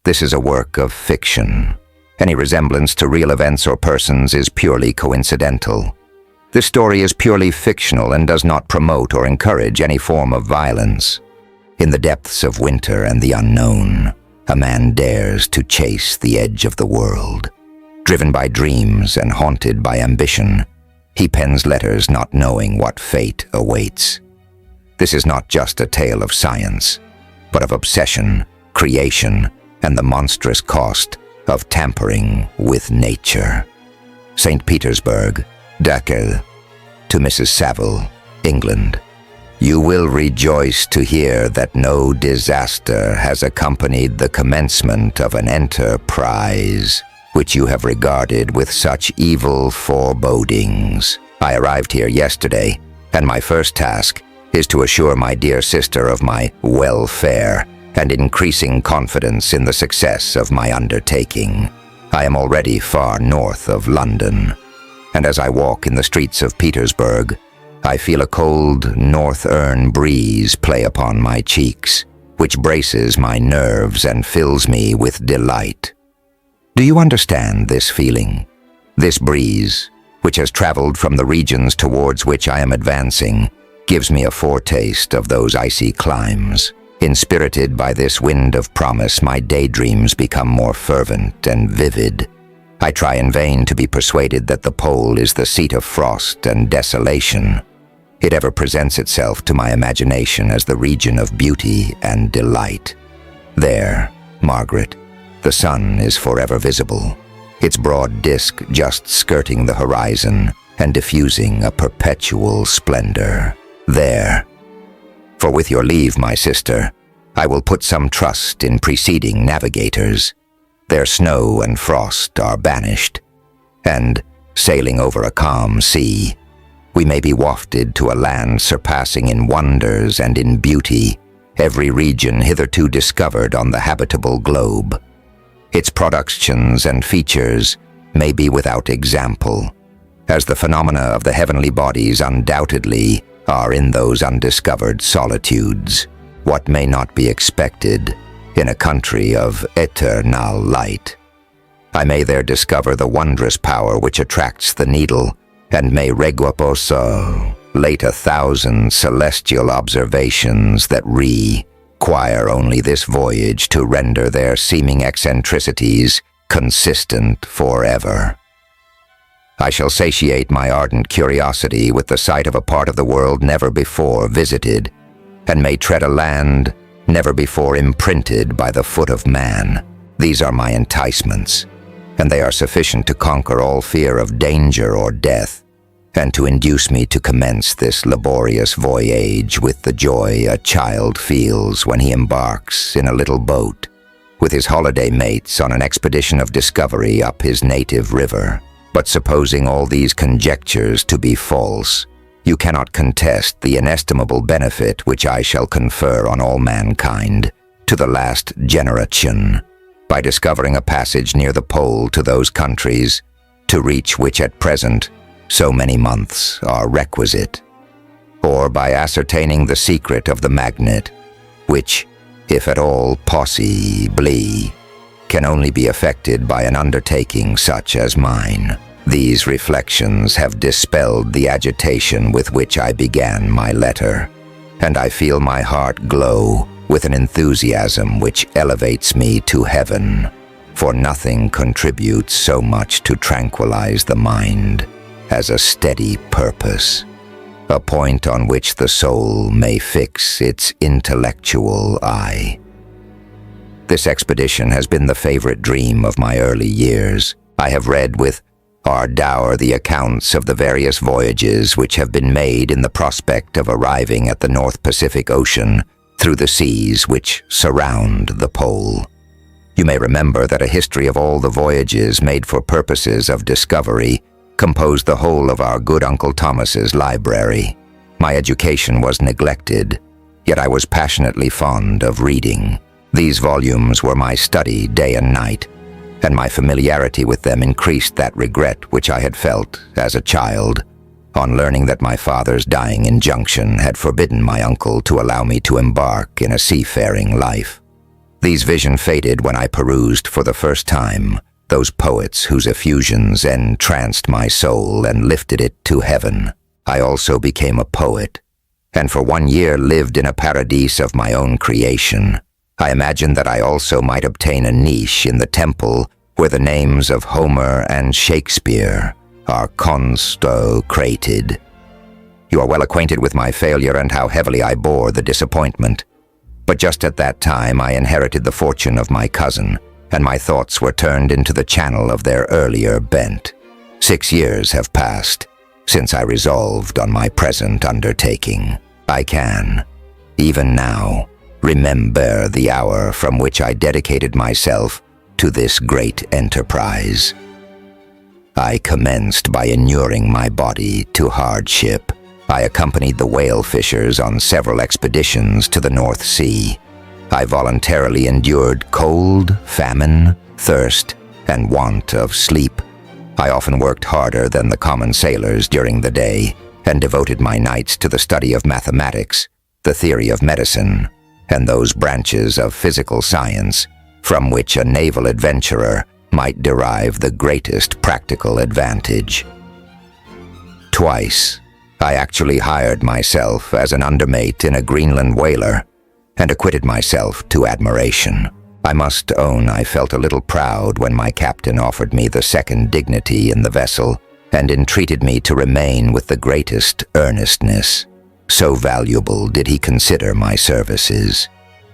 This is a work of fiction. Any resemblance to real events or persons is purely coincidental. This story is purely fictional and does not promote or encourage any form of violence. In the depths of winter and the unknown, a man dares to chase the edge of the world. Driven by dreams and haunted by ambition, he pens letters not knowing what fate awaits. This is not just a tale of science, but of obsession, creation, and the monstrous cost of tampering with nature. St. Petersburg, Dakel, to Mrs. Saville, England. You will rejoice to hear that no disaster has accompanied the commencement of an enterprise which you have regarded with such evil forebodings. I arrived here yesterday, and my first task is to assure my dear sister of my welfare and increasing confidence in the success of my undertaking. I am already far north of London, and as I walk in the streets of Petersburg, I feel a cold northern breeze play upon my cheeks, which braces my nerves and fills me with delight. Do you understand this feeling? This breeze, which has traveled from the regions towards which I am advancing, gives me a foretaste of those icy climes. Inspirited by this wind of promise, my daydreams become more fervent and vivid. I try in vain to be persuaded that the pole is the seat of frost and desolation. It ever presents itself to my imagination as the region of beauty and delight. There, Margaret, the sun is forever visible, its broad disk just skirting the horizon and diffusing a perpetual splendor. There. For with your leave, my sister, I will put some trust in preceding navigators. Their snow and frost are banished, and, sailing over a calm sea, we may be wafted to a land surpassing in wonders and in beauty every region hitherto discovered on the habitable globe. Its productions and features may be without example, as the phenomena of the heavenly bodies undoubtedly are in those undiscovered solitudes. What may not be expected in a country of eternal light? I may there discover the wondrous power which attracts the needle, and may reguaposo late 1,000 celestial observations that require only this voyage to render their seeming eccentricities consistent forever. I shall satiate my ardent curiosity with the sight of a part of the world never before visited, and may tread a land never before imprinted by the foot of man. These are my enticements, and they are sufficient to conquer all fear of danger or death, and to induce me to commence this laborious voyage with the joy a child feels when he embarks in a little boat with his holiday mates on an expedition of discovery up his native river. But supposing all these conjectures to be false, you cannot contest the inestimable benefit which I shall confer on all mankind to the last generation, by discovering a passage near the pole to those countries, to reach which at present so many months are requisite, or by ascertaining the secret of the magnet, which, if at all possibly, can only be effected by an undertaking such as mine. These reflections have dispelled the agitation with which I began my letter, and I feel my heart glow with an enthusiasm which elevates me to heaven, for nothing contributes so much to tranquilize the mind as a steady purpose, a point on which the soul may fix its intellectual eye. This expedition has been the favorite dream of my early years. I have read with ardor the accounts of the various voyages which have been made in the prospect of arriving at the North Pacific Ocean through the seas which surround the pole. You may remember that a history of all the voyages made for purposes of discovery composed the whole of our good Uncle Thomas's library. My education was neglected, yet I was passionately fond of reading. These volumes were my study day and night, and my familiarity with them increased that regret which I had felt as a child on learning that my father's dying injunction had forbidden my uncle to allow me to embark in a seafaring life. These visions faded when I perused for the first time those poets whose effusions entranced my soul and lifted it to heaven. I also became a poet, and for 1 year lived in a paradise of my own creation. I imagined that I also might obtain a niche in the temple where the names of Homer and Shakespeare are consecrated. You are well acquainted with my failure and how heavily I bore the disappointment. But just at that time I inherited the fortune of my cousin, and my thoughts were turned into the channel of their earlier bent. 6 years have passed since I resolved on my present undertaking. I can, even now, remember the hour from which I dedicated myself to this great enterprise. I commenced by inuring my body to hardship. I accompanied the whale fishers on several expeditions to the North Sea. I voluntarily endured cold, famine, thirst, and want of sleep. I often worked harder than the common sailors during the day, and devoted my nights to the study of mathematics, the theory of medicine, and those branches of physical science from which a naval adventurer might derive the greatest practical advantage. Twice, I actually hired myself as an undermate in a Greenland whaler, and acquitted myself to admiration. I must own I felt a little proud when my captain offered me the second dignity in the vessel, and entreated me to remain with the greatest earnestness. So valuable did he consider my services.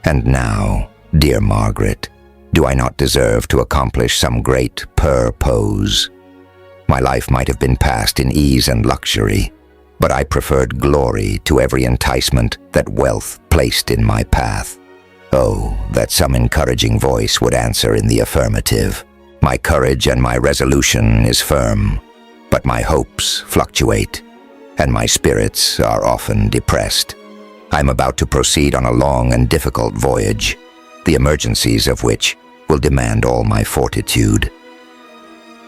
And now, dear Margaret, do I not deserve to accomplish some great purpose? My life might have been passed in ease and luxury, but I preferred glory to every enticement that wealth placed in my path. Oh, that some encouraging voice would answer in the affirmative. My courage and my resolution is firm, but my hopes fluctuate, and my spirits are often depressed. I'm about to proceed on a long and difficult voyage, the emergencies of which will demand all my fortitude.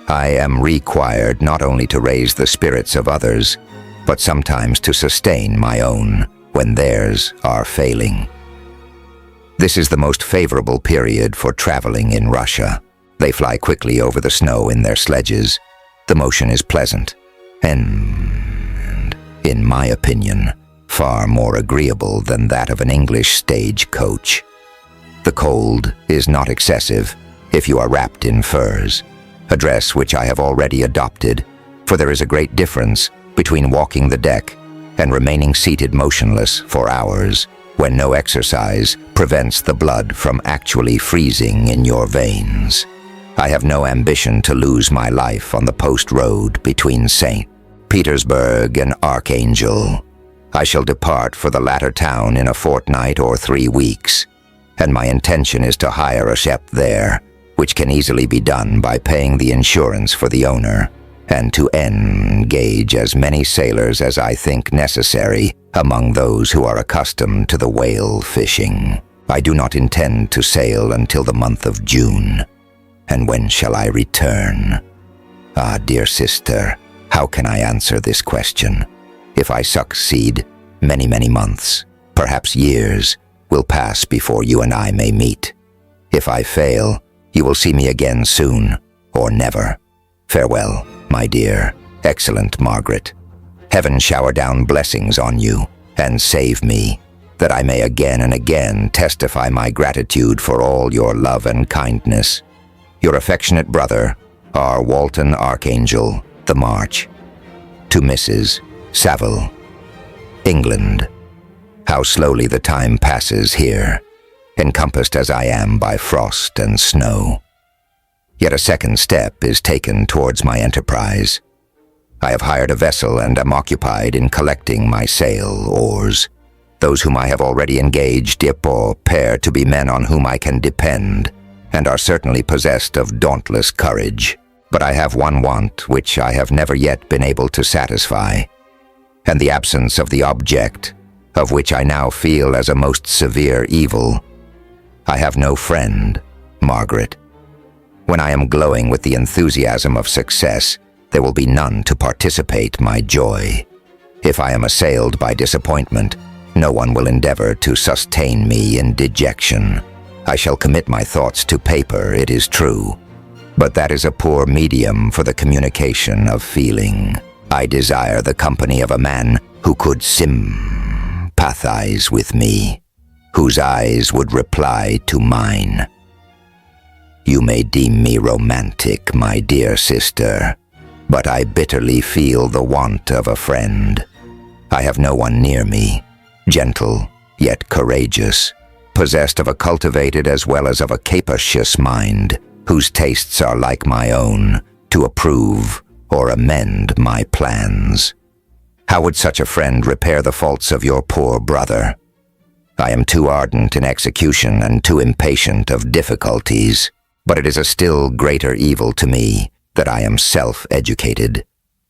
I am required not only to raise the spirits of others, but sometimes to sustain my own when theirs are failing. This is the most favorable period for traveling in Russia. They fly quickly over the snow in their sledges. The motion is pleasant, and, in my opinion, far more agreeable than that of an English stage coach. The cold is not excessive if you are wrapped in furs, a dress which I have already adopted, for there is a great difference between walking the deck and remaining seated motionless for hours when no exercise prevents the blood from actually freezing in your veins. I have no ambition to lose my life on the post road between St. Petersburg and Archangel. I shall depart for the latter town in a fortnight or 3 weeks, and my intention is to hire a ship there, which can easily be done by paying the insurance for the owner, and to engage as many sailors as I think necessary among those who are accustomed to the whale fishing. I do not intend to sail until the month of June. And when shall I return? Ah, dear sister, how can I answer this question? If I succeed, many months, perhaps years, will pass before you and I may meet. If I fail, you will see me again soon, or never. Farewell, my dear, excellent Margaret. Heaven shower down blessings on you, and save me, that I may again and again testify my gratitude for all your love and kindness. Your affectionate brother, R. Walton Archangel, The March. To Mrs. Saville. England. How slowly the time passes here, encompassed as I am by frost and snow. Yet a second step is taken towards my enterprise. I have hired a vessel and am occupied in collecting my sail oars. Those whom I have already engaged appear to be men on whom I can depend, and are certainly possessed of dauntless courage. But I have one want which I have never yet been able to satisfy, and the absence of the object, of which I now feel as a most severe evil. I have no friend, Margaret. When I am glowing with the enthusiasm of success, there will be none to participate my joy. If I am assailed by disappointment, no one will endeavor to sustain me in dejection. I shall commit my thoughts to paper, it is true, but that is a poor medium for the communication of feeling. I desire the company of a man who could sympathize with me, whose eyes would reply to mine. You may deem me romantic, my dear sister, but I bitterly feel the want of a friend. I have no one near me, gentle yet courageous, possessed of a cultivated as well as of a capacious mind, whose tastes are like my own, to approve or amend my plans. How would such a friend repair the faults of your poor brother? I am too ardent in execution and too impatient of difficulties, but it is a still greater evil to me that I am self-educated.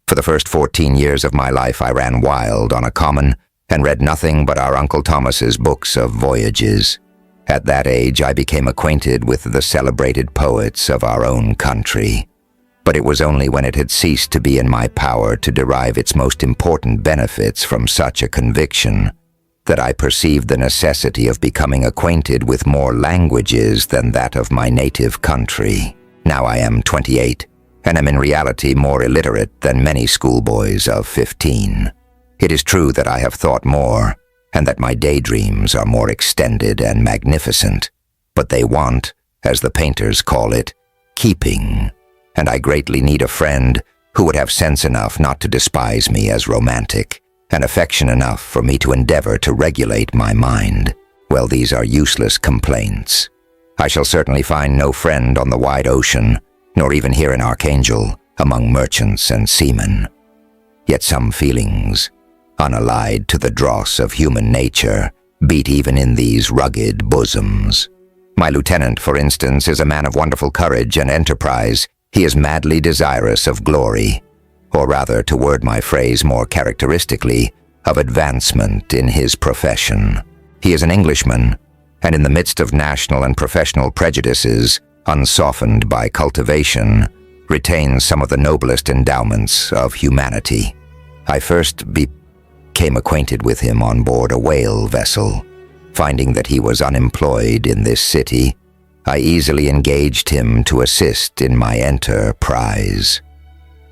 For the first 14 years of my life I ran wild on a common and read nothing but our Uncle Thomas's books of voyages. At that age I became acquainted with the celebrated poets of our own country. But it was only when it had ceased to be in my power to derive its most important benefits from such a conviction that I perceived the necessity of becoming acquainted with more languages than that of my native country. Now I am 28, and am in reality more illiterate than many schoolboys of 15. It is true that I have thought more, and that my daydreams are more extended and magnificent, but they want, as the painters call it, keeping, and I greatly need a friend who would have sense enough not to despise me as romantic, and affection enough for me to endeavor to regulate my mind. Well, these are useless complaints. I shall certainly find no friend on the wide ocean, nor even here in Archangel, among merchants and seamen. Yet some feelings, unallied to the dross of human nature, beat even in these rugged bosoms. My lieutenant, for instance, is a man of wonderful courage and enterprise. He is madly desirous of glory, or rather, to word my phrase more characteristically, of advancement in his profession. He is an Englishman, and in the midst of national and professional prejudices, unsoftened by cultivation, retains some of the noblest endowments of humanity. I first became acquainted with him on board a whale vessel. Finding that he was unemployed in this city, I easily engaged him to assist in my enterprise.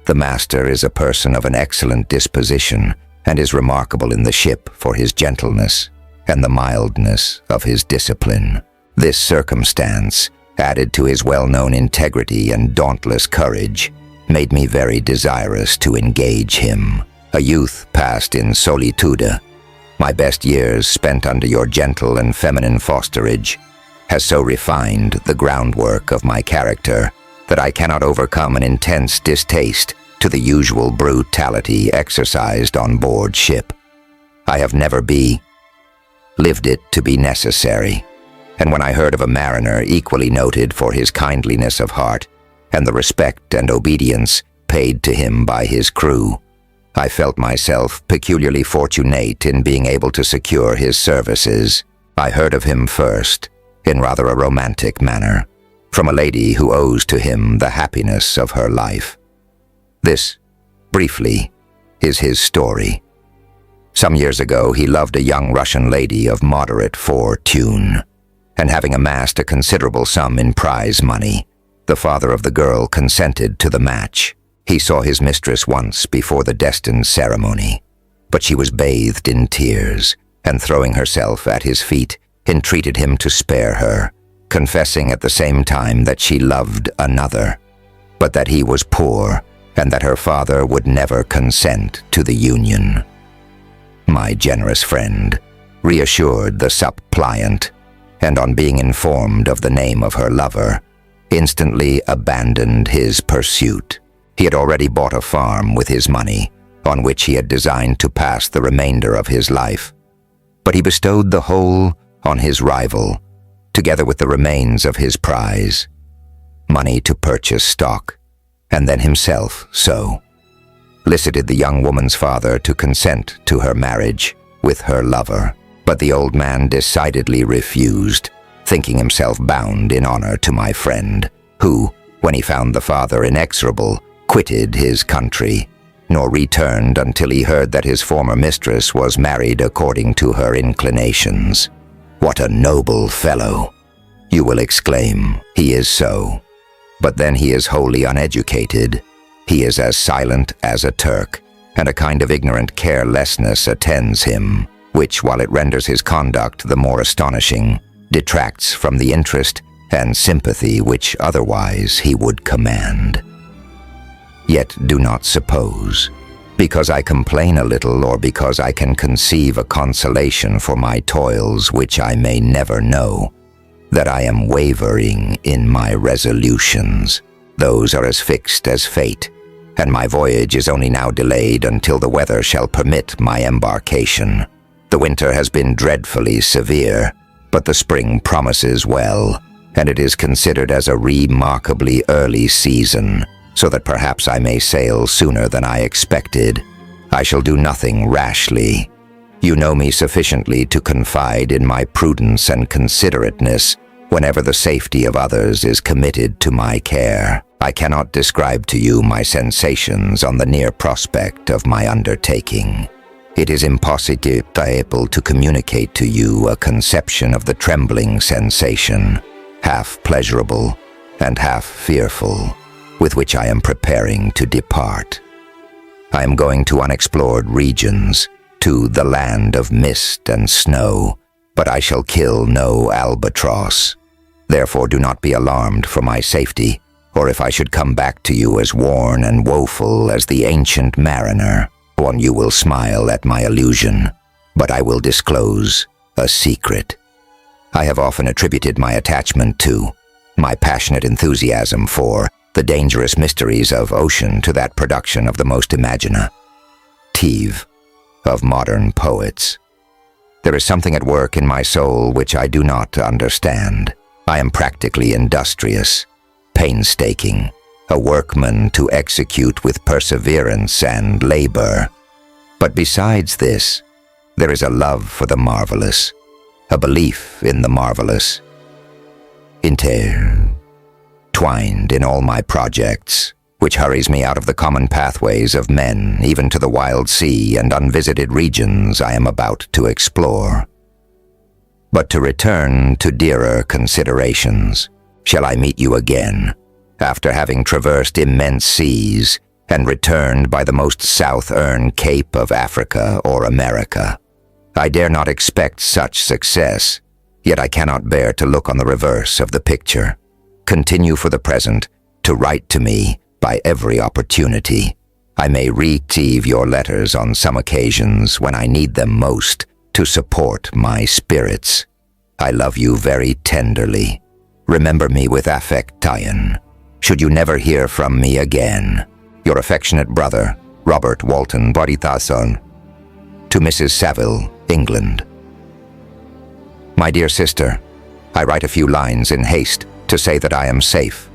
The master is a person of an excellent disposition, and is remarkable in the ship for his gentleness and the mildness of his discipline. This circumstance, added to his well-known integrity and dauntless courage, made me very desirous to engage him. A youth passed in solitude, my best years spent under your gentle and feminine fosterage, has so refined the groundwork of my character that I cannot overcome an intense distaste to the usual brutality exercised on board ship. I have never lived it to be necessary, and when I heard of a mariner equally noted for his kindliness of heart and the respect and obedience paid to him by his crew, I felt myself peculiarly fortunate in being able to secure his services. I heard of him first, in rather a romantic manner, from a lady who owes to him the happiness of her life. This, briefly, is his story. Some years ago he loved a young Russian lady of moderate fortune, and having amassed a considerable sum in prize money, the father of the girl consented to the match. He saw his mistress once before the destined ceremony, but she was bathed in tears, and throwing herself at his feet, entreated him to spare her, confessing at the same time that she loved another, but that he was poor, and that her father would never consent to the union. My generous friend reassured the suppliant, and on being informed of the name of her lover, instantly abandoned his pursuit. He had already bought a farm with his money, on which he had designed to pass the remainder of his life, but he bestowed the whole on his rival, together with the remains of his prize, money to purchase stock, and then himself solicited the young woman's father to consent to her marriage with her lover. But the old man decidedly refused, thinking himself bound in honor to my friend, who, when he found the father inexorable, quitted his country, nor returned until he heard that his former mistress was married according to her inclinations. What a noble fellow! You will exclaim, he is so. But then he is wholly uneducated. He is as silent as a Turk, and a kind of ignorant carelessness attends him, which, while it renders his conduct the more astonishing, detracts from the interest and sympathy which otherwise he would command. Yet do not suppose, because I complain a little or because I can conceive a consolation for my toils which I may never know, that I am wavering in my resolutions. Those are as fixed as fate, and my voyage is only now delayed until the weather shall permit my embarkation. The winter has been dreadfully severe, but the spring promises well, and it is considered as a remarkably early season, so that perhaps I may sail sooner than I expected. I shall do nothing rashly. You know me sufficiently to confide in my prudence and considerateness whenever the safety of others is committed to my care. I cannot describe to you my sensations on the near prospect of my undertaking. It is impossible to communicate to you a conception of the trembling sensation, half pleasurable and half fearful, with which I am preparing to depart. I am going to unexplored regions, to the land of mist and snow, but I shall kill no albatross. Therefore do not be alarmed for my safety, or if I should come back to you as worn and woeful as the ancient mariner, one you will smile at my illusion, but I will disclose a secret. I have often attributed my attachment to, my passionate enthusiasm for, the dangerous mysteries of ocean to that production of the most imaginative of modern poets. There is something at work in my soul which I do not understand. I am practically industrious, painstaking, a workman to execute with perseverance and labor. But besides this, there is a love for the marvelous, a belief in the marvelous, intertwined in all my projects, which hurries me out of the common pathways of men, even to the wild sea and unvisited regions I am about to explore. But to return to dearer considerations, shall I meet you again, after having traversed immense seas and returned by the most southern cape of Africa or America? I dare not expect such success, yet I cannot bear to look on the reverse of the picture. Continue for the present to write to me by every opportunity. I may receive your letters on some occasions when I need them most to support my spirits. I love you very tenderly. Remember me with affection. Should you never hear from me again, your affectionate brother, Robert Walton Bodithason. To Mrs. Saville, England. My dear sister, I write a few lines in haste to say that I am safe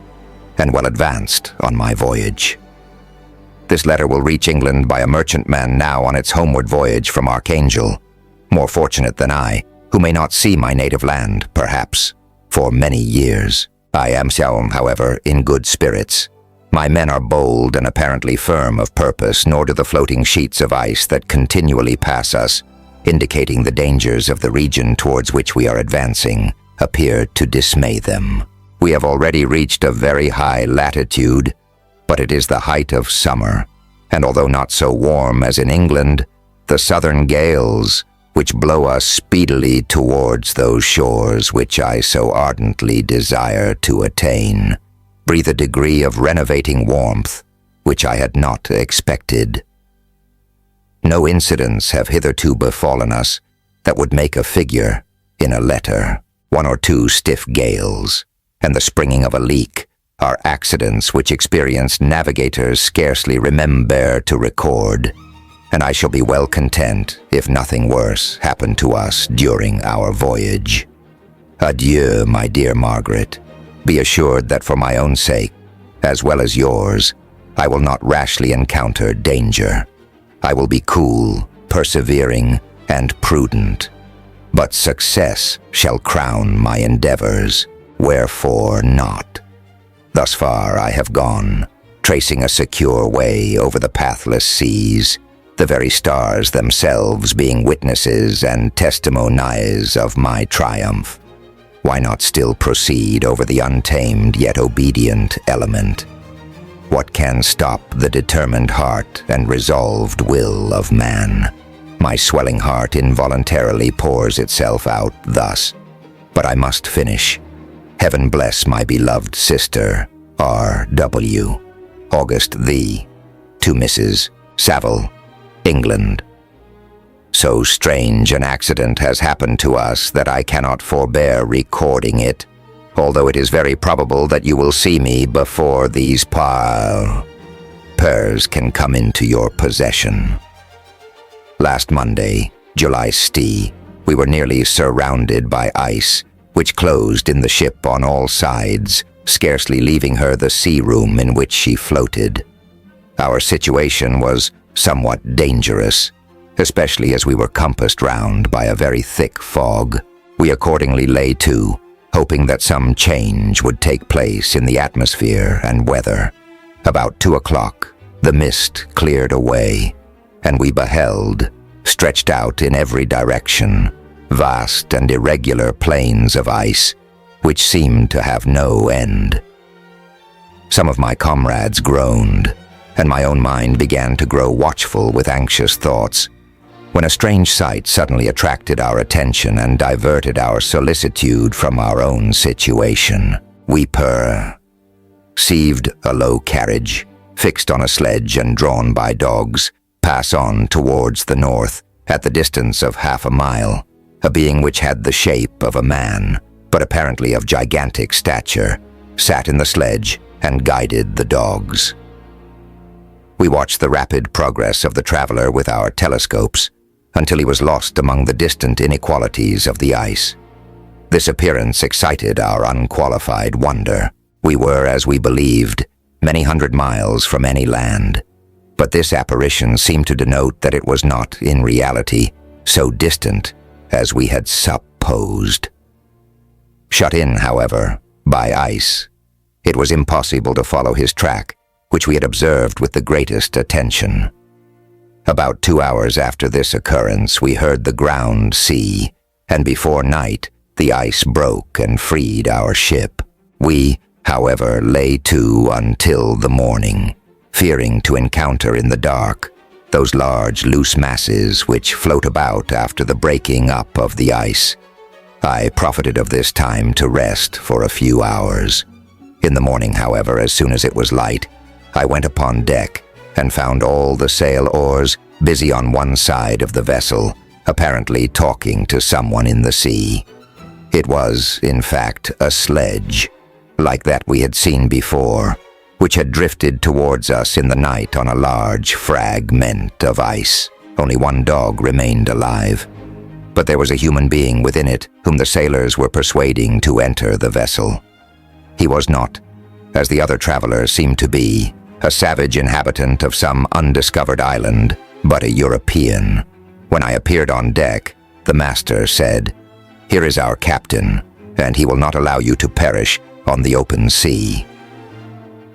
and well advanced on my voyage. This letter will reach England by a merchantman now on its homeward voyage from Archangel, more fortunate than I, who may not see my native land, perhaps, for many years. I am, however, in good spirits. My men are bold and apparently firm of purpose, nor do the floating sheets of ice that continually pass us, indicating the dangers of the region towards which we are advancing, appear to dismay them. We have already reached a very high latitude, but it is the height of summer, and although not so warm as in England, the southern gales, which blow us speedily towards those shores which I so ardently desire to attain, breathe a degree of renovating warmth which I had not expected. No incidents have hitherto befallen us that would make a figure in a letter. 1 or 2 stiff gales, and the springing of a leak, are accidents which experienced navigators scarcely remember to record, and I shall be well content if nothing worse happened to us during our voyage. Adieu, my dear Margaret. Be assured that for my own sake, as well as yours, I will not rashly encounter danger. I will be cool, persevering, and prudent. But success shall crown my endeavors, wherefore not. Thus far I have gone, tracing a secure way over the pathless seas, the very stars themselves being witnesses and testimonies of my triumph. Why not still proceed over the untamed yet obedient element? What can stop the determined heart and resolved will of man? My swelling heart involuntarily pours itself out thus. But I must finish. Heaven bless my beloved sister, R.W. August the, to Mrs. Saville, England. So strange an accident has happened to us that I cannot forbear recording it, although it is very probable that you will see me before these pairs can come into your possession. Last Monday, July st, we were nearly surrounded by ice, which closed in the ship on all sides, scarcely leaving her the sea room in which she floated. Our situation was somewhat dangerous, especially as we were compassed round by a very thick fog. We accordingly lay to, hoping that some change would take place in the atmosphere and weather. About 2 o'clock, the mist cleared away, and we beheld, stretched out in every direction, vast and irregular plains of ice, which seemed to have no end. Some of my comrades groaned, and my own mind began to grow watchful with anxious thoughts, when a strange sight suddenly attracted our attention and diverted our solicitude from our own situation. We perceived a low carriage, fixed on a sledge and drawn by dogs, pass on towards the north, at the distance of half a mile. A being which had the shape of a man, but apparently of gigantic stature, sat in the sledge and guided the dogs. We watched the rapid progress of the traveler with our telescopes, until he was lost among the distant inequalities of the ice. This appearance excited our unqualified wonder. We were, as we believed, many hundred miles from any land, but this apparition seemed to denote that it was not, in reality, so distant as we had supposed. Shut in, however, by ice, it was impossible to follow his track, which we had observed with the greatest attention. About 2 hours after this occurrence, we heard the ground sea, and before night, the ice broke and freed our ship. We, however, lay to until the morning, fearing to encounter in the dark those large, loose masses which float about after the breaking up of the ice. I profited of this time to rest for a few hours. In the morning, however, as soon as it was light, I went upon deck and found all the sail oars busy on one side of the vessel, apparently talking to someone in the sea. It was, in fact, a sledge, like that we had seen before, which had drifted towards us in the night on a large fragment of ice. Only one dog remained alive, but there was a human being within it whom the sailors were persuading to enter the vessel. He was not, as the other travelers seemed to be, a savage inhabitant of some undiscovered island, but a European. When I appeared on deck, the master said, "Here is our captain, and he will not allow you to perish on the open sea."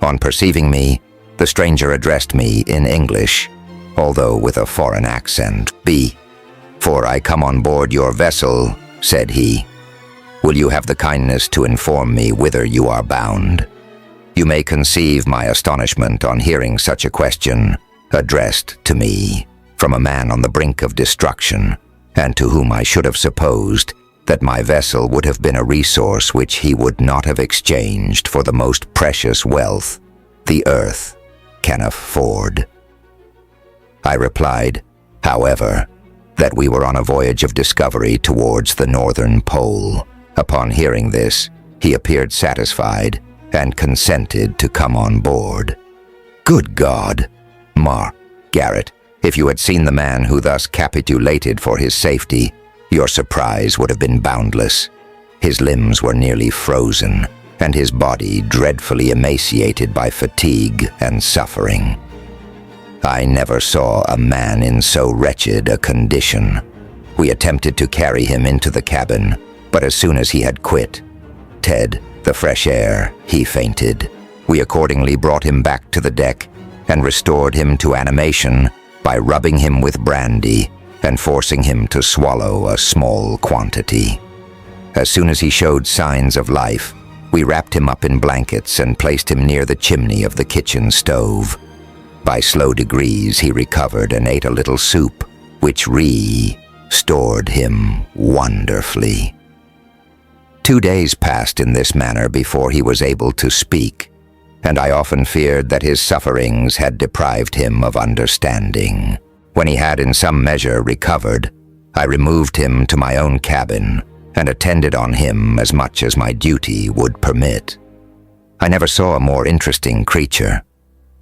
On perceiving me, the stranger addressed me in English, although with a foreign accent. "Before I come on board your vessel," said he, "will you have the kindness to inform me whither you are bound?" You may conceive my astonishment on hearing such a question addressed to me from a man on the brink of destruction, and to whom I should have supposed that my vessel would have been a resource which he would not have exchanged for the most precious wealth the earth can afford. I replied, however, that we were on a voyage of discovery towards the northern pole. Upon hearing this, he appeared satisfied and consented to come on board. Good God! Garrett, if you had seen the man who thus capitulated for his safety, your surprise would have been boundless. His limbs were nearly frozen, and his body dreadfully emaciated by fatigue and suffering. I never saw a man in so wretched a condition. We attempted to carry him into the cabin, but as soon as he had quit the fresh air, he fainted. We accordingly brought him back to the deck and restored him to animation by rubbing him with brandy and forcing him to swallow a small quantity. As soon as he showed signs of life, we wrapped him up in blankets and placed him near the chimney of the kitchen stove. By slow degrees, he recovered and ate a little soup, which restored him wonderfully. 2 days passed in this manner before he was able to speak, and I often feared that his sufferings had deprived him of understanding. When he had in some measure recovered, I removed him to my own cabin and attended on him as much as my duty would permit. I never saw a more interesting creature.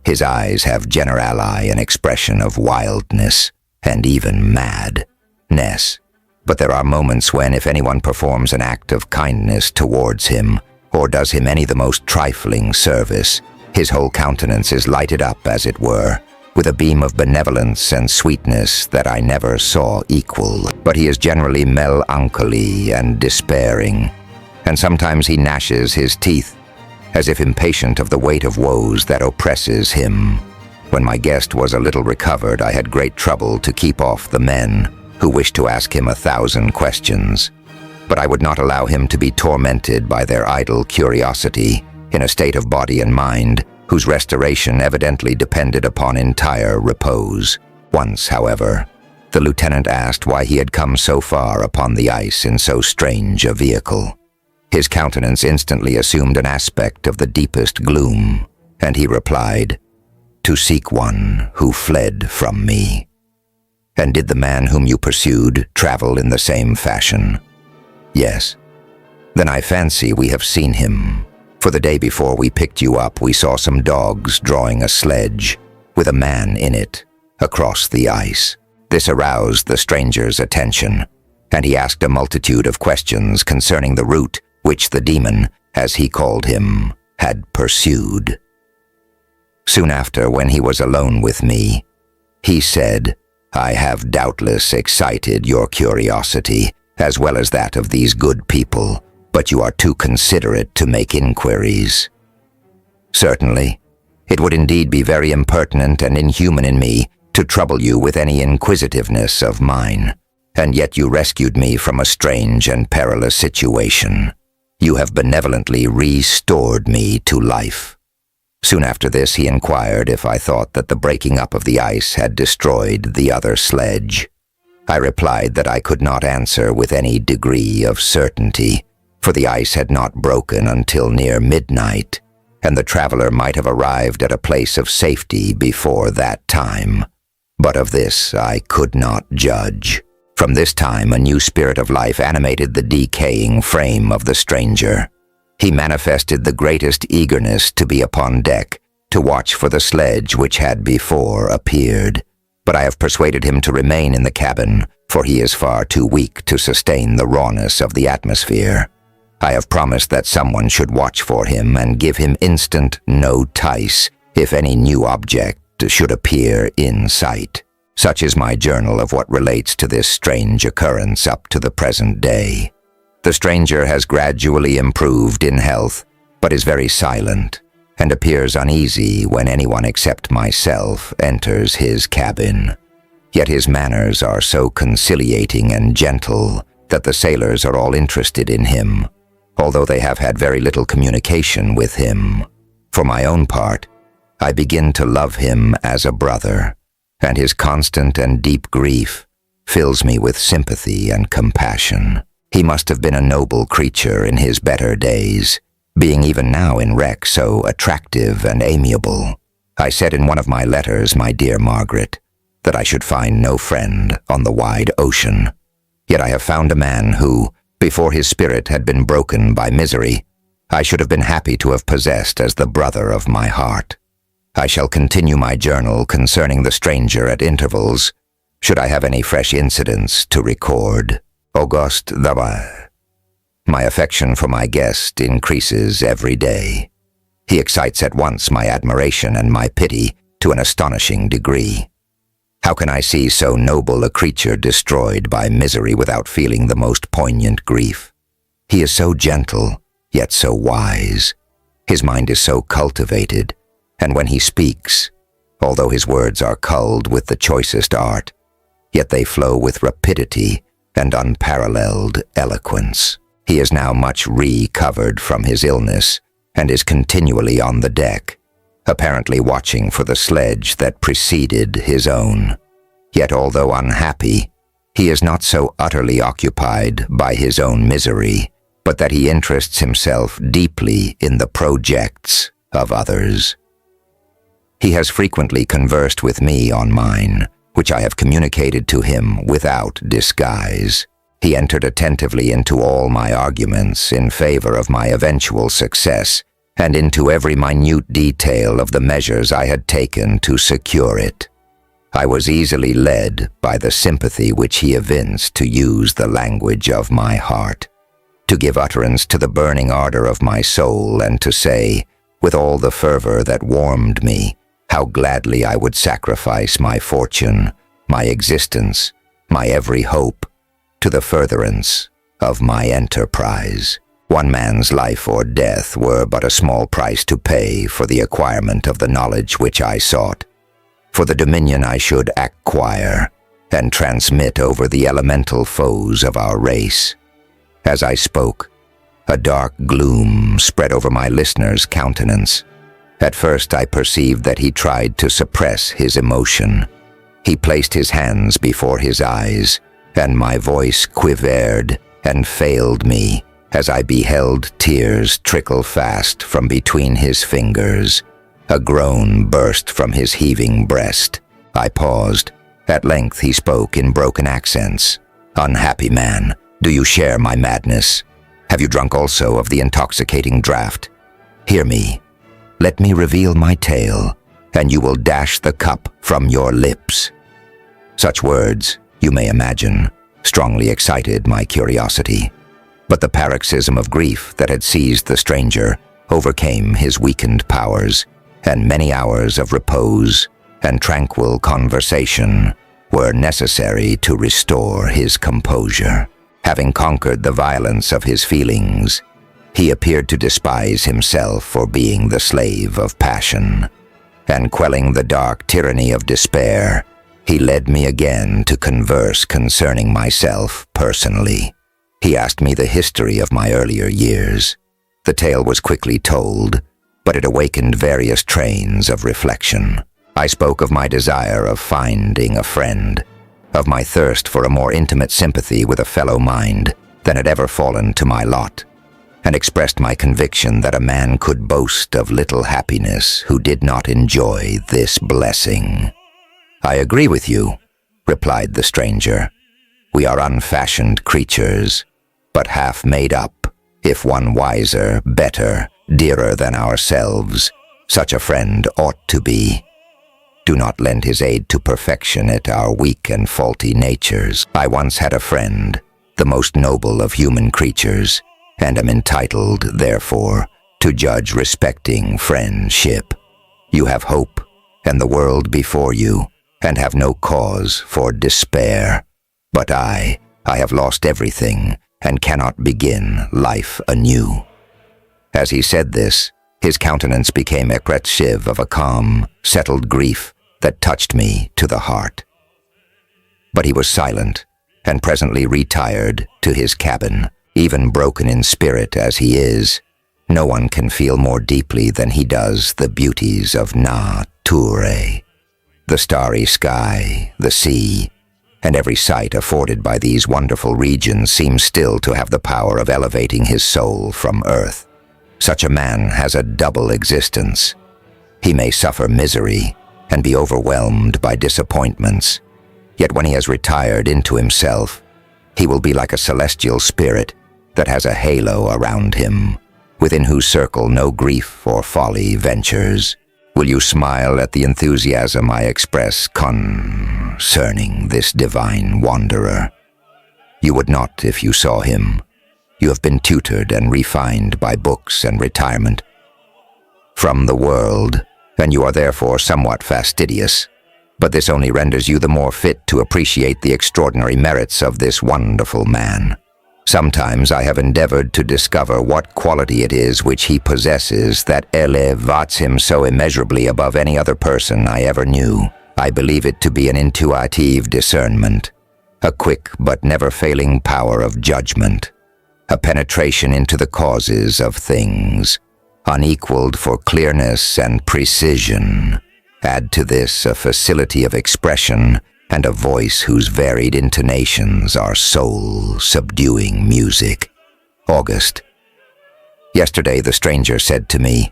His eyes have generally an expression of wildness and even madness. But there are moments when, if anyone performs an act of kindness towards him, or does him any the most trifling service, his whole countenance is lighted up, as it were, with a beam of benevolence and sweetness that I never saw equal. But he is generally melancholy and despairing, and sometimes he gnashes his teeth, as if impatient of the weight of woes that oppresses him. When my guest was a little recovered, I had great trouble to keep off the men who wished to ask him 1,000 questions. But I would not allow him to be tormented by their idle curiosity in a state of body and mind whose restoration evidently depended upon entire repose. Once, however, the lieutenant asked why he had come so far upon the ice in so strange a vehicle. His countenance instantly assumed an aspect of the deepest gloom, and he replied, "To seek one who fled from me." "And did the man whom you pursued travel in the same fashion?" "Yes." "Then I fancy we have seen him. For the day before we picked you up, we saw some dogs drawing a sledge with a man in it across the ice." This aroused the stranger's attention, and he asked a multitude of questions concerning the route which the demon, as he called him, had pursued. Soon after, when he was alone with me, he said, "I have doubtless excited your curiosity, as well as that of these good people, but you are too considerate to make inquiries." "Certainly, it would indeed be very impertinent and inhuman in me to trouble you with any inquisitiveness of mine, and yet you rescued me from a strange and perilous situation. You have benevolently restored me to life." Soon after this, he inquired if I thought that the breaking up of the ice had destroyed the other sledge. I replied that I could not answer with any degree of certainty, for the ice had not broken until near midnight, and the traveler might have arrived at a place of safety before that time. But of this I could not judge. From this time, a new spirit of life animated the decaying frame of the stranger. He manifested the greatest eagerness to be upon deck, to watch for the sledge which had before appeared. But I have persuaded him to remain in the cabin, for he is far too weak to sustain the rawness of the atmosphere. I have promised that someone should watch for him and give him instant notice if any new object should appear in sight. Such is my journal of what relates to this strange occurrence up to the present day. The stranger has gradually improved in health, but is very silent, and appears uneasy when anyone except myself enters his cabin. Yet his manners are so conciliating and gentle that the sailors are all interested in him, although they have had very little communication with him. For my own part, I begin to love him as a brother, and his constant and deep grief fills me with sympathy and compassion. He must have been a noble creature in his better days, being even now in wreck so attractive and amiable. I said in one of my letters, my dear Margaret, that I should find no friend on the wide ocean. Yet I have found a man who, before his spirit had been broken by misery, I should have been happy to have possessed as the brother of my heart. I shall continue my journal concerning the stranger at intervals, should I have any fresh incidents to record. August 3. My affection for my guest increases every day. He excites at once my admiration and my pity to an astonishing degree. How can I see so noble a creature destroyed by misery without feeling the most poignant grief? He is so gentle, yet so wise. His mind is so cultivated, and when he speaks, although his words are culled with the choicest art, yet they flow with rapidity and unparalleled eloquence. He is now much recovered from his illness and is continually on the deck, apparently watching for the sledge that preceded his own. Yet although unhappy, he is not so utterly occupied by his own misery, but that he interests himself deeply in the projects of others. He has frequently conversed with me on mine, which I have communicated to him without disguise. He entered attentively into all my arguments in favor of my eventual success, and into every minute detail of the measures I had taken to secure it. I was easily led by the sympathy which he evinced to use the language of my heart, to give utterance to the burning ardor of my soul, and to say, with all the fervor that warmed me, how gladly I would sacrifice my fortune, my existence, my every hope, to the furtherance of my enterprise. One man's life or death were but a small price to pay for the acquirement of the knowledge which I sought, for the dominion I should acquire and transmit over the elemental foes of our race. As I spoke, a dark gloom spread over my listener's countenance. At first I perceived that he tried to suppress his emotion. He placed his hands before his eyes, and my voice quivered and failed me as I beheld tears trickle fast from between his fingers. A groan burst from his heaving breast. I paused. At length he spoke in broken accents. "Unhappy man, do you share my madness? Have you drunk also of the intoxicating draught? Hear me. Let me reveal my tale, and you will dash the cup from your lips." Such words, you may imagine, strongly excited my curiosity. But the paroxysm of grief that had seized the stranger overcame his weakened powers, and many hours of repose and tranquil conversation were necessary to restore his composure. Having conquered the violence of his feelings, he appeared to despise himself for being the slave of passion, and quelling the dark tyranny of despair, he led me again to converse concerning myself personally. He asked me the history of my earlier years. The tale was quickly told, but it awakened various trains of reflection. I spoke of my desire of finding a friend, of my thirst for a more intimate sympathy with a fellow mind than had ever fallen to my lot, and expressed my conviction that a man could boast of little happiness who did not enjoy this blessing. "I agree with you," replied the stranger. "We are unfashioned creatures, but half made up, if one wiser, better, dearer than ourselves. Such a friend ought to be. Do not lend his aid to perfection it our weak and faulty natures. I once had a friend, the most noble of human creatures, and am entitled, therefore, to judge respecting friendship. You have hope and the world before you, and have no cause for despair. But I have lost everything, and cannot begin life anew." As he said this, his countenance became expressive of a calm, settled grief that touched me to the heart. But he was silent, and presently retired to his cabin. Even broken in spirit as he is, no one can feel more deeply than he does the beauties of nature. The starry sky, the sea, and every sight afforded by these wonderful regions seems still to have the power of elevating his soul from earth. Such a man has a double existence. He may suffer misery and be overwhelmed by disappointments, yet when he has retired into himself, he will be like a celestial spirit that has a halo around him, within whose circle no grief or folly ventures. Will you smile at the enthusiasm I express concerning this divine wanderer? You would not if you saw him. You have been tutored and refined by books and retirement from the world, and you are therefore somewhat fastidious. But this only renders you the more fit to appreciate the extraordinary merits of this wonderful man. Sometimes I have endeavored to discover what quality it is which he possesses that elevates him so immeasurably above any other person I ever knew. I believe it to be an intuitive discernment, a quick but never-failing power of judgment, a penetration into the causes of things, unequaled for clearness and precision. Add to this a facility of expression and a voice whose varied intonations are soul-subduing music. August. Yesterday the stranger said to me,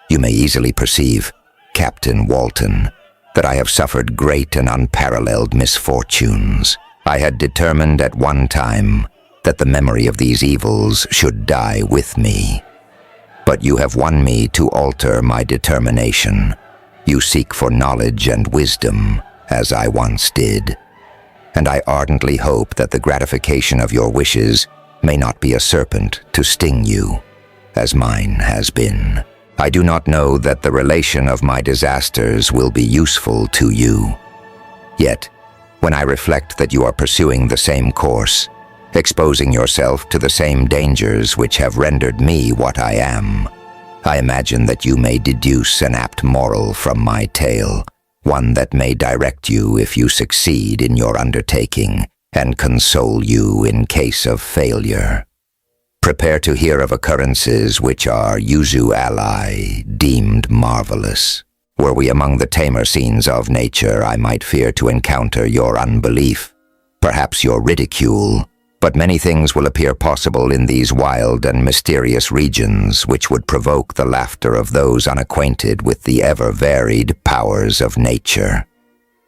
"You may easily perceive, Captain Walton, that I have suffered great and unparalleled misfortunes. I had determined at one time that the memory of these evils should die with me. But you have won me to alter my determination. You seek for knowledge and wisdom, as I once did. And I ardently hope that the gratification of your wishes may not be a serpent to sting you, as mine has been. I do not know that the relation of my disasters will be useful to you. Yet, when I reflect that you are pursuing the same course, exposing yourself to the same dangers which have rendered me what I am, I imagine that you may deduce an apt moral from my tale, one that may direct you if you succeed in your undertaking and console you in case of failure. Prepare to hear of occurrences which are usu ally deemed marvelous. Were we among the tamer scenes of nature, I might fear to encounter your unbelief, perhaps your ridicule, but many things will appear possible in these wild and mysterious regions which would provoke the laughter of those unacquainted with the ever-varied powers of nature.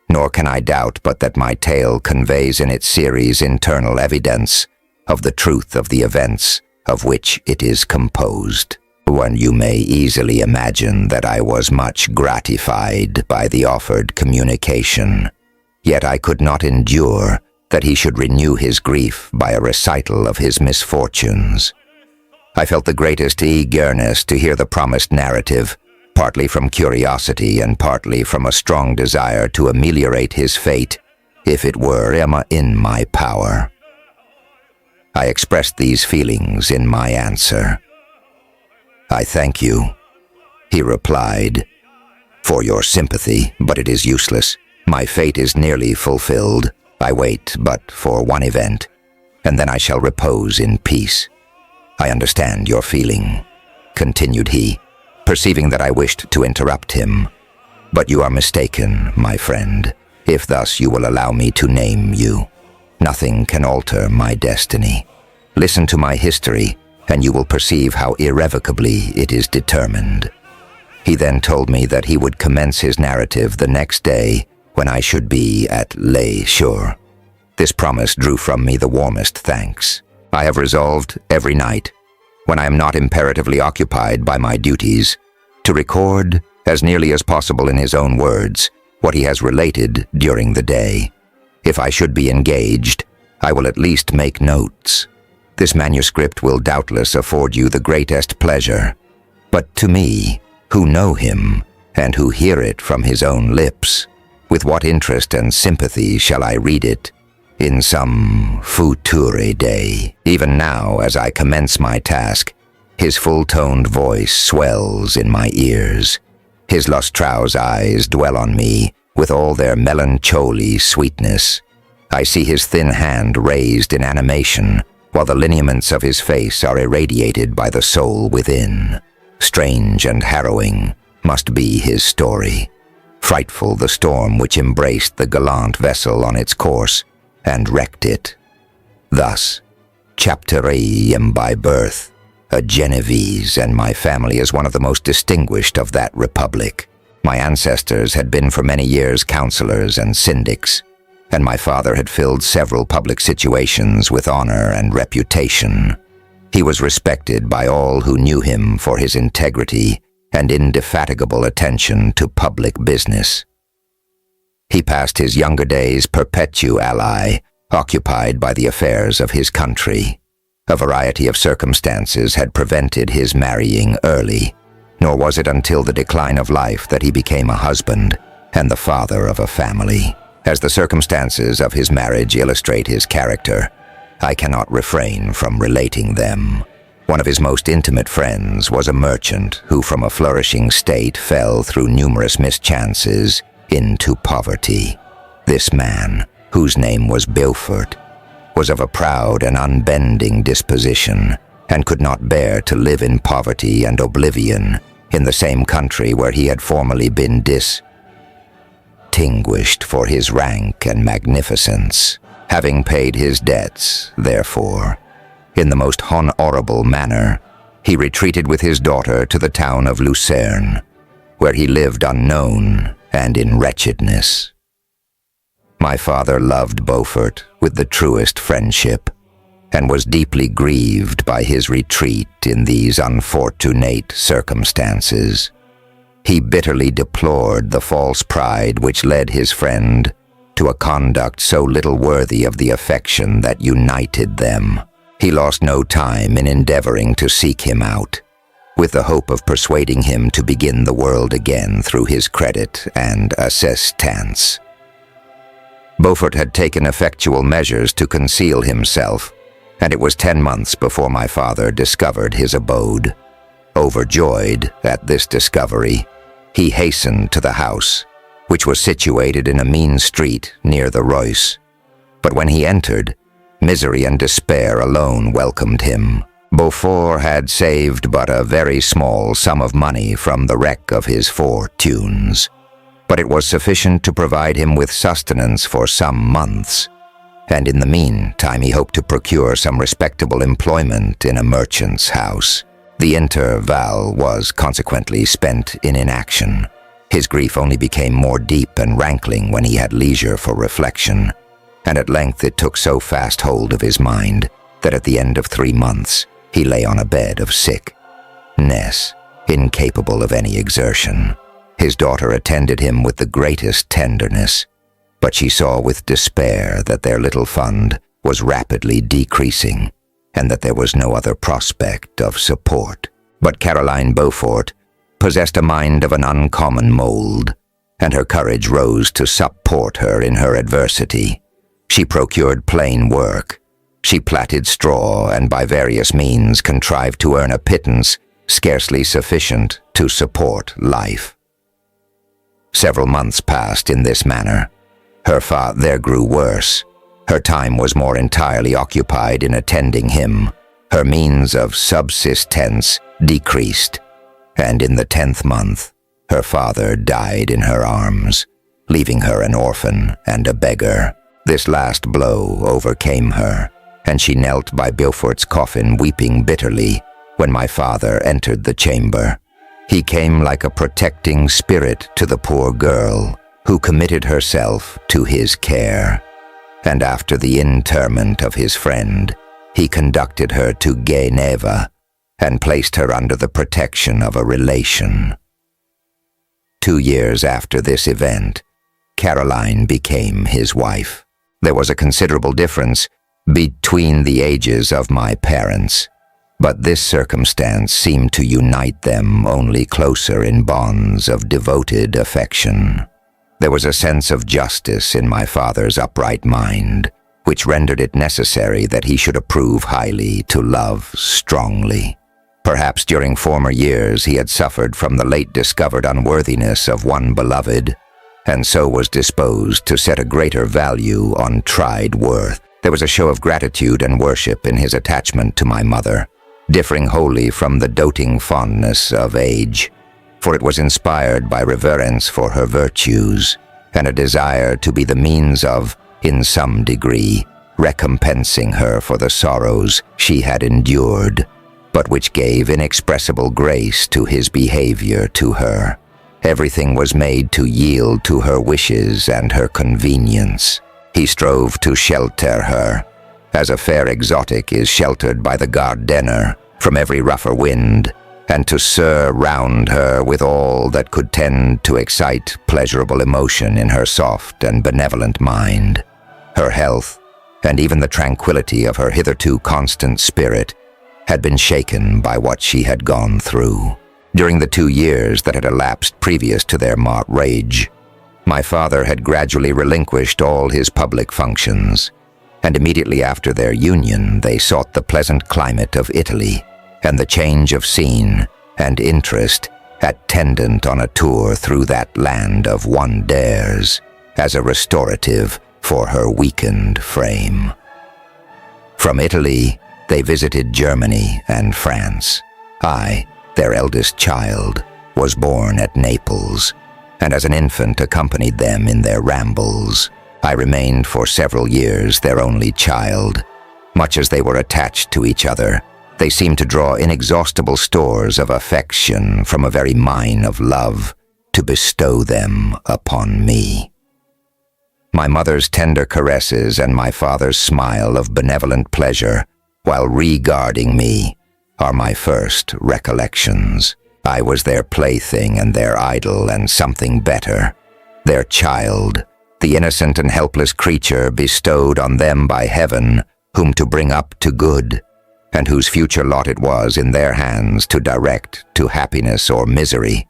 Nor can I doubt but that my tale conveys in its series internal evidence of the truth of the events of which it is composed. One you may easily imagine that I was much gratified by the offered communication, yet I could not endure that he should renew his grief by a recital of his misfortunes. I felt the greatest eagerness to hear the promised narrative, partly from curiosity and partly from a strong desire to ameliorate his fate, if it were in my power. I expressed these feelings in my answer. "I thank you," he replied, "for your sympathy, but it is useless. My fate is nearly fulfilled. I wait but for one event, and then I shall repose in peace. I understand your feeling," continued he, perceiving that I wished to interrupt him. "But you are mistaken, my friend, if thus you will allow me to name you. Nothing can alter my destiny. Listen to my history, and you will perceive how irrevocably it is determined." He then told me that he would commence his narrative the next day when I should be at leisure. This promise drew from me the warmest thanks. I have resolved every night, when I am not imperatively occupied by my duties, to record, as nearly as possible in his own words, what he has related during the day. If I should be engaged, I will at least make notes. This manuscript will doubtless afford you the greatest pleasure, but to me, who know him, and who hear it from his own lips, with what interest and sympathy shall I read it in some future day? Even now, as I commence my task, his full-toned voice swells in my ears. His lustrous eyes dwell on me with all their melancholy sweetness. I see his thin hand raised in animation, while the lineaments of his face are irradiated by the soul within. Strange and harrowing must be his story. Frightful the storm which embraced the gallant vessel on its course and wrecked it. Thus, Chapter I am by birth a Genevese, and my family is one of the most distinguished of that republic. My ancestors had been for many years counselors and syndics, and my father had filled several public situations with honor and reputation. He was respected by all who knew him for his integrity and indefatigable attention to public business. He passed his younger days perpetually occupied by the affairs of his country. A variety of circumstances had prevented his marrying early, nor was it until the decline of life that he became a husband and the father of a family. As the circumstances of his marriage illustrate his character, I cannot refrain from relating them. One of his most intimate friends was a merchant who from a flourishing state fell through numerous mischances into poverty. This man, whose name was Beaufort, was of a proud and unbending disposition, and could not bear to live in poverty and oblivion in the same country where he had formerly been distinguished for his rank and magnificence. Having paid his debts, therefore, in the most honorable manner, he retreated with his daughter to the town of Lucerne, where he lived unknown and in wretchedness. My father loved Beaufort with the truest friendship, and was deeply grieved by his retreat in these unfortunate circumstances. He bitterly deplored the false pride which led his friend to a conduct so little worthy of the affection that united them. He lost no time in endeavoring to seek him out, with the hope of persuading him to begin the world again through his credit and assistance. Beaufort had taken effectual measures to conceal himself, and it was 10 months before my father discovered his abode. Overjoyed at this discovery, he hastened to the house, which was situated in a mean street near the Reuss. But when he entered, misery and despair alone welcomed him. Beaufort had saved but a very small sum of money from the wreck of his fortunes, but it was sufficient to provide him with sustenance for some months, and in the meantime he hoped to procure some respectable employment in a merchant's house. The interval was consequently spent in inaction. His grief only became more deep and rankling when he had leisure for reflection, and at length it took so fast hold of his mind that at the end of 3 months he lay on a bed of sickness, incapable of any exertion. His daughter attended him with the greatest tenderness, but she saw with despair that their little fund was rapidly decreasing, and that there was no other prospect of support. But Caroline Beaufort possessed a mind of an uncommon mold, and her courage rose to support her in her adversity. She procured plain work. She plaited straw, and by various means contrived to earn a pittance scarcely sufficient to support life. Several months passed in this manner. Her father grew worse. Her time was more entirely occupied in attending him. Her means of subsistence decreased, and in the 10th month, her father died in her arms, leaving her an orphan and a beggar. This last blow overcame her, and she knelt by Beaufort's coffin weeping bitterly when my father entered the chamber. He came like a protecting spirit to the poor girl, who committed herself to his care, and after the interment of his friend, he conducted her to Geneva and placed her under the protection of a relation. 2 years after this event, Caroline became his wife. There was a considerable difference between the ages of my parents, but this circumstance seemed to unite them only closer in bonds of devoted affection. There was a sense of justice in my father's upright mind, which rendered it necessary that he should approve highly to love strongly. Perhaps during former years he had suffered from the late discovered unworthiness of one beloved, and so was disposed to set a greater value on tried worth. There was a show of gratitude and worship in his attachment to my mother, differing wholly from the doting fondness of age, for it was inspired by reverence for her virtues and a desire to be the means of, in some degree, recompensing her for the sorrows she had endured, but which gave inexpressible grace to his behavior to her. Everything was made to yield to her wishes and her convenience. He strove to shelter her, as a fair exotic is sheltered by the gardener from every rougher wind, and to surround her with all that could tend to excite pleasurable emotion in her soft and benevolent mind. Her health, and even the tranquility of her hitherto constant spirit, had been shaken by what she had gone through. During the 2 years that had elapsed previous to their marriage, my father had gradually relinquished all his public functions, and immediately after their union they sought the pleasant climate of Italy, and the change of scene and interest attendant on a tour through that land of wonders as a restorative for her weakened frame. From Italy, they visited Germany and France. I, their eldest child, was born at Naples, and as an infant accompanied them in their rambles. I remained for several years their only child. Much as they were attached to each other, they seemed to draw inexhaustible stores of affection from a very mine of love to bestow them upon me. My mother's tender caresses and my father's smile of benevolent pleasure, while regarding me, are my first recollections. I was their plaything and their idol and something better, their child, the innocent and helpless creature bestowed on them by heaven, whom to bring up to good, and whose future lot it was in their hands to direct to happiness or misery,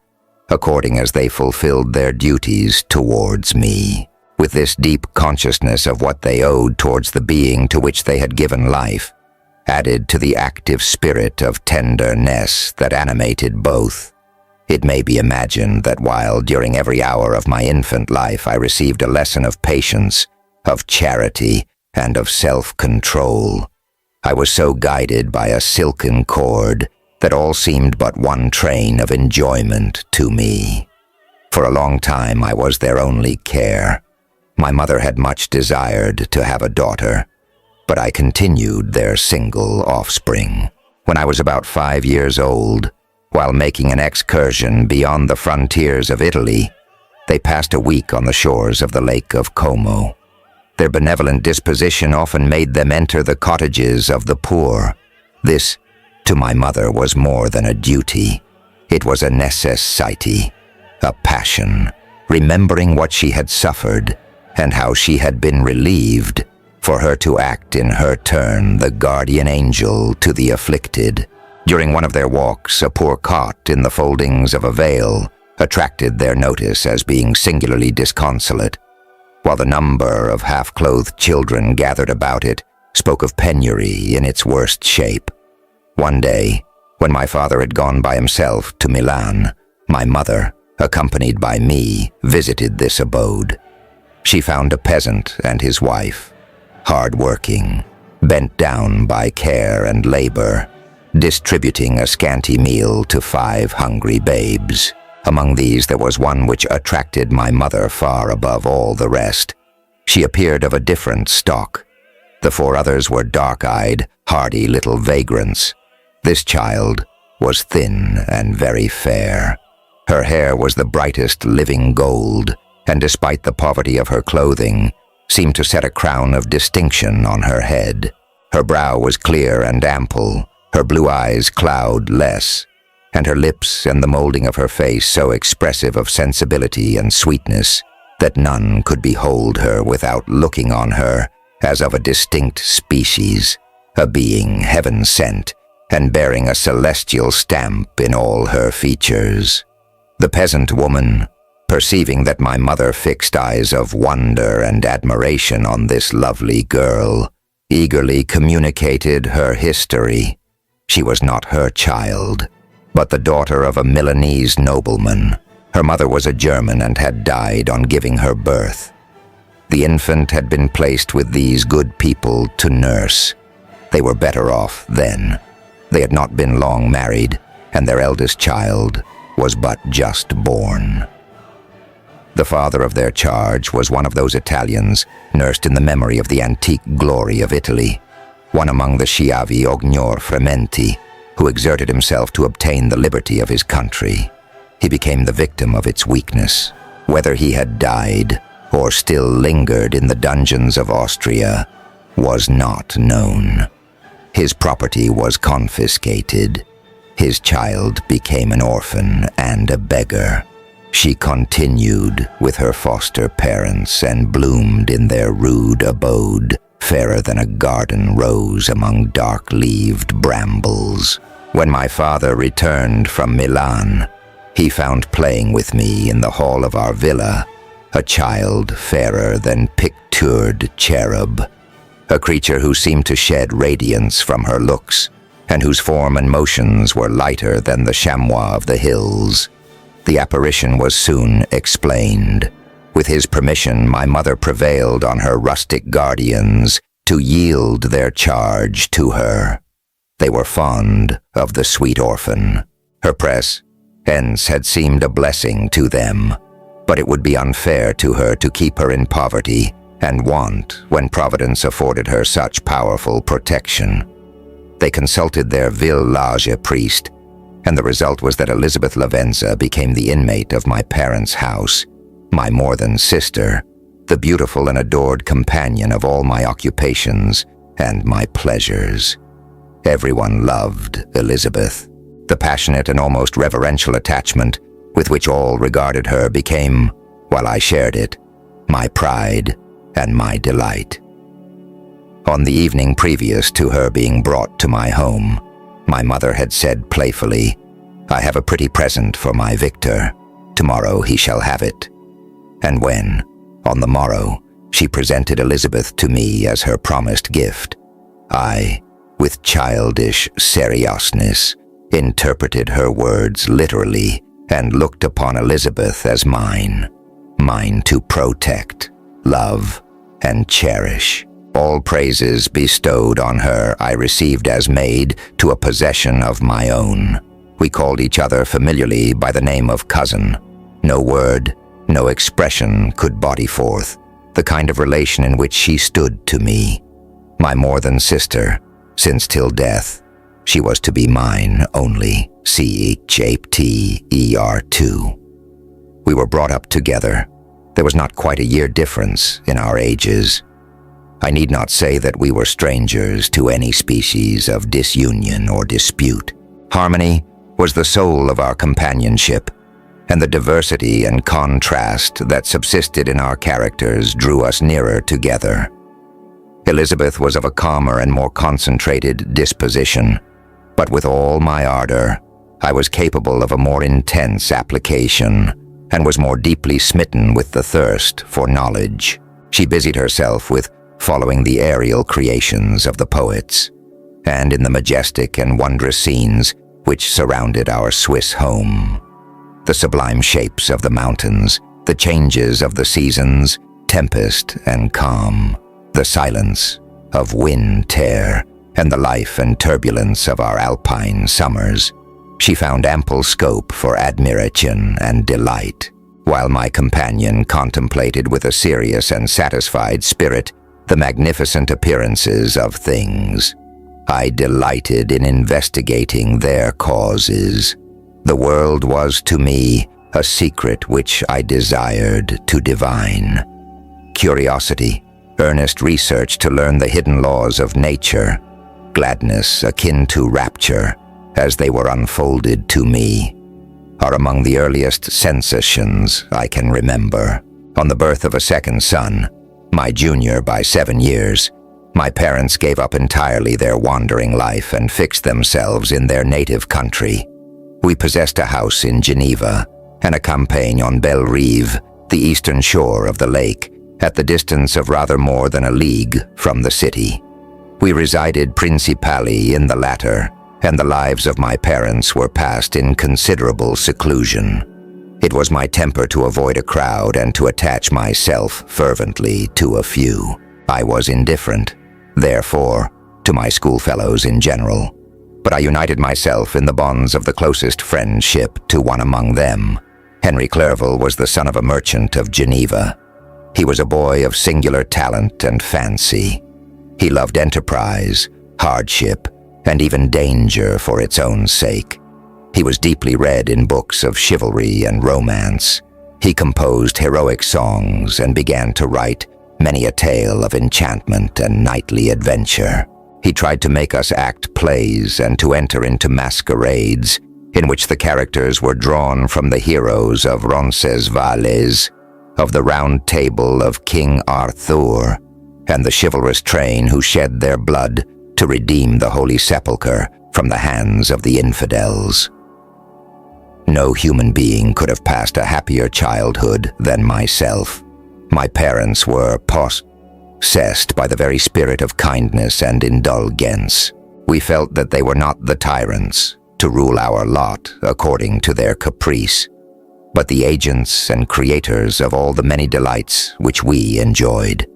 according as they fulfilled their duties towards me. With this deep consciousness of what they owed towards the being to which they had given life, added to the active spirit of tenderness that animated both, it may be imagined that while during every hour of my infant life I received a lesson of patience, of charity, and of self-control, I was so guided by a silken cord that all seemed but one train of enjoyment to me. For a long time I was their only care. My mother had much desired to have a daughter, but I continued their single offspring. When I was about 5 years old, while making an excursion beyond the frontiers of Italy, they passed a week on the shores of the Lake of Como. Their benevolent disposition often made them enter the cottages of the poor. This, to my mother, was more than a duty. It was a necessity, a passion, remembering what she had suffered and how she had been relieved, for her to act in her turn the guardian angel to the afflicted. During one of their walks, a poor cot in the foldings of a veil attracted their notice as being singularly disconsolate, while the number of half-clothed children gathered about it spoke of penury in its worst shape. One day, when my father had gone by himself to Milan, my mother, accompanied by me, visited this abode. She found a peasant and his wife, hard-working, bent down by care and labor, distributing a scanty meal to 5 hungry babes. Among these there was one which attracted my mother far above all the rest. She appeared of a different stock. The 4 others were dark-eyed, hardy little vagrants. This child was thin and very fair. Her hair was the brightest living gold, and despite the poverty of her clothing, seemed to set a crown of distinction on her head. Her brow was clear and ample, her blue eyes cloudless, and her lips and the molding of her face so expressive of sensibility and sweetness that none could behold her without looking on her as of a distinct species, a being heaven-sent and bearing a celestial stamp in all her features. The peasant woman, perceiving that my mother fixed eyes of wonder and admiration on this lovely girl, eagerly communicated her history. She was not her child, but the daughter of a Milanese nobleman. Her mother was a German and had died on giving her birth. The infant had been placed with these good people to nurse. They were better off then. They had not been long married, and their eldest child was but just born. The father of their charge was one of those Italians nursed in the memory of the antique glory of Italy, one among the schiavi ognor frementi, who exerted himself to obtain the liberty of his country. He became the victim of its weakness. Whether he had died or still lingered in the dungeons of Austria was not known. His property was confiscated. His child became an orphan and a beggar. She continued with her foster parents and bloomed in their rude abode, fairer than a garden rose among dark-leaved brambles. When my father returned from Milan, he found playing with me in the hall of our villa a child fairer than pictured cherub, a creature who seemed to shed radiance from her looks, and whose form and motions were lighter than the chamois of the hills. The apparition was soon explained. With his permission, my mother prevailed on her rustic guardians to yield their charge to her. They were fond of the sweet orphan. Her press, hence, had seemed a blessing to them, but it would be unfair to her to keep her in poverty and want when Providence afforded her such powerful protection. They consulted their village priest, and the result was that Elizabeth Lavenza became the inmate of my parents' house, my more-than sister, the beautiful and adored companion of all my occupations and my pleasures. Everyone loved Elizabeth. The passionate and almost reverential attachment with which all regarded her became, while I shared it, my pride and my delight. On the evening previous to her being brought to my home, my mother had said playfully, "I have a pretty present for my Victor. Tomorrow he shall have it." And when, on the morrow, she presented Elizabeth to me as her promised gift, I, with childish seriousness, interpreted her words literally and looked upon Elizabeth as mine to protect, love, and cherish. All praises bestowed on her I received as maid to a possession of my own. We called each other familiarly by the name of cousin. No word, no expression could body forth the kind of relation in which she stood to me, my more than sister, since till death she was to be mine only, CHAPTER2. We were brought up together. There was not quite a year difference in our ages. I need not say that we were strangers to any species of disunion or dispute. Harmony was the soul of our companionship, and the diversity and contrast that subsisted in our characters drew us nearer together. Elizabeth was of a calmer and more concentrated disposition, but with all my ardor, I was capable of a more intense application and was more deeply smitten with the thirst for knowledge. She busied herself with following the aerial creations of the poets, and in the majestic and wondrous scenes which surrounded our Swiss home. The sublime shapes of the mountains, the changes of the seasons, tempest and calm, the silence of wind tear, and the life and turbulence of our alpine summers. She found ample scope for admiration and delight, while my companion contemplated with a serious and satisfied spirit the magnificent appearances of things. I delighted in investigating their causes. The world was to me a secret which I desired to divine. Curiosity, earnest research to learn the hidden laws of nature, gladness akin to rapture as they were unfolded to me, are among the earliest sensations I can remember. On the birth of a second son, my junior by 7 years, my parents gave up entirely their wandering life and fixed themselves in their native country. We possessed a house in Geneva and a campagne on Belle Rive, the eastern shore of the lake, at the distance of rather more than a league from the city. We resided principally in the latter, and the lives of my parents were passed in considerable seclusion. It was my temper to avoid a crowd and to attach myself fervently to a few. I was indifferent, therefore, to my schoolfellows in general, but I united myself in the bonds of the closest friendship to one among them. Henry Clerval was the son of a merchant of Geneva. He was a boy of singular talent and fancy. He loved enterprise, hardship, and even danger for its own sake. He was deeply read in books of chivalry and romance. He composed heroic songs and began to write many a tale of enchantment and knightly adventure. He tried to make us act plays and to enter into masquerades in which the characters were drawn from the heroes of Roncesvalles, of the Round Table of King Arthur, and the chivalrous train who shed their blood to redeem the Holy Sepulchre from the hands of the infidels. No human being could have passed a happier childhood than myself. My parents were possessed by the very spirit of kindness and indulgence. We felt that they were not the tyrants to rule our lot according to their caprice, but the agents and creators of all the many delights which we enjoyed.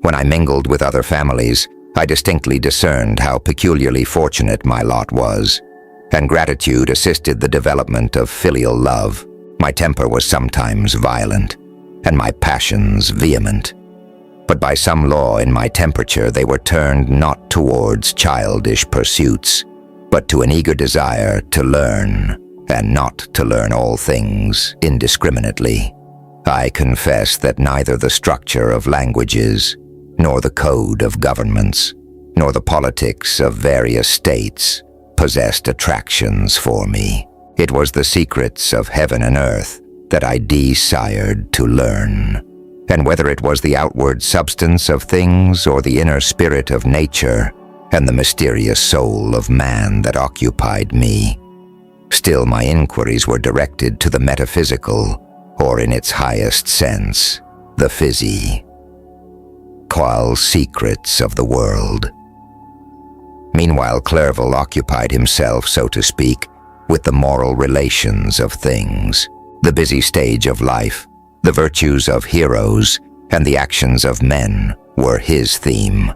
When I mingled with other families, I distinctly discerned how peculiarly fortunate my lot was, and gratitude assisted the development of filial love. My temper was sometimes violent, and my passions vehement. But by some law in my temperature they were turned not towards childish pursuits, but to an eager desire to learn, and not to learn all things indiscriminately. I confess that neither the structure of languages, nor the code of governments, nor the politics of various states possessed attractions for me. It was the secrets of heaven and earth that I desired to learn. And whether it was the outward substance of things or the inner spirit of nature and the mysterious soul of man that occupied me, still my inquiries were directed to the metaphysical, or in its highest sense, the physical secrets of the world. Meanwhile, Clerval occupied himself, so to speak, with the moral relations of things, the busy stage of life. The virtues of heroes and the actions of men were his theme,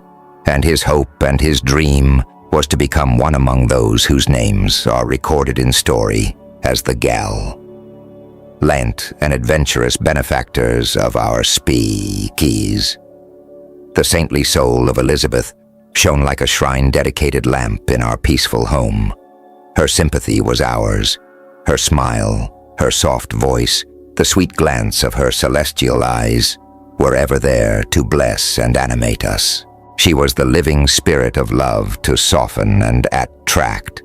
and his hope and his dream was to become one among those whose names are recorded in story as the gallant and adventurous benefactors of our species. The saintly soul of Elizabeth shone like a shrine-dedicated lamp in our peaceful home. Her sympathy was ours, her smile, her soft voice, the sweet glance of her celestial eyes were ever there to bless and animate us. She was the living spirit of love to soften and attract.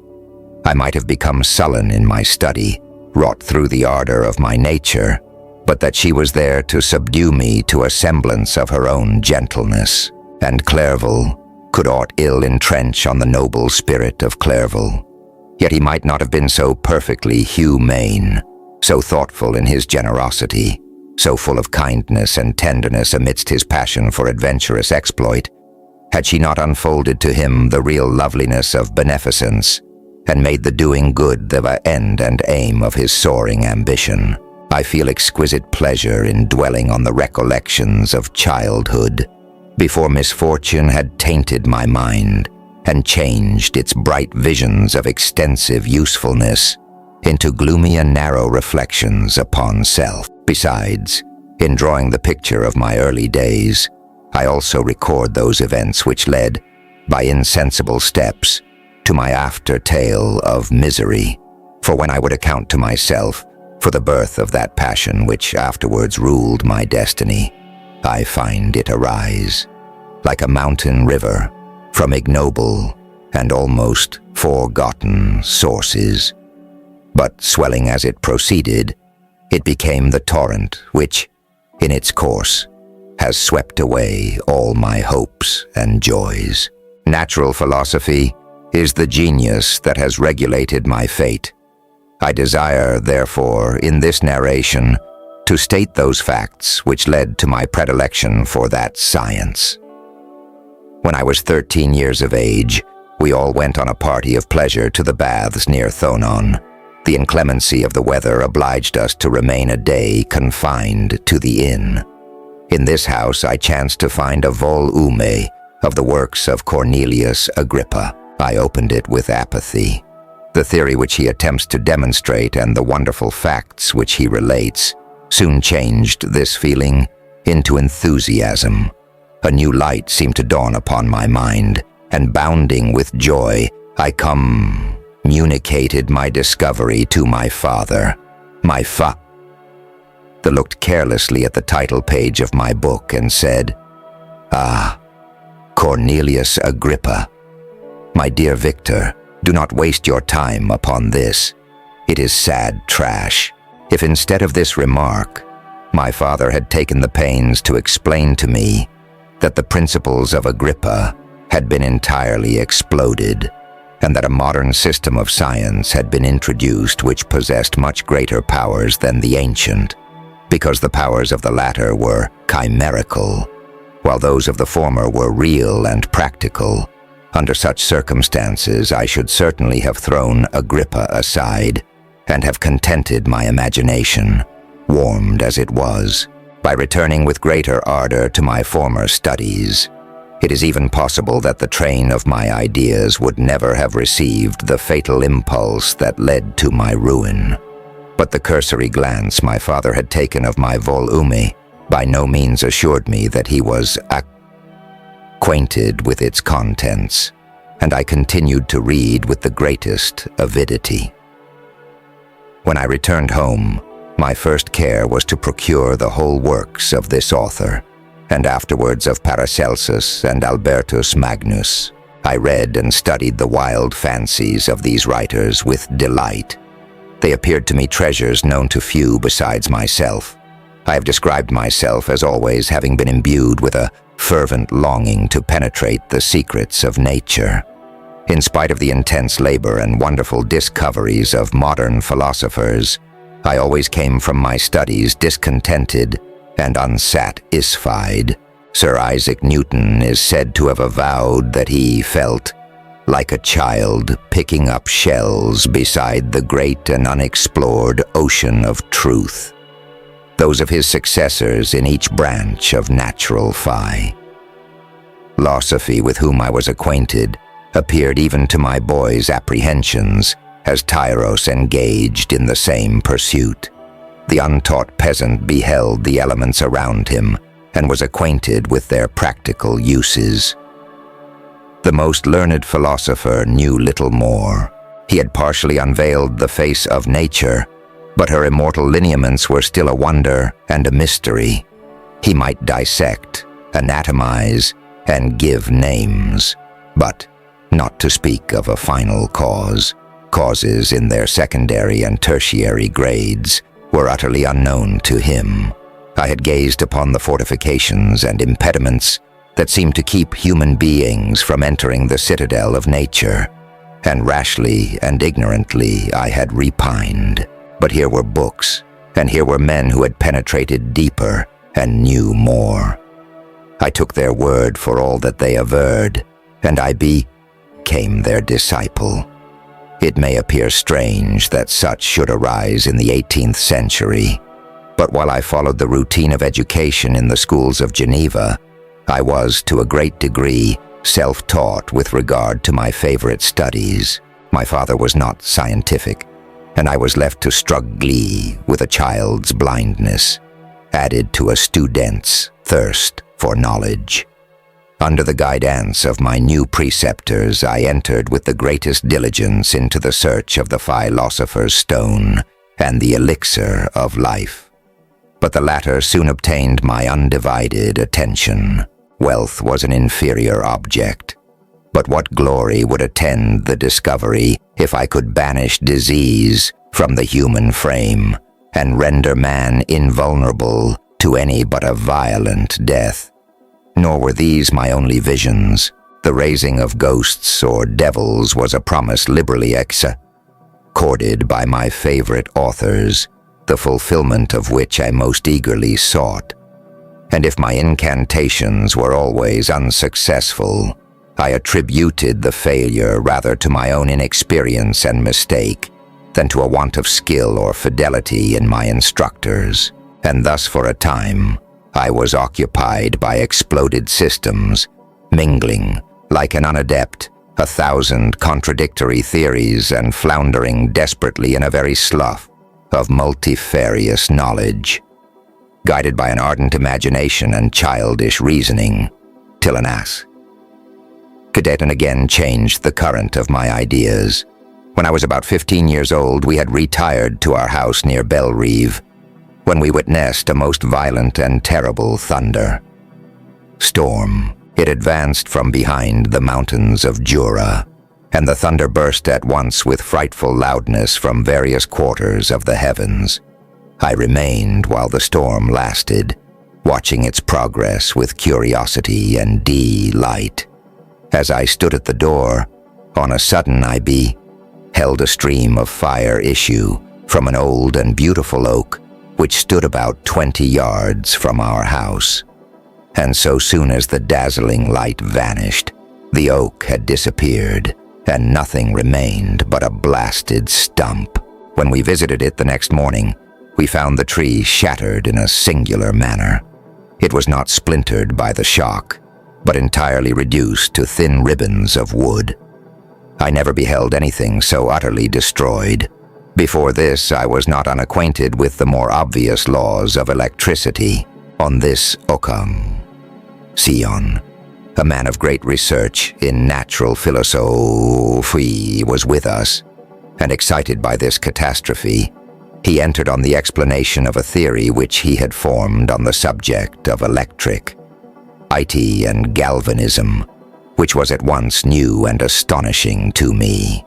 I might have become sullen in my study, wrought through the ardor of my nature, but that she was there to subdue me to a semblance of her own gentleness. And Clerval could aught ill entrench on the noble spirit of Clerval. Yet he might not have been so perfectly humane, so thoughtful in his generosity, so full of kindness and tenderness amidst his passion for adventurous exploit, had she not unfolded to him the real loveliness of beneficence, and made the doing good the end and aim of his soaring ambition. I feel exquisite pleasure in dwelling on the recollections of childhood, before misfortune had tainted my mind and changed its bright visions of extensive usefulness into gloomy and narrow reflections upon self. Besides, in drawing the picture of my early days, I also record those events which led, by insensible steps, to my after tale of misery. For when I would account to myself for the birth of that passion which afterwards ruled my destiny, I find it arise, like a mountain river, from ignoble and almost forgotten sources. But swelling as it proceeded, it became the torrent which, in its course, has swept away all my hopes and joys. Natural philosophy is the genius that has regulated my fate. I desire, therefore, in this narration, to state those facts which led to my predilection for that science. When I was 13 years of age, we all went on a party of pleasure to the baths near Thonon. The inclemency of the weather obliged us to remain a day confined to the inn. In this house I chanced to find a volume of the works of Cornelius Agrippa. I opened it with apathy. The theory which he attempts to demonstrate and the wonderful facts which he relates soon changed this feeling into enthusiasm. A new light seemed to dawn upon my mind, and bounding with joy, I communicated my discovery to my father. The looked carelessly at the title page of my book and said, "Ah, Cornelius Agrippa. My dear Victor, do not waste your time upon this. It is sad trash." If instead of this remark, my father had taken the pains to explain to me that the principles of Agrippa had been entirely exploded, and that a modern system of science had been introduced which possessed much greater powers than the ancient, because the powers of the latter were chimerical, while those of the former were real and practical. Under such circumstances, I should certainly have thrown Agrippa aside and have contented my imagination, warmed as it was by returning with greater ardor to my former studies. It is even possible that the train of my ideas would never have received the fatal impulse that led to my ruin. But the cursory glance my father had taken of my volume by no means assured me that he was acquainted with its contents, and I continued to read with the greatest avidity. When I returned home, my first care was to procure the whole works of this author, and afterwards of Paracelsus and Albertus Magnus. I read and studied the wild fancies of these writers with delight. They appeared to me treasures known to few besides myself. I have described myself as always having been imbued with a fervent longing to penetrate the secrets of nature. In spite of the intense labor and wonderful discoveries of modern philosophers, I always came from my studies discontented and unsatisfied. Sir Isaac Newton is said to have avowed that he felt like a child picking up shells beside the great and unexplored ocean of truth. Those of his successors in each branch of natural philosophy with whom I was acquainted appeared even to my boy's apprehensions as Tyros engaged in the same pursuit. The untaught peasant beheld the elements around him and was acquainted with their practical uses. The most learned philosopher knew little more. He had partially unveiled the face of nature, but her immortal lineaments were still a wonder and a mystery. He might dissect, anatomize, and give names, but not to speak of a final cause. Causes in their secondary and tertiary grades were utterly unknown to him. I had gazed upon the fortifications and impediments that seemed to keep human beings from entering the citadel of nature, and rashly and ignorantly I had repined. But here were books, and here were men who had penetrated deeper and knew more. I took their word for all that they averred, and I became their disciple. It may appear strange that such should arise in the 18th century, but while I followed the routine of education in the schools of Geneva, I was, to a great degree, self-taught with regard to my favorite studies. My father was not scientific, and I was left to struggle with a child's blindness, added to a student's thirst for knowledge. Under the guidance of my new preceptors, I entered with the greatest diligence into the search of the philosopher's stone and the elixir of life. But the latter soon obtained my undivided attention. Wealth was an inferior object. But what glory would attend the discovery if I could banish disease from the human frame and render man invulnerable to any but a violent death? Nor were these my only visions. The raising of ghosts or devils was a promise liberally accorded by my favorite authors, the fulfillment of which I most eagerly sought. And if my incantations were always unsuccessful, I attributed the failure rather to my own inexperience and mistake than to a want of skill or fidelity in my instructors. And thus for a time, I was occupied by exploded systems, mingling, like an unadept, 1,000 contradictory theories and floundering desperately in a very slough of multifarious knowledge, guided by an ardent imagination and childish reasoning, till an cadet and again changed the current of my ideas. When I was about 15 years old, we had retired to our house near Bellerive, when we witnessed a most violent and terrible thunder storm. It advanced from behind the mountains of Jura, and the thunder burst at once with frightful loudness from various quarters of the heavens. I remained while the storm lasted, watching its progress with curiosity and delight. As I stood at the door, on a sudden I beheld a stream of fire issue from an old and beautiful oak which stood about 20 yards from our house. And so soon as the dazzling light vanished, the oak had disappeared, and nothing remained but a blasted stump. When we visited it the next morning, we found the tree shattered in a singular manner. It was not splintered by the shock, but entirely reduced to thin ribbons of wood. I never beheld anything so utterly destroyed. Before this, I was not unacquainted with the more obvious laws of electricity. On this Okang, Sion, a man of great research in natural philosophy, was with us, and excited by this catastrophe, he entered on the explanation of a theory which he had formed on the subject of electric, IT, and galvanism, which was at once new and astonishing to me.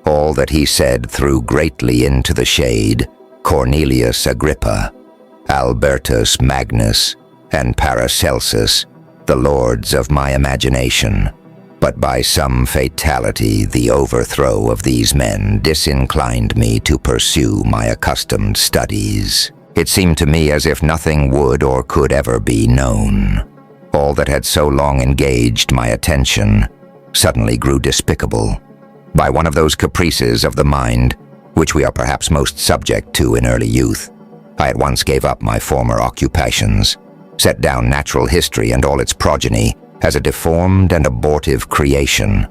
All that he said threw greatly into the shade Cornelius Agrippa, Albertus Magnus, and Paracelsus, the lords of my imagination. But by some fatality, the overthrow of these men disinclined me to pursue my accustomed studies. It seemed to me as if nothing would or could ever be known. All that had so long engaged my attention suddenly grew despicable. By one of those caprices of the mind, which we are perhaps most subject to in early youth, I at once gave up my former occupations, set down natural history and all its progeny as a deformed and abortive creation,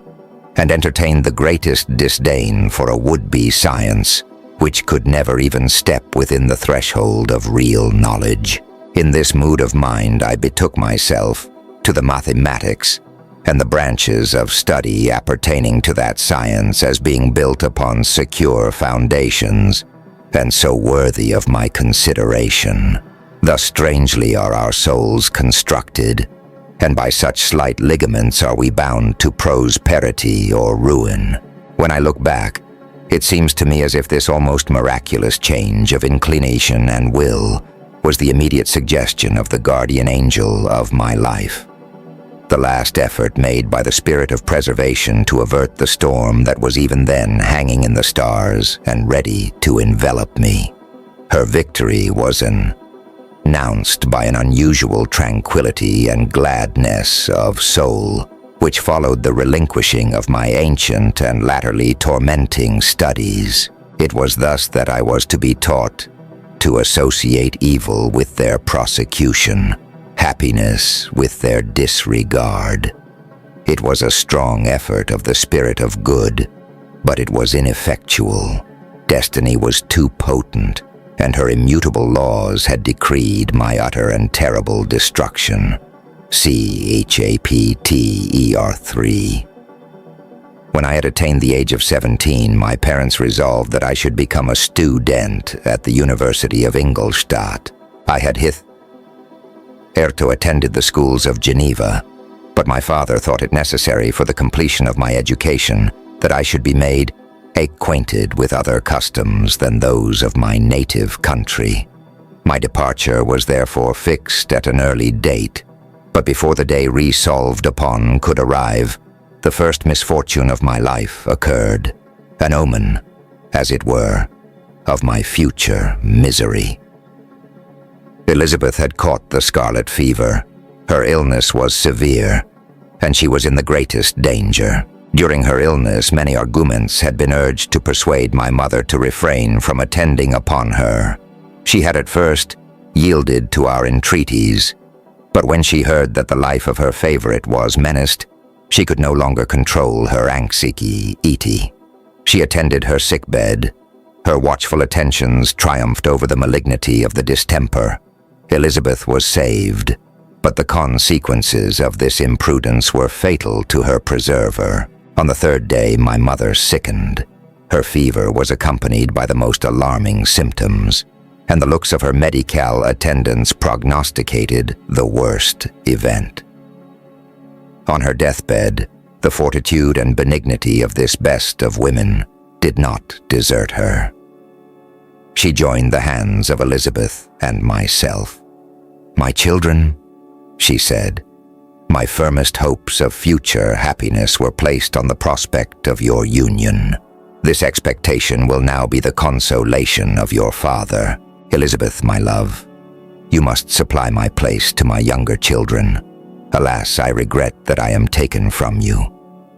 and entertained the greatest disdain for a would-be science which could never even step within the threshold of real knowledge. In this mood of mind, I betook myself to the mathematics and the branches of study appertaining to that science as being built upon secure foundations and so worthy of my consideration. Thus strangely are our souls constructed, and by such slight ligaments are we bound to prosperity or ruin. When I look back, it seems to me as if this almost miraculous change of inclination and will was the immediate suggestion of the guardian angel of my life, the last effort made by the spirit of preservation to avert the storm that was even then hanging in the stars and ready to envelop me. Her victory was announced by an unusual tranquility and gladness of soul, which followed the relinquishing of my ancient and latterly tormenting studies. It was thus that I was to be taught to associate evil with their prosecution, happiness with their disregard. It was a strong effort of the spirit of good, but it was ineffectual. Destiny was too potent, and her immutable laws had decreed my utter and terrible destruction. See Chapter 3. When I had attained the age of 17, my parents resolved that I should become a student at the University of Ingolstadt. I had hitherto attended the schools of Geneva, but my father thought it necessary for the completion of my education that I should be made acquainted with other customs than those of my native country. My departure was therefore fixed at an early date, but before the day resolved upon could arrive, the first misfortune of my life occurred, an omen, as it were, of my future misery. Elizabeth had caught the scarlet fever. Her illness was severe, and she was in the greatest danger. During her illness, many arguments had been urged to persuade my mother to refrain from attending upon her. She had at first yielded to our entreaties, but when she heard that the life of her favorite was menaced, she could no longer control her anxiety. She attended her sickbed. Her watchful attentions triumphed over the malignity of the distemper. Elizabeth was saved, but the consequences of this imprudence were fatal to her preserver. On the third day, my mother sickened. Her fever was accompanied by the most alarming symptoms, and the looks of her medical attendants prognosticated the worst event. On her deathbed, the fortitude and benignity of this best of women did not desert her. She joined the hands of Elizabeth and myself. "My children," she said, "my firmest hopes of future happiness were placed on the prospect of your union. This expectation will now be the consolation of your father. Elizabeth, my love, you must supply my place to my younger children. Alas, I regret that I am taken from you.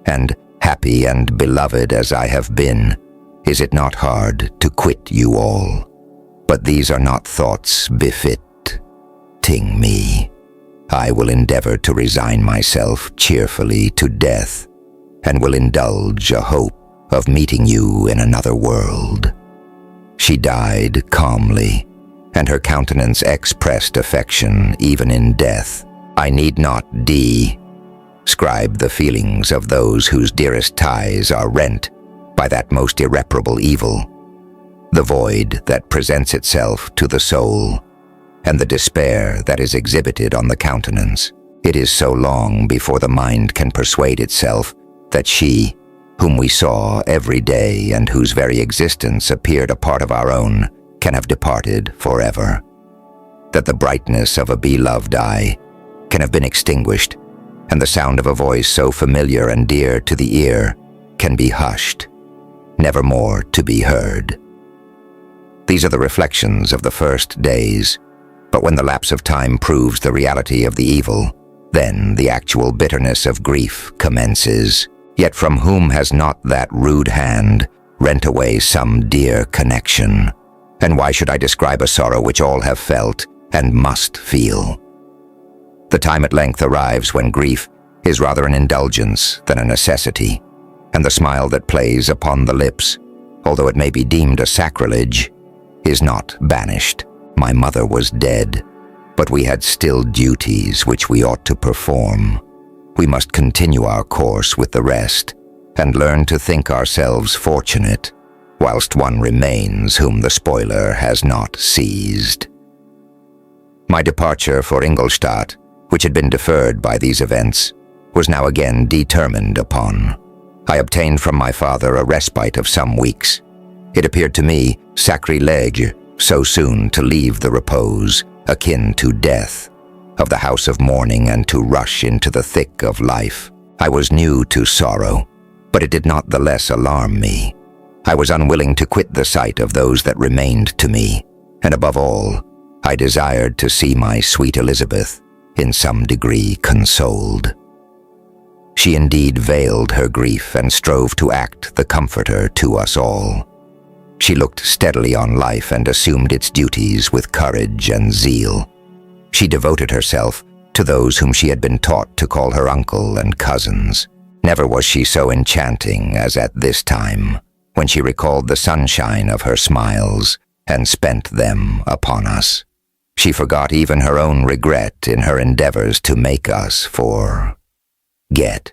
And happy and beloved as I have been, is it not hard to quit you all? But these are not thoughts befitting me. I will endeavor to resign myself cheerfully to death, and will indulge a hope of meeting you in another world." She died calmly, and her countenance expressed affection even in death. I need not describe the feelings of those whose dearest ties are rent by that most irreparable evil, the void that presents itself to the soul, and the despair that is exhibited on the countenance. It is so long before the mind can persuade itself that she, whom we saw every day and whose very existence appeared a part of our own, can have departed forever. That the brightness of a beloved eye can have been extinguished, and the sound of a voice so familiar and dear to the ear can be hushed, never more to be heard. These are the reflections of the first days, but when the lapse of time proves the reality of the evil, then the actual bitterness of grief commences. Yet from whom has not that rude hand rent away some dear connection? And why should I describe a sorrow which all have felt and must feel? The time at length arrives when grief is rather an indulgence than a necessity, and the smile that plays upon the lips, although it may be deemed a sacrilege, is not banished. My mother was dead, but we had still duties which we ought to perform. We must continue our course with the rest, and learn to think ourselves fortunate, whilst one remains whom the spoiler has not seized. My departure for Ingolstadt, which had been deferred by these events, was now again determined upon. I obtained from my father a respite of some weeks. It appeared to me sacrilege so soon to leave the repose, akin to death, of the house of mourning and to rush into the thick of life. I was new to sorrow, but it did not the less alarm me. I was unwilling to quit the sight of those that remained to me, and above all, I desired to see my sweet Elizabeth in some degree consoled. She indeed veiled her grief and strove to act the comforter to us all. She looked steadily on life and assumed its duties with courage and zeal. She devoted herself to those whom she had been taught to call her uncle and cousins. Never was she so enchanting as at this time, when she recalled the sunshine of her smiles and spent them upon us. She forgot even her own regret in her endeavors to make us forget.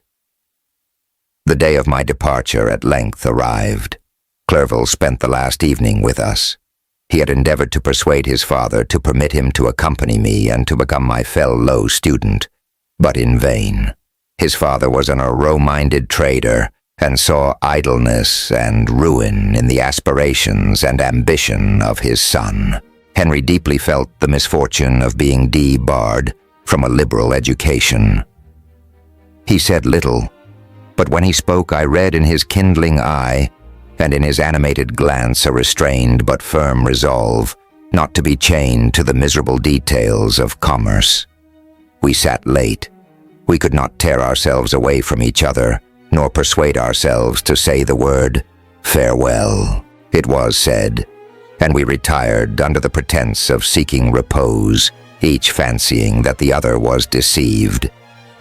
The day of my departure at length arrived. Clerval spent the last evening with us. He had endeavored to persuade his father to permit him to accompany me and to become my fellow student, but in vain. His father was an narrow-minded trader and saw idleness and ruin in the aspirations and ambition of his son. Henry deeply felt the misfortune of being debarred from a liberal education. He said little, but when he spoke I read in his kindling eye and in his animated glance a restrained but firm resolve not to be chained to the miserable details of commerce. We sat late. We could not tear ourselves away from each other, nor persuade ourselves to say the word farewell. It was said, and we retired under the pretense of seeking repose, each fancying that the other was deceived.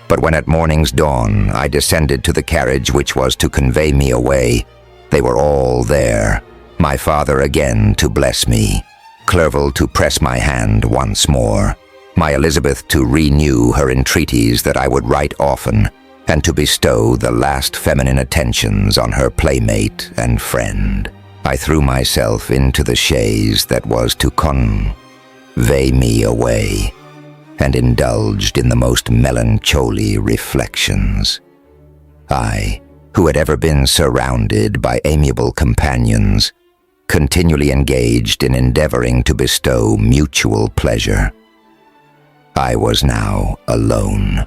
But when at morning's dawn I descended to the carriage which was to convey me away, they were all there, my father again to bless me, Clerval to press my hand once more, my Elizabeth to renew her entreaties that I would write often, and to bestow the last feminine attentions on her playmate and friend. I threw myself into the chaise that was to convey me away, and indulged in the most melancholy reflections. I, who had ever been surrounded by amiable companions, continually engaged in endeavoring to bestow mutual pleasure. I was now alone.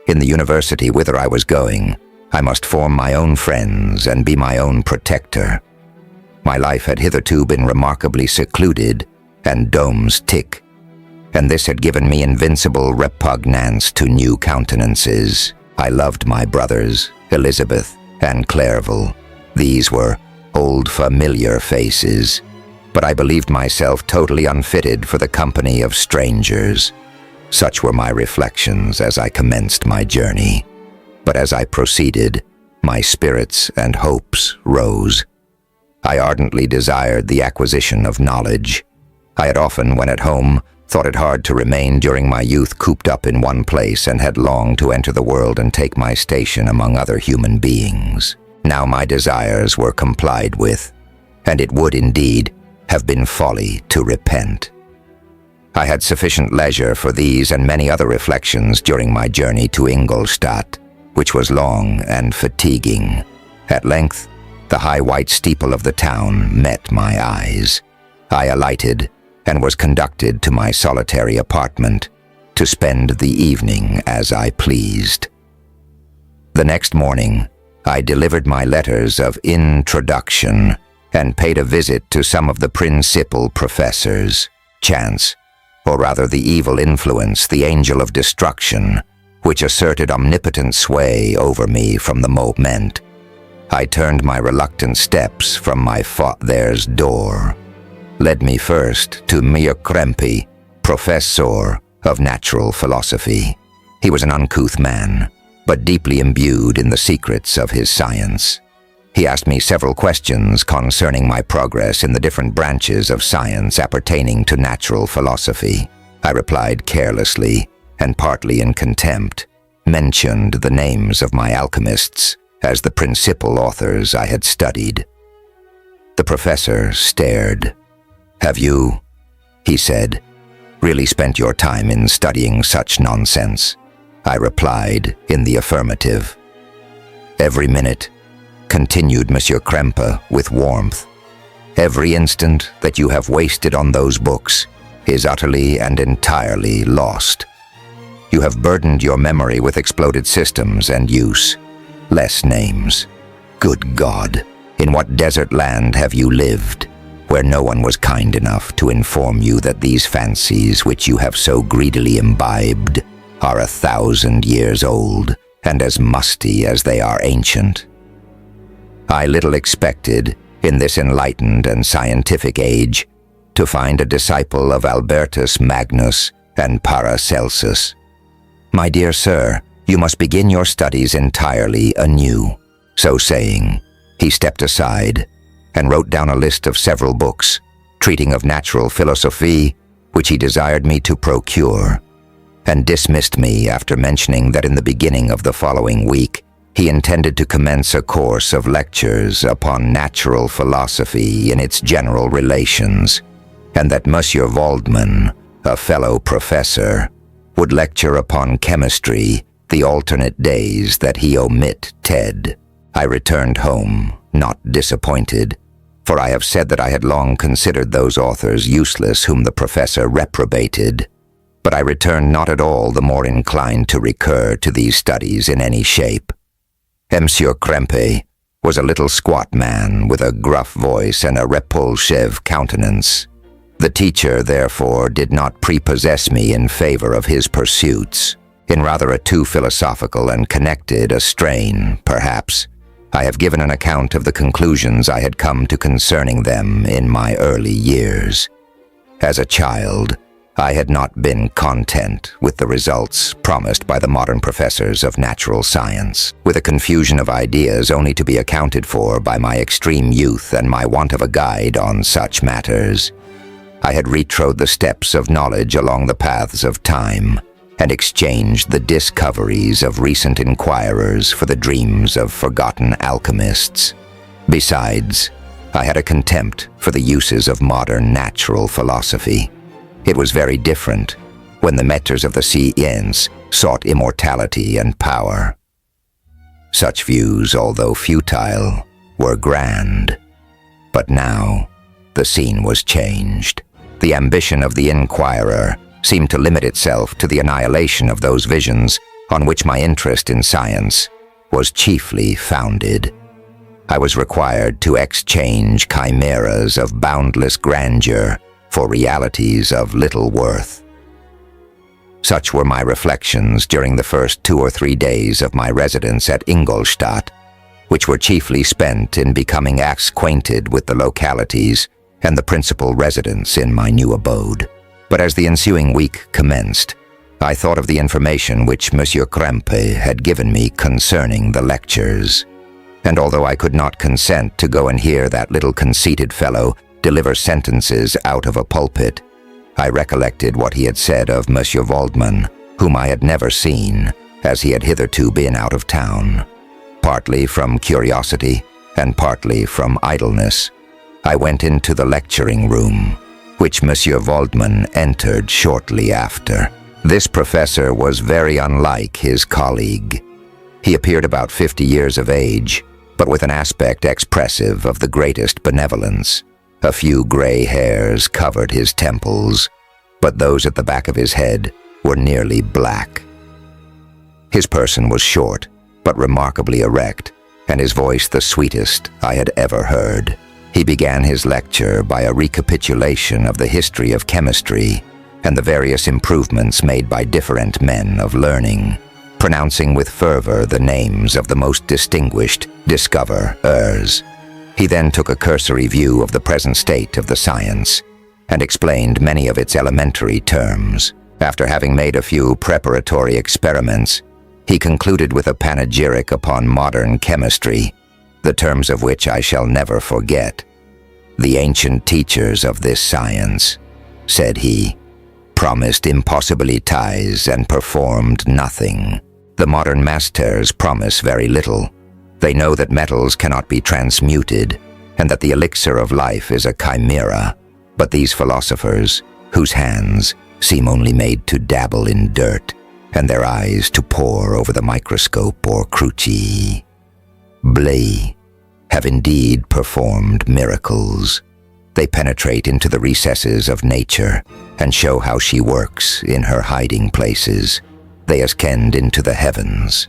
In the university whither I was going, I must form my own friends and be my own protector. My life had hitherto been remarkably secluded and domestic, and this had given me invincible repugnance to new countenances. I loved my brothers, Elizabeth and Clerval. These were old familiar faces, but I believed myself totally unfitted for the company of strangers. Such were my reflections as I commenced my journey. But as I proceeded, my spirits and hopes rose. I ardently desired the acquisition of knowledge. I had often, when at home, thought it hard to remain during my youth cooped up in one place and had longed to enter the world and take my station among other human beings. Now my desires were complied with, and it would indeed have been folly to repent. I had sufficient leisure for these and many other reflections during my journey to Ingolstadt, which was long and fatiguing. At length, the high white steeple of the town met my eyes. I alighted and was conducted to my solitary apartment to spend the evening as I pleased. The next morning, I delivered my letters of introduction and paid a visit to some of the principal professors. Chance, or rather the evil influence, the angel of destruction, which asserted omnipotent sway over me from the moment I turned my reluctant steps from my father's door, led me first to Mr. Krempe, professor of natural philosophy. He was an uncouth man, but deeply imbued in the secrets of his science. He asked me several questions concerning my progress in the different branches of science appertaining to natural philosophy. I replied carelessly, and partly in contempt, mentioned the names of my alchemists as the principal authors I had studied. The professor stared. "Have you," he said, "really spent your time in studying such nonsense?" I replied in the affirmative. "Every minute," continued Monsieur Krempe with warmth, "every instant that you have wasted on those books is utterly and entirely lost. You have burdened your memory with exploded systems and use. Less names. Good God, in what desert land have you lived, where no one was kind enough to inform you that these fancies which you have so greedily imbibed are 1,000 years old and as musty as they are ancient? I little expected, in this enlightened and scientific age, to find a disciple of Albertus Magnus and Paracelsus. My dear sir, you must begin your studies entirely anew." So saying, he stepped aside and wrote down a list of several books treating of natural philosophy, which he desired me to procure, and dismissed me after mentioning that in the beginning of the following week he intended to commence a course of lectures upon natural philosophy in its general relations, and that Monsieur Waldman, a fellow professor, would lecture upon chemistry the alternate days that he omit Ted. I returned home, not disappointed, for I have said that I had long considered those authors useless whom the professor reprobated, but I returned not at all the more inclined to recur to these studies in any shape. Monsieur Krempe was a little squat man with a gruff voice and a repulsive countenance. The teacher, therefore, did not prepossess me in favor of his pursuits. In rather a too philosophical and connected a strain, perhaps, I have given an account of the conclusions I had come to concerning them in my early years. As a child, I had not been content with the results promised by the modern professors of natural science, with a confusion of ideas only to be accounted for by my extreme youth and my want of a guide on such matters. I had retrod the steps of knowledge along the paths of time, and exchanged the discoveries of recent inquirers for the dreams of forgotten alchemists. Besides, I had a contempt for the uses of modern natural philosophy. It was very different when the maîtres of the science sought immortality and power. Such views, although futile, were grand. But now, the scene was changed. The ambition of the inquirer seemed to limit itself to the annihilation of those visions on which my interest in science was chiefly founded. I was required to exchange chimeras of boundless grandeur for realities of little worth. Such were my reflections during the first 2 or 3 days of my residence at Ingolstadt, which were chiefly spent in becoming acquainted with the localities and the principal residence in my new abode. But as the ensuing week commenced, I thought of the information which Monsieur Krempe had given me concerning the lectures. And although I could not consent to go and hear that little conceited fellow deliver sentences out of a pulpit, I recollected what he had said of Monsieur Waldman, whom I had never seen, as he had hitherto been out of town. Partly from curiosity, and partly from idleness, I went into the lecturing room, which Monsieur Waldman entered shortly after. This professor was very unlike his colleague. He appeared about 50 years of age, but with an aspect expressive of the greatest benevolence. A few gray hairs covered his temples, but those at the back of his head were nearly black. His person was short, but remarkably erect, and his voice the sweetest I had ever heard. He began his lecture by a recapitulation of the history of chemistry and the various improvements made by different men of learning, pronouncing with fervor the names of the most distinguished discoverers. He then took a cursory view of the present state of the science and explained many of its elementary terms. After having made a few preparatory experiments, he concluded with a panegyric upon modern chemistry, the terms of which I shall never forget. "The ancient teachers of this science," said he, "promised impossibilities and performed nothing. The modern masters promise very little. They know that metals cannot be transmuted, and that the elixir of life is a chimera. But these philosophers, whose hands seem only made to dabble in dirt, and their eyes to pore over the microscope or cruci blei, have indeed performed miracles. They penetrate into the recesses of nature and show how she works in her hiding places. They ascend into the heavens.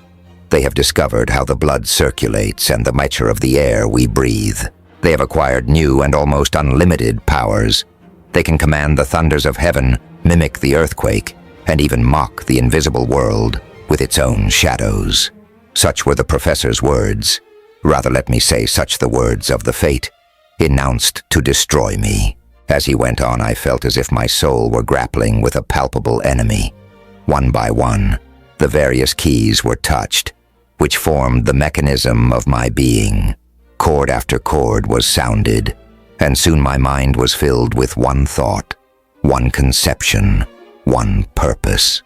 They have discovered how the blood circulates and the nature of the air we breathe. They have acquired new and almost unlimited powers. They can command the thunders of heaven, mimic the earthquake, and even mock the invisible world with its own shadows." Such were the professor's words. Rather, let me say, such the words of the fate announced to destroy me. As he went on, I felt as if my soul were grappling with a palpable enemy. One by one, the various keys were touched, which formed the mechanism of my being. Chord after chord was sounded, and soon my mind was filled with one thought, one conception, one purpose.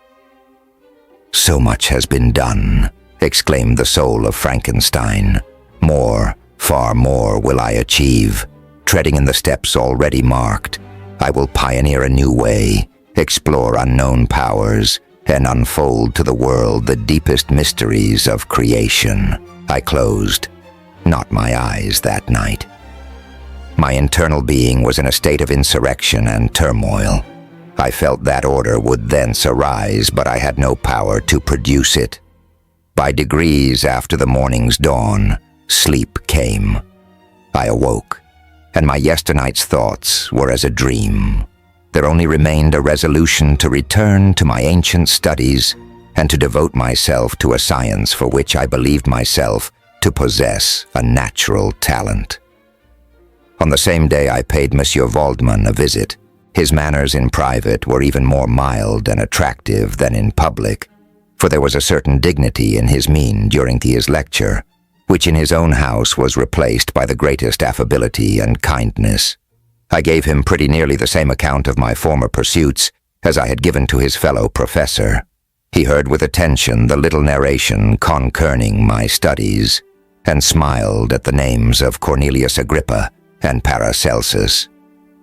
"So much has been done," exclaimed the soul of Frankenstein. "More, far more will I achieve. Treading in the steps already marked, I will pioneer a new way, explore unknown powers, and unfold to the world the deepest mysteries of creation." I closed, not my eyes that night. My internal being was in a state of insurrection and turmoil. I felt that order would thence arise, but I had no power to produce it. By degrees after the morning's dawn, sleep came. I awoke, and my yesternight's thoughts were as a dream. There only remained a resolution to return to my ancient studies and to devote myself to a science for which I believed myself to possess a natural talent. On the same day I paid Monsieur Waldman a visit. His manners in private were even more mild and attractive than in public, for there was a certain dignity in his mien during his lecture, which in his own house was replaced by the greatest affability and kindness. I gave him pretty nearly the same account of my former pursuits as I had given to his fellow professor. He heard with attention the little narration concerning my studies, and smiled at the names of Cornelius Agrippa and Paracelsus,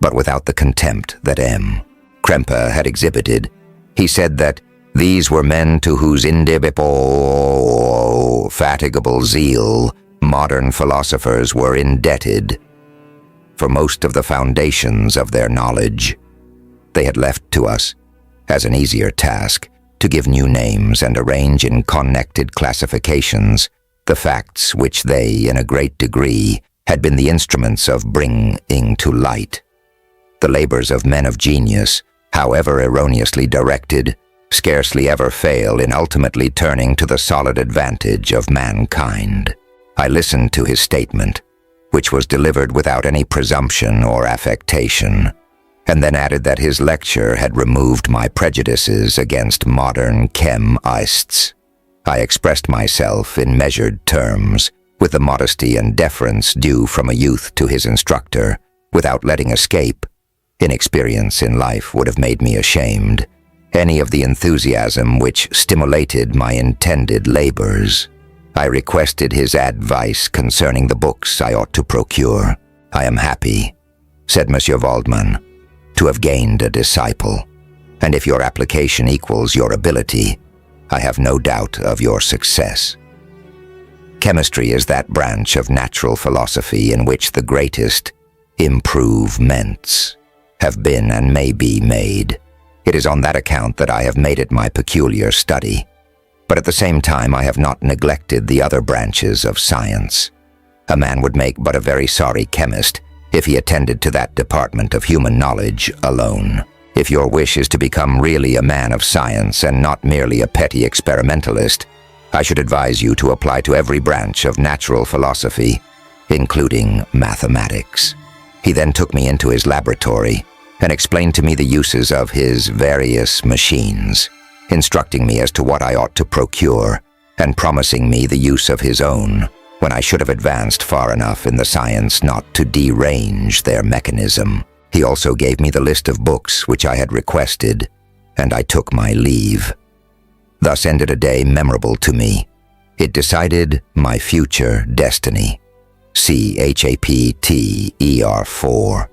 but without the contempt that M. Krempe had exhibited. He said that these were men to whose indefatigable zeal modern philosophers were indebted for most of the foundations of their knowledge. They had left to us, as an easier task, to give new names and arrange in connected classifications the facts which they, in a great degree, had been the instruments of bringing to light. The labors of men of genius, however erroneously directed, scarcely ever fail in ultimately turning to the solid advantage of mankind. I listened to his statement, which was delivered without any presumption or affectation, and then added that his lecture had removed my prejudices against modern chemists. I expressed myself in measured terms, with the modesty and deference due from a youth to his instructor, without letting escape. Inexperience in life would have made me ashamed. Any of the enthusiasm which stimulated my intended labors. I requested his advice concerning the books I ought to procure. "I am happy," said Monsieur Waldman, "to have gained a disciple, and if your application equals your ability, I have no doubt of your success." Chemistry is that branch of natural philosophy in which the greatest improvements have been and may be made. It is on that account that I have made it my peculiar study. But at the same time I have not neglected the other branches of science. A man would make but a very sorry chemist if he attended to that department of human knowledge alone. If your wish is to become really a man of science and not merely a petty experimentalist, I should advise you to apply to every branch of natural philosophy, including mathematics. He then took me into his laboratory and explained to me the uses of his various machines, instructing me as to what I ought to procure, and promising me the use of his own, when I should have advanced far enough in the science not to derange their mechanism. He also gave me the list of books which I had requested, and I took my leave. Thus ended a day memorable to me. It decided my future destiny. See Chapter 4.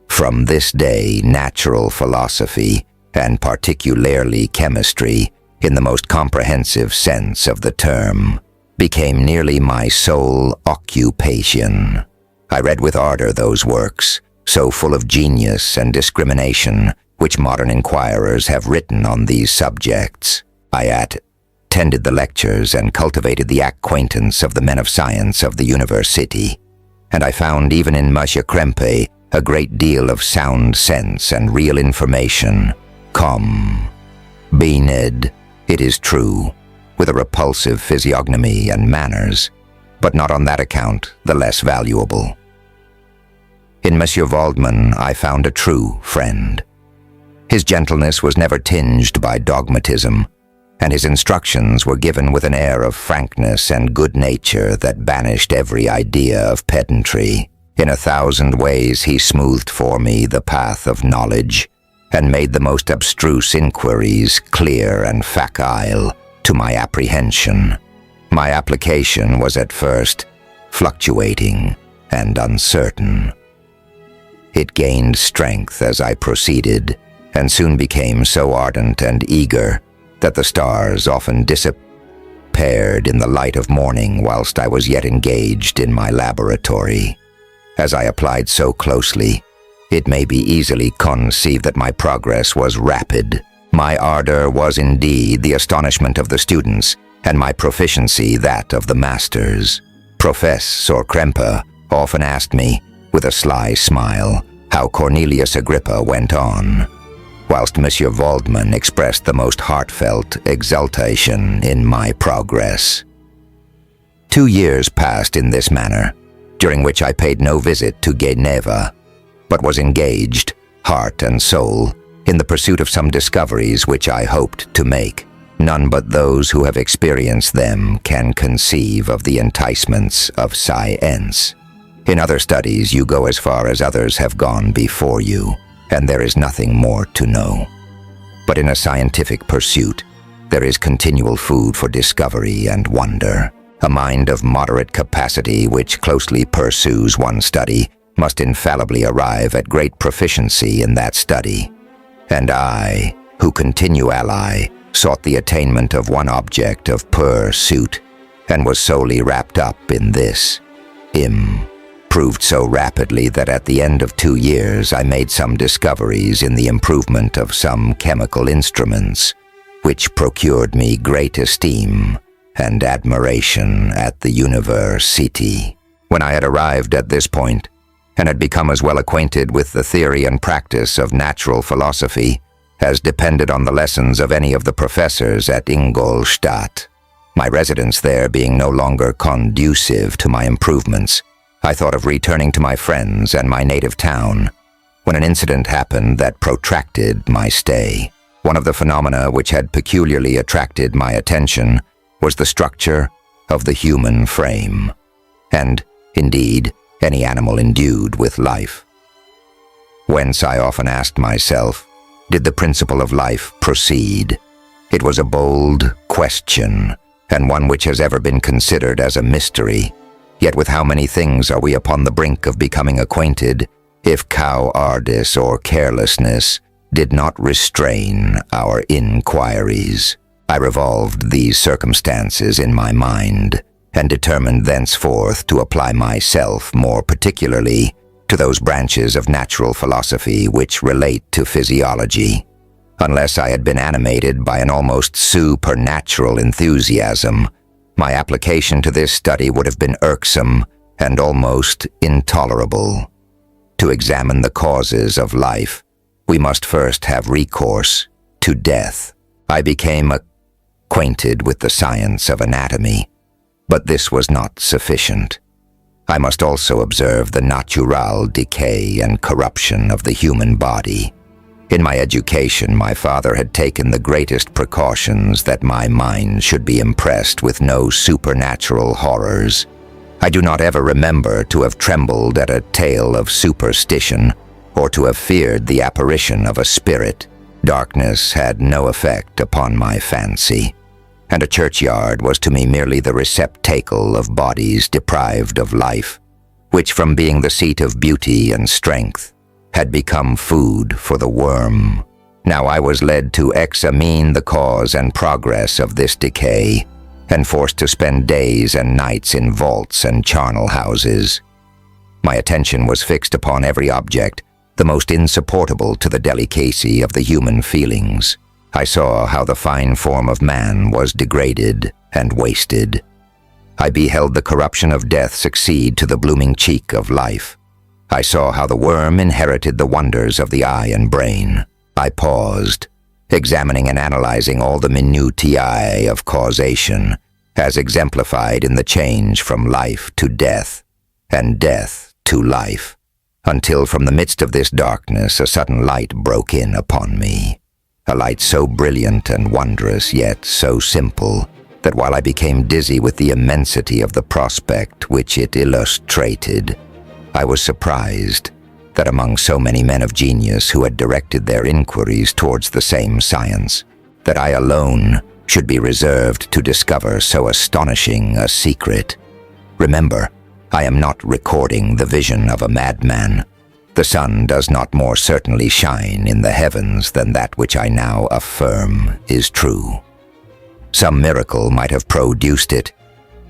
From this day, natural philosophy, and particularly chemistry, in the most comprehensive sense of the term, became nearly my sole occupation. I read with ardor those works, so full of genius and discrimination, which modern inquirers have written on these subjects. I attended the lectures and cultivated the acquaintance of the men of science of the university, and I found even in Monsieur Krempe a great deal of sound sense and real information. Combined, it is true, with a repulsive physiognomy and manners, but not on that account the less valuable. In Monsieur Waldman I found a true friend. His gentleness was never tinged by dogmatism, and his instructions were given with an air of frankness and good nature that banished every idea of pedantry. In 1,000 ways he smoothed for me the path of knowledge, and made the most abstruse inquiries clear and facile to my apprehension. My application was at first fluctuating and uncertain. It gained strength as I proceeded, and soon became so ardent and eager that the stars often disappeared in the light of morning whilst I was yet engaged in my laboratory. As I applied so closely, it may be easily conceived that my progress was rapid. My ardor was indeed the astonishment of the students, and my proficiency that of the masters. Professor Krempe often asked me, with a sly smile, how Cornelius Agrippa went on, whilst Monsieur Waldman expressed the most heartfelt exultation in my progress. 2 years passed in this manner, during which I paid no visit to Geneva, but was engaged, heart and soul, in the pursuit of some discoveries which I hoped to make. None but those who have experienced them can conceive of the enticements of science. In other studies you go as far as others have gone before you, and there is nothing more to know. But in a scientific pursuit, there is continual food for discovery and wonder. A mind of moderate capacity which closely pursues one study must infallibly arrive at great proficiency in that study. And I, who continually sought the attainment of one object of pursuit, and was solely wrapped up in this, improved so rapidly that at the end of 2 years I made some discoveries in the improvement of some chemical instruments, which procured me great esteem and admiration at the university. When I had arrived at this point, and had become as well acquainted with the theory and practice of natural philosophy as depended on the lessons of any of the professors at Ingolstadt, my residence there being no longer conducive to my improvements, I thought of returning to my friends and my native town, when an incident happened that protracted my stay. One of the phenomena which had peculiarly attracted my attention was the structure of the human frame, and, indeed, any animal endued with life. Whence I often asked myself, did the principle of life proceed? It was a bold question, and one which has ever been considered as a mystery. Yet with how many things are we upon the brink of becoming acquainted, if cowardice or carelessness did not restrain our inquiries? I revolved these circumstances in my mind, and determined thenceforth to apply myself more particularly to those branches of natural philosophy which relate to physiology. Unless I had been animated by an almost supernatural enthusiasm, my application to this study would have been irksome and almost intolerable. To examine the causes of life, we must first have recourse to death. I became acquainted with the science of anatomy, but this was not sufficient. I must also observe the natural decay and corruption of the human body. In my education, my father had taken the greatest precautions that my mind should be impressed with no supernatural horrors. I do not ever remember to have trembled at a tale of superstition, or to have feared the apparition of a spirit. Darkness had no effect upon my fancy, and a churchyard was to me merely the receptacle of bodies deprived of life, which from being the seat of beauty and strength had become food for the worm. Now I was led to examine the cause and progress of this decay, and forced to spend days and nights in vaults and charnel houses. My attention was fixed upon every object, the most insupportable to the delicacy of the human feelings. I saw how the fine form of man was degraded and wasted. I beheld the corruption of death succeed to the blooming cheek of life. I saw how the worm inherited the wonders of the eye and brain. I paused, examining and analyzing all the minutiae of causation, as exemplified in the change from life to death, and death to life, until from the midst of this darkness a sudden light broke in upon me. A light so brilliant and wondrous, yet so simple, that while I became dizzy with the immensity of the prospect which it illustrated, I was surprised that among so many men of genius who had directed their inquiries towards the same science, that I alone should be reserved to discover so astonishing a secret. Remember, I am not recording the vision of a madman. The sun does not more certainly shine in the heavens than that which I now affirm is true. Some miracle might have produced it,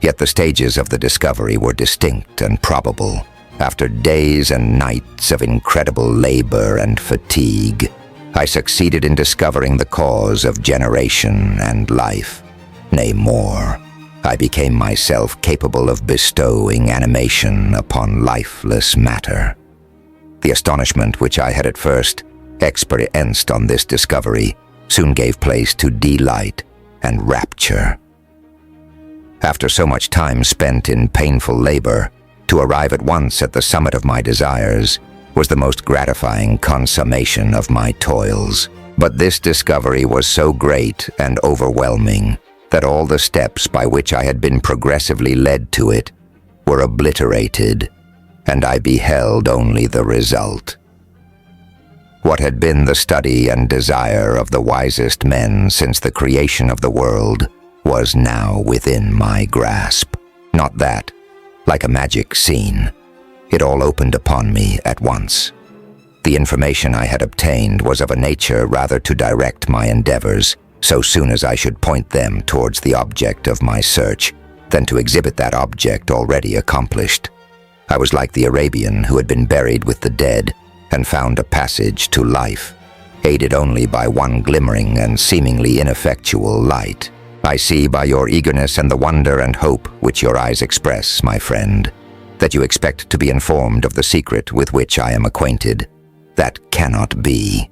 yet the stages of the discovery were distinct and probable. After days and nights of incredible labor and fatigue, I succeeded in discovering the cause of generation and life. Nay, more, I became myself capable of bestowing animation upon lifeless matter. The astonishment which I had at first experienced on this discovery soon gave place to delight and rapture. After so much time spent in painful labor, to arrive at once at the summit of my desires was the most gratifying consummation of my toils. But this discovery was so great and overwhelming that all the steps by which I had been progressively led to it were obliterated, and I beheld only the result. What had been the study and desire of the wisest men since the creation of the world was now within my grasp. Not that, like a magic scene, it all opened upon me at once. The information I had obtained was of a nature rather to direct my endeavors so soon as I should point them towards the object of my search, than to exhibit that object already accomplished. I was like the Arabian who had been buried with the dead and found a passage to life, aided only by one glimmering and seemingly ineffectual light. I see by your eagerness and the wonder and hope which your eyes express, my friend, that you expect to be informed of the secret with which I am acquainted. That cannot be.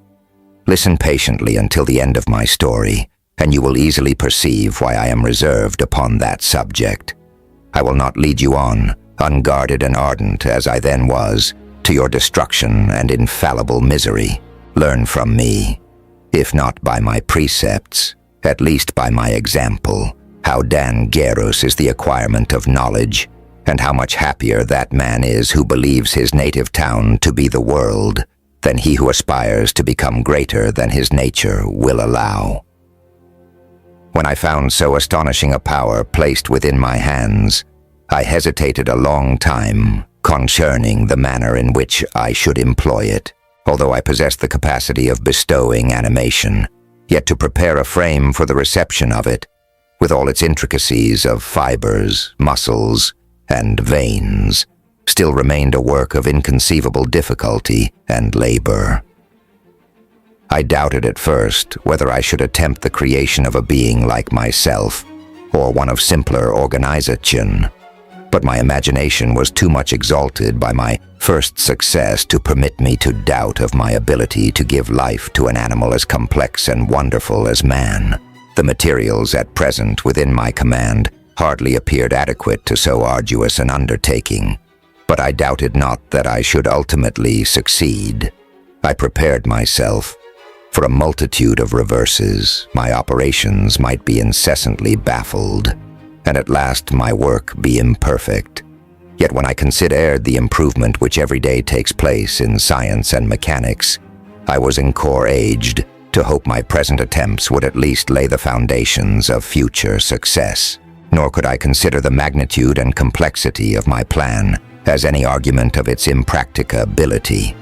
Listen patiently until the end of my story, and you will easily perceive why I am reserved upon that subject. I will not lead you on unguarded and ardent as I then was, to your destruction and infallible misery. Learn from me, if not by my precepts, at least by my example, how dangerous is the acquirement of knowledge, and how much happier that man is who believes his native town to be the world, than he who aspires to become greater than his nature will allow. When I found so astonishing a power placed within my hands, I hesitated a long time concerning the manner in which I should employ it. Although I possessed the capacity of bestowing animation, yet to prepare a frame for the reception of it, with all its intricacies of fibers, muscles, and veins, still remained a work of inconceivable difficulty and labor. I doubted at first whether I should attempt the creation of a being like myself, or one of simpler organization, but my imagination was too much exalted by my first success to permit me to doubt of my ability to give life to an animal as complex and wonderful as man. The materials at present within my command hardly appeared adequate to so arduous an undertaking, but I doubted not that I should ultimately succeed. I prepared myself for a multitude of reverses. My operations might be incessantly baffled, and at last my work be imperfect. Yet when I considered the improvement which every day takes place in science and mechanics, I was encouraged to hope my present attempts would at least lay the foundations of future success. Nor could I consider the magnitude and complexity of my plan as any argument of its impracticability.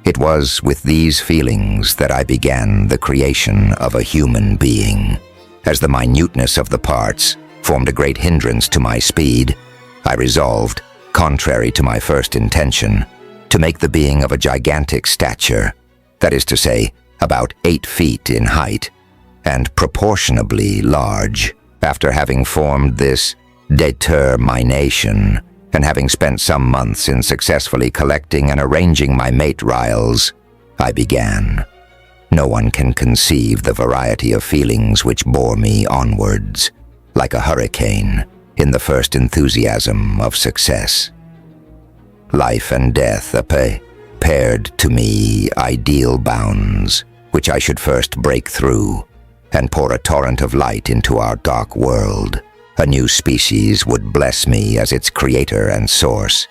It was with these feelings that I began the creation of a human being. As the minuteness of the parts formed a great hindrance to my speed, I resolved, contrary to my first intention, to make the being of a gigantic stature, that is to say, about 8 feet in height, and proportionably large. After having formed this determination, and having spent some months in successfully collecting and arranging my materials, I began. No one can conceive the variety of feelings which bore me onwards, like a hurricane, in the first enthusiasm of success. Life and death appeared to me ideal bounds, which I should first break through, and pour a torrent of light into our dark world. A new species would bless me as its creator and source.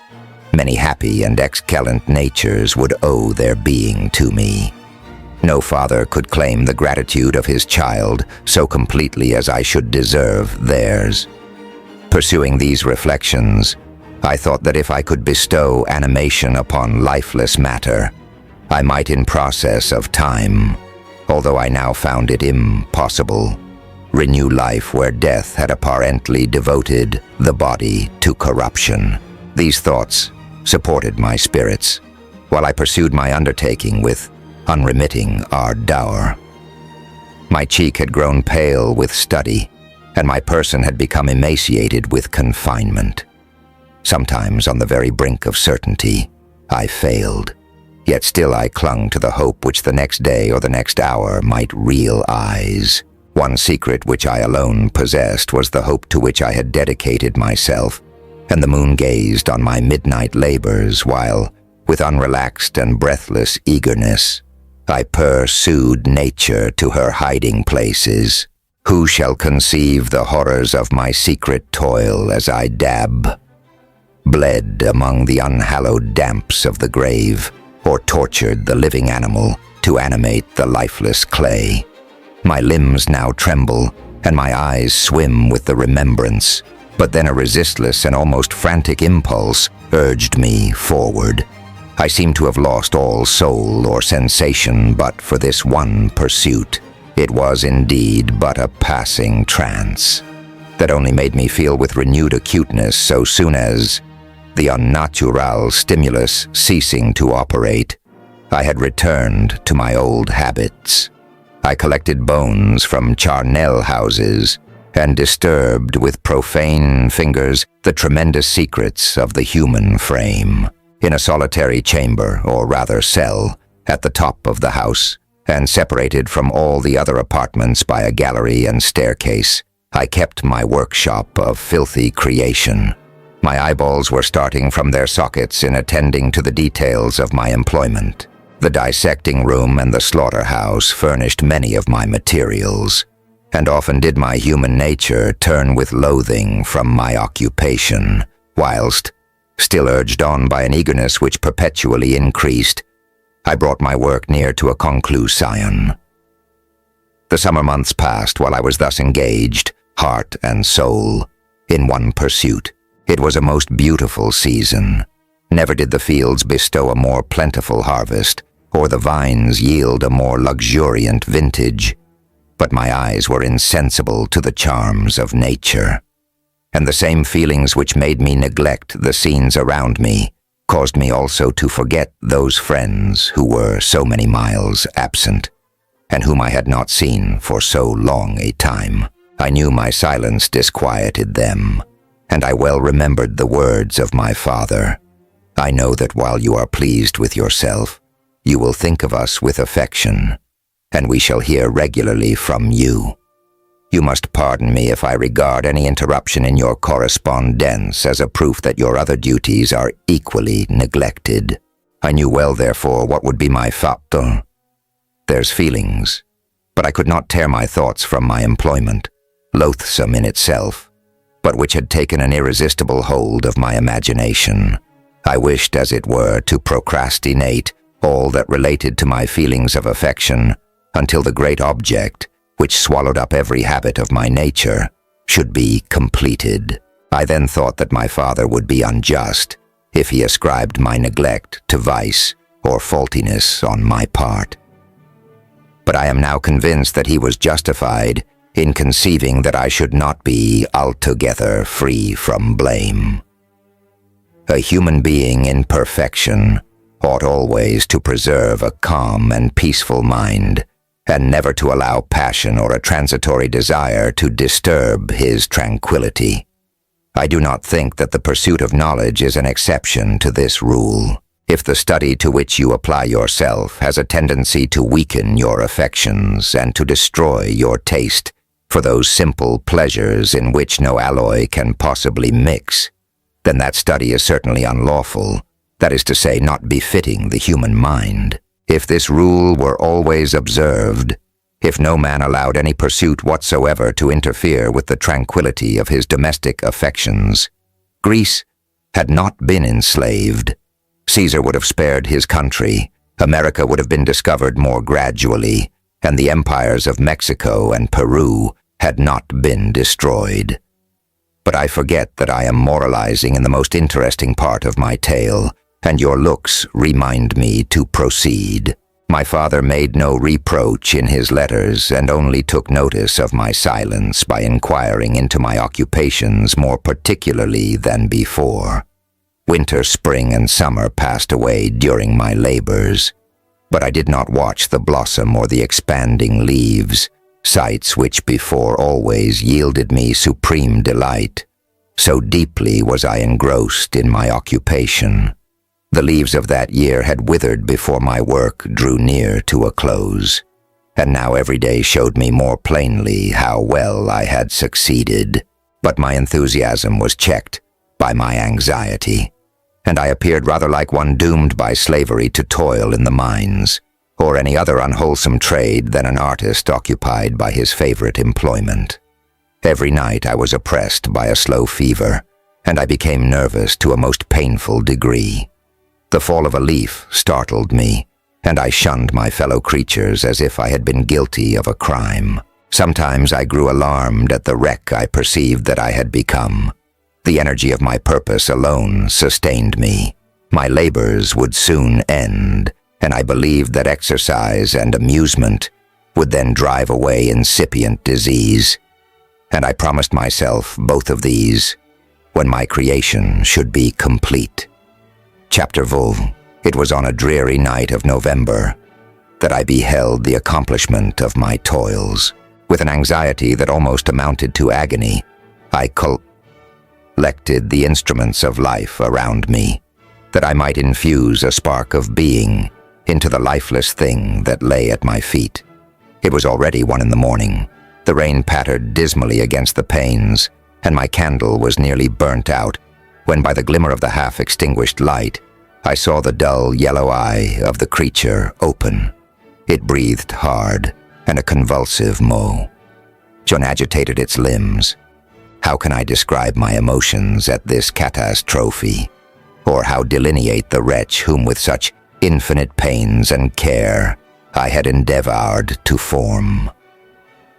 Many happy and excellent natures would owe their being to me. No father could claim the gratitude of his child so completely as I should deserve theirs. Pursuing these reflections, I thought that if I could bestow animation upon lifeless matter, I might in process of time, although I now found it impossible, renew life where death had apparently devoted the body to corruption. These thoughts supported my spirits, while I pursued my undertaking with unremitting ardor. My cheek had grown pale with study, and my person had become emaciated with confinement. Sometimes on the very brink of certainty, I failed, yet still I clung to the hope which the next day or the next hour might realize. One secret which I alone possessed was the hope to which I had dedicated myself, and the moon gazed on my midnight labors while, with unrelaxed and breathless eagerness, I pursued nature to her hiding places. Who shall conceive the horrors of my secret toil as I bled among the unhallowed damps of the grave, or tortured the living animal to animate the lifeless clay? My limbs now tremble, and my eyes swim with the remembrance, but then a resistless and almost frantic impulse urged me forward. I seemed to have lost all soul or sensation but for this one pursuit. It was indeed but a passing trance, that only made me feel with renewed acuteness so soon as, the unnatural stimulus ceasing to operate, I had returned to my old habits. I collected bones from charnel houses, and disturbed with profane fingers the tremendous secrets of the human frame. In a solitary chamber, or rather cell, at the top of the house, and separated from all the other apartments by a gallery and staircase, I kept my workshop of filthy creation. My eyeballs were starting from their sockets in attending to the details of my employment. The dissecting room and the slaughterhouse furnished many of my materials, and often did my human nature turn with loathing from my occupation, whilst, still urged on by an eagerness which perpetually increased, I brought my work near to a conclusion. The summer months passed while I was thus engaged, heart and soul, in one pursuit. It was a most beautiful season. Never did the fields bestow a more plentiful harvest, or the vines yield a more luxuriant vintage. But my eyes were insensible to the charms of nature, and the same feelings which made me neglect the scenes around me caused me also to forget those friends who were so many miles absent, and whom I had not seen for so long a time. I knew my silence disquieted them, and I well remembered the words of my father. I know that while you are pleased with yourself, you will think of us with affection, and we shall hear regularly from you. You must pardon me if I regard any interruption in your correspondence as a proof that your other duties are equally neglected. I knew well, therefore, what would be my fate. There's feelings, but I could not tear my thoughts from my employment, loathsome in itself, but which had taken an irresistible hold of my imagination. I wished, as it were, to procrastinate all that related to my feelings of affection until the great object, which swallowed up every habit of my nature, should be completed. I then thought that my father would be unjust if he ascribed my neglect to vice or faultiness on my part. But I am now convinced that he was justified in conceiving that I should not be altogether free from blame. A human being in perfection ought always to preserve a calm and peaceful mind, and never to allow passion or a transitory desire to disturb his tranquility. I do not think that the pursuit of knowledge is an exception to this rule. If the study to which you apply yourself has a tendency to weaken your affections and to destroy your taste for those simple pleasures in which no alloy can possibly mix, then that study is certainly unlawful, that is to say, not befitting the human mind. If this rule were always observed, if no man allowed any pursuit whatsoever to interfere with the tranquility of his domestic affections, Greece had not been enslaved. Caesar would have spared his country, America would have been discovered more gradually, and the empires of Mexico and Peru had not been destroyed. But I forget that I am moralizing in the most interesting part of my tale, and your looks remind me to proceed. My father made no reproach in his letters, and only took notice of my silence by inquiring into my occupations more particularly than before. Winter, spring, and summer passed away during my labors, but I did not watch the blossom or the expanding leaves, sights which before always yielded me supreme delight. So deeply was I engrossed in my occupation. The leaves of that year had withered before my work drew near to a close, and now every day showed me more plainly how well I had succeeded. But my enthusiasm was checked by my anxiety, and I appeared rather like one doomed by slavery to toil in the mines, or any other unwholesome trade than an artist occupied by his favorite employment. Every night I was oppressed by a slow fever, and I became nervous to a most painful degree. The fall of a leaf startled me, and I shunned my fellow creatures as if I had been guilty of a crime. Sometimes I grew alarmed at the wreck I perceived that I had become. The energy of my purpose alone sustained me. My labors would soon end, and I believed that exercise and amusement would then drive away incipient disease. And I promised myself both of these when my creation should be complete. Chapter Vol. It was on a dreary night of November that I beheld the accomplishment of my toils. With an anxiety that almost amounted to agony, I collected the instruments of life around me, that I might infuse a spark of being into the lifeless thing that lay at my feet. It was already 1 in the morning. The rain pattered dismally against the panes, and my candle was nearly burnt out when by the glimmer of the half-extinguished light, I saw the dull yellow eye of the creature open. It breathed hard, and a convulsive moan. John agitated its limbs. How can I describe my emotions at this catastrophe? Or how delineate the wretch whom with such infinite pains and care I had endeavored to form?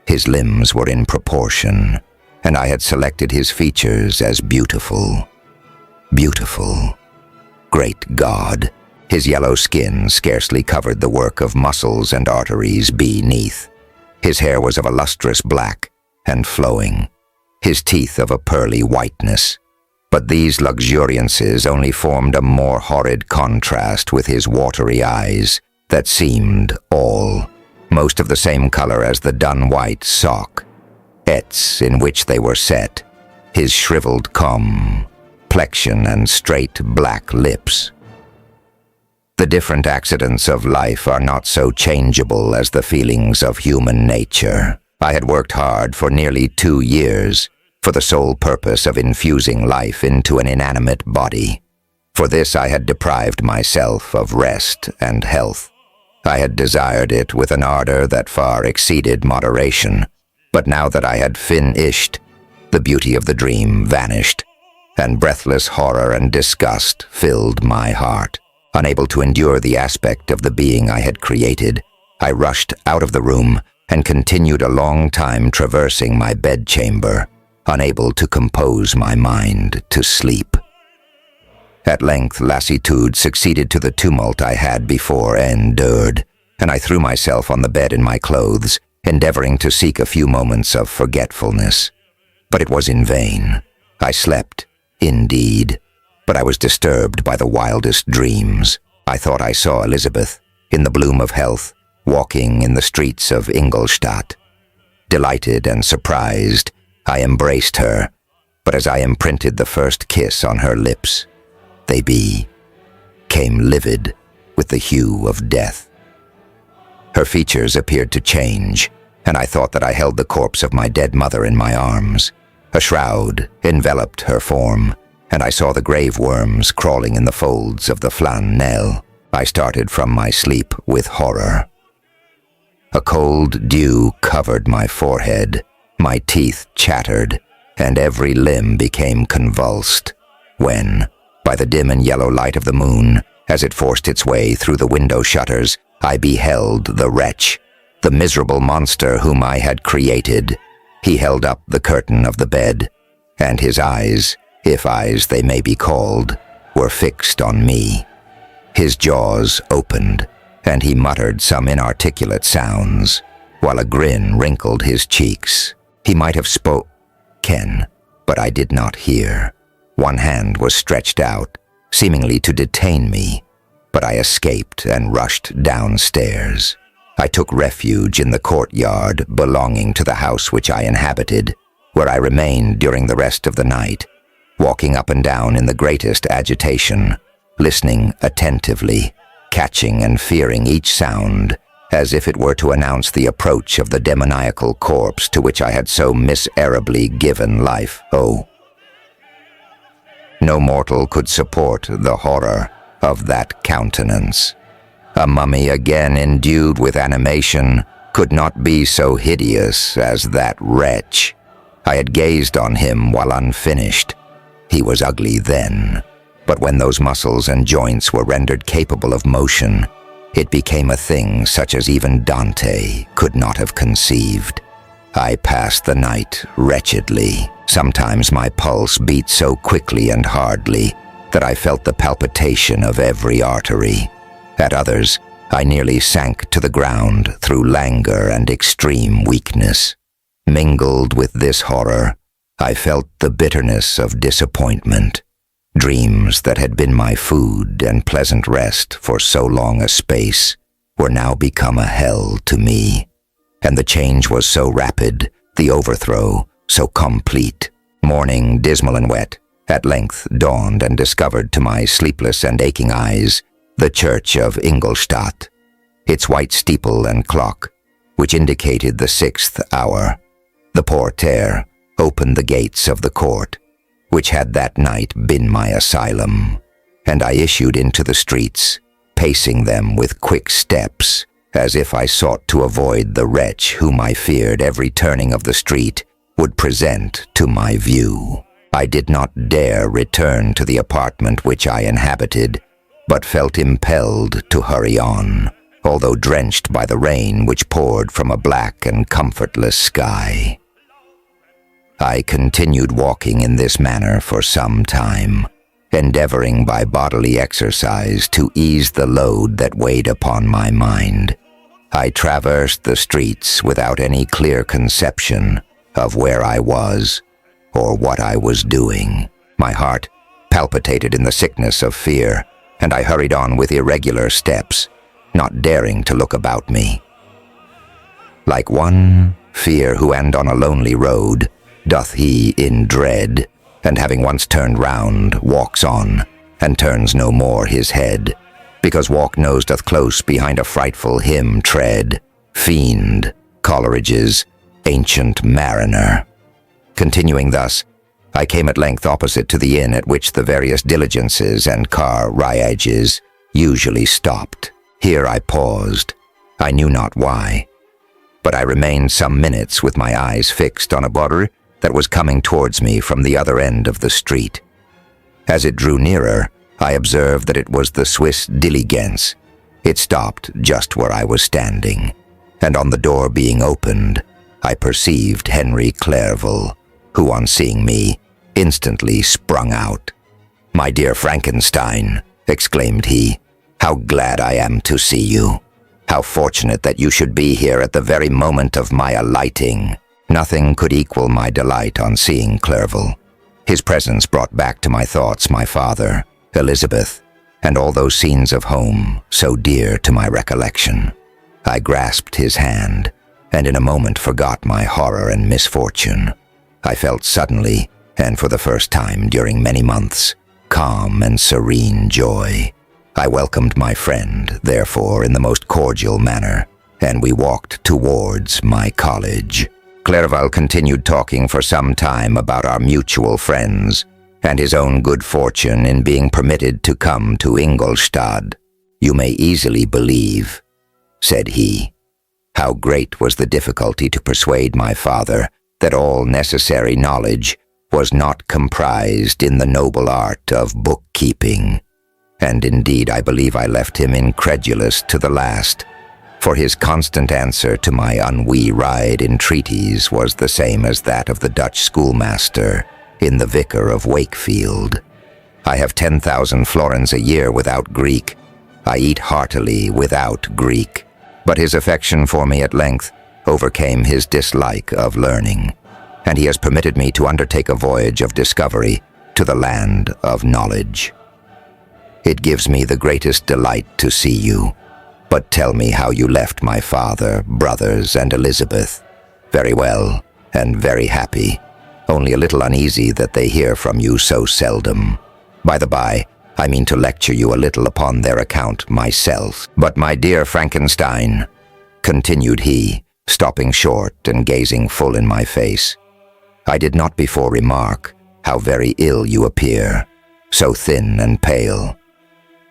His limbs were in proportion, and I had selected his features as beautiful. Beautiful. Great God! His yellow skin scarcely covered the work of muscles and arteries beneath. His hair was of a lustrous black and flowing, his teeth of a pearly whiteness. But these luxuriances only formed a more horrid contrast with his watery eyes that seemed all, most of the same color as the dun-white sock, in which they were set, his shriveled complexion and straight black lips. The different accidents of life are not so changeable as the feelings of human nature. I had worked hard for nearly 2 years for the sole purpose of infusing life into an inanimate body. For this I had deprived myself of rest and health. I had desired it with an ardor that far exceeded moderation, but now that I had finished, the beauty of the dream vanished, and breathless horror and disgust filled my heart. Unable to endure the aspect of the being I had created, I rushed out of the room and continued a long time traversing my bedchamber, unable to compose my mind to sleep. At length lassitude succeeded to the tumult I had before endured, and I threw myself on the bed in my clothes, endeavoring to seek a few moments of forgetfulness. But it was in vain. I slept, indeed, but I was disturbed by the wildest dreams. I thought I saw Elizabeth, in the bloom of health, walking in the streets of Ingolstadt. Delighted and surprised, I embraced her, but as I imprinted the first kiss on her lips, they became livid with the hue of death. Her features appeared to change, and I thought that I held the corpse of my dead mother in my arms. A shroud enveloped her form, and I saw the grave worms crawling in the folds of the flannel. I started from my sleep with horror. A cold dew covered my forehead, my teeth chattered, and every limb became convulsed, when, by the dim and yellow light of the moon, as it forced its way through the window shutters, I beheld the wretch, the miserable monster whom I had created. He held up the curtain of the bed, and his eyes, if eyes they may be called, were fixed on me. His jaws opened, and he muttered some inarticulate sounds, while a grin wrinkled his cheeks. He might have spoken, but I did not hear. One hand was stretched out, seemingly to detain me, but I escaped and rushed downstairs. I took refuge in the courtyard belonging to the house which I inhabited, where I remained during the rest of the night, walking up and down in the greatest agitation, listening attentively, catching and fearing each sound, as if it were to announce the approach of the demoniacal corpse to which I had so miserably given life. Oh, no mortal could support the horror of that countenance. A mummy again endued with animation could not be so hideous as that wretch. I had gazed on him while unfinished. He was ugly then, but when those muscles and joints were rendered capable of motion, it became a thing such as even Dante could not have conceived. I passed the night wretchedly. Sometimes my pulse beat so quickly and hardly that I felt the palpitation of every artery. At others, I nearly sank to the ground through languor and extreme weakness. Mingled with this horror, I felt the bitterness of disappointment. Dreams that had been my food and pleasant rest for so long a space were now become a hell to me, and the change was so rapid, the overthrow so complete. Morning, dismal and wet, at length dawned and discovered to my sleepless and aching eyes the church of Ingolstadt, its white steeple and clock, which indicated the 6th hour. The porter opened the gates of the court. which had that night been my asylum, and I issued into the streets, pacing them with quick steps, as if I sought to avoid the wretch whom I feared every turning of the street would present to my view. I did not dare return to the apartment which I inhabited, but felt impelled to hurry on, although drenched by the rain which poured from a black and comfortless sky. I continued walking in this manner for some time, endeavoring by bodily exercise to ease the load that weighed upon my mind. I traversed the streets without any clear conception of where I was or what I was doing. My heart palpitated in the sickness of fear, and I hurried on with irregular steps, not daring to look about me. Like one fear who and on a lonely road doth he in dread, and having once turned round, walks on, and turns no more his head, because walk-nose doth close behind a frightful him tread, fiend, Coleridge's Ancient Mariner. Continuing thus, I came at length opposite to the inn at which the various diligences and car riages usually stopped. Here I paused. I knew not why, but I remained some minutes with my eyes fixed on a body that was coming towards me from the other end of the street. As it drew nearer, I observed that it was the Swiss diligence. It stopped just where I was standing, and on the door being opened, I perceived Henry Clerval, who on seeing me, instantly sprung out. "My dear Frankenstein," exclaimed he, "how glad I am to see you! How fortunate that you should be here at the very moment of my alighting!" Nothing could equal my delight on seeing Clerval. His presence brought back to my thoughts my father, Elizabeth, and all those scenes of home so dear to my recollection. I grasped his hand, and in a moment forgot my horror and misfortune. I felt suddenly, and for the first time during many months, calm and serene joy. I welcomed my friend, therefore, in the most cordial manner, and we walked towards my college. Clerval continued talking for some time about our mutual friends, and his own good fortune in being permitted to come to Ingolstadt. "You may easily believe," said he, "how great was the difficulty to persuade my father that all necessary knowledge was not comprised in the noble art of bookkeeping. And indeed I believe I left him incredulous to the last, for his constant answer to my unwearied entreaties was the same as that of the Dutch schoolmaster in The Vicar of Wakefield. I have 10,000 florins a year without Greek. I eat heartily without Greek. But his affection for me at length overcame his dislike of learning, and he has permitted me to undertake a voyage of discovery to the land of knowledge. It gives me the greatest delight to see you, but tell me how you left my father, brothers, and Elizabeth. Very well, and very happy, only a little uneasy that they hear from you so seldom. By the by, I mean to lecture you a little upon their account myself. But my dear Frankenstein," continued he, stopping short and gazing full in my face, "I did not before remark how very ill you appear, so thin and pale.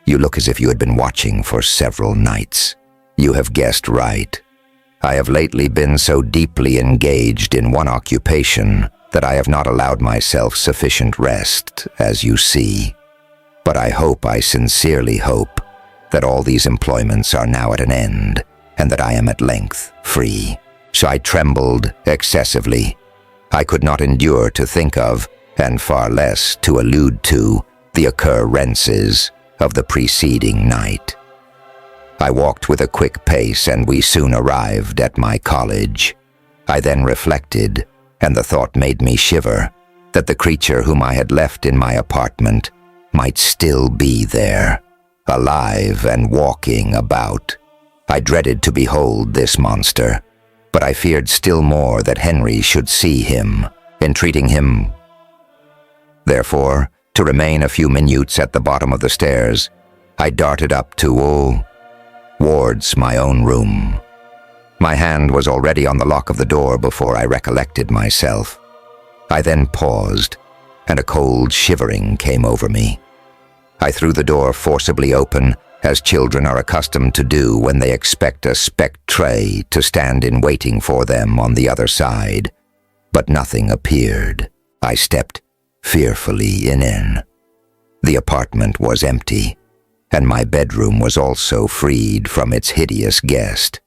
You look as if you had been watching for several nights. You have guessed right. I have lately been so deeply engaged in one occupation that I have not allowed myself sufficient rest, as you see. But I sincerely hope, that all these employments are now at an end, and that I am at length free." So I trembled excessively. I could not endure to think of, and far less to allude to, the occurrences of the preceding night. I walked with a quick pace, and we soon arrived at my college. I then reflected, and the thought made me shiver, that the creature whom I had left in my apartment might still be there, alive and walking about. I dreaded to behold this monster, but I feared still more that Henry should see him, entreating him, therefore, to remain a few minutes at the bottom of the stairs. I darted up towards my own room. My hand was already on the lock of the door before I recollected myself. I then paused, and a cold shivering came over me. I threw the door forcibly open, as children are accustomed to do when they expect a spectre to stand in waiting for them on the other side. But nothing appeared. I stepped fearfully in. The apartment was empty, and my bedroom was also freed from its hideous guest.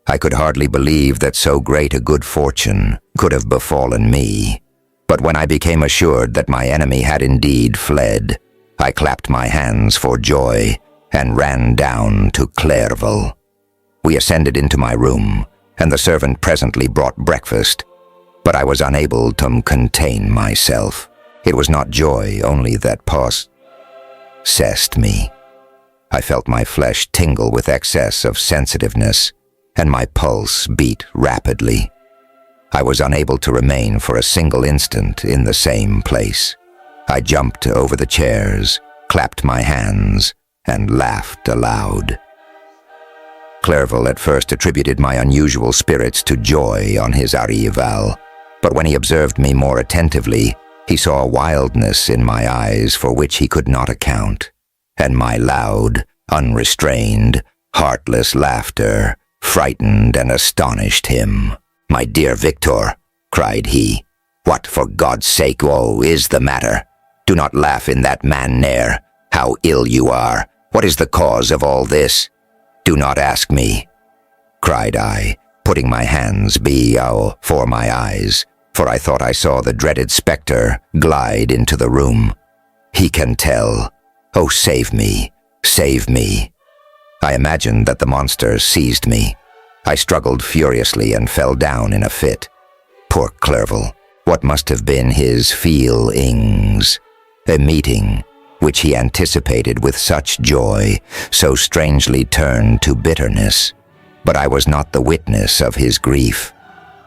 I could hardly believe that so great a good fortune could have befallen me, but when I became assured that my enemy had indeed fled, I clapped my hands for joy and ran down to Clairville. We ascended into my room, and the servant presently brought breakfast, but I was unable to contain myself. It was not joy only that possessed me. I felt my flesh tingle with excess of sensitiveness, and my pulse beat rapidly. I was unable to remain for a single instant in the same place. I jumped over the chairs, clapped my hands, and laughed aloud. Clairville at first attributed my unusual spirits to joy on his arrival, but when he observed me more attentively, he saw a wildness in my eyes for which he could not account, and my loud, unrestrained, heartless laughter frightened and astonished him. "My dear Victor," cried he, "what for God's sake, is the matter? Do not laugh in that manner. How ill you are! What is the cause of all this?" "Do not ask me," cried I, putting my hands before my eyes, for I thought I saw the dreaded spectre glide into the room. "He can tell. Oh, save me, save me." I imagined that the monster seized me. I struggled furiously and fell down in a fit. Poor Clairville, what must have been his feelings? A meeting, which he anticipated with such joy, so strangely turned to bitterness. But I was not the witness of his grief,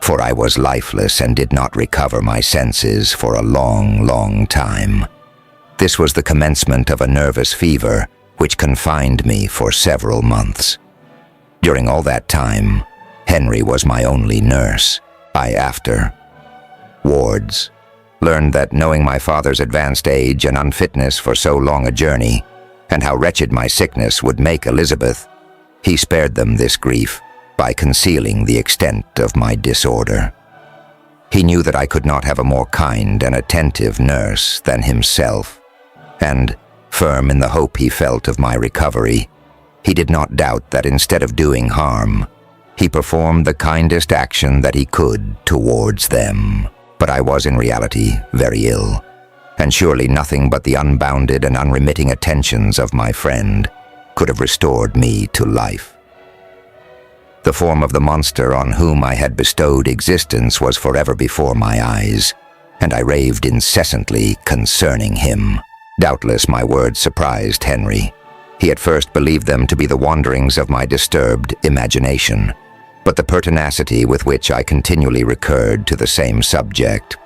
for I was lifeless and did not recover my senses for a long, long time. This was the commencement of a nervous fever, which confined me for several months. During all that time, Henry was my only nurse. I afterwards learned that, knowing my father's advanced age and unfitness for so long a journey, and how wretched my sickness would make Elizabeth, he spared them this grief by concealing the extent of my disorder. He knew that I could not have a more kind and attentive nurse than himself, and, firm in the hope he felt of my recovery, he did not doubt that instead of doing harm, he performed the kindest action that he could towards them. But I was in reality very ill, and surely nothing but the unbounded and unremitting attentions of my friend could have restored me to life. The form of the monster on whom I had bestowed existence was forever before my eyes, and I raved incessantly concerning him. Doubtless my words surprised Henry. He at first believed them to be the wanderings of my disturbed imagination, but the pertinacity with which I continually recurred to the same subject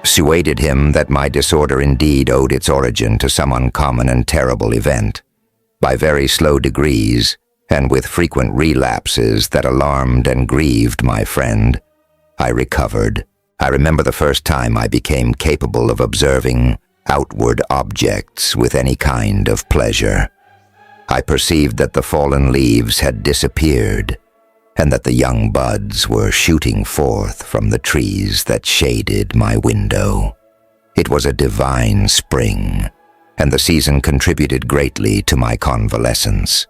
persuaded him that my disorder indeed owed its origin to some uncommon and terrible event. By very slow degrees, and with frequent relapses that alarmed and grieved my friend, I recovered. I remember the first time I became capable of observing outward objects with any kind of pleasure. I perceived that the fallen leaves had disappeared, and that the young buds were shooting forth from the trees that shaded my window. It was a divine spring, and the season contributed greatly to my convalescence.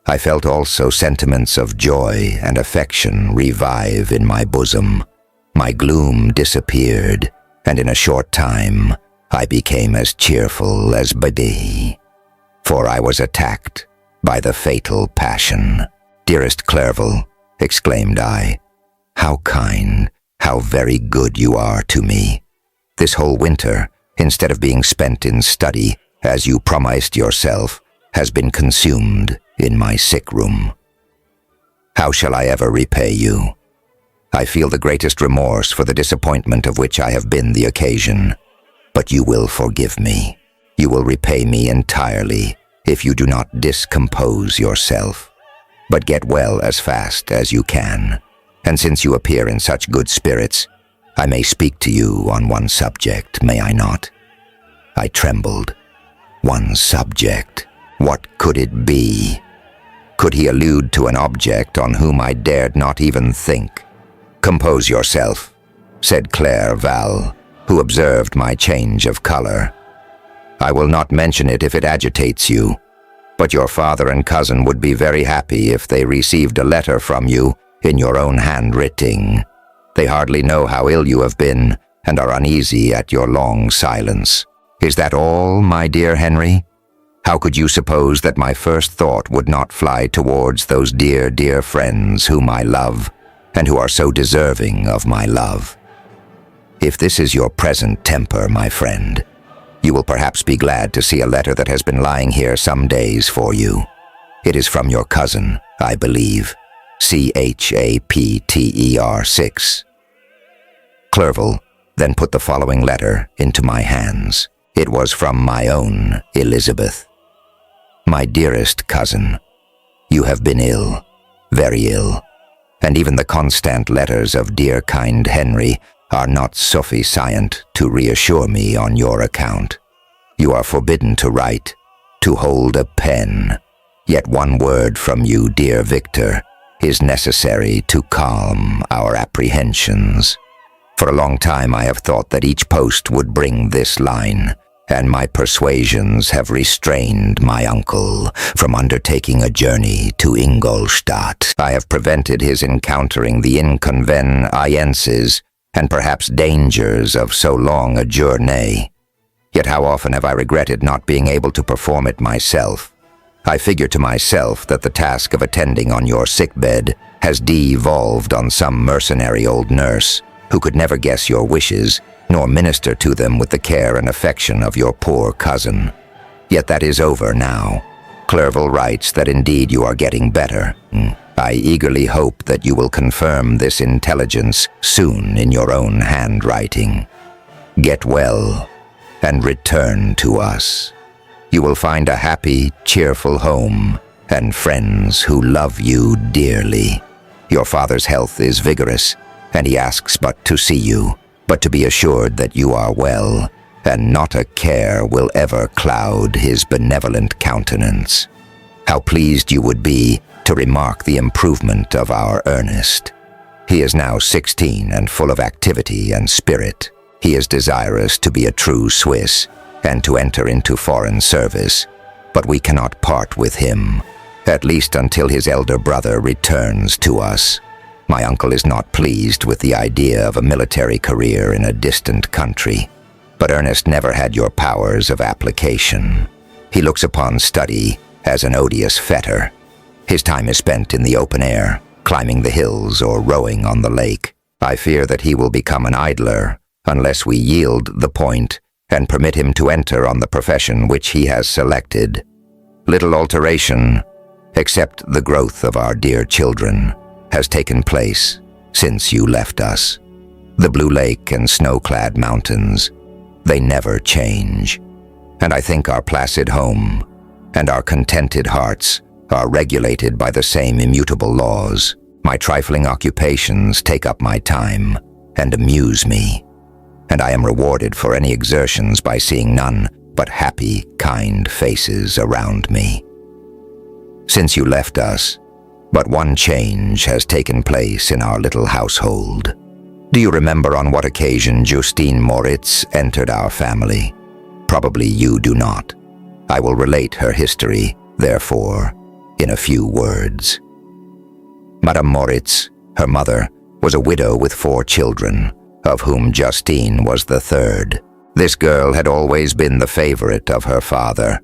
I felt also sentiments of joy and affection revive in my bosom. My gloom disappeared, and in a short time I became as cheerful as baby. For I was attacked by the fatal passion. "Dearest Clairville," exclaimed I, "how kind, how very good you are to me. This whole winter, instead of being spent in study, as you promised yourself, has been consumed in my sick room. How shall I ever repay you? I feel the greatest remorse for the disappointment of which I have been the occasion, but you will forgive me. You will repay me entirely if you do not discompose yourself. But get well as fast as you can, and since you appear in such good spirits, I may speak to you on one subject, may I not? I trembled. One subject. What could it be? Could he allude to an object on whom I dared not even think? "Compose yourself," said Claire Val, who observed my change of color. "I will not mention it if it agitates you, but your father and cousin would be very happy if they received a letter from you in your own handwriting. They hardly know how ill you have been and are uneasy at your long silence. Is that all, my dear Henry? How could you suppose that my first thought would not fly towards those dear, dear friends whom I love and who are so deserving of my love? If this is your present temper, my friend, you will perhaps be glad to see a letter that has been lying here some days for you. It is from your cousin, I believe, Chapter 6. Clerval then put the following letter into my hands. It was from my own Elizabeth. "My dearest cousin, you have been ill, very ill, and even the constant letters of dear kind Henry are not sufficient to reassure me on your account. You are forbidden to write, to hold a pen, yet one word from you, dear Victor, is necessary to calm our apprehensions. For a long time I have thought that each post would bring this line, and my persuasions have restrained my uncle from undertaking a journey to Ingolstadt. I have prevented his encountering the inconveniences and perhaps dangers of so long a journey. Yet how often have I regretted not being able to perform it myself. I figure to myself that the task of attending on your sickbed has devolved on some mercenary old nurse who could never guess your wishes nor minister to them with the care and affection of your poor cousin. Yet that is over now. Clerval writes that indeed you are getting better. I eagerly hope that you will confirm this intelligence soon in your own handwriting. Get well and return to us. You will find a happy, cheerful home and friends who love you dearly. Your father's health is vigorous, and he asks but to see you, but to be assured that you are well, and not a care will ever cloud his benevolent countenance. How pleased you would be to remark the improvement of our Ernest. He is now 16 and full of activity and spirit. He is desirous to be a true Swiss and to enter into foreign service, but we cannot part with him, at least until his elder brother returns to us. My uncle is not pleased with the idea of a military career in a distant country, but Ernest never had your powers of application. He looks upon study as an odious fetter. His time is spent in the open air, climbing the hills or rowing on the lake. I fear that he will become an idler unless we yield the point and permit him to enter on the profession which he has selected. Little alteration, except the growth of our dear children, has taken place since you left us. The blue lake and snow-clad mountains, they never change. And I think our placid home and our contented hearts are regulated by the same immutable laws. My trifling occupations take up my time and amuse me, and I am rewarded for any exertions by seeing none but happy, kind faces around me. Since you left us, but one change has taken place in our little household. Do you remember on what occasion Justine Moritz entered our family? Probably you do not. I will relate her history, therefore, in a few words. Madame Moritz, her mother, was a widow with 4 children, of whom Justine was the third. This girl had always been the favorite of her father,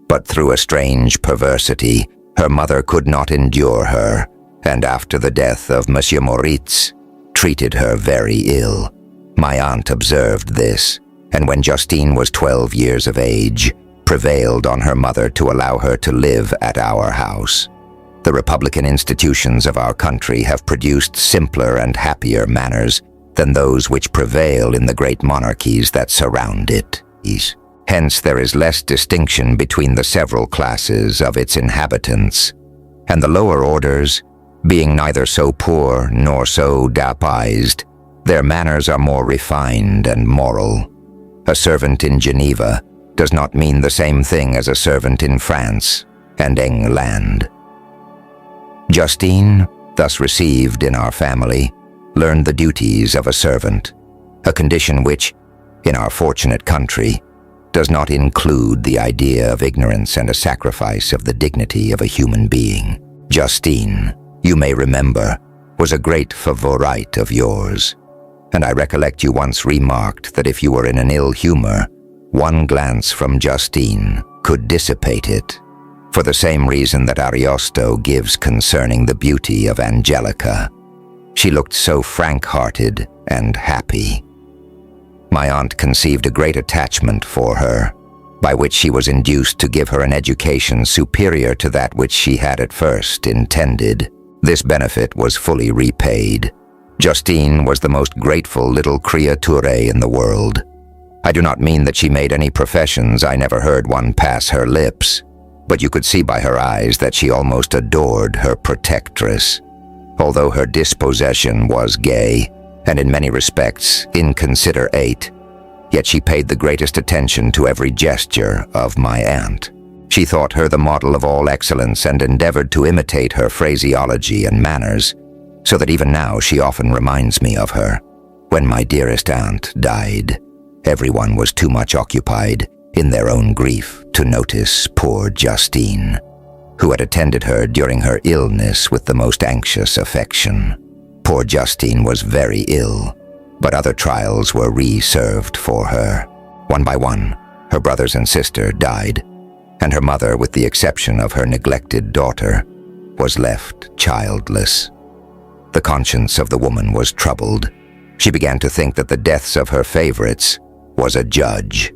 but through a strange perversity, her mother could not endure her, and after the death of Monsieur Moritz, treated her very ill. My aunt observed this, and when Justine was 12 years of age, prevailed on her mother to allow her to live at our house. The republican institutions of our country have produced simpler and happier manners than those which prevail in the great monarchies that surround it. Hence there is less distinction between the several classes of its inhabitants, and the lower orders, being neither so poor nor so despised, Their manners are more refined and moral. A servant in Geneva does not mean the same thing as a servant in France and England. Justine, thus received in our family, learned the duties of a servant, a condition which, in our fortunate country, does not include the idea of ignorance and a sacrifice of the dignity of a human being. Justine, you may remember, was a great favorite of yours, and I recollect you once remarked that if you were in an ill humor, one glance from Justine could dissipate it, for the same reason that Ariosto gives concerning the beauty of Angelica. She looked so frank-hearted and happy. My aunt conceived a great attachment for her, by which she was induced to give her an education superior to that which she had at first intended. This benefit was fully repaid. Justine was the most grateful little creature in the world. I do not mean that she made any professions. I never heard one pass her lips, but you could see by her eyes that she almost adored her protectress. Although her disposition was gay, and in many respects inconsiderate, yet she paid the greatest attention to every gesture of my aunt. She thought her the model of all excellence and endeavored to imitate her phraseology and manners, so that even now she often reminds me of her. When my dearest aunt died, everyone was too much occupied in their own grief to notice poor Justine, who had attended her during her illness with the most anxious affection. Poor Justine was very ill, but other trials were reserved for her. One by one, her brothers and sister died, and her mother, with the exception of her neglected daughter, was left childless. The conscience of the woman was troubled. She began to think that the deaths of her favorites was a judge,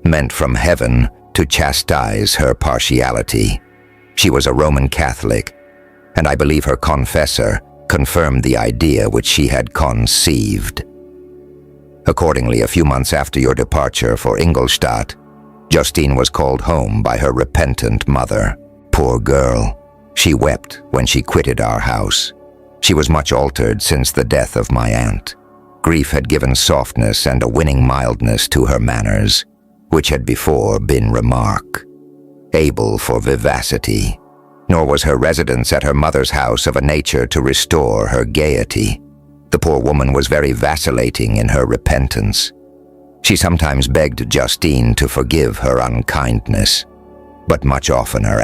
meant from heaven to chastise her partiality. She was a Roman Catholic, and I believe her confessor confirmed the idea which she had conceived. Accordingly, a few months after your departure for Ingolstadt, Justine was called home by her repentant mother. Poor girl, she wept when she quitted our house. She was much altered since the death of my aunt. Grief had given softness and a winning mildness to her manners, which had before been able for vivacity. Nor was her residence at her mother's house of a nature to restore her gaiety. The poor woman was very vacillating in her repentance. She sometimes begged Justine to forgive her unkindness, but much oftener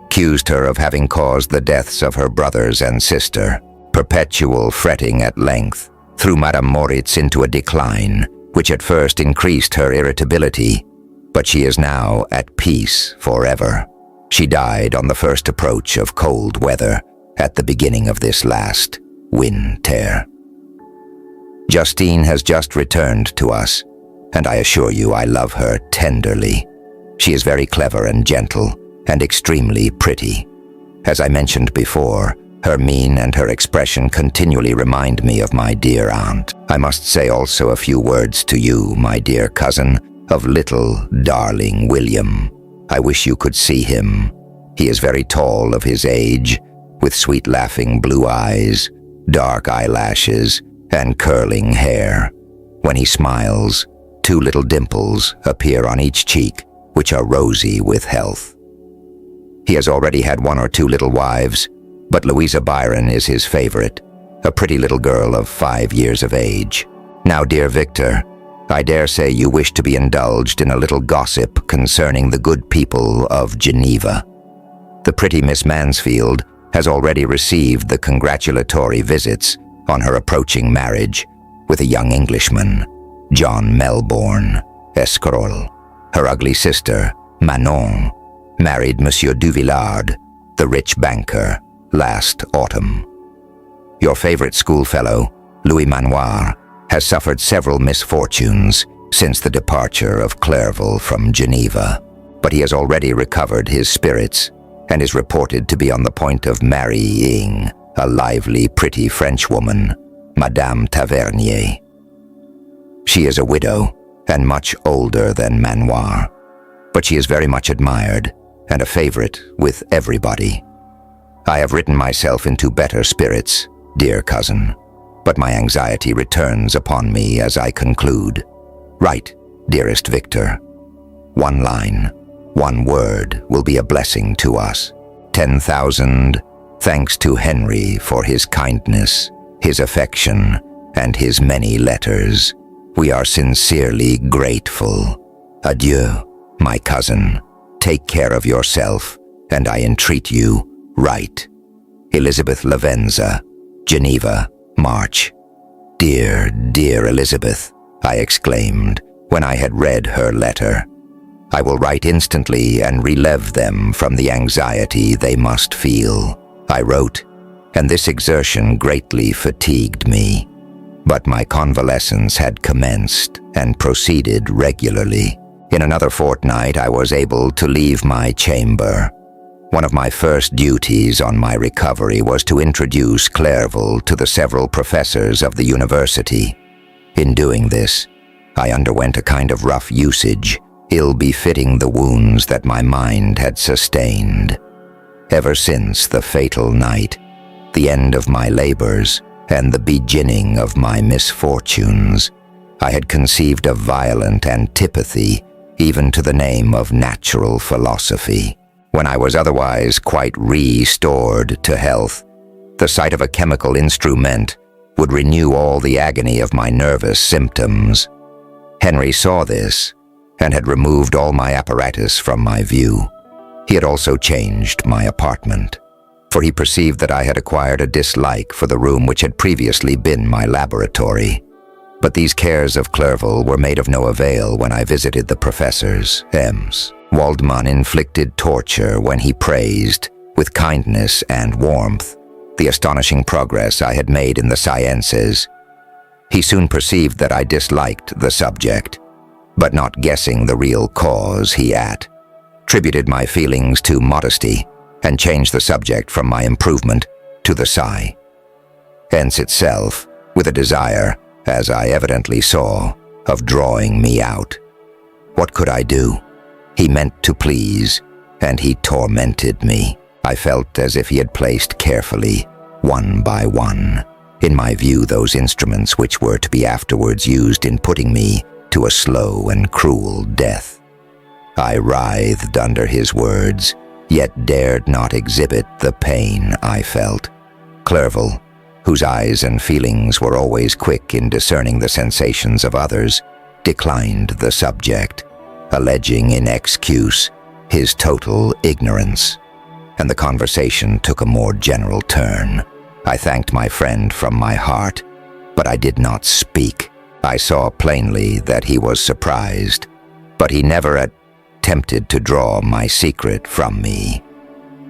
accused her of having caused the deaths of her brothers and sister. Perpetual fretting at length threw Madame Moritz into a decline, which at first increased her irritability, but she is now at peace forever. She died on the first approach of cold weather at the beginning of this last winter. Justine has just returned to us, and I assure you I love her tenderly. She is very clever and gentle, and extremely pretty. As I mentioned before, her mien and her expression continually remind me of my dear aunt. I must say also a few words to you, my dear cousin, of little darling William. I wish you could see him. He is very tall of his age, with sweet laughing blue eyes, dark eyelashes, and curling hair. When he smiles, 2 little dimples appear on each cheek, which are rosy with health. He has already had 1 or 2 little wives, but Louisa Byron is his favorite, a pretty little girl of 5 years of age. Now, dear Victor, I dare say you wish to be indulged in a little gossip concerning the good people of Geneva. The pretty Miss Mansfield has already received the congratulatory visits on her approaching marriage with a young Englishman, John Melbourne, Escroll. Her ugly sister, Manon, married Monsieur Duvillard, the rich banker, last autumn. Your favorite schoolfellow, Louis Manoir, has suffered several misfortunes since the departure of Clerval from Geneva, but he has already recovered his spirits and is reported to be on the point of marrying a lively, pretty Frenchwoman, Madame Tavernier. She is a widow and much older than Manoir, but she is very much admired and a favorite with everybody. I have written myself into better spirits, dear cousin. but my anxiety returns upon me as I conclude. Write, dearest Victor. One line, one word will be a blessing to us. 10,000 thanks to Henry for his kindness, his affection, and his many letters. We are sincerely grateful. Adieu, my cousin. Take care of yourself, and I entreat you, write. Elizabeth Lavenza, Geneva, March. Dear, dear Elizabeth, I exclaimed when I had read her letter. I will write instantly and relieve them from the anxiety they must feel. I wrote, and this exertion greatly fatigued me. But my convalescence had commenced and proceeded regularly. In another fortnight, I was able to leave my chamber. One of my first duties on my recovery was to introduce Clerval to the several professors of the university. In doing this, I underwent a kind of rough usage, ill-befitting the wounds that my mind had sustained. Ever since the fatal night, the end of my labors, and the beginning of my misfortunes, I had conceived a violent antipathy even to the name of natural philosophy. When I was otherwise quite restored to health, the sight of a chemical instrument would renew all the agony of my nervous symptoms. Henry saw this and had removed all my apparatus from my view. He had also changed my apartment, for he perceived that I had acquired a dislike for the room which had previously been my laboratory. But these cares of Clerval were made of no avail when I visited the professors. Waldman inflicted torture when he praised, with kindness and warmth, the astonishing progress I had made in the sciences. He soon perceived that I disliked the subject, but not guessing the real cause, he attributed my feelings to modesty and changed the subject from my improvement to the science itself, with a desire, as I evidently saw, of drawing me out. What could I do? He meant to please, and he tormented me. I felt as if he had placed carefully, one by one, in my view those instruments which were to be afterwards used in putting me to a slow and cruel death. I writhed under his words, yet dared not exhibit the pain I felt. Clerval, whose eyes and feelings were always quick in discerning the sensations of others, declined the subject, alleging in excuse his total ignorance, and the conversation took a more general turn. I thanked my friend from my heart, but I did not speak. I saw plainly that he was surprised, but he never attempted to draw my secret from me.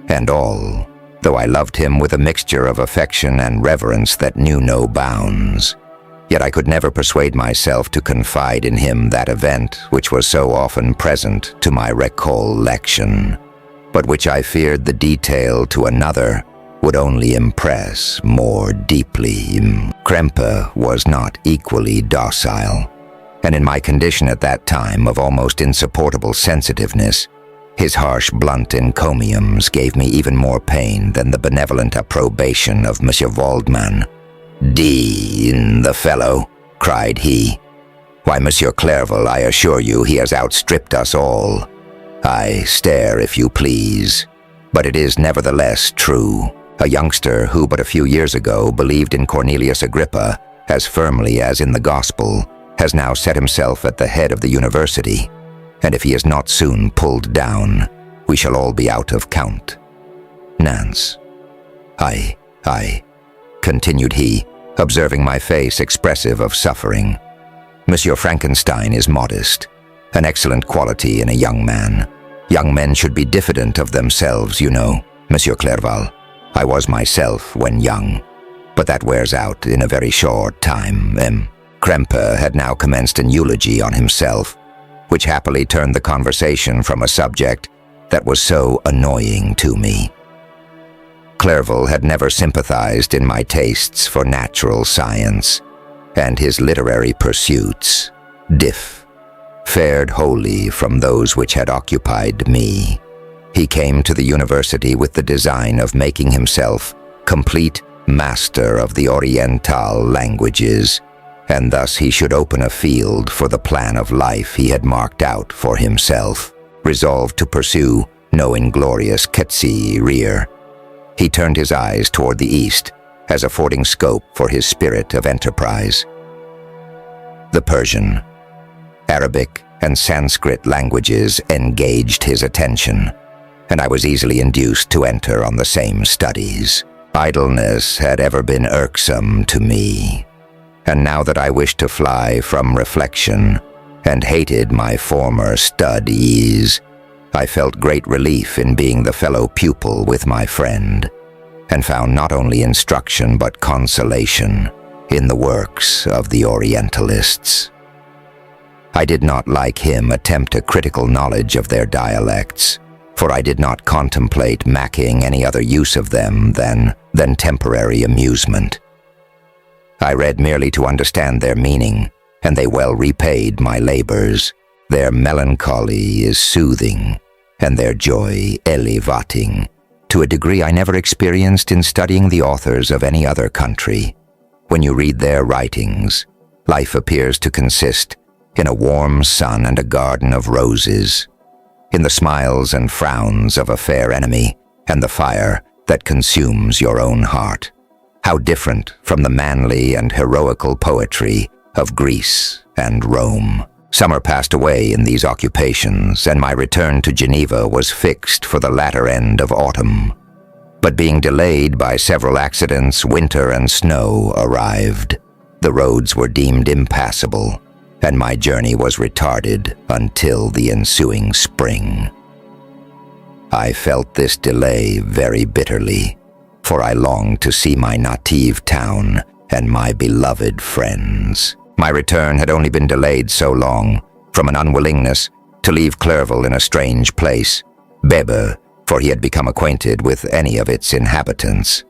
And all, though I loved him with a mixture of affection and reverence that knew no bounds, yet I could never persuade myself to confide in him that event which was so often present to my recollection, but which I feared the detail to another would only impress more deeply. Krempe was not equally docile, and in my condition at that time of almost insupportable sensitiveness, his harsh, blunt encomiums gave me even more pain than the benevolent approbation of Monsieur Waldman. "D—n the fellow," cried he. "Why, Monsieur Clerval, I assure you he has outstripped us all. I stare, if you please, but it is nevertheless true. A youngster who but a few years ago believed in Cornelius Agrippa as firmly as in the gospel has now set himself at the head of the university, and if he is not soon pulled down, we shall all be out of count. Nance. I, continued he, observing my face expressive of suffering. Monsieur Frankenstein is modest, an excellent quality in a young man. Young men should be diffident of themselves, you know, Monsieur Clerval. I was myself when young, but that wears out in a very short time. Krempe had now commenced an eulogy on himself, which happily turned the conversation from a subject that was so annoying to me. Clerval had never sympathized in my tastes for natural science, and his literary pursuits, fared wholly from those which had occupied me. He came to the university with the design of making himself complete master of the Oriental languages, and thus he should open a field for the plan of life he had marked out for himself, resolved to pursue no inglorious career. He turned his eyes toward the east, as affording scope for his spirit of enterprise. The Persian, Arabic, and Sanskrit languages engaged his attention, and I was easily induced to enter on the same studies. Idleness had ever been irksome to me, and now that I wished to fly from reflection and hated my former studies, I felt great relief in being the fellow pupil with my friend, and found not only instruction but consolation in the works of the Orientalists. I did not, like him, attempt a critical knowledge of their dialects, for I did not contemplate making any other use of them than temporary amusement. I read merely to understand their meaning, and they well repaid my labors. Their melancholy is soothing, and their joy elevating, to a degree I never experienced in studying the authors of any other country. When you read their writings, life appears to consist in a warm sun and a garden of roses, in the smiles and frowns of a fair enemy, and the fire that consumes your own heart. How different from the manly and heroical poetry of Greece and Rome. Summer passed away in these occupations, and my return to Geneva was fixed for the latter end of autumn. But being delayed by several accidents, winter and snow arrived. The roads were deemed impassable, and my journey was retarded until the ensuing spring. I felt this delay very bitterly, for I longed to see my native town and my beloved friends. My return had only been delayed so long, from an unwillingness to leave Clerval in a strange place, Bebe, for he had become acquainted with any of its inhabitants.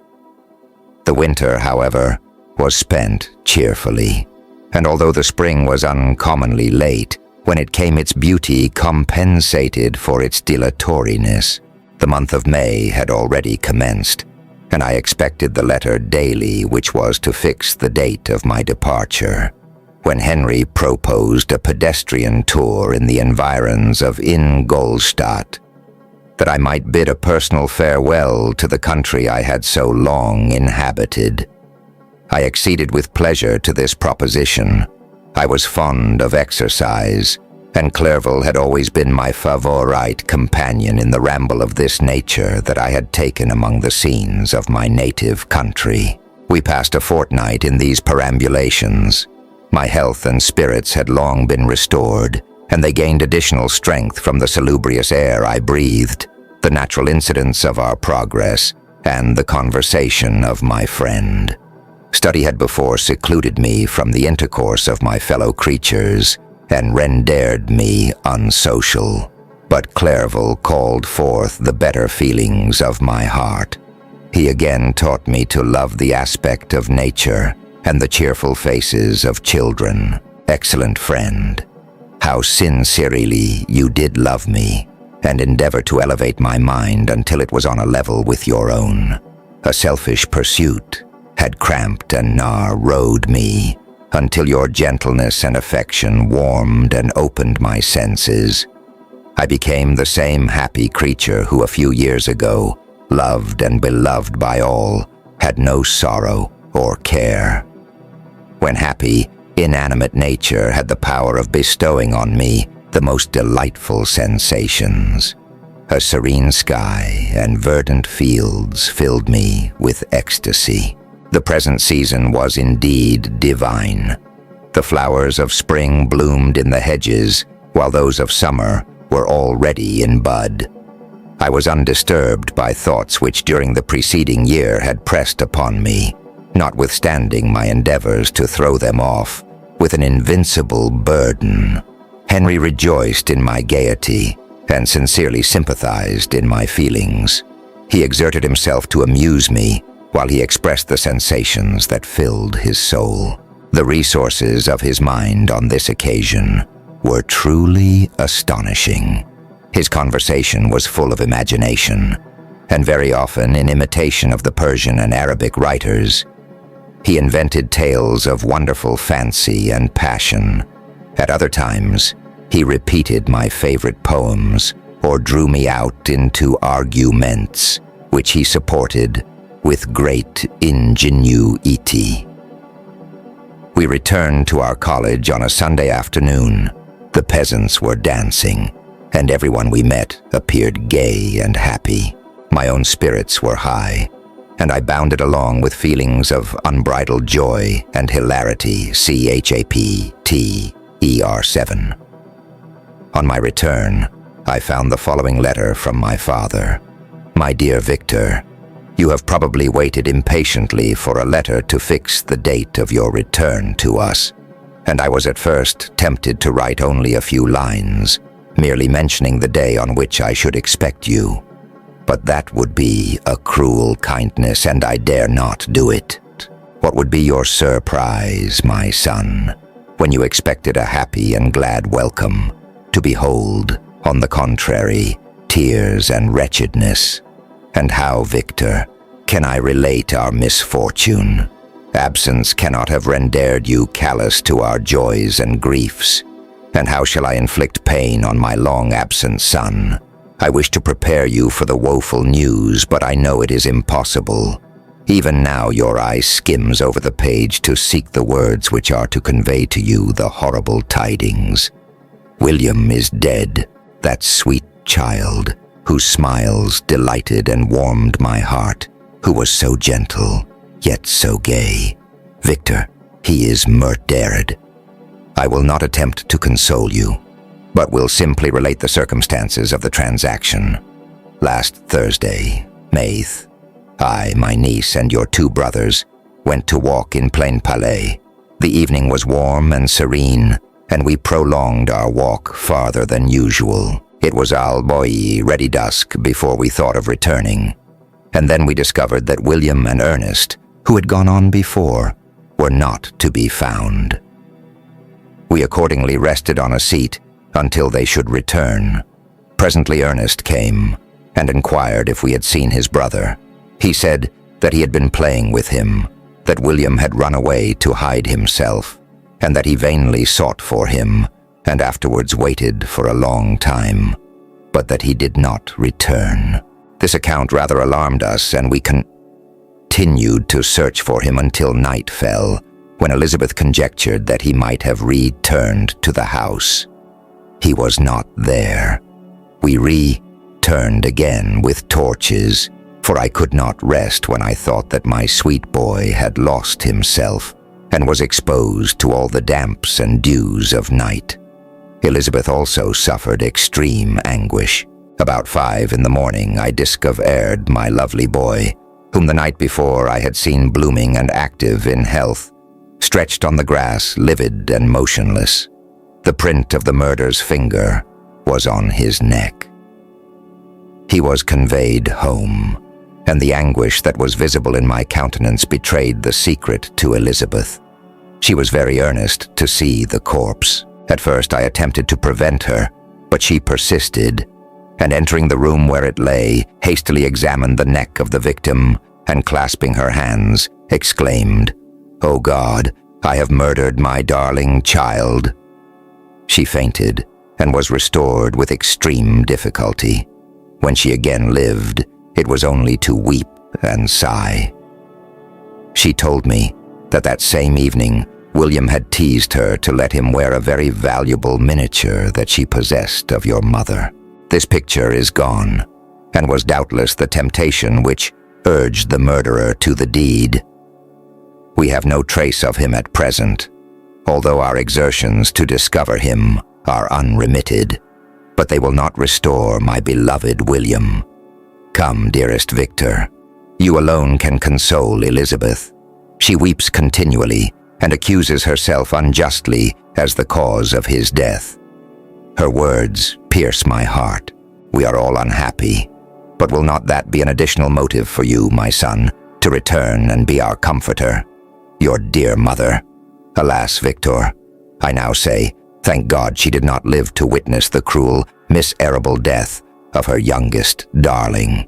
The winter, however, was spent cheerfully, and although the spring was uncommonly late, when it came its beauty compensated for its dilatoriness. The month of May had already commenced, and I expected the letter daily which was to fix the date of my departure, when Henry proposed a pedestrian tour in the environs of Ingolstadt, that I might bid a personal farewell to the country I had so long inhabited. I acceded with pleasure to this proposition. I was fond of exercise, and Clerval had always been my favorite companion in the ramble of this nature that I had taken among the scenes of my native country. We passed a fortnight in these perambulations. My health and spirits had long been restored, and they gained additional strength from the salubrious air I breathed, the natural incidents of our progress, and the conversation of my friend. Study had before secluded me from the intercourse of my fellow creatures and rendered me unsocial, but Clerval called forth the better feelings of my heart. He again taught me to love the aspect of nature and the cheerful faces of children. Excellent friend, how sincerely you did love me, and endeavor to elevate my mind until it was on a level with your own. A selfish pursuit had cramped and narrowed me, until your gentleness and affection warmed and opened my senses. I became the same happy creature who a few years ago, loved and beloved by all, had no sorrow or care. When happy, inanimate nature had the power of bestowing on me the most delightful sensations. A serene sky and verdant fields filled me with ecstasy. The present season was indeed divine. The flowers of spring bloomed in the hedges, while those of summer were already in bud. I was undisturbed by thoughts which during the preceding year had pressed upon me, notwithstanding my endeavors to throw them off with an invincible burden. Henry rejoiced in my gaiety and sincerely sympathized in my feelings. He exerted himself to amuse me while he expressed the sensations that filled his soul. The resources of his mind on this occasion were truly astonishing. His conversation was full of imagination, and very often in imitation of the Persian and Arabic writers. He invented tales of wonderful fancy and passion. At other times, he repeated my favorite poems or drew me out into arguments, which he supported with great ingenuity. We returned to our college on a Sunday afternoon. The peasants were dancing, and everyone we met appeared gay and happy. My own spirits were high, and I bounded along with feelings of unbridled joy and hilarity, CHAPTER7. On my return, I found the following letter from my father. My dear Victor, you have probably waited impatiently for a letter to fix the date of your return to us, and I was at first tempted to write only a few lines, merely mentioning the day on which I should expect you. But that would be a cruel kindness, and I dare not do it. What would be your surprise, my son, when you expected a happy and glad welcome, to behold, on the contrary, tears and wretchedness? And how, Victor, can I relate our misfortune? Absence cannot have rendered you callous to our joys and griefs. And how shall I inflict pain on my long-absent son? I wish to prepare you for the woeful news, but I know it is impossible. Even now your eye skims over the page to seek the words which are to convey to you the horrible tidings. William is dead, that sweet child, whose smiles delighted and warmed my heart, who was so gentle, yet so gay. Victor, he is murdered. I will not attempt to console you, but will simply relate the circumstances of the transaction. Last Thursday, May 8th, I, my niece, and your 2 brothers went to walk in Plain Palais. The evening was warm and serene, and we prolonged our walk farther than usual. It was ready dusk before we thought of returning, and then we discovered that William and Ernest, who had gone on before, were not to be found. We accordingly rested on a seat until they should return. Presently Ernest came and inquired if we had seen his brother. He said that he had been playing with him, that William had run away to hide himself, and that he vainly sought for him, and afterwards waited for a long time, but that he did not return. This account rather alarmed us, and we continued to search for him until night fell, when Elizabeth conjectured that he might have returned to the house. He was not there. We returned again with torches, for I could not rest when I thought that my sweet boy had lost himself and was exposed to all the damps and dews of night. Elizabeth also suffered extreme anguish. About 5 in the morning I discovered my lovely boy, whom the night before I had seen blooming and active in health, stretched on the grass, livid and motionless. The print of the murderer's finger was on his neck. He was conveyed home, and the anguish that was visible in my countenance betrayed the secret to Elizabeth. She was very earnest to see the corpse. At first I attempted to prevent her, but she persisted, and entering the room where it lay, hastily examined the neck of the victim, and clasping her hands, exclaimed, "O God, I have murdered my darling child." She fainted, and was restored with extreme difficulty. When she again lived, it was only to weep and sigh. She told me that that same evening, William had teased her to let him wear a very valuable miniature that she possessed of your mother. This picture is gone, and was doubtless the temptation which urged the murderer to the deed. We have no trace of him at present, although our exertions to discover him are unremitted, but they will not restore my beloved William. Come, dearest Victor, you alone can console Elizabeth. She weeps continually, and accuses herself unjustly as the cause of his death. Her words pierce my heart. We are all unhappy, but will not that be an additional motive for you, my son, to return and be our comforter? Your dear mother. Alas, Victor, I now say, thank God she did not live to witness the cruel, miserable death of her youngest darling.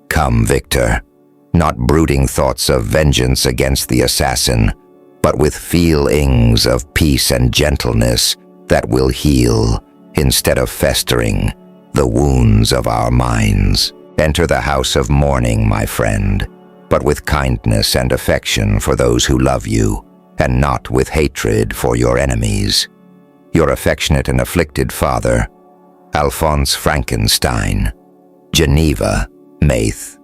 Come, Victor, not brooding thoughts of vengeance against the assassin, but with feelings of peace and gentleness that will heal, instead of festering, the wounds of our minds. Enter the house of mourning, my friend, but with kindness and affection for those who love you, and not with hatred for your enemies. Your affectionate and afflicted father, Alphonse Frankenstein. Geneva, Maith.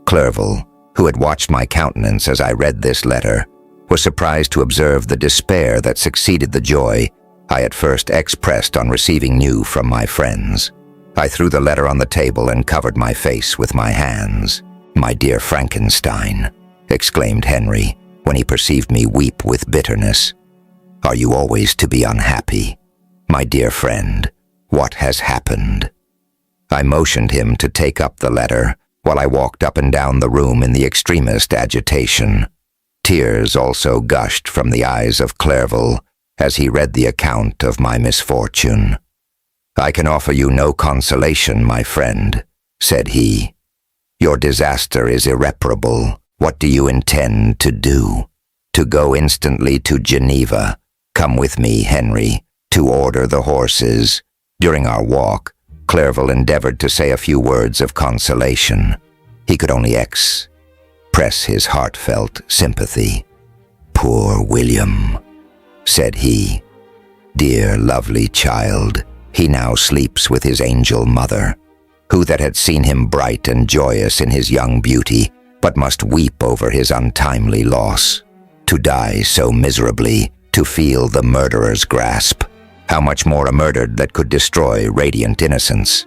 Clerval, who had watched my countenance as I read this letter, was surprised to observe the despair that succeeded the joy I at first expressed on receiving news from my friends. I threw the letter on the table and covered my face with my hands. "My dear Frankenstein," exclaimed Henry, when he perceived me weep with bitterness. "Are you always to be unhappy? My dear friend, what has happened?" I motioned him to take up the letter, while I walked up and down the room in the extremest agitation. Tears also gushed from the eyes of Clerval as he read the account of my misfortune. "I can offer you no consolation, my friend," said he. "Your disaster is irreparable. What do you intend to do?" "To go instantly to Geneva. Come with me, Henry, to order the horses." During our walk, Clerval endeavored to say a few words of consolation. He could only express his heartfelt sympathy. "Poor William," said he. "Dear, lovely child, he now sleeps with his angel mother. Who that had seen him bright and joyous in his young beauty, but must weep over his untimely loss? To die so miserably, to feel the murderer's grasp. How much more a murder that could destroy radiant innocence?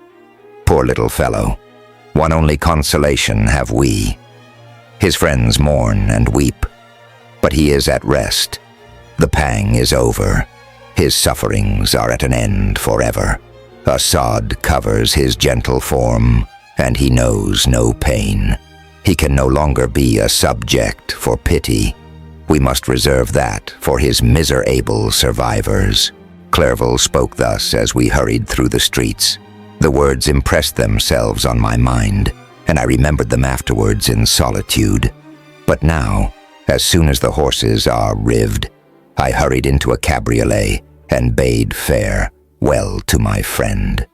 Poor little fellow, one only consolation have we. His friends mourn and weep, but he is at rest. The pang is over. His sufferings are at an end forever. A sod covers his gentle form, and he knows no pain. He can no longer be a subject for pity. We must reserve that for his miserable survivors." Clerval spoke thus as we hurried through the streets. The words impressed themselves on my mind, and I remembered them afterwards in solitude. But now, as soon as the horses are rived, I hurried into a cabriolet and bade farewell to my friend.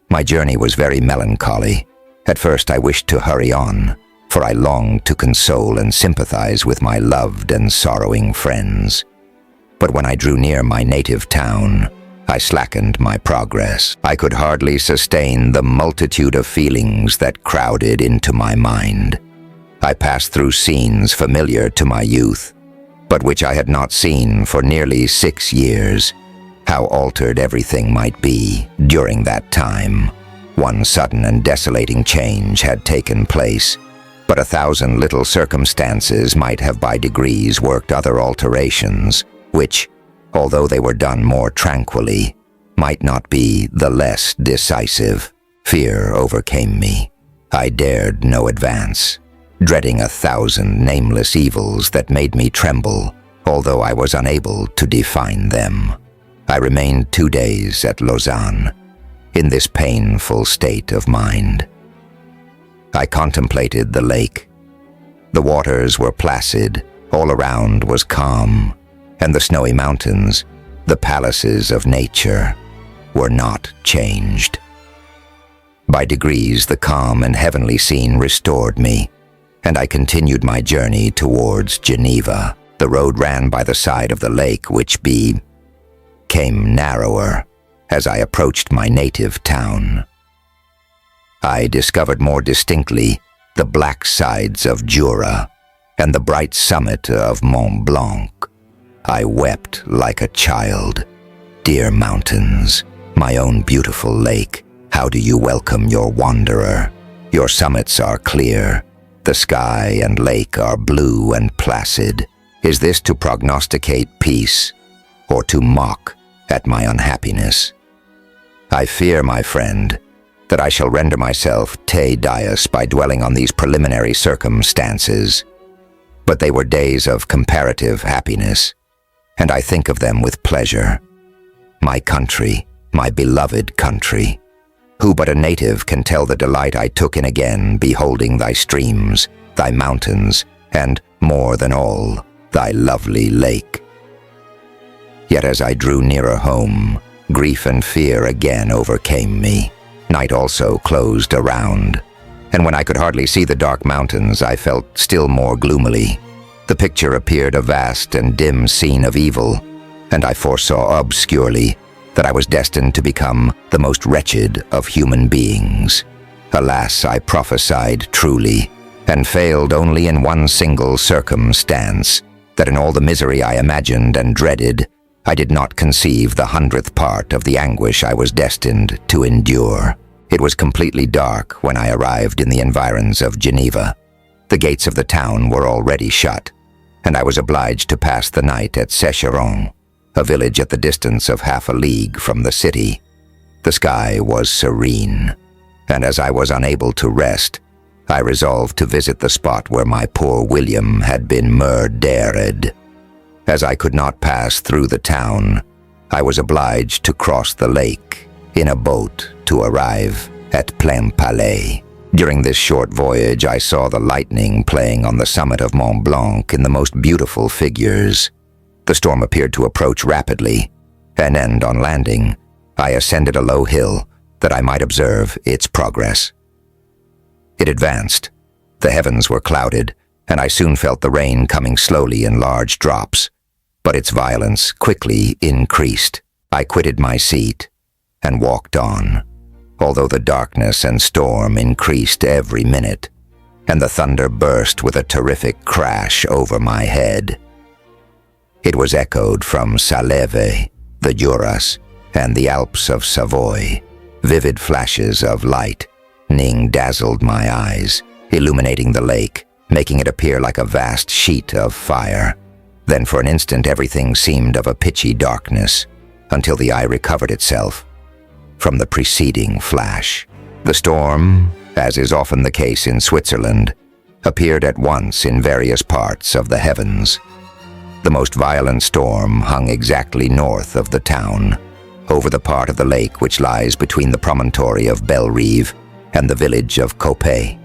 My journey was very melancholy. At first I wished to hurry on, for I longed to console and sympathize with my loved and sorrowing friends. But when I drew near my native town, I slackened my progress. I could hardly sustain the multitude of feelings that crowded into my mind. I passed through scenes familiar to my youth, but which I had not seen for nearly 6 years. How altered everything might be during that time. One sudden and desolating change had taken place, but 1,000 little circumstances might have by degrees worked other alterations, which, although they were done more tranquilly, might not be the less decisive. Fear overcame me. I dared no advance, dreading 1,000 nameless evils that made me tremble, although I was unable to define them. I remained 2 days at Lausanne, in this painful state of mind. I contemplated the lake. The waters were placid, all around was calm, and the snowy mountains, the palaces of nature, were not changed. By degrees, the calm and heavenly scene restored me, and I continued my journey towards Geneva. The road ran by the side of the lake, which became narrower as I approached my native town. I discovered more distinctly the black sides of Jura and the bright summit of Mont Blanc. I wept like a child. Dear mountains, my own beautiful lake, how do you welcome your wanderer? Your summits are clear. The sky and lake are blue and placid. Is this to prognosticate peace, or to mock at my unhappiness? I fear, my friend, that I shall render myself tedious by dwelling on these preliminary circumstances. But they were days of comparative happiness, and I think of them with pleasure. My country, my beloved country. Who but a native can tell the delight I took in again beholding thy streams, thy mountains, and, more than all, thy lovely lake? Yet as I drew nearer home, grief and fear again overcame me. Night also closed around, and when I could hardly see the dark mountains, I felt still more gloomily. The picture appeared a vast and dim scene of evil, and I foresaw obscurely that I was destined to become the most wretched of human beings. Alas, I prophesied truly, and failed only in one single circumstance, that in all the misery I imagined and dreaded, I did not conceive the 100th part of the anguish I was destined to endure. It was completely dark when I arrived in the environs of Geneva. The gates of the town were already shut, and I was obliged to pass the night at Secheron, a village at the distance of half a league from the city. The sky was serene, and as I was unable to rest, I resolved to visit the spot where my poor William had been murdered. As I could not pass through the town, I was obliged to cross the lake in a boat to arrive at Plainpalais. During this short voyage, I saw the lightning playing on the summit of Mont Blanc in the most beautiful figures. The storm appeared to approach rapidly, and on landing, I ascended a low hill that I might observe its progress. It advanced. The heavens were clouded, and I soon felt the rain coming slowly in large drops, but its violence quickly increased. I quitted my seat and walked on, although the darkness and storm increased every minute, and the thunder burst with a terrific crash over my head. It was echoed from Salève, the Juras, and the Alps of Savoy. Vivid flashes of light dazzled my eyes, illuminating the lake, making it appear like a vast sheet of fire. Then for an instant everything seemed of a pitchy darkness, until the eye recovered itself from the preceding flash. The storm, as is often the case in Switzerland, appeared at once in various parts of the heavens. The most violent storm hung exactly north of the town, over the part of the lake which lies between the promontory of Bellerive and the village of Coppet.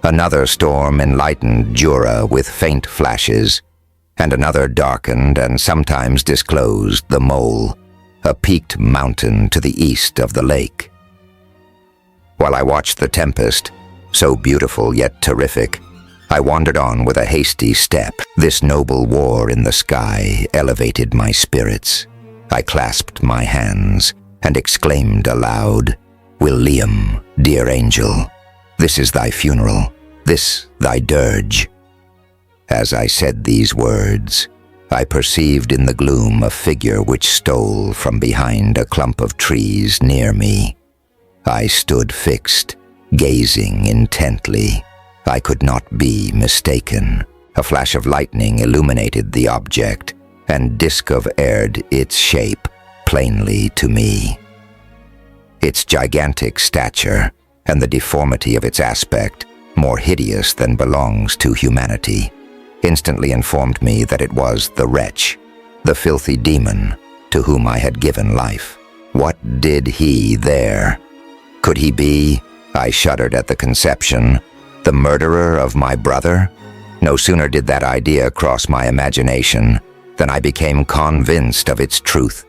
Another storm enlightened Jura with faint flashes, and another darkened and sometimes disclosed the Mole, a peaked mountain to the east of the lake. While I watched the tempest, so beautiful yet terrific, I wandered on with a hasty step. This noble war in the sky elevated my spirits. I clasped my hands and exclaimed aloud, "William, dear angel, this is thy funeral, this thy dirge." As I said these words, I perceived in the gloom a figure which stole from behind a clump of trees near me. I stood fixed, gazing intently. I could not be mistaken. A flash of lightning illuminated the object, and discovered its shape plainly to me. Its gigantic stature and the deformity of its aspect, more hideous than belongs to humanity, instantly informed me that it was the wretch, the filthy demon, to whom I had given life. What did he there? Could he be, I shuddered at the conception, the murderer of my brother? No sooner did that idea cross my imagination than I became convinced of its truth.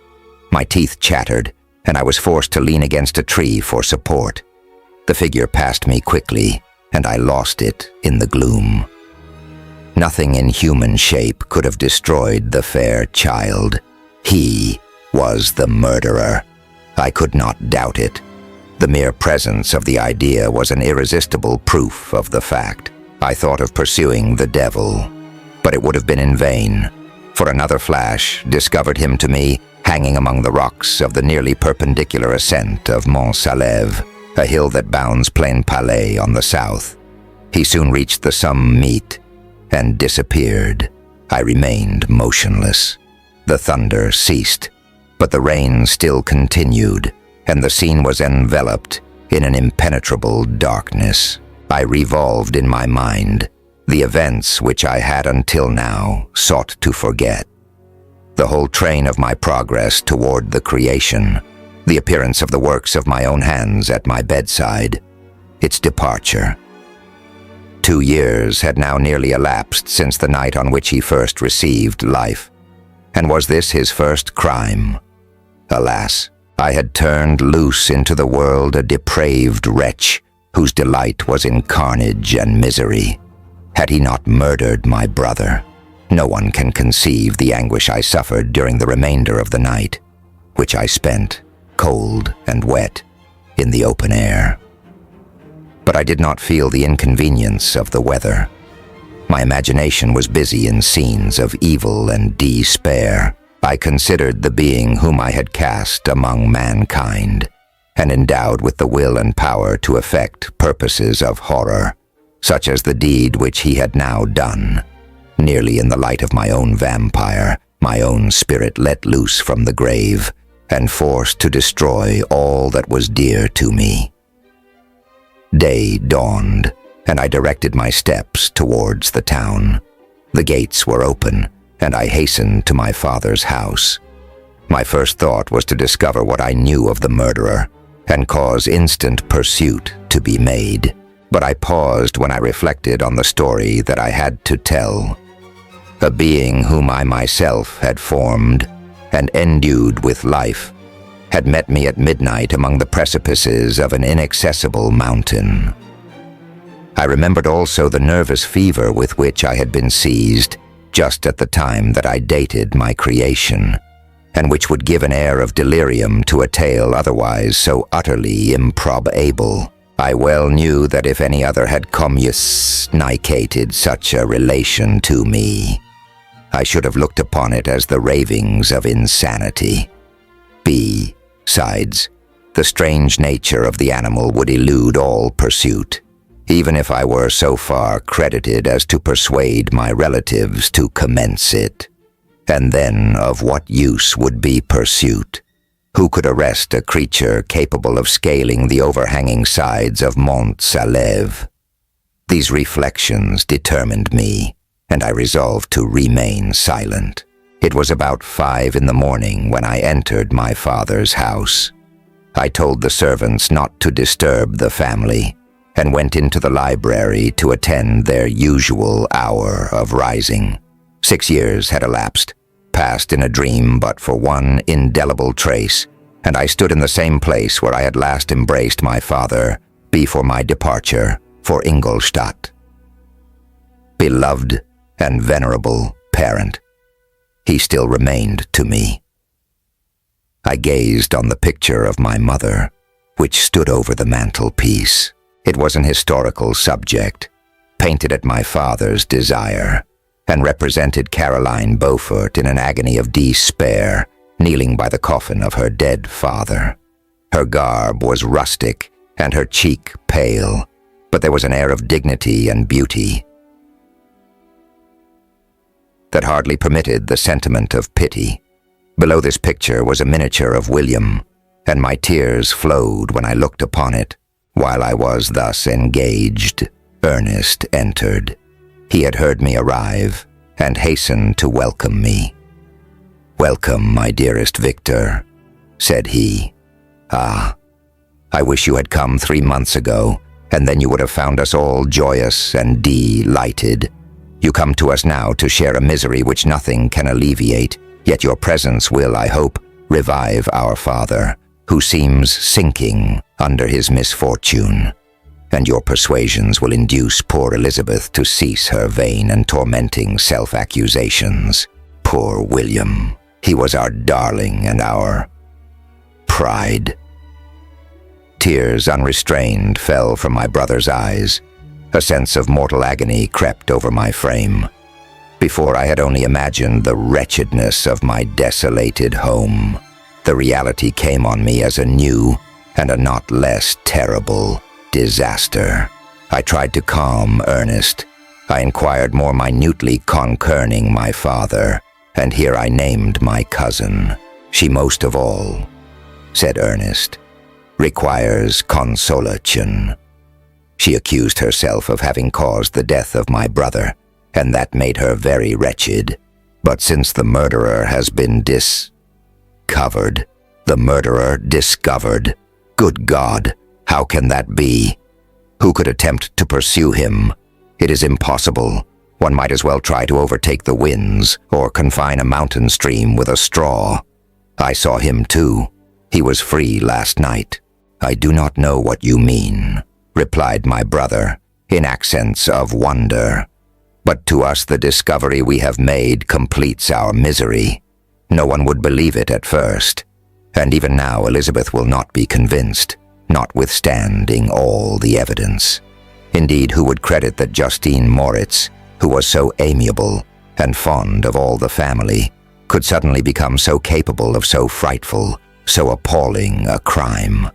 My teeth chattered, and I was forced to lean against a tree for support. The figure passed me quickly, and I lost it in the gloom. Nothing in human shape could have destroyed the fair child. He was the murderer. I could not doubt it. The mere presence of the idea was an irresistible proof of the fact. I thought of pursuing the devil, but it would have been in vain, for another flash discovered him to me hanging among the rocks of the nearly perpendicular ascent of Mont Salève, a hill that bounds Plainpalais on the south. He soon reached the Somme and disappeared. I remained motionless. The thunder ceased, but the rain still continued, and the scene was enveloped in an impenetrable darkness. I revolved in my mind the events which I had until now sought to forget. The whole train of my progress toward the creation the appearance of the works of my own hands at my bedside, its departure. 2 years had now nearly elapsed since the night on which he first received life. And was this his first crime? Alas, I had turned loose into the world a depraved wretch whose delight was in carnage and misery. Had he not murdered my brother? No one can conceive the anguish I suffered during the remainder of the night, which I spent, cold and wet, in the open air. But I did not feel the inconvenience of the weather. My imagination was busy in scenes of evil and despair. I considered the being whom I had cast among mankind, and endowed with the will and power to effect purposes of horror, such as the deed which he had now done, nearly in the light of my own vampire, my own spirit let loose from the grave, and forced to destroy all that was dear to me. Day dawned, and I directed my steps towards the town. The gates were open, and I hastened to my father's house. My first thought was to discover what I knew of the murderer, and cause instant pursuit to be made. But I paused when I reflected on the story that I had to tell. A being whom I myself had formed and endued with life had met me at midnight among the precipices of an inaccessible mountain. I remembered also the nervous fever with which I had been seized just at the time that I dated my creation, and which would give an air of delirium to a tale otherwise so utterly improbable. I well knew that if any other had communicated such a relation to me, I should have looked upon it as the ravings of insanity. Besides, the strange nature of the animal would elude all pursuit, even if I were so far credited as to persuade my relatives to commence it. And then of what use would be pursuit? Who could arrest a creature capable of scaling the overhanging sides of Mont Salève? These reflections determined me, and I resolved to remain silent. It was about 5 in the morning when I entered my father's house. I told the servants not to disturb the family, and went into the library to attend their usual hour of rising. 6 years had elapsed, passed in a dream but for one indelible trace, and I stood in the same place where I had last embraced my father before my departure for Ingolstadt. Beloved and venerable parent, he still remained to me. I gazed on the picture of my mother, which stood over the mantelpiece. It was an historical subject, painted at my father's desire, and represented Caroline Beaufort in an agony of despair, kneeling by the coffin of her dead father. Her garb was rustic and her cheek pale, but there was an air of dignity and beauty that hardly permitted the sentiment of pity. Below this picture was a miniature of William, and my tears flowed when I looked upon it. While I was thus engaged, Ernest entered. He had heard me arrive, and hastened to welcome me. "Welcome, my dearest Victor," said he. "Ah, I wish you had come 3 months ago, and then you would have found us all joyous and delighted. You come to us now to share a misery which nothing can alleviate, yet your presence will, I hope, revive our father, who seems sinking under his misfortune, and your persuasions will induce poor Elizabeth to cease her vain and tormenting self-accusations. Poor William, he was our darling and our pride." Tears unrestrained fell from my brother's eyes. A sense of mortal agony crept over my frame. Before I had only imagined the wretchedness of my desolated home. The reality came on me as a new and a not less terrible disaster. I tried to calm Ernest. I inquired more minutely concerning my father, and here I named my cousin. "She most of all," said Ernest, "requires consolation. She accused herself of having caused the death of my brother, and that made her very wretched. But since the murderer has been discovered, The murderer discovered. Good God, how can that be? Who could attempt to pursue him? It is impossible. One might as well try to overtake the winds or confine a mountain stream with a straw. I saw him too. He was free last night. I do not know what you mean, replied my brother, in accents of wonder. But to us the discovery we have made completes our misery. No one would believe it at first, and even now Elizabeth will not be convinced, notwithstanding all the evidence. Indeed, who would credit that Justine Moritz, who was so amiable and fond of all the family, could suddenly become so capable of so frightful, so appalling a crime?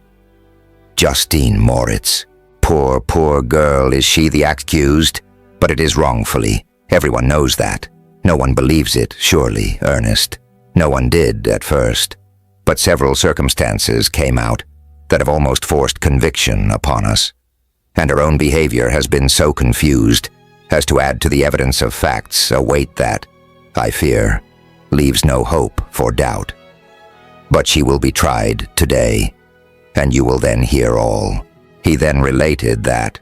Justine Moritz. Poor, poor girl, is she the accused? But it is wrongfully. Everyone knows that. No one believes it, surely, Ernest. No one did at first. But several circumstances came out that have almost forced conviction upon us. And her own behavior has been so confused as to add to the evidence of facts a weight that, I fear, leaves no hope for doubt. But she will be tried today, and you will then hear all. He then related that,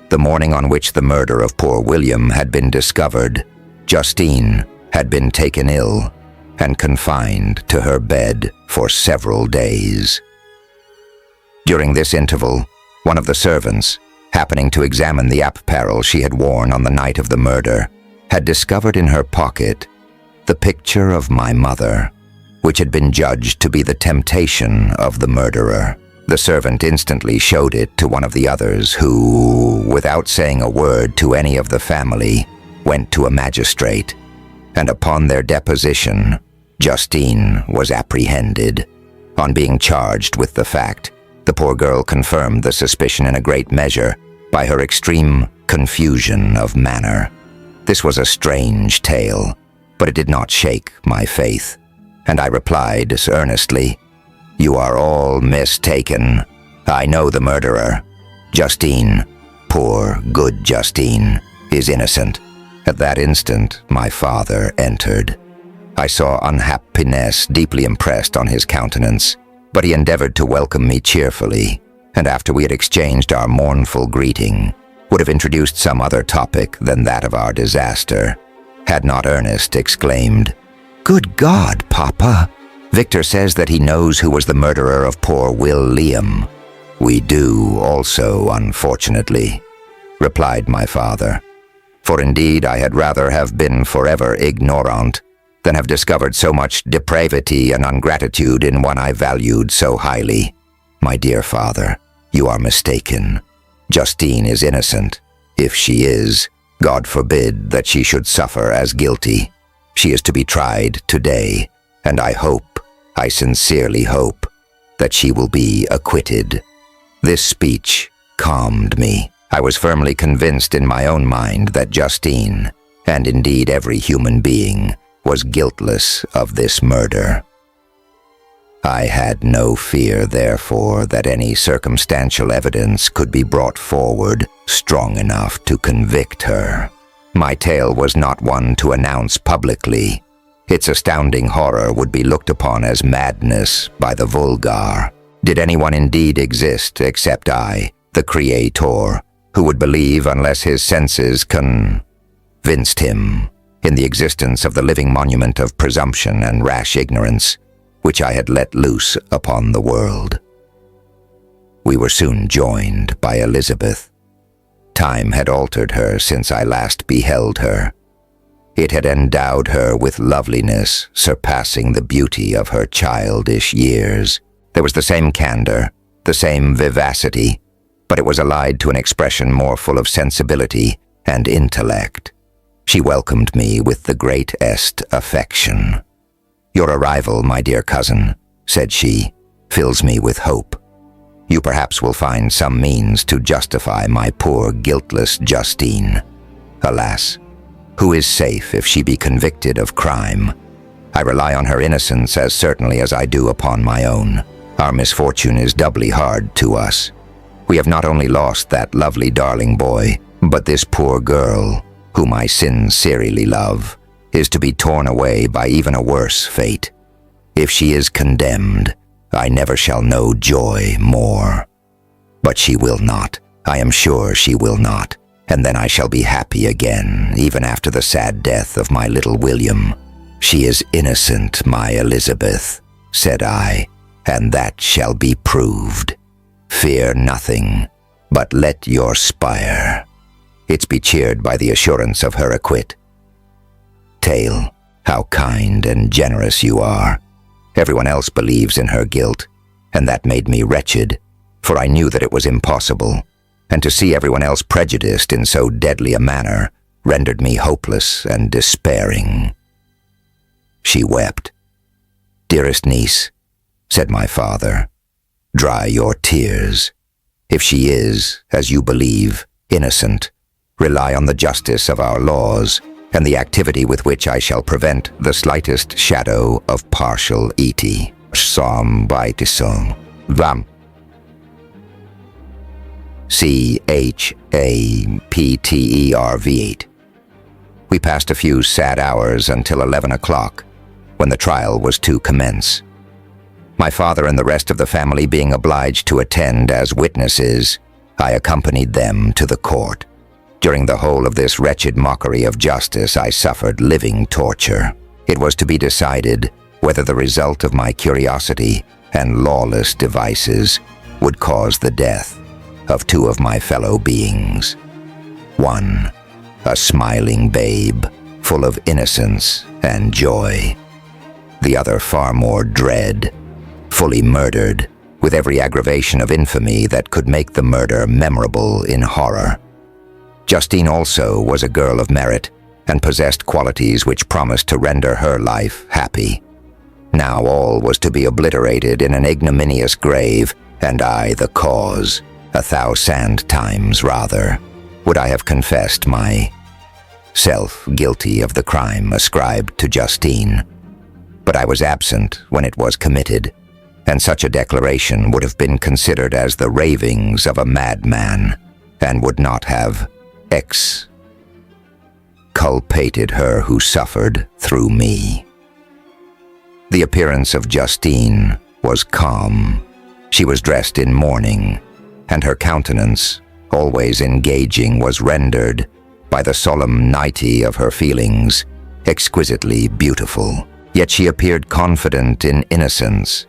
the morning on which the murder of poor William had been discovered, Justine had been taken ill and confined to her bed for several days. During this interval, one of the servants, happening to examine the apparel she had worn on the night of the murder, had discovered in her pocket the picture of my mother, which had been judged to be the temptation of the murderer. The servant instantly showed it to one of the others who, without saying a word to any of the family, went to a magistrate, and upon their deposition, Justine was apprehended. On being charged with the fact, the poor girl confirmed the suspicion in a great measure by her extreme confusion of manner. This was a strange tale, but it did not shake my faith, and I replied earnestly, "You are all mistaken. I know the murderer. Justine, poor, good Justine, is innocent." At that instant, my father entered. I saw unhappiness deeply impressed on his countenance, but he endeavored to welcome me cheerfully, and after we had exchanged our mournful greeting, would have introduced some other topic than that of our disaster, had not Ernest exclaimed, "Good God, Papa! Victor says that he knows who was the murderer of poor Will Liam." "We do also, unfortunately," replied my father. "For indeed I had rather have been forever ignorant than have discovered so much depravity and ingratitude in one I valued so highly. My dear father, you are mistaken. Justine is innocent. If she is, God forbid that she should suffer as guilty. She is to be tried today, and I sincerely hope, that she will be acquitted." This speech calmed me. I was firmly convinced in my own mind that Justine, and indeed every human being, was guiltless of this murder. I had no fear, therefore, that any circumstantial evidence could be brought forward strong enough to convict her. My tale was not one to announce publicly. Its astounding horror would be looked upon as madness by the vulgar. Did anyone indeed exist except I, the Creator, who would believe unless his senses convinced him in the existence of the living monument of presumption and rash ignorance, which I had let loose upon the world? We were soon joined by Elizabeth. Time had altered her since I last beheld her. It had endowed her with loveliness surpassing the beauty of her childish years. There was the same candor, the same vivacity, but it was allied to an expression more full of sensibility and intellect. She welcomed me with the greatest affection. "Your arrival, my dear cousin," said she, "fills me with hope. You perhaps will find some means to justify my poor guiltless Justine. Alas, who is safe if she be convicted of crime? I rely on her innocence as certainly as I do upon my own. Our misfortune is doubly hard to us. We have not only lost that lovely darling boy, but this poor girl, whom I sincerely love, is to be torn away by even a worse fate. If she is condemned, I never shall know joy more. But she will not. I am sure she will not. And then I shall be happy again, even after the sad death of my little William. She is innocent, my Elizabeth, said I, and that shall be proved. Fear nothing, but let your spire. It's be cheered by the assurance of her acquit. Tale, how kind and generous you are. Everyone else believes in her guilt, and that made me wretched, for I knew that it was impossible, and to see everyone else prejudiced in so deadly a manner rendered me hopeless and despairing. She wept. Dearest niece, said my father, dry your tears. If she is, as you believe, innocent, rely on the justice of our laws and the activity with which I shall prevent the slightest shadow of partiality. Sci-Fi. CHAPTERV8. We passed a few sad hours until 11 o'clock, when the trial was to commence. My father and the rest of the family being obliged to attend as witnesses, I accompanied them to the court. During the whole of this wretched mockery of justice, I suffered living torture. It was to be decided whether the result of my curiosity and lawless devices would cause the death of two of my fellow beings. One, a smiling babe, full of innocence and joy. The other far more dread, fully murdered, with every aggravation of infamy that could make the murder memorable in horror. Justine also was a girl of merit and possessed qualities which promised to render her life happy. Now all was to be obliterated in an ignominious grave, and I the cause. 1,000 times rather would I have confessed myself guilty of the crime ascribed to Justine. But I was absent when it was committed, and such a declaration would have been considered as the ravings of a madman, and would not have exculpated her who suffered through me. The appearance of Justine was calm. She was dressed in mourning, and her countenance, always engaging, was rendered, by the solemnity of her feelings, exquisitely beautiful. Yet she appeared confident in innocence,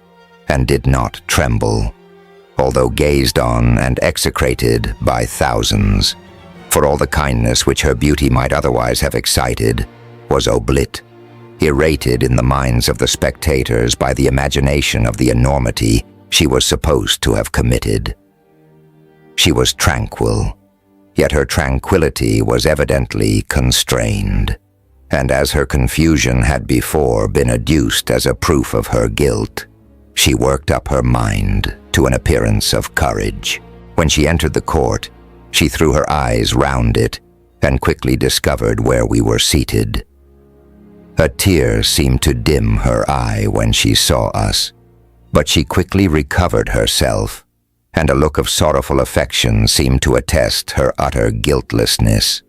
and did not tremble, although gazed on and execrated by thousands, for all the kindness which her beauty might otherwise have excited was irrated in the minds of the spectators by the imagination of the enormity she was supposed to have committed. She was tranquil, yet her tranquility was evidently constrained, and as her confusion had before been adduced as a proof of her guilt, she worked up her mind to an appearance of courage. When she entered the court, she threw her eyes round it and quickly discovered where we were seated. A tear seemed to dim her eye when she saw us, but she quickly recovered herself, and a look of sorrowful affection seemed to attest her utter guiltlessness.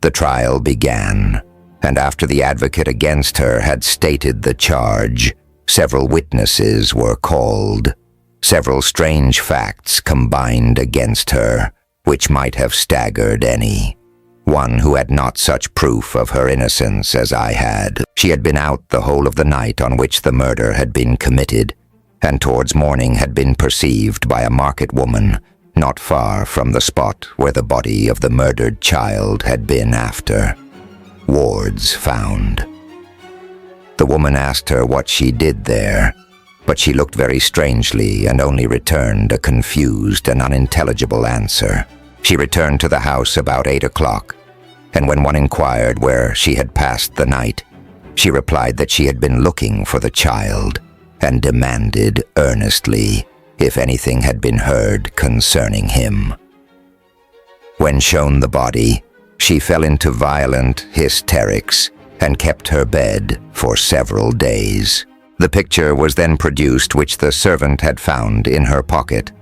The trial began, and after the advocate against her had stated the charge, several witnesses were called. Several strange facts combined against her, which might have staggered any one who had not such proof of her innocence as I had. She had been out the whole of the night on which the murder had been committed, and towards morning had been perceived by a market woman not far from the spot where the body of the murdered child had been afterwards found. The woman asked her what she did there, but she looked very strangely and only returned a confused and unintelligible answer. She returned to the house about 8 o'clock, and when one inquired where she had passed the night, she replied that she had been looking for the child, and demanded earnestly if anything had been heard concerning him. When shown the body, she fell into violent hysterics and kept her bed for several days. The picture was then produced which the servant had found in her pocket,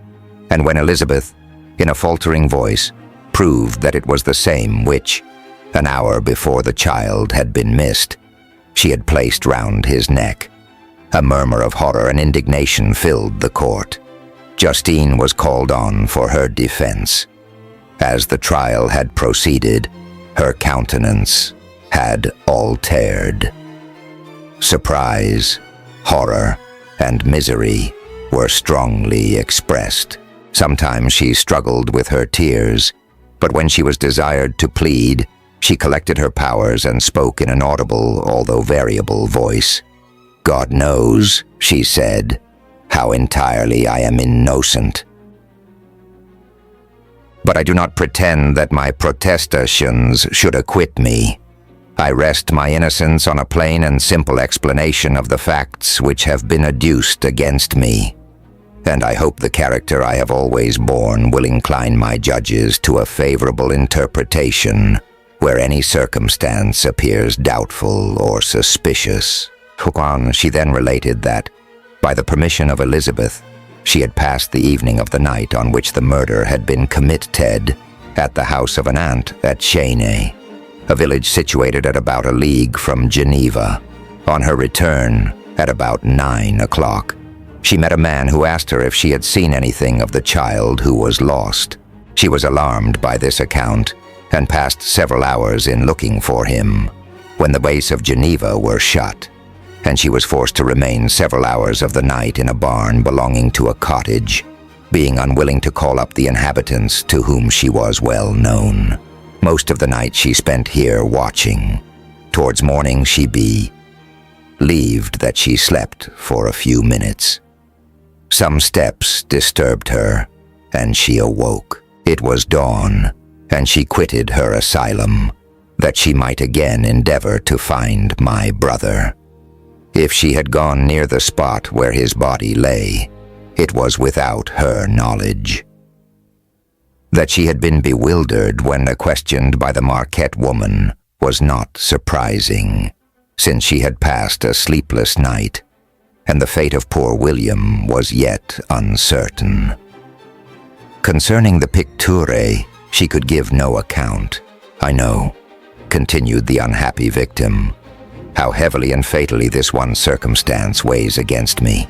and when Elizabeth, in a faltering voice, proved that it was the same which, an hour before the child had been missed, she had placed round his neck, A murmur of horror and indignation filled the court. Justine was called on for her defense. As the trial had proceeded, her countenance had altered. Surprise, horror, and misery were strongly expressed. Sometimes she struggled with her tears, but when she was desired to plead, she collected her powers and spoke in an audible, although variable voice. "God knows," she said, "how entirely I am innocent. But I do not pretend that my protestations should acquit me. I rest my innocence on a plain and simple explanation of the facts which have been adduced against me, and I hope the character I have always borne will incline my judges to a favorable interpretation where any circumstance appears doubtful or suspicious." She then related that, by the permission of Elizabeth, she had passed the evening of the night on which the murder had been committed at the house of an aunt at Shelley, a village situated at about a league from Geneva. On her return, at about 9 o'clock, she met a man who asked her if she had seen anything of the child who was lost. She was alarmed by this account and passed several hours in looking for him, when the ways of Geneva were shut, and she was forced to remain several hours of the night in a barn belonging to a cottage, being unwilling to call up the inhabitants to whom she was well known. Most of the night she spent here watching. Towards morning she believed that she slept for a few minutes. Some steps disturbed her, and she awoke. It was dawn, and she quitted her asylum, that she might again endeavor to find my brother. If she had gone near the spot where his body lay, it was without her knowledge. That she had been bewildered when questioned by the Marquette woman was not surprising, since she had passed a sleepless night, and the fate of poor William was yet uncertain. Concerning the picture, she could give no account. "I know," continued the unhappy victim, "how heavily and fatally this one circumstance weighs against me,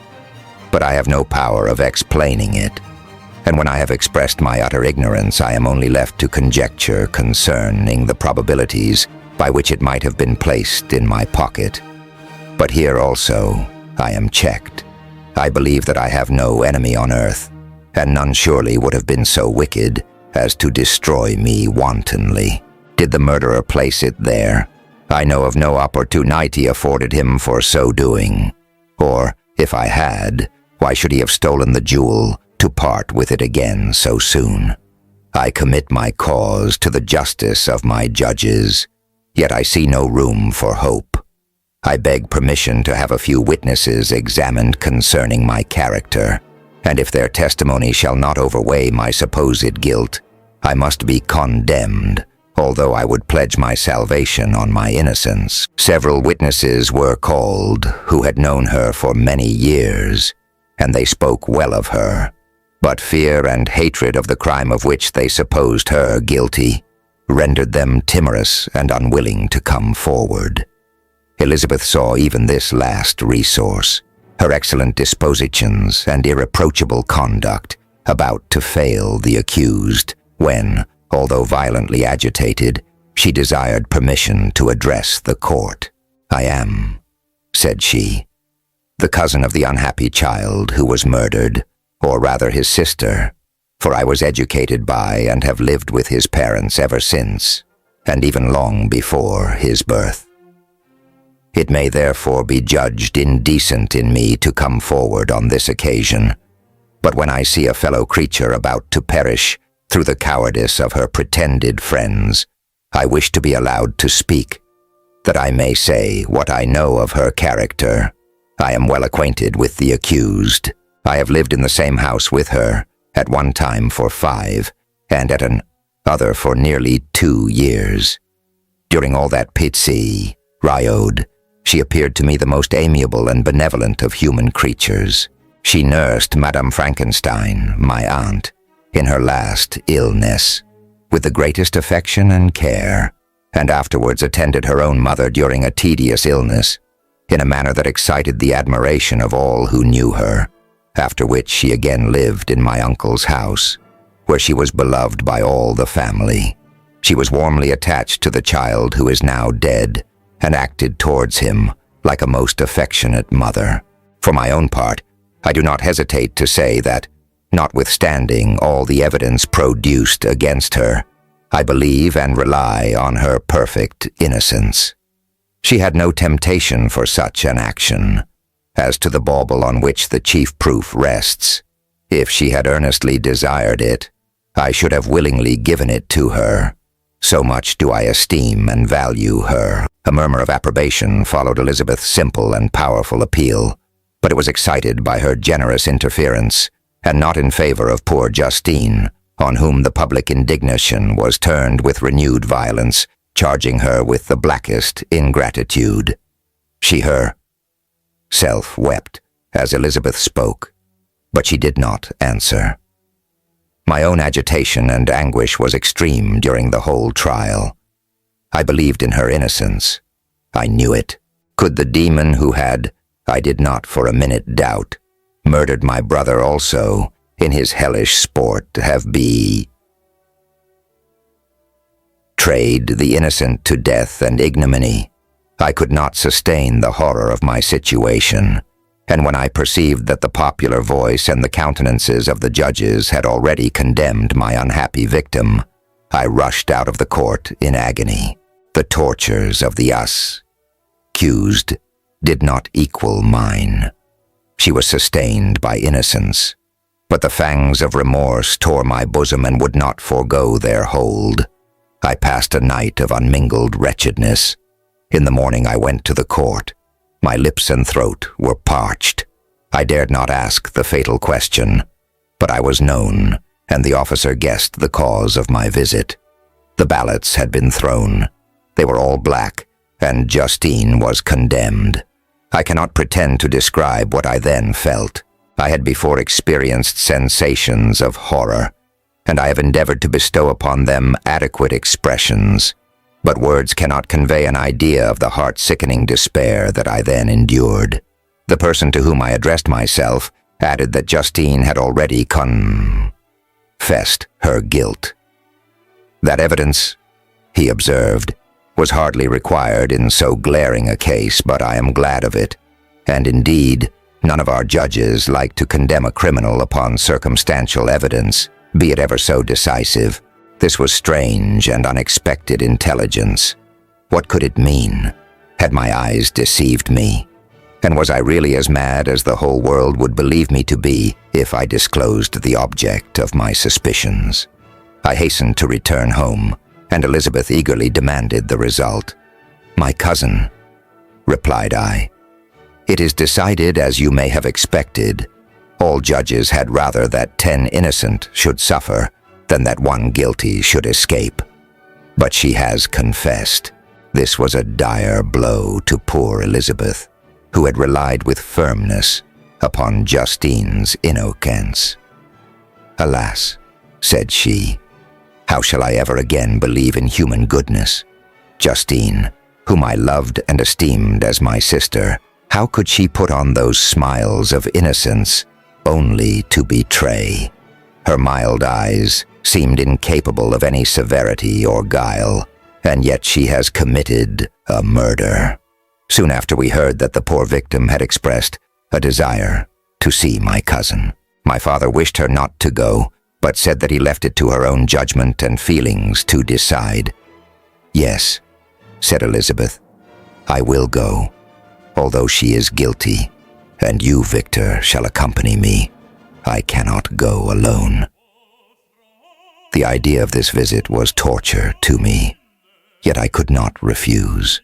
but I have no power of explaining it, and when I have expressed my utter ignorance, I am only left to conjecture concerning the probabilities by which it might have been placed in my pocket. But here also I am checked. I believe that I have no enemy on earth, and none surely would have been so wicked as to destroy me wantonly. Did the murderer place it there, I know of no opportunity afforded him for so doing. Or, if I had, why should he have stolen the jewel to part with it again so soon? I commit my cause to the justice of my judges, yet I see no room for hope. I beg permission to have a few witnesses examined concerning my character, and if their testimony shall not overweigh my supposed guilt, I must be condemned, although I would pledge my salvation on my innocence. Several witnesses were called who had known her for many years, and they spoke well of her, but fear and hatred of the crime of which they supposed her guilty rendered them timorous and unwilling to come forward. Elizabeth saw even this last resource, her excellent dispositions and irreproachable conduct, about to fail the accused when, although violently agitated, she desired permission to address the court. "I am," said she, "the cousin of the unhappy child who was murdered, or rather his sister, for I was educated by and have lived with his parents ever since, and even long before his birth. It may therefore be judged indecent in me to come forward on this occasion, but when I see a fellow creature about to perish through the cowardice of her pretended friends, I wish to be allowed to speak, that I may say what I know of her character. I am well acquainted with the accused. I have lived in the same house with her, at one time for 5, and at another for nearly 2 years. During all that period, she appeared to me the most amiable and benevolent of human creatures. She nursed Madame Frankenstein, my aunt, in her last illness, with the greatest affection and care, and afterwards attended her own mother during a tedious illness. in a manner that excited the admiration of all who knew her, after which she again lived in my uncle's house, where she was beloved by all the family. She was warmly attached to the child who is now dead, and acted towards him like a most affectionate mother. For my own part, I do not hesitate to say that, notwithstanding all the evidence produced against her, I believe and rely on her perfect innocence. She had no temptation for such an action. As to the bauble on which the chief proof rests, if she had earnestly desired it, I should have willingly given it to her. So much do I esteem and value her. A murmur of approbation followed Elizabeth's simple and powerful appeal, but it was excited by her generous interference, and not in favor of poor Justine, on whom the public indignation was turned with renewed violence, charging her with the blackest ingratitude. She herself wept as Elizabeth spoke, but she did not answer. My own agitation and anguish was extreme during the whole trial. I believed in her innocence. I knew it. Could the demon who had, I did not for a minute doubt, murdered my brother also, in his hellish sport, have betrayed the innocent to death and ignominy? I could not sustain the horror of my situation, and when I perceived that the popular voice and the countenances of the judges had already condemned my unhappy victim, I rushed out of the court in agony. The tortures of the accused did not equal mine. She was sustained by innocence, but the fangs of remorse tore my bosom and would not forego their hold. I passed a night of unmingled wretchedness. In the morning I went to the court. My lips and throat were parched. I dared not ask the fatal question, but I was known, and the officer guessed the cause of my visit. The ballots had been thrown. They were all black, and Justine was condemned. I cannot pretend to describe what I then felt. I had before experienced sensations of horror, and I have endeavored to bestow upon them adequate expressions, but words cannot convey an idea of the heart-sickening despair that I then endured. The person to whom I addressed myself added that Justine had already confessed her guilt. That evidence, he observed, was hardly required in so glaring a case, but I am glad of it, and indeed, none of our judges like to condemn a criminal upon circumstantial evidence, be it ever so decisive. This was strange and unexpected intelligence. What could it mean? Had my eyes deceived me? And was I really as mad as the whole world would believe me to be if I disclosed the object of my suspicions? I hastened to return home, and Elizabeth eagerly demanded the result. "My cousin," replied I. "It is decided as you may have expected. All judges had rather that 10 innocent should suffer than that 1 guilty should escape. But she has confessed." This was a dire blow to poor Elizabeth, who had relied with firmness upon Justine's innocence. "Alas," said she, "how shall I ever again believe in human goodness? Justine, whom I loved and esteemed as my sister, how could she put on those smiles of innocence only to betray? Her mild eyes seemed incapable of any severity or guile, and yet she has committed a murder." Soon after we heard that the poor victim had expressed a desire to see my cousin. My father wished her not to go, but said that he left it to her own judgment and feelings to decide. "Yes," said Elizabeth, "I will go, although she is guilty, and you, Victor, shall accompany me. I cannot go alone." The idea of this visit was torture to me, yet I could not refuse.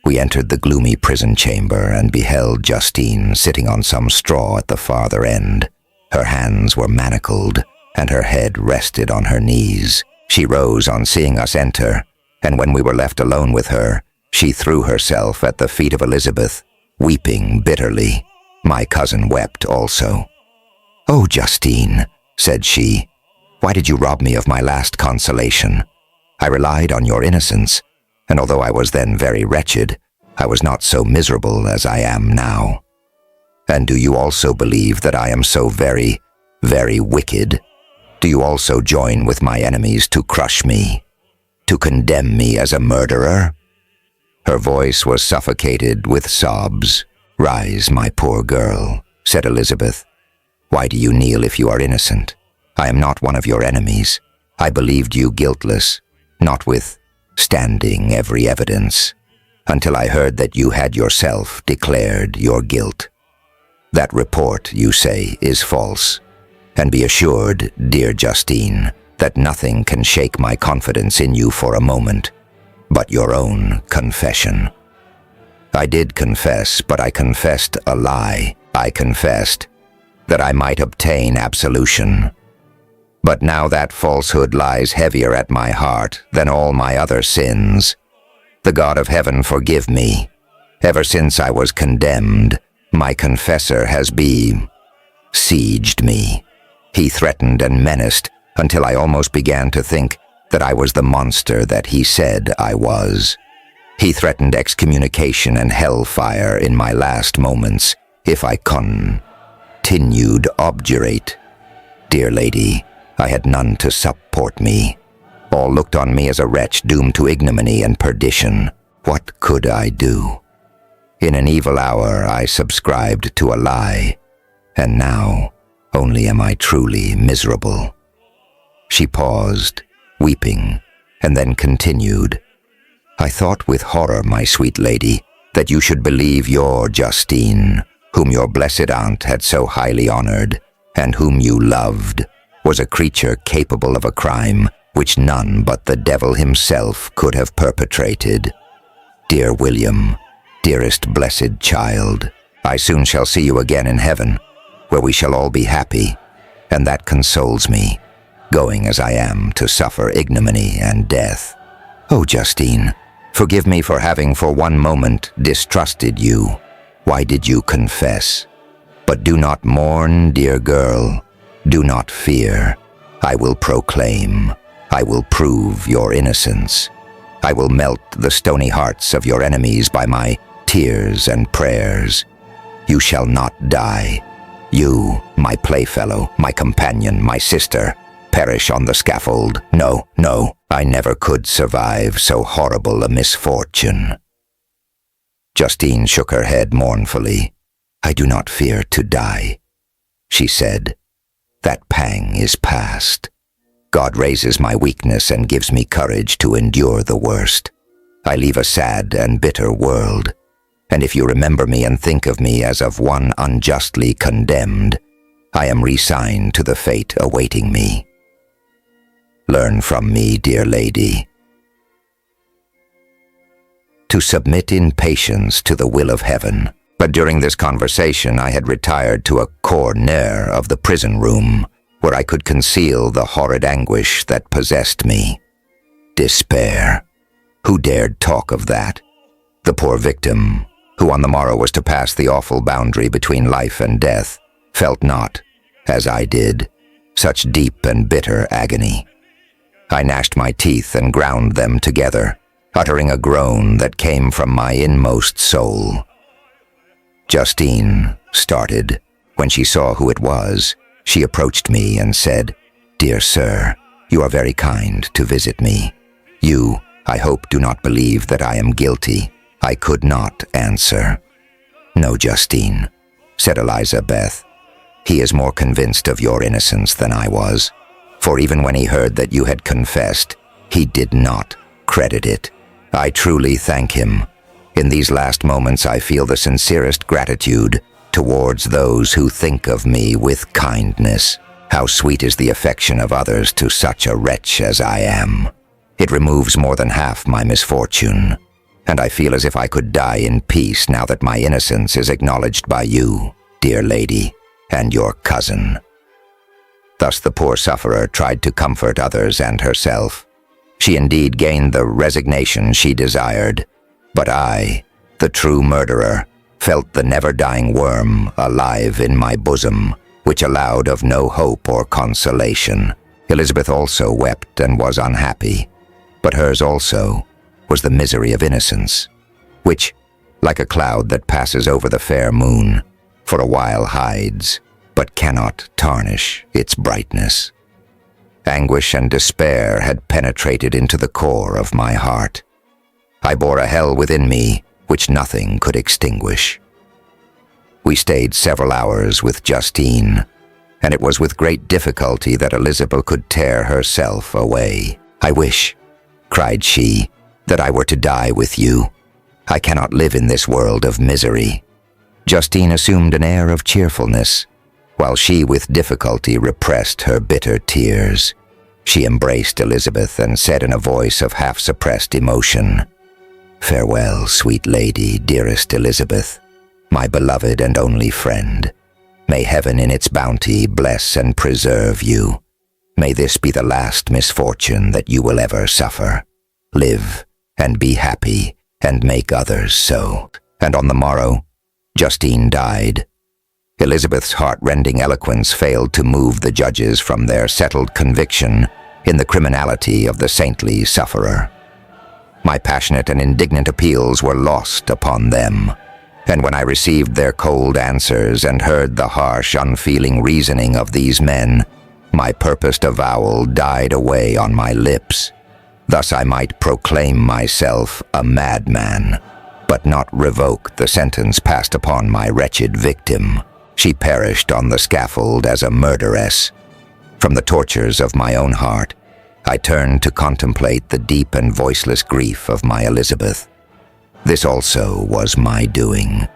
We entered the gloomy prison chamber and beheld Justine sitting on some straw at the farther end. Her hands were manacled, and her head rested on her knees. She rose on seeing us enter, and when we were left alone with her, she threw herself at the feet of Elizabeth, weeping bitterly. My cousin wept also. "Oh, Justine," said she, "why did you rob me of my last consolation? I relied on your innocence, and although I was then very wretched, I was not so miserable as I am now. And do you also believe that I am so very, very wicked? Do you also join with my enemies to crush me, to condemn me as a murderer?" Her voice was suffocated with sobs. "Rise, my poor girl," said Elizabeth. "Why do you kneel if you are innocent? I am not one of your enemies. I believed you guiltless, notwithstanding every evidence, until I heard that you had yourself declared your guilt. That report, you say, is false. And be assured, dear Justine, that nothing can shake my confidence in you for a moment, but your own confession. I did confess, but I confessed a lie. I confessed that I might obtain absolution. But now that falsehood lies heavier at my heart than all my other sins. The God of heaven forgive me. Ever since I was condemned, my confessor has besieged me. He threatened and menaced until I almost began to think that I was the monster that he said I was. He threatened excommunication and hellfire in my last moments if I continued obdurate. Dear lady, I had none to support me. All looked on me as a wretch doomed to ignominy and perdition. What could I do? In an evil hour I subscribed to a lie, and now only am I truly miserable." She paused, weeping, and then continued, "I thought with horror, my sweet lady, that you should believe your Justine, whom your blessed aunt had so highly honored, and whom you loved, was a creature capable of a crime which none but the devil himself could have perpetrated. Dear William, dearest blessed child, I soon shall see you again in heaven, where we shall all be happy, and that consoles me, going as I am to suffer ignominy and death. Oh, Justine, forgive me for having for one moment distrusted you. Why did you confess? But do not mourn, dear girl. Do not fear. I will proclaim. I will prove your innocence. I will melt the stony hearts of your enemies by my tears and prayers. You shall not die. You, my playfellow, my companion, my sister, perish on the scaffold. No, no, I never could survive so horrible a misfortune." Justine shook her head mournfully. "I do not fear to die," she said. "That pang is past. God raises my weakness and gives me courage to endure the worst. I leave a sad and bitter world, and if you remember me and think of me as of one unjustly condemned, I am resigned to the fate awaiting me. Learn from me, dear lady, to submit in patience to the will of heaven." But during this conversation I had retired to a corner of the prison room, where I could conceal the horrid anguish that possessed me. Despair. Who dared talk of that? The poor victim, who on the morrow was to pass the awful boundary between life and death, felt not, as I did, such deep and bitter agony. I gnashed my teeth and ground them together, uttering a groan that came from my inmost soul. Justine started. When she saw who it was, she approached me and said, "Dear sir, you are very kind to visit me. You, I hope, do not believe that I am guilty." I could not answer. "No, Justine," said Elizabeth. "He is more convinced of your innocence than I was, for even when he heard that you had confessed, he did not credit it. I truly thank him. In these last moments I feel the sincerest gratitude towards those who think of me with kindness. How sweet is the affection of others to such a wretch as I am. It removes more than half my misfortune, and I feel as if I could die in peace now that my innocence is acknowledged by you, dear lady, and your cousin." Thus the poor sufferer tried to comfort others and herself. She indeed gained the resignation she desired, but I, the true murderer, felt the never-dying worm alive in my bosom, which allowed of no hope or consolation. Elizabeth also wept and was unhappy, but hers also was the misery of innocence, which, like a cloud that passes over the fair moon, for a while hides, but cannot tarnish its brightness. Anguish and despair had penetrated into the core of my heart. I bore a hell within me which nothing could extinguish. We stayed several hours with Justine, and it was with great difficulty that Elizabeth could tear herself away. "I wish," cried she, "that I were to die with you. I cannot live in this world of misery." Justine assumed an air of cheerfulness, while she with difficulty repressed her bitter tears. She embraced Elizabeth and said in a voice of half-suppressed emotion, "Farewell, sweet lady, dearest Elizabeth, my beloved and only friend. May heaven in its bounty bless and preserve you. May this be the last misfortune that you will ever suffer. Live and be happy and make others so." And on the morrow, Justine died. Elizabeth's heart-rending eloquence failed to move the judges from their settled conviction in the criminality of the saintly sufferer. My passionate and indignant appeals were lost upon them, and when I received their cold answers and heard the harsh, unfeeling reasoning of these men, my purposed avowal died away on my lips. Thus I might proclaim myself a madman, but not revoke the sentence passed upon my wretched victim. She perished on the scaffold as a murderess. From the tortures of my own heart, I turned to contemplate the deep and voiceless grief of my Elizabeth. This also was my doing,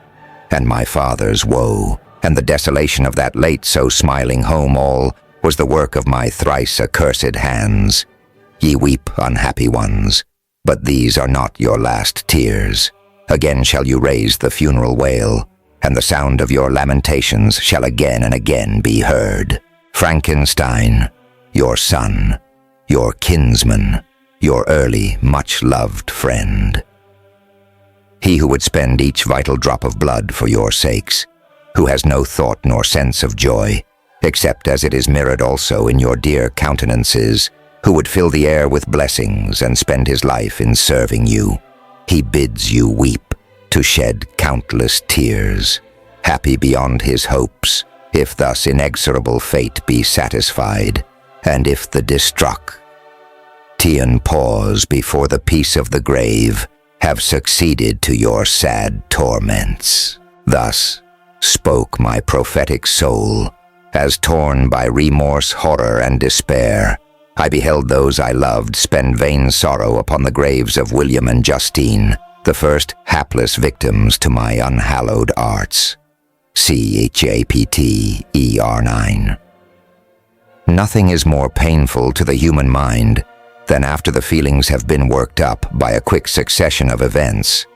and my father's woe, and the desolation of that late so smiling home all was the work of my thrice accursed hands. Ye weep, unhappy ones, but these are not your last tears. Again shall you raise the funeral wail, and the sound of your lamentations shall again and again be heard. Frankenstein, your son, your kinsman, your early, much-loved friend. He who would spend each vital drop of blood for your sakes, who has no thought nor sense of joy, except as it is mirrored also in your dear countenances, who would fill the air with blessings and spend his life in serving you. He bids you weep, to shed countless tears, happy beyond his hopes, if thus inexorable fate be satisfied, and if the destruct pause before the peace of the grave have succeeded to your sad torments. Thus spoke my prophetic soul, as torn by remorse, horror, and despair, I beheld those I loved spend vain sorrow upon the graves of William and Justine, the first hapless victims to my unhallowed arts. CHAPTER 9. Nothing is more painful to the human mind than after the feelings have been worked up by a quick succession of events,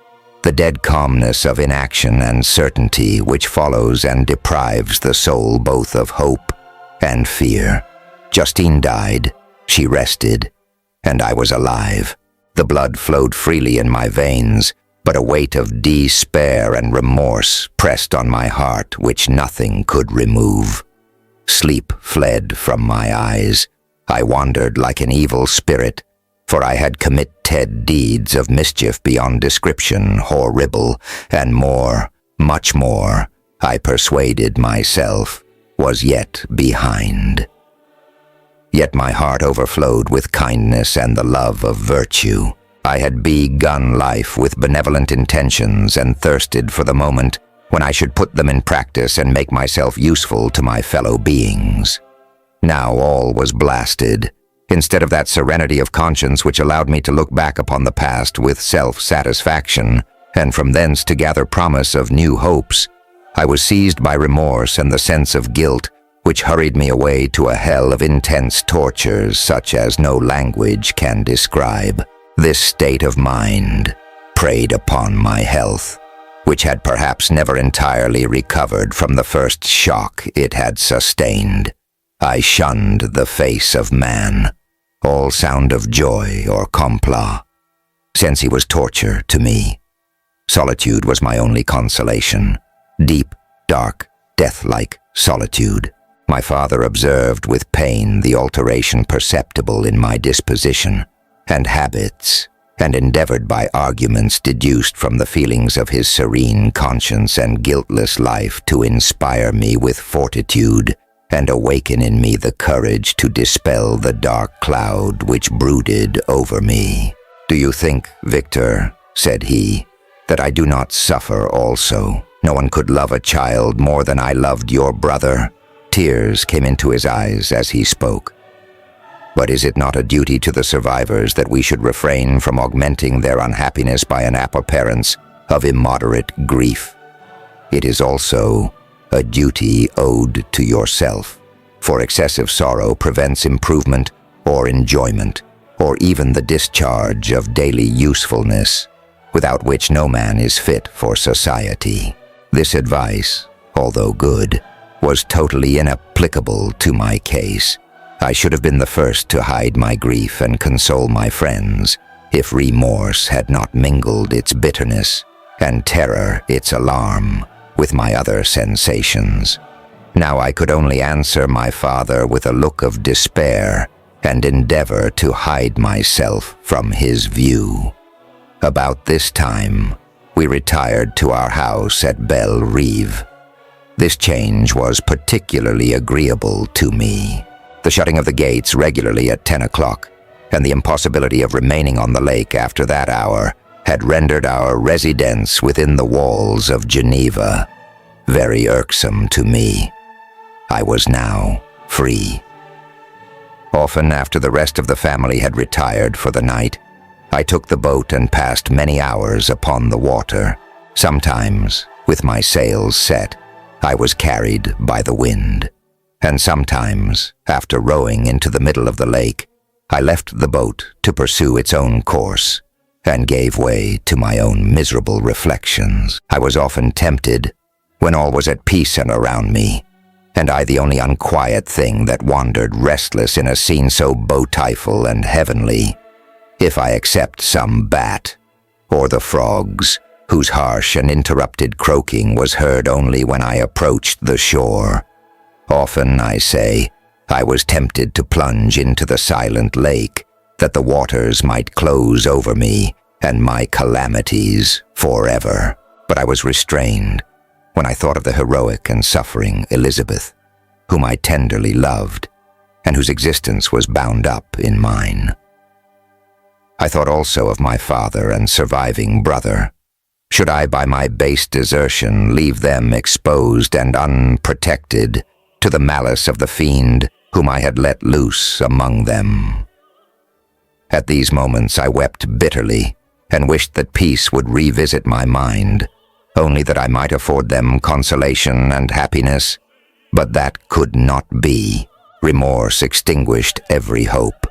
the dead calmness of inaction and certainty which follows and deprives the soul both of hope and fear. Justine died, she rested, and I was alive. The blood flowed freely in my veins, but a weight of despair and remorse pressed on my heart which nothing could remove. Sleep fled from my eyes. I wandered like an evil spirit, for I had committed deeds of mischief beyond description, horrible, and more, much more, I persuaded myself, was yet behind. Yet my heart overflowed with kindness and the love of virtue. I had begun life with benevolent intentions and thirsted for the moment when I should put them in practice and make myself useful to my fellow beings. Now all was blasted. Instead of that serenity of conscience which allowed me to look back upon the past with self-satisfaction, and from thence to gather promise of new hopes, I was seized by remorse and the sense of guilt, which hurried me away to a hell of intense tortures such as no language can describe. This state of mind preyed upon my health, which had perhaps never entirely recovered from the first shock it had sustained. I shunned the face of man, all sound of joy or complot, since he was torture to me. Solitude was my only consolation, deep, dark, death-like solitude. My father observed with pain the alteration perceptible in my disposition and habits, and endeavored by arguments deduced from the feelings of his serene conscience and guiltless life to inspire me with fortitude and awaken in me the courage to dispel the dark cloud which brooded over me. "Do you think, Victor," said he, "that I do not suffer also? No one could love a child more than I loved your brother." Tears came into his eyes as he spoke. "But is it not a duty to the survivors that we should refrain from augmenting their unhappiness by an appearance of immoderate grief? It is also a duty owed to yourself, for excessive sorrow prevents improvement or enjoyment, or even the discharge of daily usefulness, without which no man is fit for society." This advice, although good, was totally inapplicable to my case. I should have been the first to hide my grief and console my friends if remorse had not mingled its bitterness and terror its alarm with my other sensations. Now I could only answer my father with a look of despair and endeavor to hide myself from his view. About this time, we retired to our house at Belle Rive. This change was particularly agreeable to me. The shutting of the gates regularly at 10 o'clock, and the impossibility of remaining on the lake after that hour had rendered our residence within the walls of Geneva very irksome to me. I was now free. Often after the rest of the family had retired for the night, I took the boat and passed many hours upon the water. Sometimes, with my sails set, I was carried by the wind. And sometimes, after rowing into the middle of the lake, I left the boat to pursue its own course and gave way to my own miserable reflections. I was often tempted, when all was at peace and around me, and I the only unquiet thing that wandered restless in a scene so beautiful and heavenly, if I except some bat, or the frogs, whose harsh and interrupted croaking was heard only when I approached the shore. Often, I say, I was tempted to plunge into the silent lake, that the waters might close over me and my calamities forever. But I was restrained when I thought of the heroic and suffering Elizabeth, whom I tenderly loved, and whose existence was bound up in mine. I thought also of my father and surviving brother. Should I by my base desertion leave them exposed and unprotected to the malice of the fiend whom I had let loose among them? At these moments I wept bitterly and wished that peace would revisit my mind, only that I might afford them consolation and happiness. But that could not be. Remorse extinguished every hope.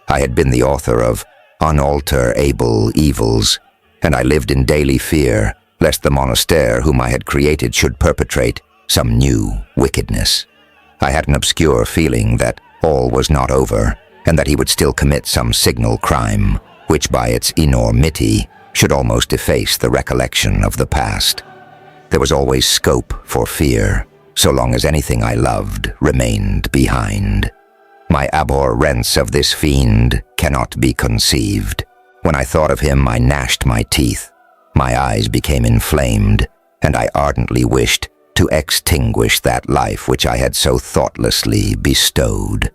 I had been the author of unalterable evils, and I lived in daily fear lest the monastère whom I had created should perpetrate some new wickedness. I had an obscure feeling that all was not over, and that he would still commit some signal crime, which by its enormity should almost efface the recollection of the past. There was always scope for fear, so long as anything I loved remained behind. My abhorrence of this fiend cannot be conceived. When I thought of him, I gnashed my teeth. My eyes became inflamed, and I ardently wished to extinguish that life which I had so thoughtlessly bestowed.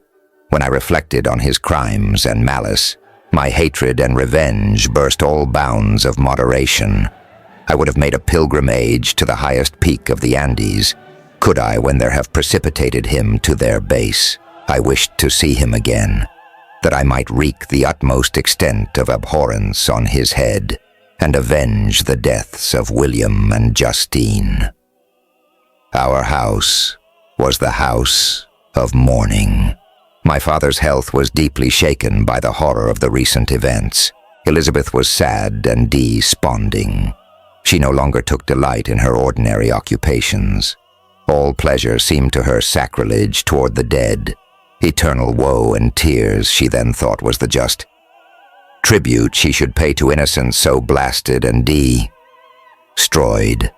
When I reflected on his crimes and malice, my hatred and revenge burst all bounds of moderation. I would have made a pilgrimage to the highest peak of the Andes, could I, when there have precipitated him to their base. I wished to see him again, that I might wreak the utmost extent of abhorrence on his head and avenge the deaths of William and Justine. Our house was the house of mourning. My father's health was deeply shaken by the horror of the recent events. Elizabeth was sad and desponding. She no longer took delight in her ordinary occupations. All pleasure seemed to her sacrilege toward the dead. Eternal woe and tears, she then thought, was the just tribute she should pay to innocence so blasted and destroyed.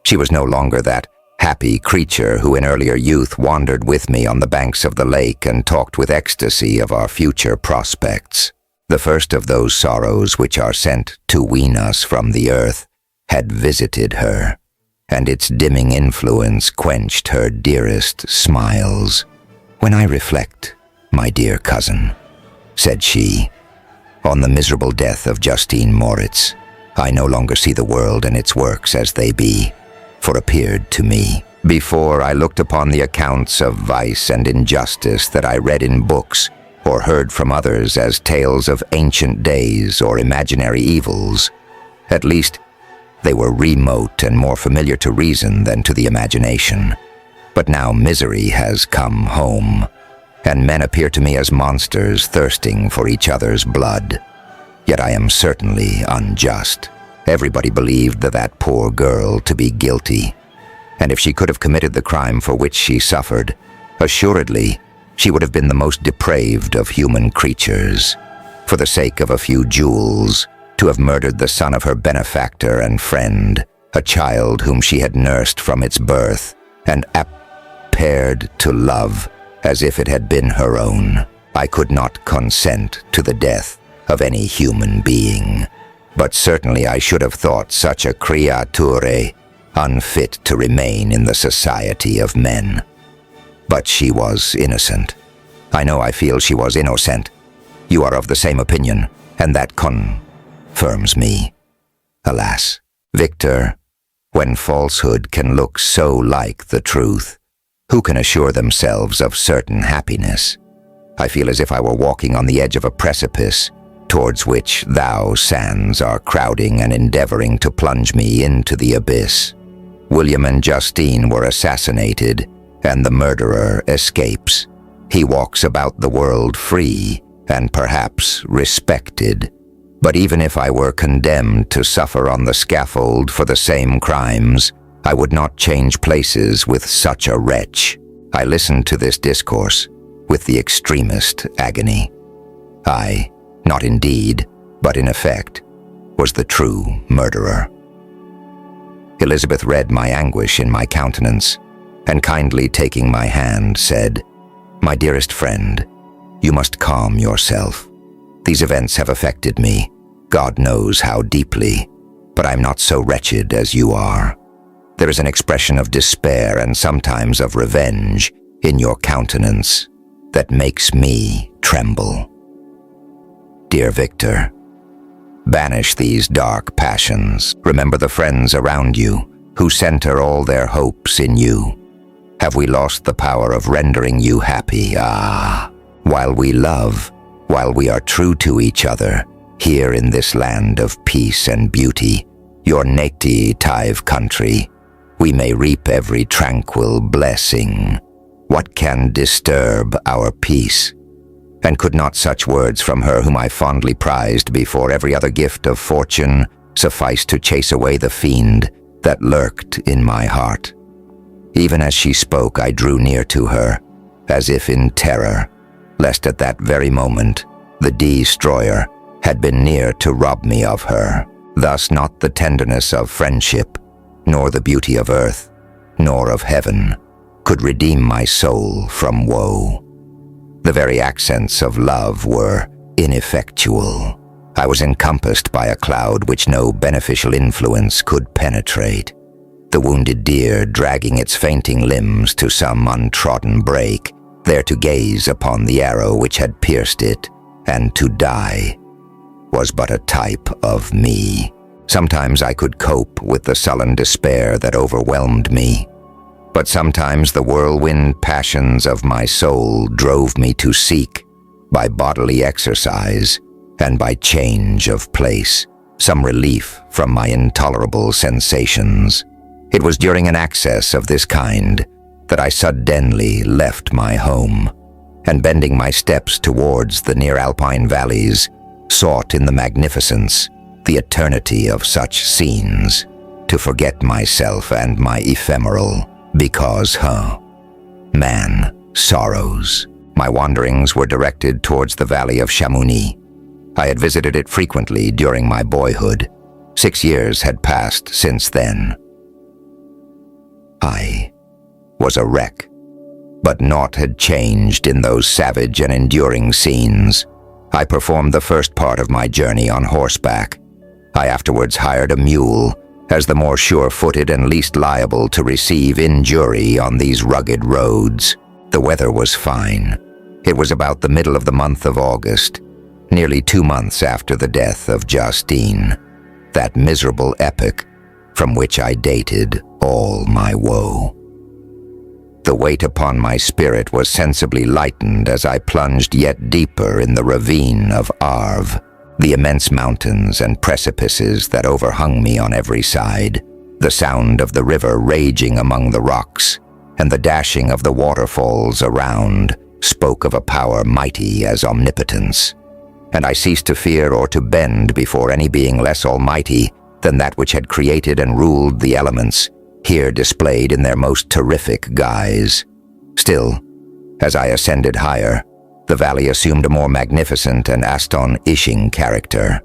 She was no longer that happy creature who in earlier youth wandered with me on the banks of the lake and talked with ecstasy of our future prospects. The first of those sorrows which are sent to wean us from the earth had visited her, and its dimming influence quenched her dearest smiles. "When I reflect, my dear cousin," said she, "on the miserable death of Justine Moritz, I no longer see the world and its works as they be, for appeared to me. Before I looked upon the accounts of vice and injustice that I read in books or heard from others as tales of ancient days or imaginary evils. At least, they were remote and more familiar to reason than to the imagination. But now misery has come home, and men appear to me as monsters thirsting for each other's blood. Yet I am certainly unjust. Everybody believed that poor girl to be guilty, and if she could have committed the crime for which she suffered, assuredly she would have been the most depraved of human creatures. For the sake of a few jewels, to have murdered the son of her benefactor and friend, a child whom she had nursed from its birth, and paired to love as if it had been her own. I could not consent to the death of any human being, but certainly I should have thought such a creature unfit to remain in the society of men. But she was innocent. I feel she was innocent. You are of the same opinion, and that confirms me. Alas, Victor, when falsehood can look so like the truth, who can assure themselves of certain happiness? I feel as if I were walking on the edge of a precipice, towards which thou sands are crowding and endeavoring to plunge me into the abyss. William and Justine were assassinated, and the murderer escapes. He walks about the world free and perhaps respected. But even if I were condemned to suffer on the scaffold for the same crimes, I would not change places with such a wretch. I listened to this discourse with the extremest agony. I, not in deed, but in effect, was the true murderer. Elizabeth read my anguish in my countenance, and kindly taking my hand, said, "My dearest friend, you must calm yourself. These events have affected me, God knows how deeply, but I'm not so wretched as you are. There is an expression of despair and sometimes of revenge in your countenance that makes me tremble. Dear Victor, banish these dark passions. Remember the friends around you who center all their hopes in you. Have we lost the power of rendering you happy? While we love, while we are true to each other, here in this land of peace and beauty, your native country, we may reap every tranquil blessing. What can disturb our peace? And could not such words from her whom I fondly prized before every other gift of fortune suffice to chase away the fiend that lurked in my heart? Even as she spoke, I drew near to her, as if in terror, lest at that very moment the destroyer had been near to rob me of her. Thus not the tenderness of friendship, nor the beauty of earth, nor of heaven, could redeem my soul from woe. The very accents of love were ineffectual. I was encompassed by a cloud which no beneficial influence could penetrate. The wounded deer dragging its fainting limbs to some untrodden brake, there to gaze upon the arrow which had pierced it, and to die, was but a type of me. Sometimes I could cope with the sullen despair that overwhelmed me, but sometimes the whirlwind passions of my soul drove me to seek, by bodily exercise and by change of place, some relief from my intolerable sensations. It was during an access of this kind that I suddenly left my home, and bending my steps towards the near alpine valleys, sought in the magnificence, the eternity of such scenes, to forget myself and my ephemeral, because, man sorrows. My wanderings were directed towards the valley of Chamonix. I had visited it frequently during my boyhood. 6 years had passed since then. I was a wreck, but naught had changed in those savage and enduring scenes. I performed the first part of my journey on horseback. I afterwards hired a mule, as the more sure-footed and least liable to receive injury on these rugged roads. The weather was fine. It was about the middle of the month of August, nearly 2 months after the death of Justine, that miserable epoch from which I dated all my woe. The weight upon my spirit was sensibly lightened as I plunged yet deeper in the ravine of Arve, the immense mountains and precipices that overhung me on every side, the sound of the river raging among the rocks, and the dashing of the waterfalls around spoke of a power mighty as omnipotence, and I ceased to fear or to bend before any being less almighty than that which had created and ruled the elements, here displayed in their most terrific guise. Still, as I ascended higher, the valley assumed a more magnificent and astonishing character.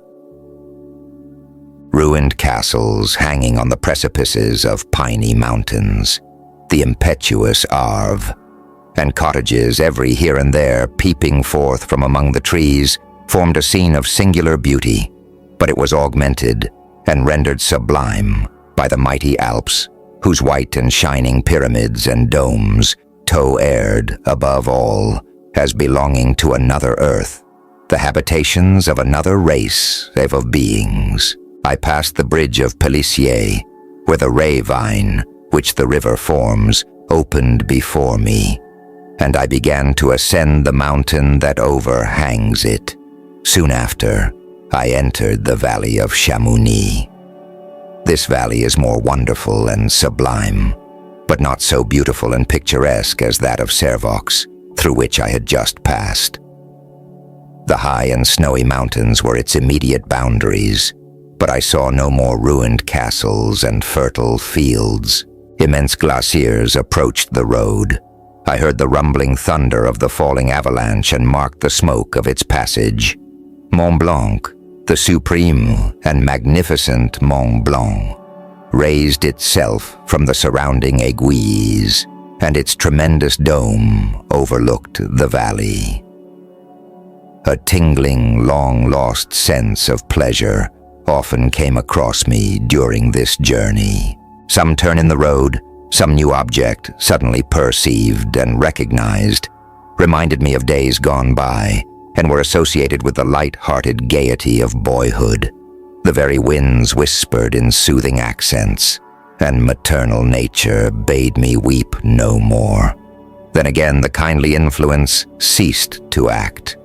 Ruined castles hanging on the precipices of piney mountains, the impetuous Arve, and cottages every here and there peeping forth from among the trees formed a scene of singular beauty, but it was augmented and rendered sublime by the mighty Alps, whose white and shining pyramids and domes toe-aired above all as belonging to another earth, the habitations of another race of beings. I passed the bridge of Pelissier, where the ray vine, which the river forms, opened before me, and I began to ascend the mountain that overhangs it. Soon after, I entered the valley of Chamonix. This valley is more wonderful and sublime, but not so beautiful and picturesque as that of Servox, through which I had just passed. The high and snowy mountains were its immediate boundaries, but I saw no more ruined castles and fertile fields. Immense glaciers approached the road. I heard the rumbling thunder of the falling avalanche and marked the smoke of its passage. Mont Blanc, the supreme and magnificent Mont Blanc, raised itself from the surrounding aiguilles, and its tremendous dome overlooked the valley. A tingling, long-lost sense of pleasure often came across me during this journey. Some turn in the road, some new object suddenly perceived and recognized, reminded me of days gone by, and were associated with the light-hearted gaiety of boyhood. The very winds whispered in soothing accents, and maternal nature bade me weep no more. Then again the kindly influence ceased to act.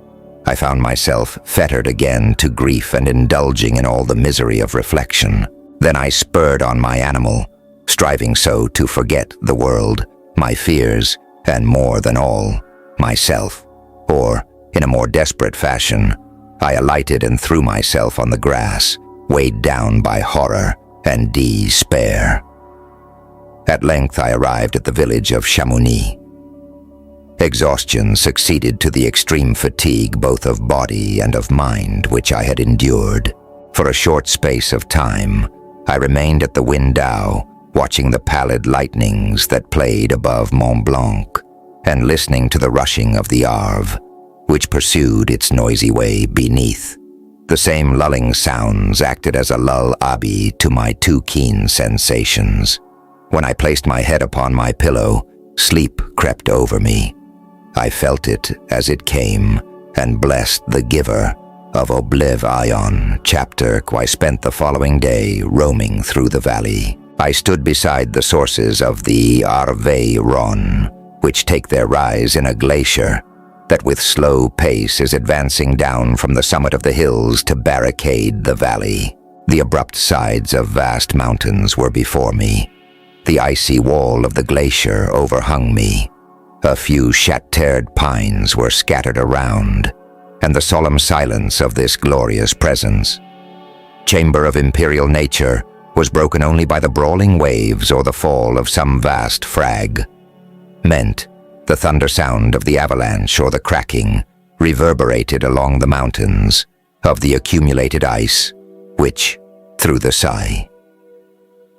I found myself fettered again to grief and indulging in all the misery of reflection. Then I spurred on my animal, striving so to forget the world, my fears, and more than all, myself. Or, in a more desperate fashion, I alighted and threw myself on the grass, weighed down by horror and despair. At length I arrived at the village of Chamonix. Exhaustion succeeded to the extreme fatigue both of body and of mind which I had endured. For a short space of time, I remained at the window, watching the pallid lightnings that played above Mont Blanc, and listening to the rushing of the Arve, which pursued its noisy way beneath. The same lulling sounds acted as a lullaby to my too keen sensations. When I placed my head upon my pillow, sleep crept over me. I felt it as it came, and blessed the giver of Oblivion, chapter I spent the following day roaming through the valley. I stood beside the sources of the Arve-Ron, which take their rise in a glacier that with slow pace is advancing down from the summit of the hills to barricade the valley. The abrupt sides of vast mountains were before me. The icy wall of the glacier overhung me. A few shattered pines were scattered around, and the solemn silence of this glorious presence, chamber of imperial nature, was broken only by the brawling waves or the fall of some vast frag. Meant, the thunder sound of the avalanche or the cracking reverberated along the mountains of the accumulated ice, which, through the sigh,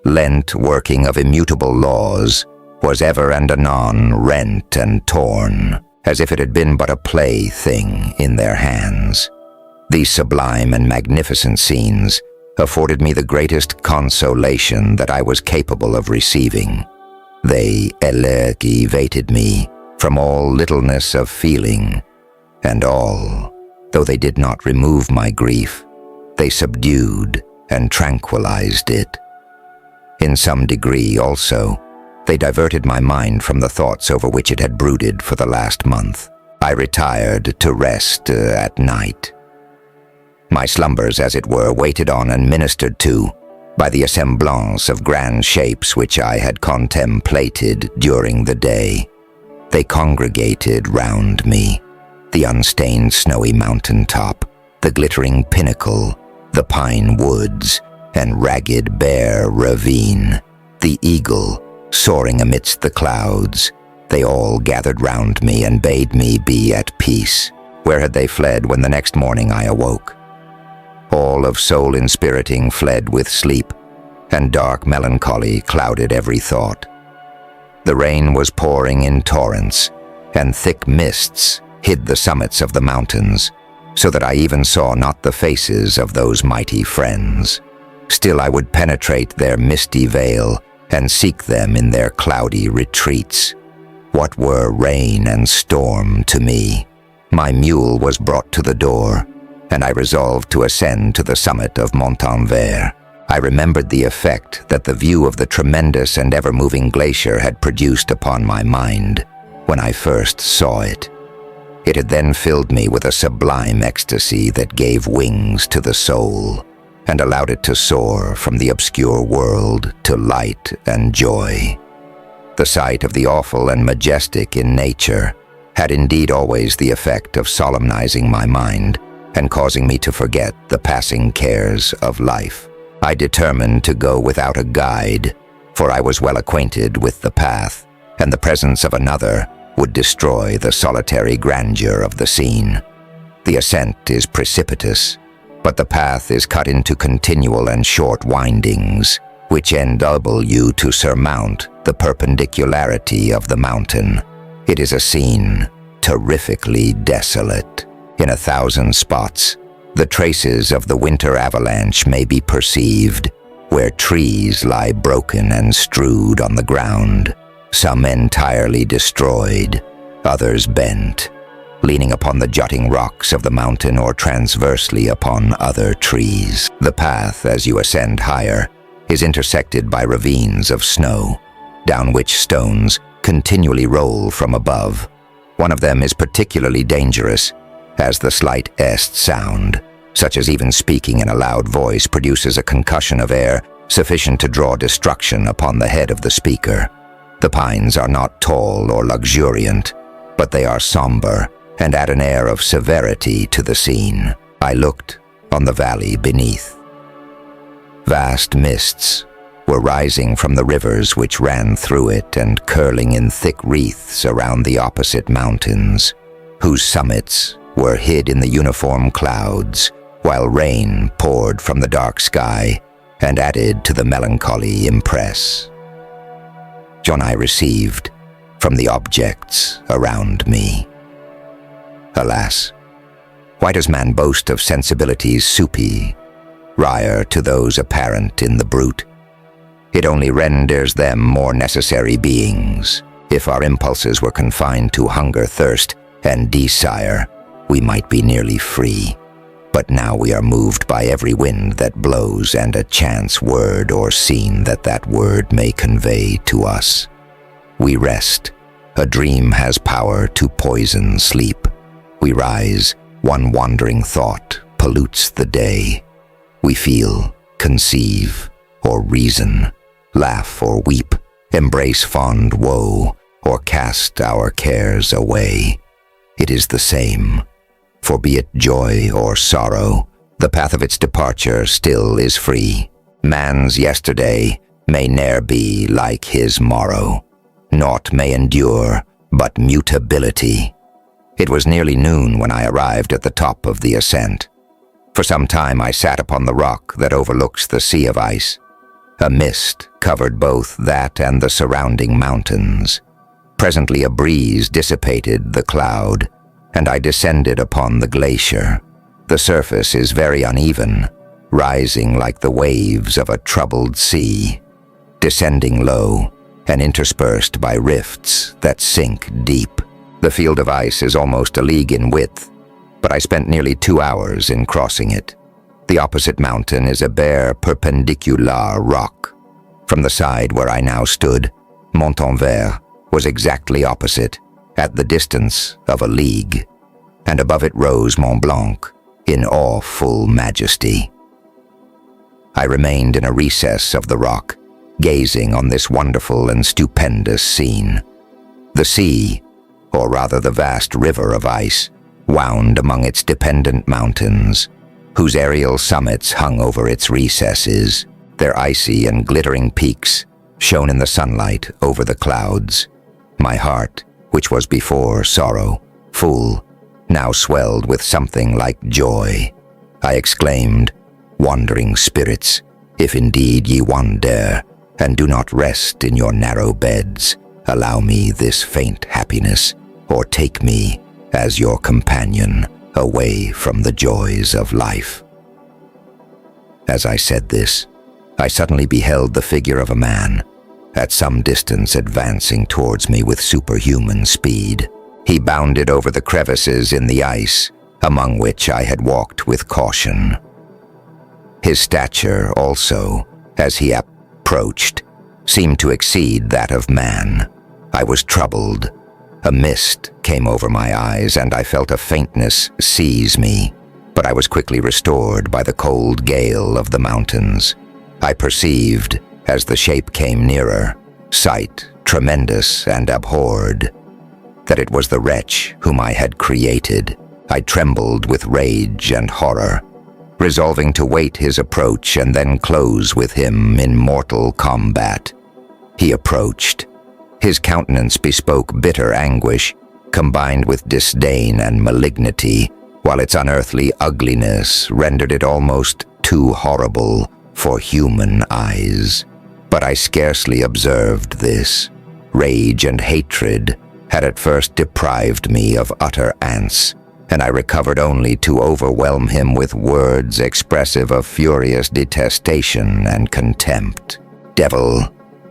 lent working of immutable laws, was ever and anon rent and torn, as if it had been but a plaything in their hands. These sublime and magnificent scenes afforded me the greatest consolation that I was capable of receiving. They elevated me from all littleness of feeling, and all, though they did not remove my grief, they subdued and tranquilized it. In some degree, also, they diverted my mind from the thoughts over which it had brooded for the last month. I retired to rest at night. My slumbers, as it were, waited on and ministered to by the assemblance of grand shapes which I had contemplated during the day. They congregated round me: the unstained snowy mountain top, the glittering pinnacle, the pine woods, and ragged bare ravine, the eagle soaring amidst the clouds. They all gathered round me and bade me be at peace. Where had they fled when the next morning I awoke? All of soul-inspiriting fled with sleep, and dark melancholy clouded every thought. The rain was pouring in torrents, and thick mists hid the summits of the mountains, so that I even saw not the faces of those mighty friends. Still I would penetrate their misty veil and seek them in their cloudy retreats. What were rain and storm to me? My mule was brought to the door, and I resolved to ascend to the summit of Montanvert. I remembered the effect that the view of the tremendous and ever-moving glacier had produced upon my mind when I first saw it. It had then filled me with a sublime ecstasy that gave wings to the soul and allowed it to soar from the obscure world to light and joy. The sight of the awful and majestic in nature had indeed always the effect of solemnizing my mind and causing me to forget the passing cares of life. I determined to go without a guide, for I was well acquainted with the path, and the presence of another would destroy the solitary grandeur of the scene. The ascent is precipitous, but the path is cut into continual and short windings, which enable you to surmount the perpendicularity of the mountain. It is a scene terrifically desolate. In 1,000 spots, the traces of the winter avalanche may be perceived, where trees lie broken and strewed on the ground, some entirely destroyed, others bent, leaning upon the jutting rocks of the mountain or transversely upon other trees. The path, as you ascend higher, is intersected by ravines of snow, down which stones continually roll from above. One of them is particularly dangerous, as the slight est sound, such as even speaking in a loud voice, produces a concussion of air sufficient to draw destruction upon the head of the speaker. The pines are not tall or luxuriant, but they are somber and add an air of severity to the scene. I looked on the valley beneath. Vast mists were rising from the rivers which ran through it and curling in thick wreaths around the opposite mountains, whose summits were hid in the uniform clouds, while rain poured from the dark sky and added to the melancholy impress I received from the objects around me. Alas, why does man boast of sensibilities superior to those apparent in the brute? It only renders them more necessary beings. If our impulses were confined to hunger, thirst, and desire, we might be nearly free. But now we are moved by every wind that blows and a chance word or scene that word may convey to us. We rest. A dream has power to poison sleep. We rise. One wandering thought pollutes the day. We feel, conceive, or reason, laugh or weep, embrace fond woe, or cast our cares away. It is the same. For be it joy or sorrow, the path of its departure still is free. Man's yesterday may ne'er be like his morrow. Naught may endure but mutability. It was nearly noon when I arrived at the top of the ascent. For some time I sat upon the rock that overlooks the sea of ice. A mist covered both that and the surrounding mountains. Presently a breeze dissipated the cloud, and I descended upon the glacier. The surface is very uneven, rising like the waves of a troubled sea, descending low and interspersed by rifts that sink deep. The field of ice is almost a league in width, but I spent nearly 2 hours in crossing it. The opposite mountain is a bare, perpendicular rock. From the side where I now stood, Montanvert was exactly opposite, at the distance of a league, and above it rose Mont Blanc in awful majesty. I remained in a recess of the rock, gazing on this wonderful and stupendous scene. The sea, or rather the vast river of ice, wound among its dependent mountains, whose aerial summits hung over its recesses. Their icy and glittering peaks shone in the sunlight over the clouds. My heart, which was before sorrow, full, now swelled with something like joy. I exclaimed, "Wandering spirits, if indeed ye wander, and do not rest in your narrow beds, allow me this faint happiness, or take me as your companion away from the joys of life." As I said this, I suddenly beheld the figure of a man, at some distance advancing towards me with superhuman speed. He bounded over the crevices in the ice, among which I had walked with caution. His stature also, as he approached, seemed to exceed that of man. I was troubled. A mist came over my eyes, and I felt a faintness seize me, but I was quickly restored by the cold gale of the mountains. I perceived, as the shape came nearer, sight tremendous and abhorred, that it was the wretch whom I had created. I trembled with rage and horror, resolving to wait his approach and then close with him in mortal combat. He approached. His countenance bespoke bitter anguish, combined with disdain and malignity, while its unearthly ugliness rendered it almost too horrible for human eyes. But I scarcely observed this. Rage and hatred had at first deprived me of utter ance, and I recovered only to overwhelm him with words expressive of furious detestation and contempt. "Devil,"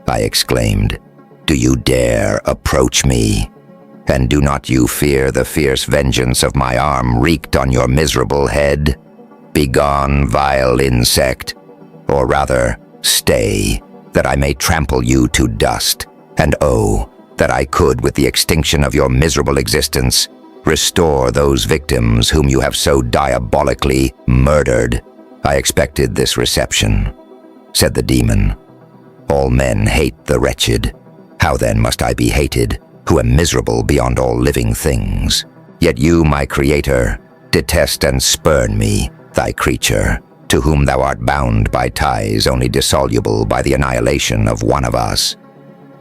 I exclaimed, "do you dare approach me? And do not you fear the fierce vengeance of my arm wreaked on your miserable head? Begone, vile insect, or rather, stay, that I may trample you to dust, and oh, that I could, with the extinction of your miserable existence, restore those victims whom you have so diabolically murdered." "I expected this reception," said the demon. "All men hate the wretched. How then must I be hated, who am miserable beyond all living things? Yet you, my creator, detest and spurn me, thy creature, to whom thou art bound by ties only dissoluble by the annihilation of one of us.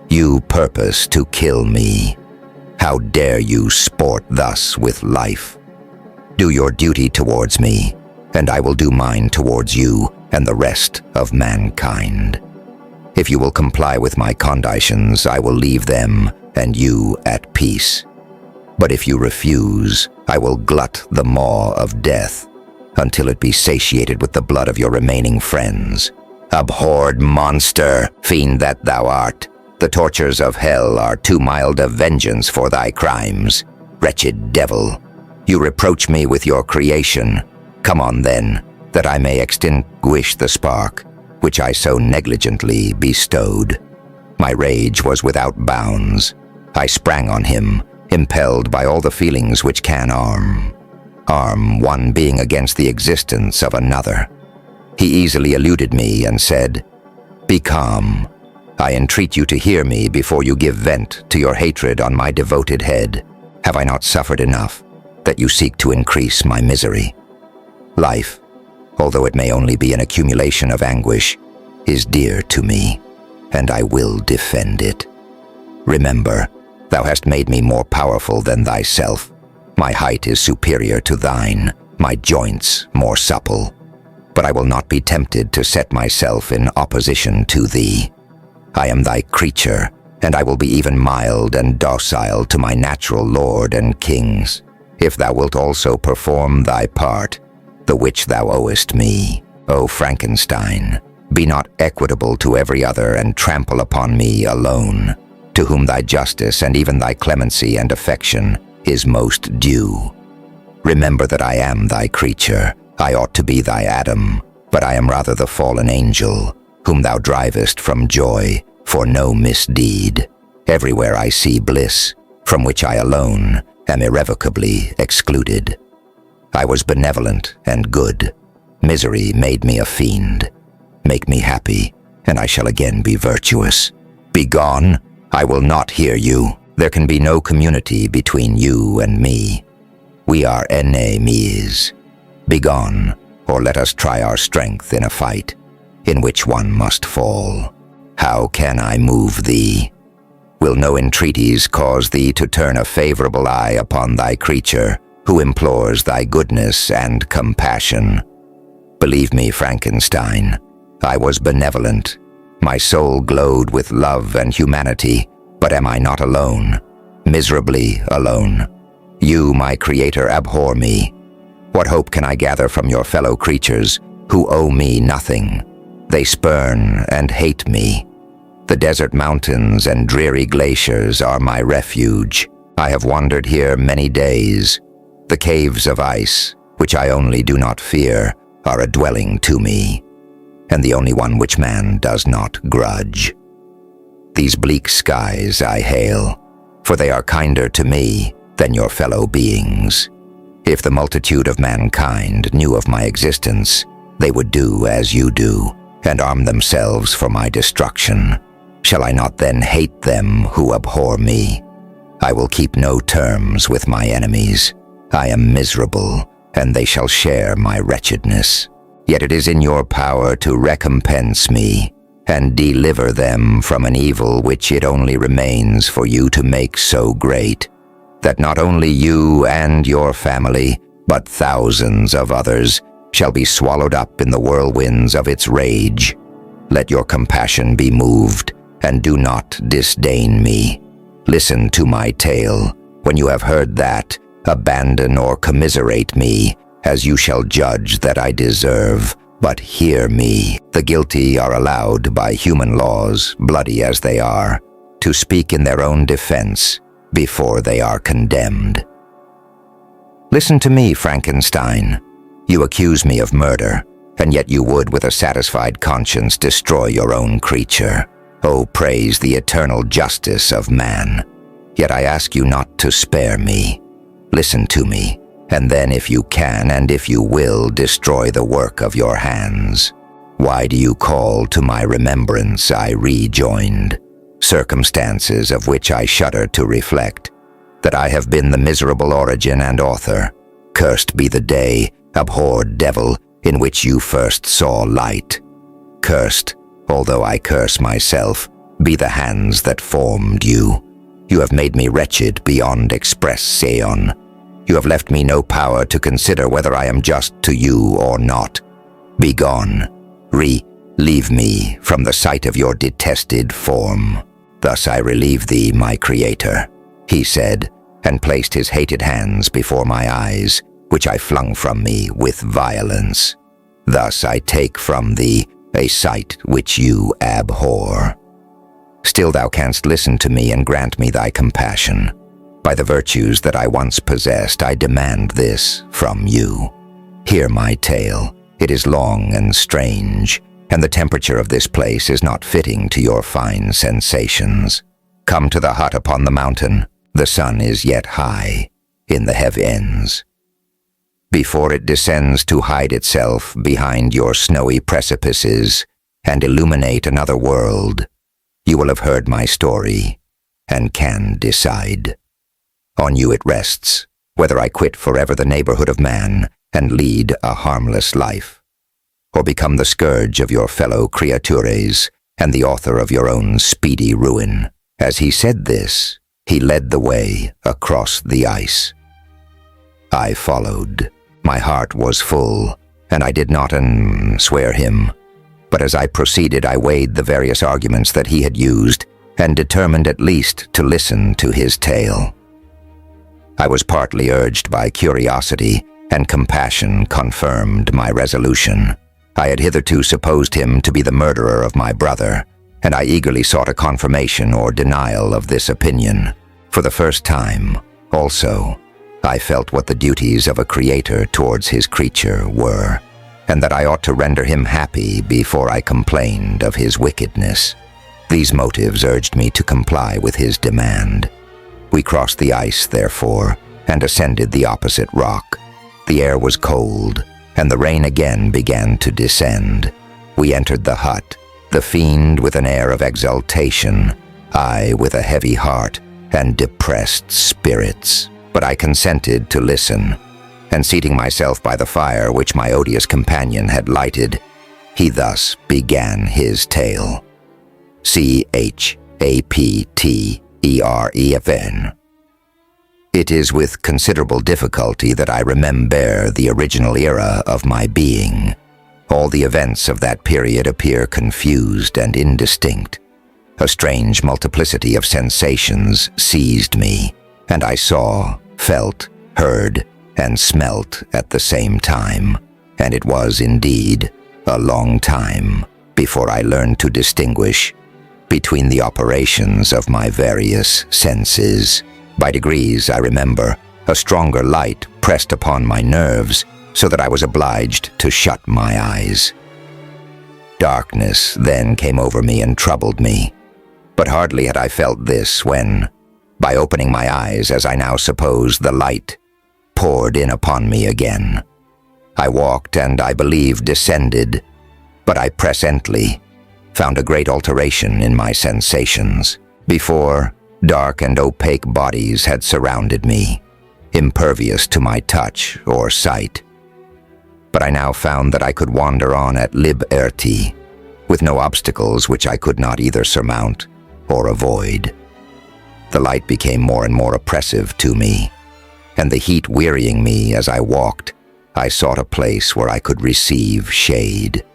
You purpose to kill me. How dare you sport thus with life? Do your duty towards me, and I will do mine towards you and the rest of mankind. If you will comply with my conditions, I will leave them and you at peace. But if you refuse, I will glut the maw of death until it be satiated with the blood of your remaining friends. Abhorred monster, fiend that thou art, the tortures of hell are too mild a vengeance for thy crimes. Wretched devil, you reproach me with your creation. Come on then, that I may extinguish the spark which I so negligently bestowed." My rage was without bounds. I sprang on him, impelled by all the feelings which can arm one being against the existence of another. He easily eluded me and said, "Be calm. I entreat you to hear me before you give vent to your hatred on my devoted head. Have I not suffered enough, that you seek to increase my misery? Life, although it may only be an accumulation of anguish, is dear to me, and I will defend it. Remember, thou hast made me more powerful than thyself. My height is superior to thine, my joints more supple. But I will not be tempted to set myself in opposition to thee. I am thy creature, and I will be even mild and docile to my natural lord and kings, if thou wilt also perform thy part, the which thou owest me. O Frankenstein, be not equitable to every other, and trample upon me alone, to whom thy justice and even thy clemency and affection is most due. Remember that I am thy creature. I ought to be thy Adam, but I am rather the fallen angel, whom thou drivest from joy for no misdeed. Everywhere I see bliss, from which I alone am irrevocably excluded. I was benevolent and good. Misery made me a fiend. Make me happy, and I shall again be virtuous. Begone, I will not hear you. There can be no community between you and me. We are enemies. Begone, or let us try our strength in a fight, in which one must fall. How can I move thee? Will no entreaties cause thee to turn a favorable eye upon thy creature, who implores thy goodness and compassion? Believe me, Frankenstein, I was benevolent. My soul glowed with love and humanity, but am I not alone? Miserably alone. You, my creator, abhor me. What hope can I gather from your fellow creatures, who owe me nothing? They spurn and hate me. The desert mountains and dreary glaciers are my refuge. I have wandered here many days. The caves of ice, which I only do not fear, are a dwelling to me, and the only one which man does not grudge. These bleak skies I hail, for they are kinder to me than your fellow beings. If the multitude of mankind knew of my existence, they would do as you do, and arm themselves for my destruction. Shall I not then hate them who abhor me? I will keep no terms with my enemies. I am miserable, and they shall share my wretchedness. Yet it is in your power to recompense me and deliver them from an evil which it only remains for you to make so great, that not only you and your family, but thousands of others shall be swallowed up in the whirlwinds of its rage. Let your compassion be moved, and do not disdain me. Listen to my tale. When you have heard that, abandon or commiserate me, as you shall judge that I deserve. But hear me. The guilty are allowed by human laws, bloody as they are, to speak in their own defense before they are condemned. Listen to me, Frankenstein. You accuse me of murder, and yet you would with a satisfied conscience destroy your own creature. Oh, praise the eternal justice of man. Yet I ask you not to spare me. Listen to me, and then if you can and if you will, destroy the work of your hands. Why do you call to my remembrance? I rejoined. Circumstances of which I shudder to reflect, that I have been the miserable origin and author. Cursed be the day, abhorred devil, in which you first saw light. Cursed, although I curse myself, be the hands that formed you. You have made me wretched beyond expression. You have left me no power to consider whether I am just to you or not. Begone. Leave me from the sight of your detested form. Thus I relieve thee, my creator, he said, and placed his hated hands before my eyes, which I flung from me with violence. Thus I take from thee a sight which you abhor. Still thou canst listen to me and grant me thy compassion. By the virtues that I once possessed, I demand this from you. Hear my tale. It is long and strange, and the temperature of this place is not fitting to your fine sensations. Come to the hut upon the mountain. The sun is yet high in the heavens. Before it descends to hide itself behind your snowy precipices and illuminate another world, you will have heard my story and can decide. On you it rests, whether I quit forever the neighborhood of man and lead a harmless life, or become the scourge of your fellow creatures and the author of your own speedy ruin. As he said this, he led the way across the ice. I followed. My heart was full, and I did not swear him. But as I proceeded, I weighed the various arguments that he had used, and determined at least to listen to his tale. I was partly urged by curiosity, and compassion confirmed my resolution. I had hitherto supposed him to be the murderer of my brother, and I eagerly sought a confirmation or denial of this opinion. For the first time, also, I felt what the duties of a creator towards his creature were, and that I ought to render him happy before I complained of his wickedness. These motives urged me to comply with his demand. We crossed the ice, therefore, and ascended the opposite rock. The air was cold, and the rain again began to descend. We entered the hut, the fiend with an air of exultation, I with a heavy heart and depressed spirits. But I consented to listen, and seating myself by the fire which my odious companion had lighted, he thus began his tale. CHAPTEREFN. It is with considerable difficulty that I remember the original era of my being. All the events of that period appear confused and indistinct. A strange multiplicity of sensations seized me, and I saw, felt, heard, and smelt at the same time, and it was indeed a long time before I learned to distinguish between the operations of my various senses. By degrees, I remember, a stronger light pressed upon my nerves so that I was obliged to shut my eyes. Darkness then came over me and troubled me, but hardly had I felt this when, by opening my eyes as I now suppose, the light poured in upon me again. I walked and, I believe, descended, but I presently found a great alteration in my sensations. Before, dark and opaque bodies had surrounded me, impervious to my touch or sight. But I now found that I could wander on at liberty, with no obstacles which I could not either surmount or avoid. The light became more and more oppressive to me, and the heat wearying me as I walked, I sought a place where I could receive shade.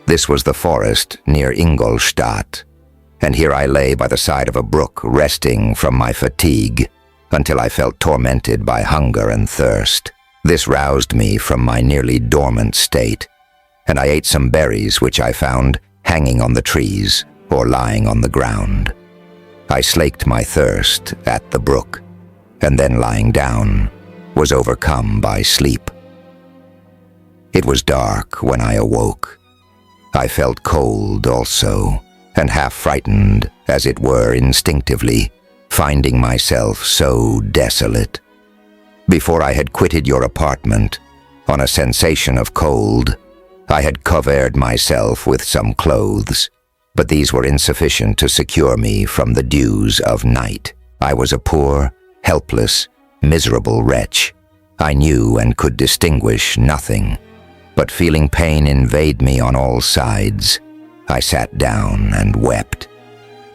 This was the forest near Ingolstadt, and here I lay by the side of a brook, resting from my fatigue, until I felt tormented by hunger and thirst. This roused me from my nearly dormant state, and I ate some berries which I found hanging on the trees or lying on the ground. I slaked my thirst at the brook, and then lying down, was overcome by sleep. It was dark when I awoke. I felt cold also, and half frightened, as it were instinctively, finding myself so desolate. Before I had quitted your apartment, on a sensation of cold, I had covered myself with some clothes, but these were insufficient to secure me from the dews of night. I was a poor, helpless, miserable wretch. I knew and could distinguish nothing, but feeling pain invade me on all sides, I sat down and wept.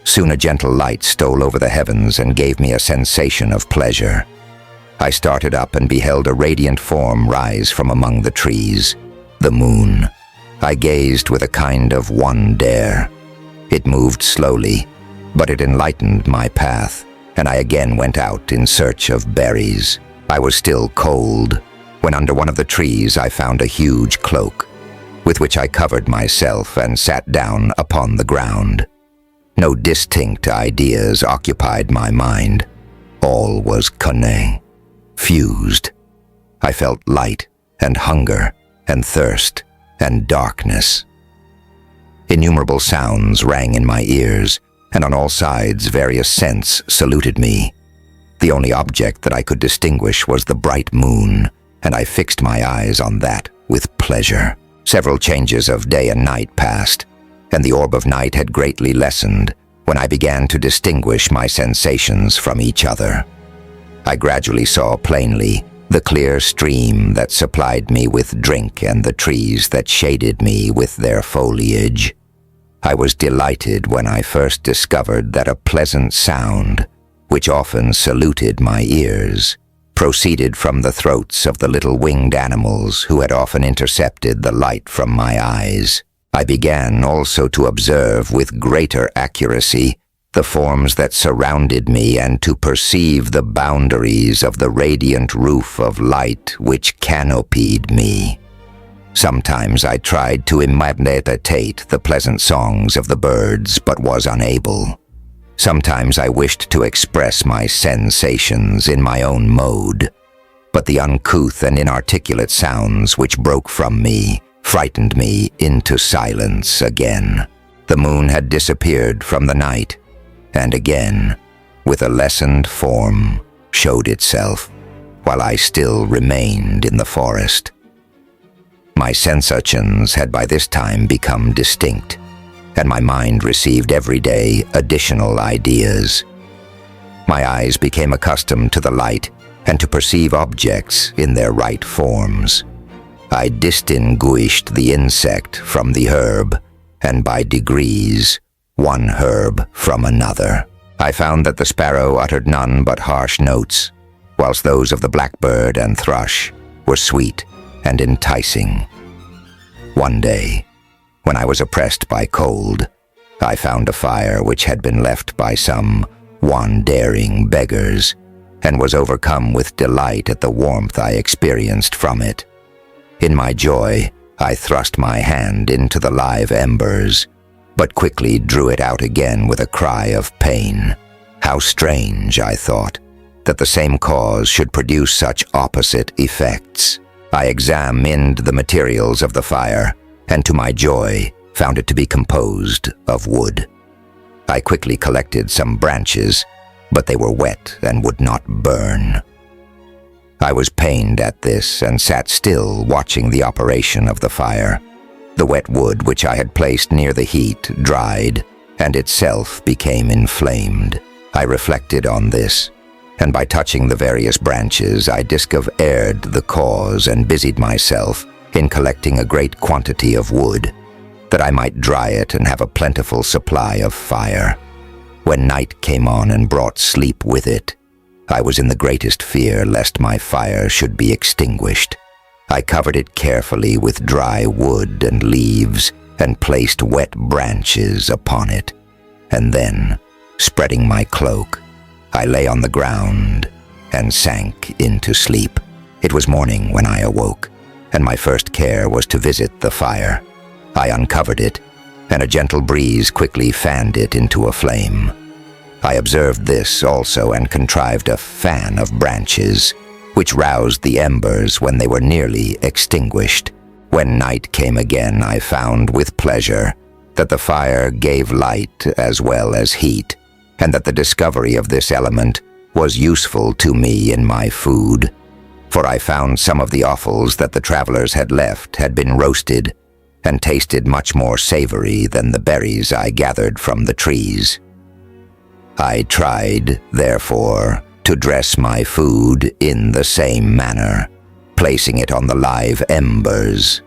Soon a gentle light stole over the heavens and gave me a sensation of pleasure. I started up and beheld a radiant form rise from among the trees, the moon. I gazed with a kind of wonder. It moved slowly, but it enlightened my path, and I again went out in search of berries. I was still cold, when under one of the trees I found a huge cloak, with which I covered myself and sat down upon the ground. No distinct ideas occupied my mind. All was confused. I felt light and hunger and thirst and darkness. Innumerable sounds rang in my ears, and on all sides various scents saluted me. The only object that I could distinguish was the bright moon, and I fixed my eyes on that with pleasure. Several changes of day and night passed, and the orb of night had greatly lessened when I began to distinguish my sensations from each other. I gradually saw plainly the clear stream that supplied me with drink and the trees that shaded me with their foliage. I was delighted when I first discovered that a pleasant sound, which often saluted my ears, proceeded from the throats of the little winged animals who had often intercepted the light from my eyes. I began also to observe with greater accuracy the forms that surrounded me and to perceive the boundaries of the radiant roof of light which canopied me. Sometimes I tried to imitate the pleasant songs of the birds, but was unable. Sometimes I wished to express my sensations in my own mode, but the uncouth and inarticulate sounds which broke from me frightened me into silence again. The moon had disappeared from the night, and again, with a lessened form, showed itself, while I still remained in the forest. My sensations had by this time become distinct, and my mind received every day additional ideas. My eyes became accustomed to the light and to perceive objects in their right forms. I distinguished the insect from the herb, and by degrees, one herb from another. I found that the sparrow uttered none but harsh notes, whilst those of the blackbird and thrush were sweet and enticing. One day, when I was oppressed by cold, I found a fire which had been left by some wandering beggars, and was overcome with delight at the warmth I experienced from it. In my joy, I thrust my hand into the live embers, but quickly drew it out again with a cry of pain. How strange, I thought, that the same cause should produce such opposite effects. I examined the materials of the fire, and to my joy, found it to be composed of wood. I quickly collected some branches, but they were wet and would not burn. I was pained at this and sat still, watching the operation of the fire. The wet wood which I had placed near the heat dried, and itself became inflamed. I reflected on this, and by touching the various branches I discovered the cause and busied myself in collecting a great quantity of wood, that I might dry it and have a plentiful supply of fire. When night came on and brought sleep with it, I was in the greatest fear lest my fire should be extinguished. I covered it carefully with dry wood and leaves and placed wet branches upon it, and then, spreading my cloak, I lay on the ground and sank into sleep. It was morning when I awoke, and my first care was to visit the fire. I uncovered it, and a gentle breeze quickly fanned it into a flame. I observed this also and contrived a fan of branches, which roused the embers when they were nearly extinguished. When night came again, I found with pleasure that the fire gave light as well as heat, and that the discovery of this element was useful to me in my food, for I found some of the offals that the travelers had left had been roasted and tasted much more savory than the berries I gathered from the trees. I tried, therefore, to dress my food in the same manner, placing it on the live embers.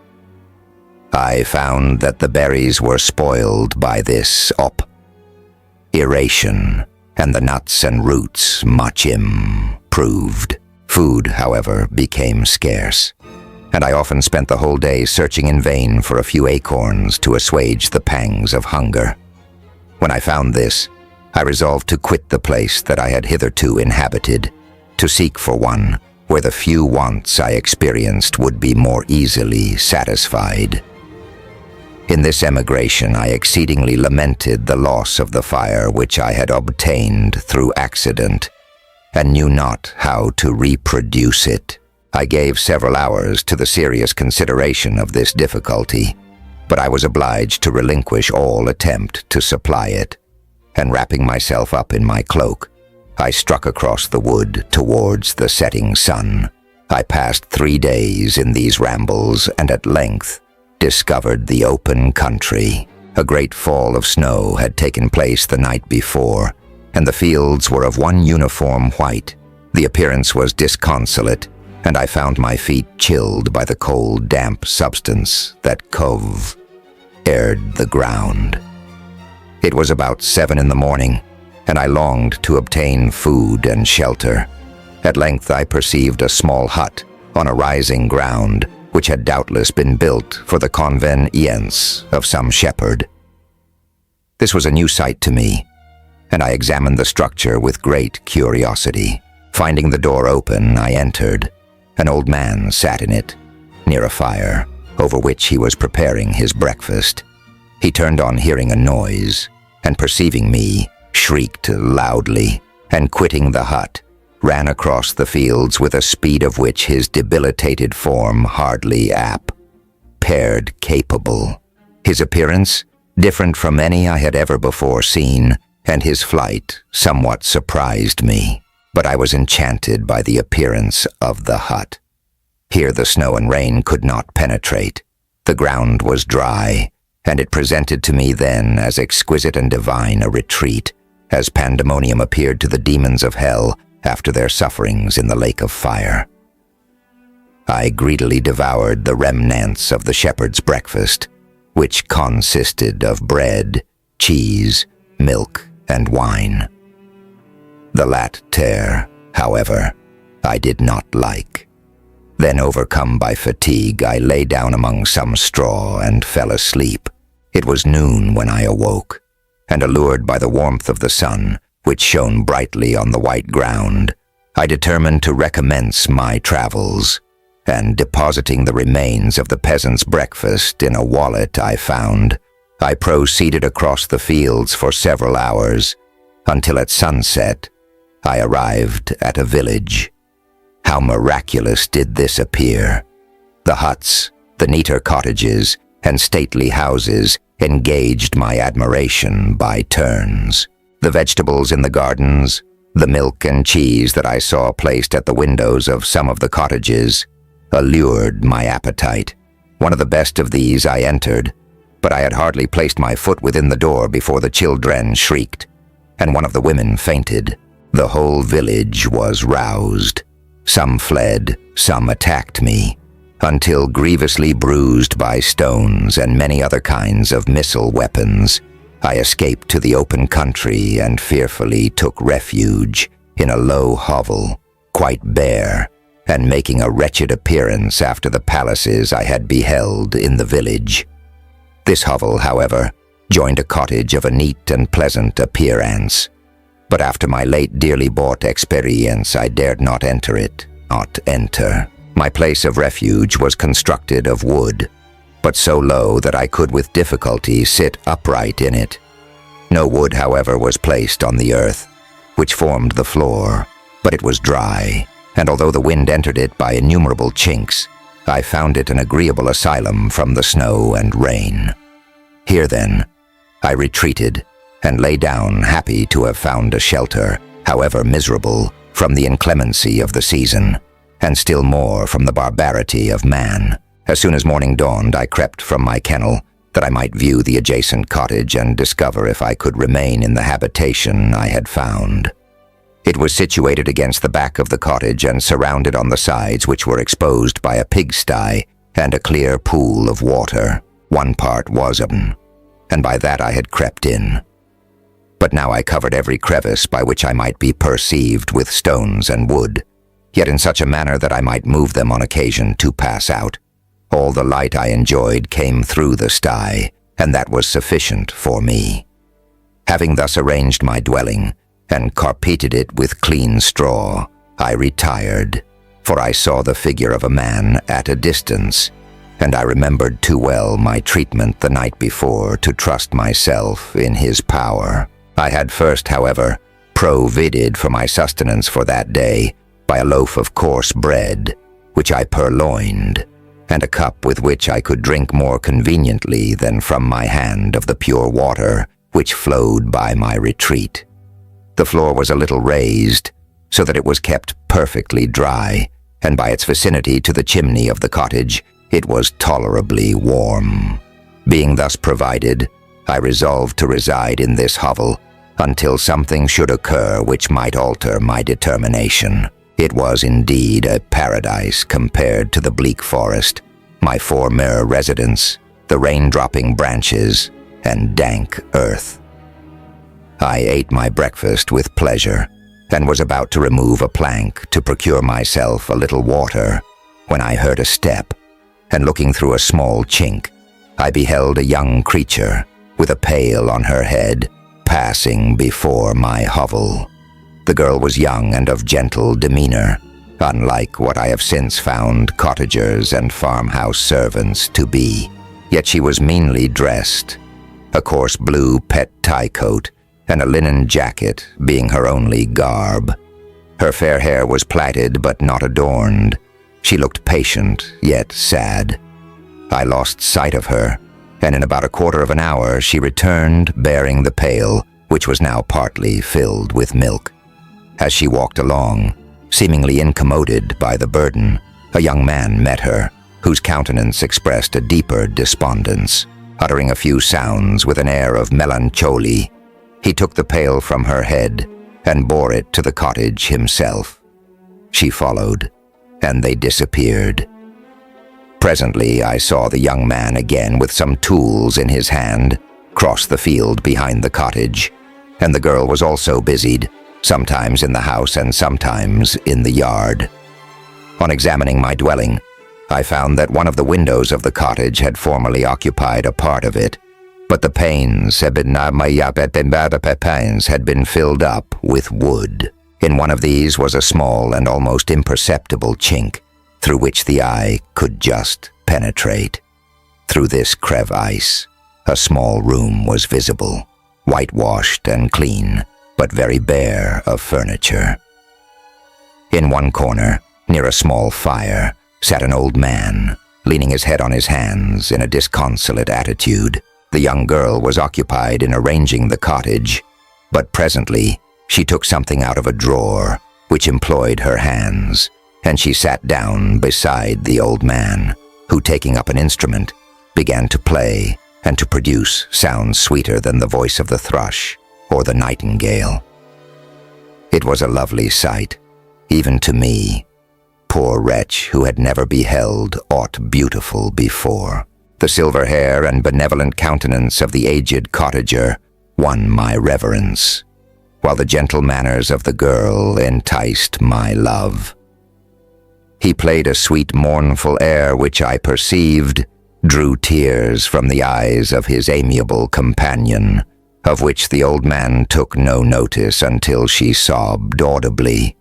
I found that the berries were spoiled by this operation, and the nuts and roots much improved. Food, however, became scarce, and I often spent the whole day searching in vain for a few acorns to assuage the pangs of hunger. When I found this, I resolved to quit the place that I had hitherto inhabited, to seek for one where the few wants I experienced would be more easily satisfied. In this emigration I exceedingly lamented the loss of the fire which I had obtained through accident, and knew not how to reproduce it. I gave several hours to the serious consideration of this difficulty, but I was obliged to relinquish all attempt to supply it, and wrapping myself up in my cloak, I struck across the wood towards the setting sun. I passed 3 days in these rambles and at length discovered the open country. A great fall of snow had taken place the night before, and the fields were of one uniform white. The appearance was disconsolate, and I found my feet chilled by the cold, damp substance that covered the ground. It was about 7 in the morning, and I longed to obtain food and shelter. At length I perceived a small hut on a rising ground, which had doubtless been built for the convenience of some shepherd. This was a new sight to me, and I examined the structure with great curiosity. Finding the door open, I entered. An old man sat in it, near a fire, over which he was preparing his breakfast. He turned on hearing a noise, and perceiving me, shrieked loudly, and quitting the hut, ran across the fields with a speed of which his debilitated form hardly paired capable. His appearance, different from any I had ever before seen, and his flight somewhat surprised me. But I was enchanted by the appearance of the hut. Here the snow and rain could not penetrate. The ground was dry, and it presented to me then as exquisite and divine a retreat as pandemonium appeared to the demons of hell after their sufferings in the lake of fire. I greedily devoured the remnants of the shepherd's breakfast, which consisted of bread, cheese, milk, and wine. The latter, however, I did not like. Then, overcome by fatigue, I lay down among some straw and fell asleep. It was noon when I awoke, and allured by the warmth of the sun, which shone brightly on the white ground, I determined to recommence my travels, and depositing the remains of the peasant's breakfast in a wallet I found, I proceeded across the fields for several hours, until at sunset I arrived at a village. How miraculous did this appear! The huts, the neater cottages, and stately houses engaged my admiration by turns. The vegetables in the gardens, the milk and cheese that I saw placed at the windows of some of the cottages, allured my appetite. One of the best of these I entered, but I had hardly placed my foot within the door before the children shrieked, and one of the women fainted. The whole village was roused. Some fled, some attacked me, until grievously bruised by stones and many other kinds of missile weapons, I escaped to the open country and fearfully took refuge in a low hovel, quite bare, and making a wretched appearance after the palaces I had beheld in the village. This hovel, however, joined a cottage of a neat and pleasant appearance, but after my late dearly bought experience I dared not enter it. My place of refuge was constructed of wood, but so low that I could with difficulty sit upright in it. No wood, however, was placed on the earth, which formed the floor, but it was dry, and although the wind entered it by innumerable chinks, I found it an agreeable asylum from the snow and rain. Here, then, I retreated, and lay down happy to have found a shelter, however miserable, from the inclemency of the season, and still more from the barbarity of man. As soon as morning dawned, I crept from my kennel, that I might view the adjacent cottage and discover if I could remain in the habitation I had found. It was situated against the back of the cottage and surrounded on the sides, which were exposed by a pigsty and a clear pool of water. One part was open, and by that I had crept in. But now I covered every crevice by which I might be perceived with stones and wood, yet in such a manner that I might move them on occasion to pass out. All the light I enjoyed came through the sty, and that was sufficient for me. Having thus arranged my dwelling, and carpeted it with clean straw, I retired, for I saw the figure of a man at a distance, and I remembered too well my treatment the night before to trust myself in his power. I had first, however, provided for my sustenance for that day by a loaf of coarse bread, which I purloined, and a cup with which I could drink more conveniently than from my hand of the pure water which flowed by my retreat. The floor was a little raised, so that it was kept perfectly dry, and by its vicinity to the chimney of the cottage, it was tolerably warm. Being thus provided, I resolved to reside in this hovel until something should occur which might alter my determination. It was indeed a paradise compared to the bleak forest, my former residence, the rain-dropping branches, and dank earth. I ate my breakfast with pleasure, and was about to remove a plank to procure myself a little water, when I heard a step, and looking through a small chink, I beheld a young creature with a pail on her head passing before my hovel. The girl was young and of gentle demeanor, unlike what I have since found cottagers and farmhouse servants to be. Yet she was meanly dressed, a coarse blue pet tie coat and a linen jacket being her only garb. Her fair hair was plaited but not adorned. She looked patient, yet sad. I lost sight of her, and in about a quarter of an hour she returned bearing the pail, which was now partly filled with milk. As she walked along, seemingly incommoded by the burden, a young man met her, whose countenance expressed a deeper despondence. Uttering a few sounds with an air of melancholy, he took the pail from her head and bore it to the cottage himself. She followed, and they disappeared. Presently I saw the young man again with some tools in his hand cross the field behind the cottage, and the girl was also busied, sometimes in the house and sometimes in the yard. On examining my dwelling, I found that one of the windows of the cottage had formerly occupied a part of it, but the panes had been filled up with wood. In one of these was a small and almost imperceptible chink, through which the eye could just penetrate. Through this crevice, a small room was visible, whitewashed and clean, but very bare of furniture. In one corner, near a small fire, sat an old man, leaning his head on his hands in a disconsolate attitude. The young girl was occupied in arranging the cottage, but presently she took something out of a drawer, which employed her hands, and she sat down beside the old man, who, taking up an instrument, began to play and to produce sounds sweeter than the voice of the thrush or the nightingale. It was a lovely sight, even to me, poor wretch who had never beheld aught beautiful before. The silver hair and benevolent countenance of the aged cottager won my reverence, while the gentle manners of the girl enticed my love. He played a sweet mournful air which I perceived drew tears from the eyes of his amiable companion, of which the old man took no notice until she sobbed audibly.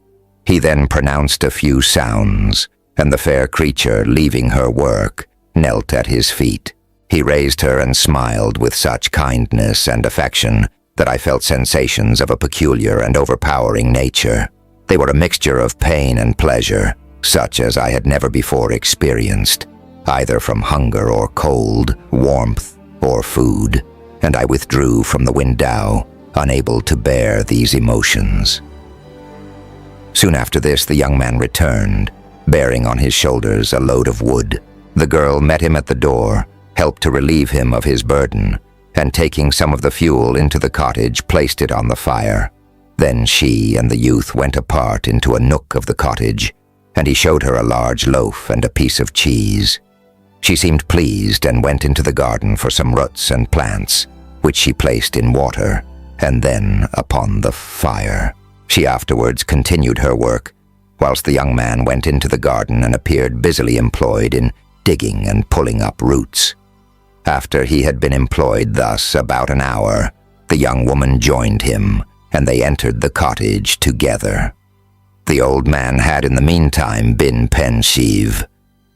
He then pronounced a few sounds, and the fair creature, leaving her work, knelt at his feet. He raised her and smiled with such kindness and affection that I felt sensations of a peculiar and overpowering nature. They were a mixture of pain and pleasure, such as I had never before experienced, either from hunger or cold, warmth or food, and I withdrew from the window, unable to bear these emotions. Soon after this, the young man returned, bearing on his shoulders a load of wood. The girl met him at the door, helped to relieve him of his burden, and taking some of the fuel into the cottage, placed it on the fire. Then she and the youth went apart into a nook of the cottage, and he showed her a large loaf and a piece of cheese. She seemed pleased and went into the garden for some roots and plants, which she placed in water, and then upon the fire. She afterwards continued her work, whilst the young man went into the garden and appeared busily employed in digging and pulling up roots. After he had been employed thus about an hour, the young woman joined him, and they entered the cottage together. The old man had in the meantime been pensive,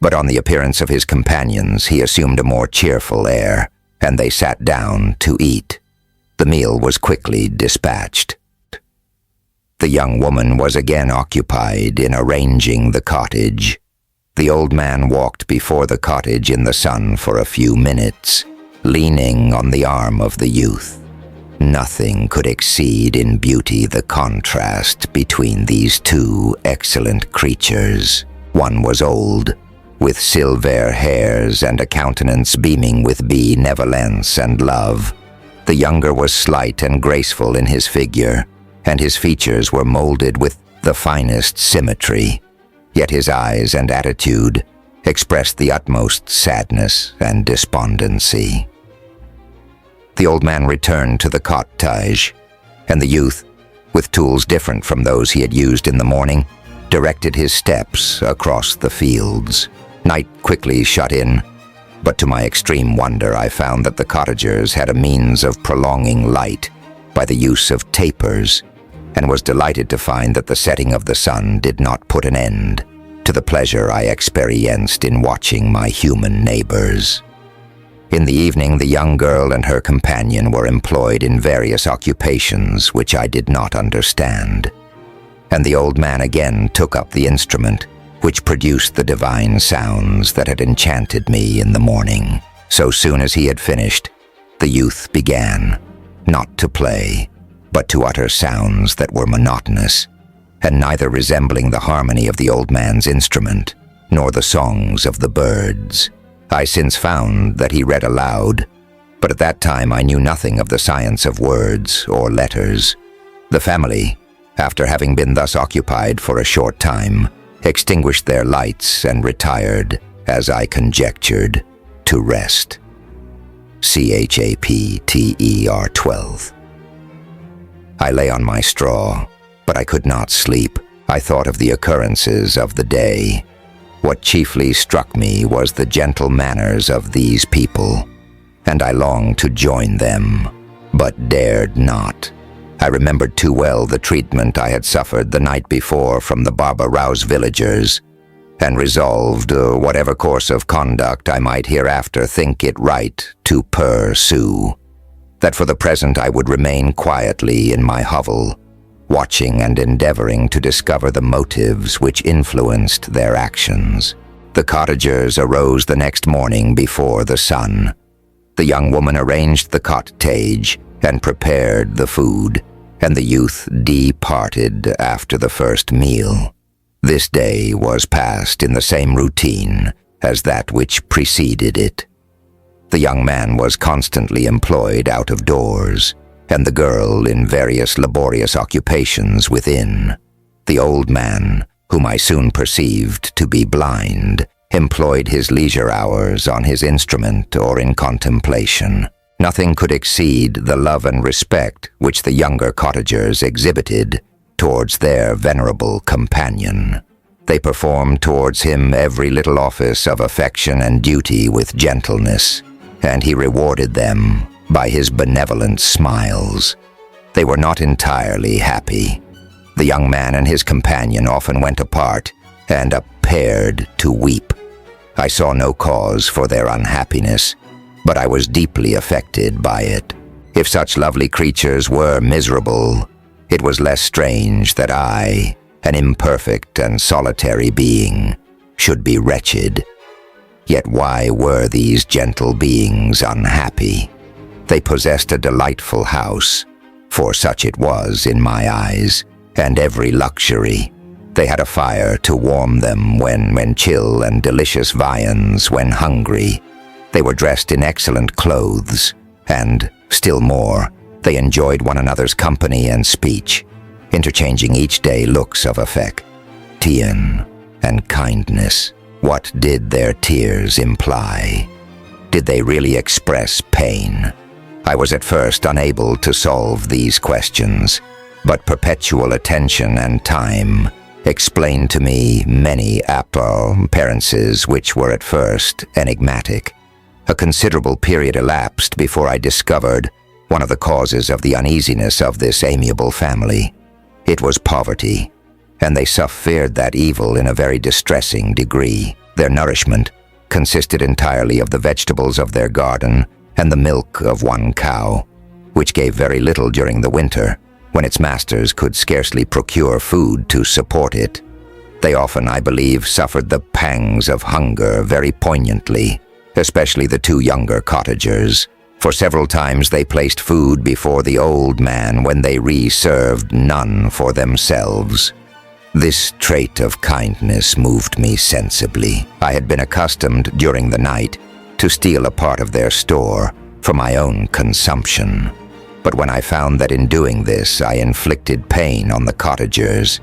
but on the appearance of his companions he assumed a more cheerful air, and they sat down to eat. The meal was quickly dispatched. The young woman was again occupied in arranging the cottage. The old man walked before the cottage in the sun for a few minutes, leaning on the arm of the youth. Nothing could exceed in beauty the contrast between these two excellent creatures. One was old, with silver hairs and a countenance beaming with benevolence and love. The younger was slight and graceful in his figure, and his features were molded with the finest symmetry, yet his eyes and attitude expressed the utmost sadness and despondency. The old man returned to the cottage, and the youth, with tools different from those he had used in the morning, directed his steps across the fields. Night quickly shut in, but to my extreme wonder I found that the cottagers had a means of prolonging light by the use of tapers, and was delighted to find that the setting of the sun did not put an end to the pleasure I experienced in watching my human neighbors. In the evening, the young girl and her companion were employed in various occupations which I did not understand, and the old man again took up the instrument, which produced the divine sounds that had enchanted me in the morning. So soon as he had finished, the youth began, not to play, but to utter sounds that were monotonous, and neither resembling the harmony of the old man's instrument, nor the songs of the birds. I since found that he read aloud, but at that time I knew nothing of the science of words or letters. The family, after having been thus occupied for a short time, extinguished their lights and retired, as I conjectured, to rest. CHAPTER 12. I lay on my straw, but I could not sleep. I thought of the occurrences of the day. What chiefly struck me was the gentle manners of these people, and I longed to join them, but dared not. I remembered too well the treatment I had suffered the night before from the Barbarouse villagers, and resolved, whatever course of conduct I might hereafter think it right to pursue, that for the present I would remain quietly in my hovel, watching and endeavoring to discover the motives which influenced their actions. The cottagers arose the next morning before the sun. The young woman arranged the cottage and prepared the food, and the youth departed after the first meal. This day was passed in the same routine as that which preceded it. The young man was constantly employed out of doors, and the girl in various laborious occupations within. The old man, whom I soon perceived to be blind, employed his leisure hours on his instrument or in contemplation. Nothing could exceed the love and respect which the younger cottagers exhibited towards their venerable companion. They performed towards him every little office of affection and duty with gentleness, and he rewarded them by his benevolent smiles. They were not entirely happy. The young man and his companion often went apart and appeared to weep. I saw no cause for their unhappiness, but I was deeply affected by it. If such lovely creatures were miserable, it was less strange that I, an imperfect and solitary being, should be wretched. Yet why were these gentle beings unhappy? They possessed a delightful house, for such it was in my eyes, and every luxury. They had a fire to warm them when chill, and delicious viands when hungry. They were dressed in excellent clothes, and, still more, they enjoyed one another's company and speech, interchanging each day looks of affection and kindness. What did their tears imply? Did they really express pain? I was at first unable to solve these questions, but perpetual attention and time explained to me many appearances which were at first enigmatic. A considerable period elapsed before I discovered one of the causes of the uneasiness of this amiable family. It was poverty, and they suffered that evil in a very distressing degree. Their nourishment consisted entirely of the vegetables of their garden and the milk of one cow, which gave very little during the winter, when its masters could scarcely procure food to support it. They often, I believe, suffered the pangs of hunger very poignantly, especially the two younger cottagers, for several times they placed food before the old man when they reserved none for themselves. This trait of kindness moved me sensibly. I had been accustomed during the night to steal a part of their store for my own consumption, but when I found that in doing this I inflicted pain on the cottagers,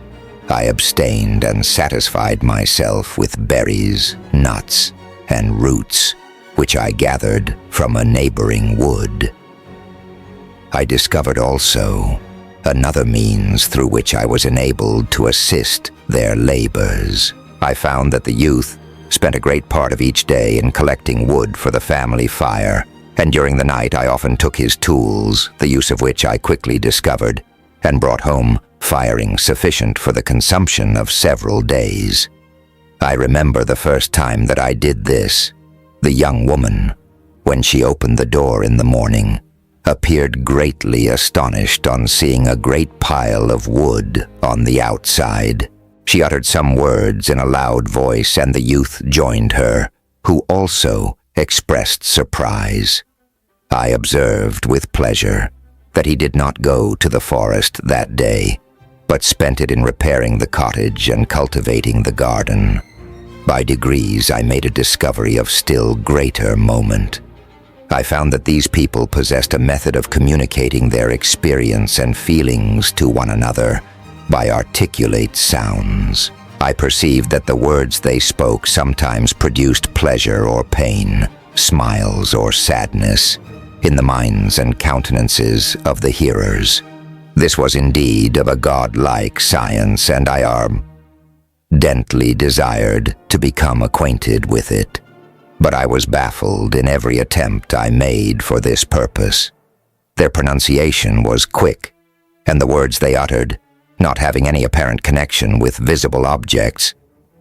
I abstained and satisfied myself with berries, nuts, and roots, which I gathered from a neighboring wood. I discovered also another means through which I was enabled to assist their labors. I found that the youth spent a great part of each day in collecting wood for the family fire, and during the night I often took his tools, the use of which I quickly discovered, and brought home firing sufficient for the consumption of several days. I remember the first time that I did this. The young woman, when she opened the door in the morning, appeared greatly astonished on seeing a great pile of wood on the outside. She uttered some words in a loud voice, and the youth joined her, who also expressed surprise. I observed with pleasure that he did not go to the forest that day, but spent it in repairing the cottage and cultivating the garden. By degrees, I made a discovery of still greater moment. I found that these people possessed a method of communicating their experience and feelings to one another by articulate sounds. I perceived that the words they spoke sometimes produced pleasure or pain, smiles or sadness, in the minds and countenances of the hearers. This was indeed of a godlike science, and I ardently desired to become acquainted with it. But I was baffled in every attempt I made for this purpose. Their pronunciation was quick, and the words they uttered, not having any apparent connection with visible objects,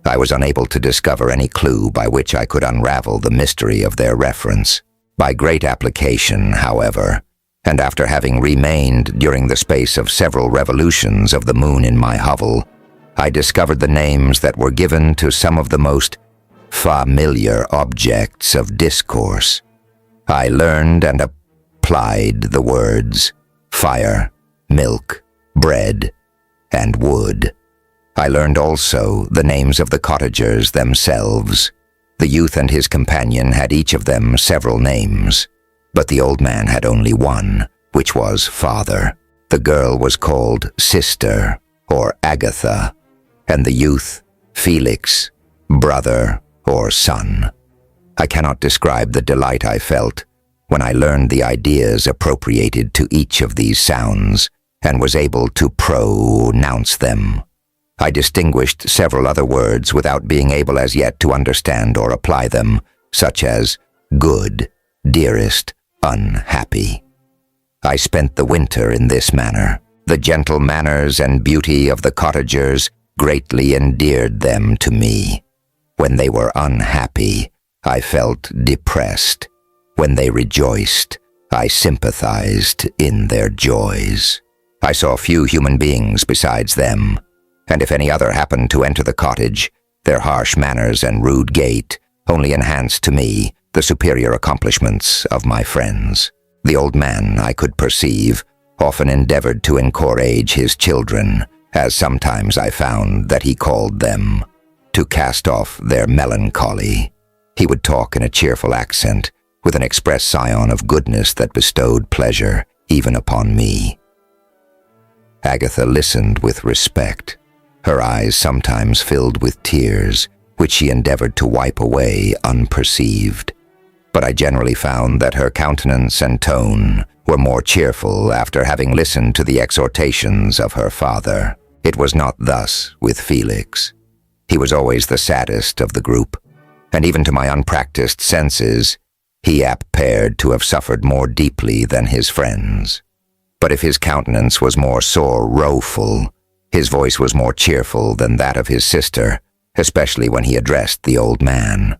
I was unable to discover any clue by which I could unravel the mystery of their reference. By great application, however, and after having remained during the space of several revolutions of the moon in my hovel, I discovered the names that were given to some of the most familiar objects of discourse. I learned and applied the words fire, milk, bread, and wood. I learned also the names of the cottagers themselves. The youth and his companion had each of them several names, but the old man had only one, which was father. The girl was called sister, or Agatha, and the youth, Felix, brother, or son. I cannot describe the delight I felt when I learned the ideas appropriated to each of these sounds and was able to pronounce them. I distinguished several other words without being able as yet to understand or apply them, such as good, dearest, unhappy. I spent the winter in this manner. The gentle manners and beauty of the cottagers greatly endeared them to me. When they were unhappy, I felt depressed. When they rejoiced, I sympathized in their joys. I saw few human beings besides them, and if any other happened to enter the cottage, their harsh manners and rude gait only enhanced to me the superior accomplishments of my friends. The old man, I could perceive, often endeavored to encourage his children, as sometimes I found that he called them, to cast off their melancholy. He would talk in a cheerful accent, with an express scion of goodness that bestowed pleasure even upon me. Agatha listened with respect. Her eyes sometimes filled with tears, which she endeavored to wipe away unperceived. But I generally found that her countenance and tone were more cheerful after having listened to the exhortations of her father. It was not thus with Felix. He was always the saddest of the group, and even to my unpracticed senses, he appeared to have suffered more deeply than his friends. But if his countenance was more sorrowful, his voice was more cheerful than that of his sister, especially when he addressed the old man.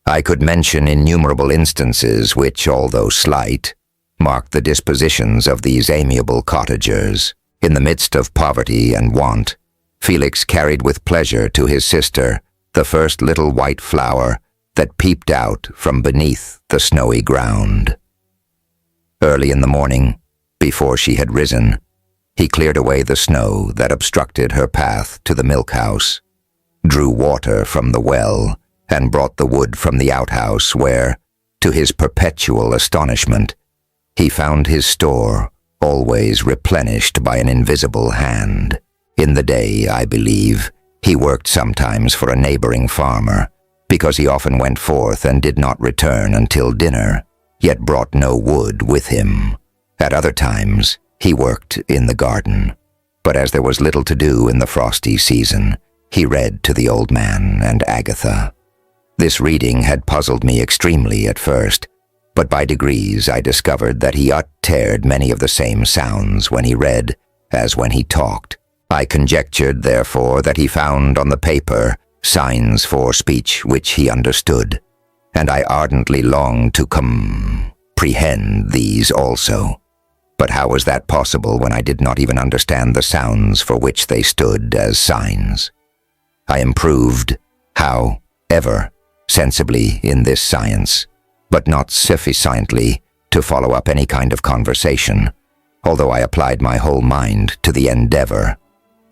I could mention innumerable instances which, although slight, marked the dispositions of these amiable cottagers. In the midst of poverty and want, Felix carried with pleasure to his sister the first little white flower that peeped out from beneath the snowy ground. Early in the morning, before she had risen, he cleared away the snow that obstructed her path to the milk house, drew water from the well, and brought the wood from the outhouse where, to his perpetual astonishment, he found his store always replenished by an invisible hand. In the day, I believe, he worked sometimes for a neighboring farmer, because he often went forth and did not return until dinner, yet brought no wood with him. At other times, he worked in the garden, but as there was little to do in the frosty season, he read to the old man and Agatha. This reading had puzzled me extremely at first, but by degrees I discovered that he uttered many of the same sounds when he read as when he talked. I conjectured, therefore, that he found on the paper signs for speech which he understood, and I ardently longed to comprehend these also. But how was that possible when I did not even understand the sounds for which they stood as signs? I improved, however, sensibly in this science, but not sufficiently to follow up any kind of conversation, although I applied my whole mind to the endeavor,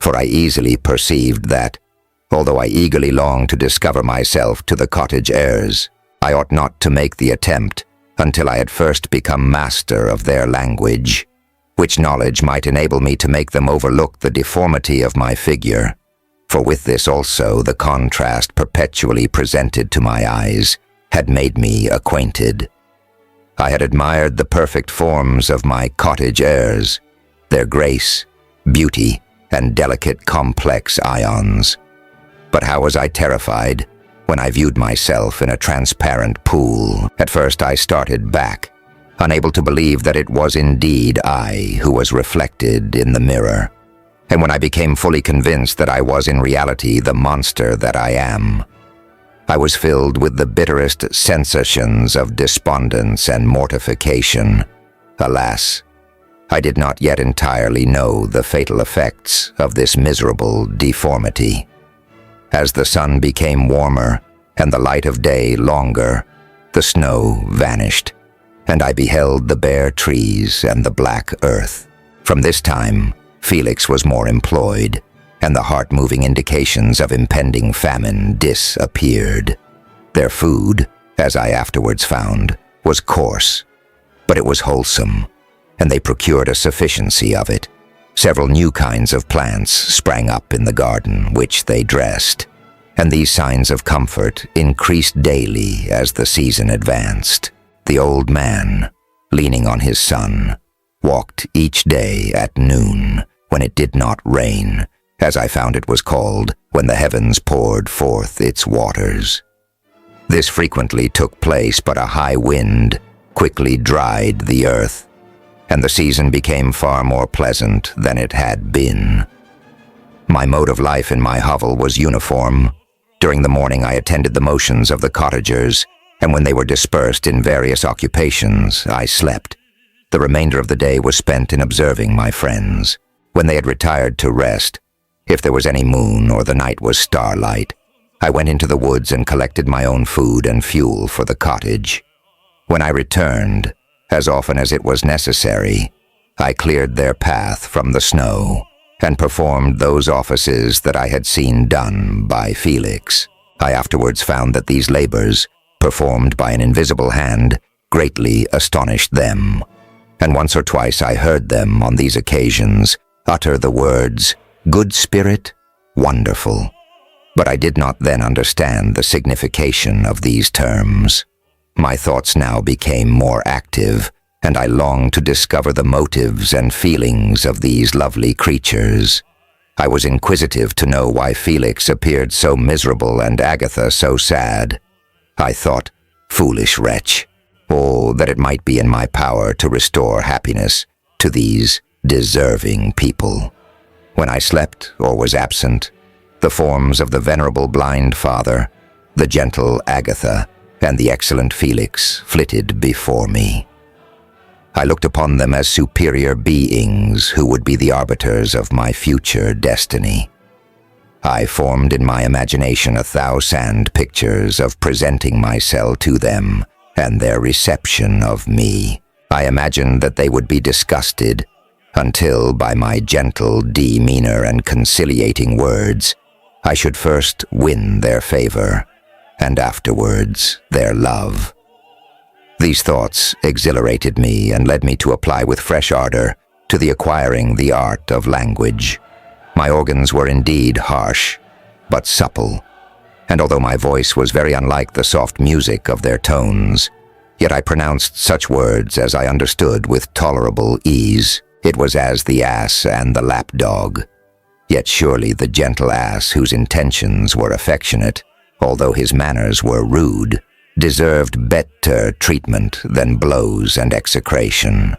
for I easily perceived that, although I eagerly longed to discover myself to the cottage heirs, I ought not to make the attempt until I had first become master of their language, which knowledge might enable me to make them overlook the deformity of my figure, for with this also the contrast perpetually presented to my eyes had made me acquainted. I had admired the perfect forms of my cottage heirs, their grace, beauty, and delicate complex ions. But how was I terrified when I viewed myself in a transparent pool? At first I started back, unable to believe that it was indeed I who was reflected in the mirror. And when I became fully convinced that I was in reality the monster that I am, I was filled with the bitterest sensations of despondence and mortification. Alas, I did not yet entirely know the fatal effects of this miserable deformity. As the sun became warmer and the light of day longer, the snow vanished, and I beheld the bare trees and the black earth. From this time, Felix was more employed, and the heart-moving indications of impending famine disappeared. Their food, as I afterwards found, was coarse, but it was wholesome, and they procured a sufficiency of it. Several new kinds of plants sprang up in the garden, which they dressed, and these signs of comfort increased daily as the season advanced. The old man, leaning on his son, walked each day at noon, when it did not rain, as I found it was called, when the heavens poured forth its waters. This frequently took place, but a high wind quickly dried the earth, and the season became far more pleasant than it had been. My mode of life in my hovel was uniform. During the morning I attended the motions of the cottagers, and when they were dispersed in various occupations, I slept. The remainder of the day was spent in observing my friends. When they had retired to rest, if there was any moon or the night was starlight, I went into the woods and collected my own food and fuel for the cottage. When I returned, as often as it was necessary, I cleared their path from the snow and performed those offices that I had seen done by Felix. I afterwards found that these labors, performed by an invisible hand, greatly astonished them, and once or twice I heard them on these occasions utter the words, "Good spirit, wonderful." But I did not then understand the signification of these terms. My thoughts now became more active, and I longed to discover the motives and feelings of these lovely creatures. I was inquisitive to know why Felix appeared so miserable and Agatha so sad. I thought, foolish wretch, oh, that it might be in my power to restore happiness to these deserving people. When I slept or was absent, the forms of the venerable blind father, the gentle Agatha, and the excellent Felix flitted before me. I looked upon them as superior beings who would be the arbiters of my future destiny. I formed in my imagination 1,000 pictures of presenting myself to them and their reception of me. I imagined that they would be disgusted until, by my gentle demeanor and conciliating words, I should first win their favor, and afterwards their love. These thoughts exhilarated me and led me to apply with fresh ardor to the acquiring the art of language. My organs were indeed harsh, but supple, and although my voice was very unlike the soft music of their tones, yet I pronounced such words as I understood with tolerable ease. It was as the ass and the lapdog, yet surely the gentle ass whose intentions were affectionate although his manners were rude, deserved better treatment than blows and execration.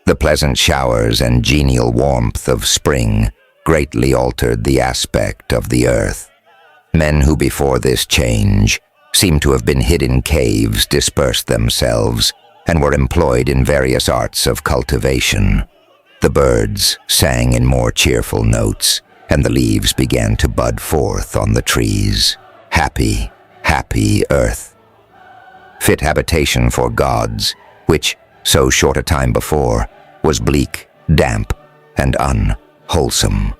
The pleasant showers and genial warmth of spring greatly altered the aspect of the earth. Men who before this change seemed to have been hid in caves dispersed themselves and were employed in various arts of cultivation. The birds sang in more cheerful notes, and the leaves began to bud forth on the trees. Happy, happy earth, fit habitation for gods, which, so short a time before, was bleak, damp, and unwholesome.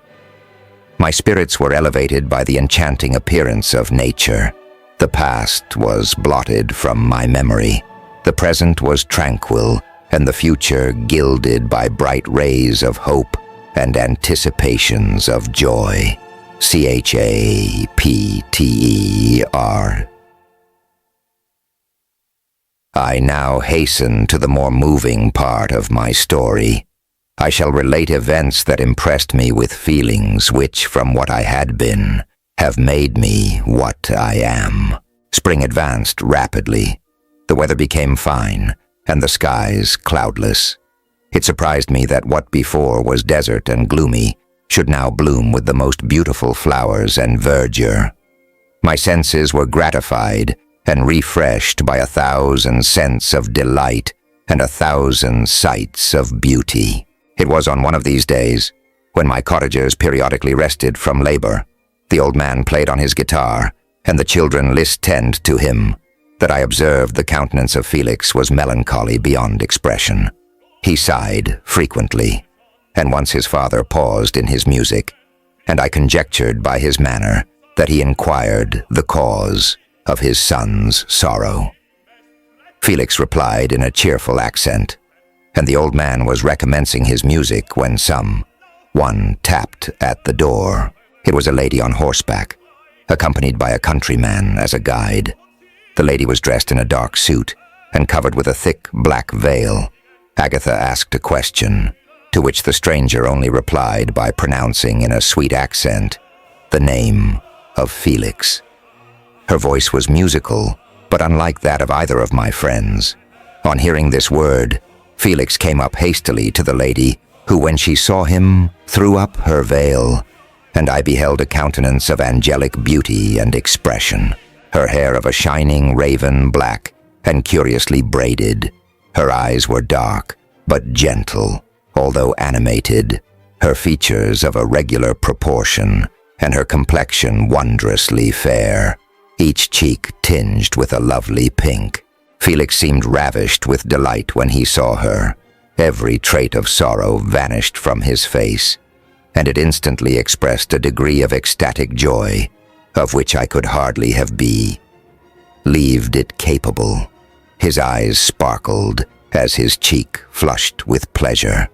My spirits were elevated by the enchanting appearance of nature. The past was blotted from my memory. The present was tranquil, and the future gilded by bright rays of hope and anticipations of joy. Chapter. I now hasten to the more moving part of my story. I shall relate events that impressed me with feelings which, from what I had been, have made me what I am. Spring advanced rapidly. The weather became fine, and the skies cloudless. It surprised me that what before was desert and gloomy should now bloom with the most beautiful flowers and verdure. My senses were gratified and refreshed by 1,000 scents of delight and 1,000 sights of beauty. It was on one of these days, when my cottagers periodically rested from labor, the old man played on his guitar, and the children listened to him, that I observed the countenance of Felix was melancholy beyond expression. He sighed frequently, and once his father paused in his music, and I conjectured by his manner that he inquired the cause of his son's sorrow. Felix replied in a cheerful accent, and the old man was recommencing his music when someone tapped at the door. It was a lady on horseback, accompanied by a countryman as a guide. The lady was dressed in a dark suit and covered with a thick black veil. Agatha asked a question, to which the stranger only replied by pronouncing in a sweet accent the name of Felix. Her voice was musical, but unlike that of either of my friends. On hearing this word, Felix came up hastily to the lady, who, when she saw him, threw up her veil, and I beheld a countenance of angelic beauty and expression, her hair of a shining raven black and curiously braided. Her eyes were dark, but gentle, although animated, her features of a regular proportion, and her complexion wondrously fair, each cheek tinged with a lovely pink. Felix seemed ravished with delight when he saw her. Every trait of sorrow vanished from his face, and it instantly expressed a degree of ecstatic joy, of which I could hardly have believed it capable. His eyes sparkled as his cheek flushed with pleasure,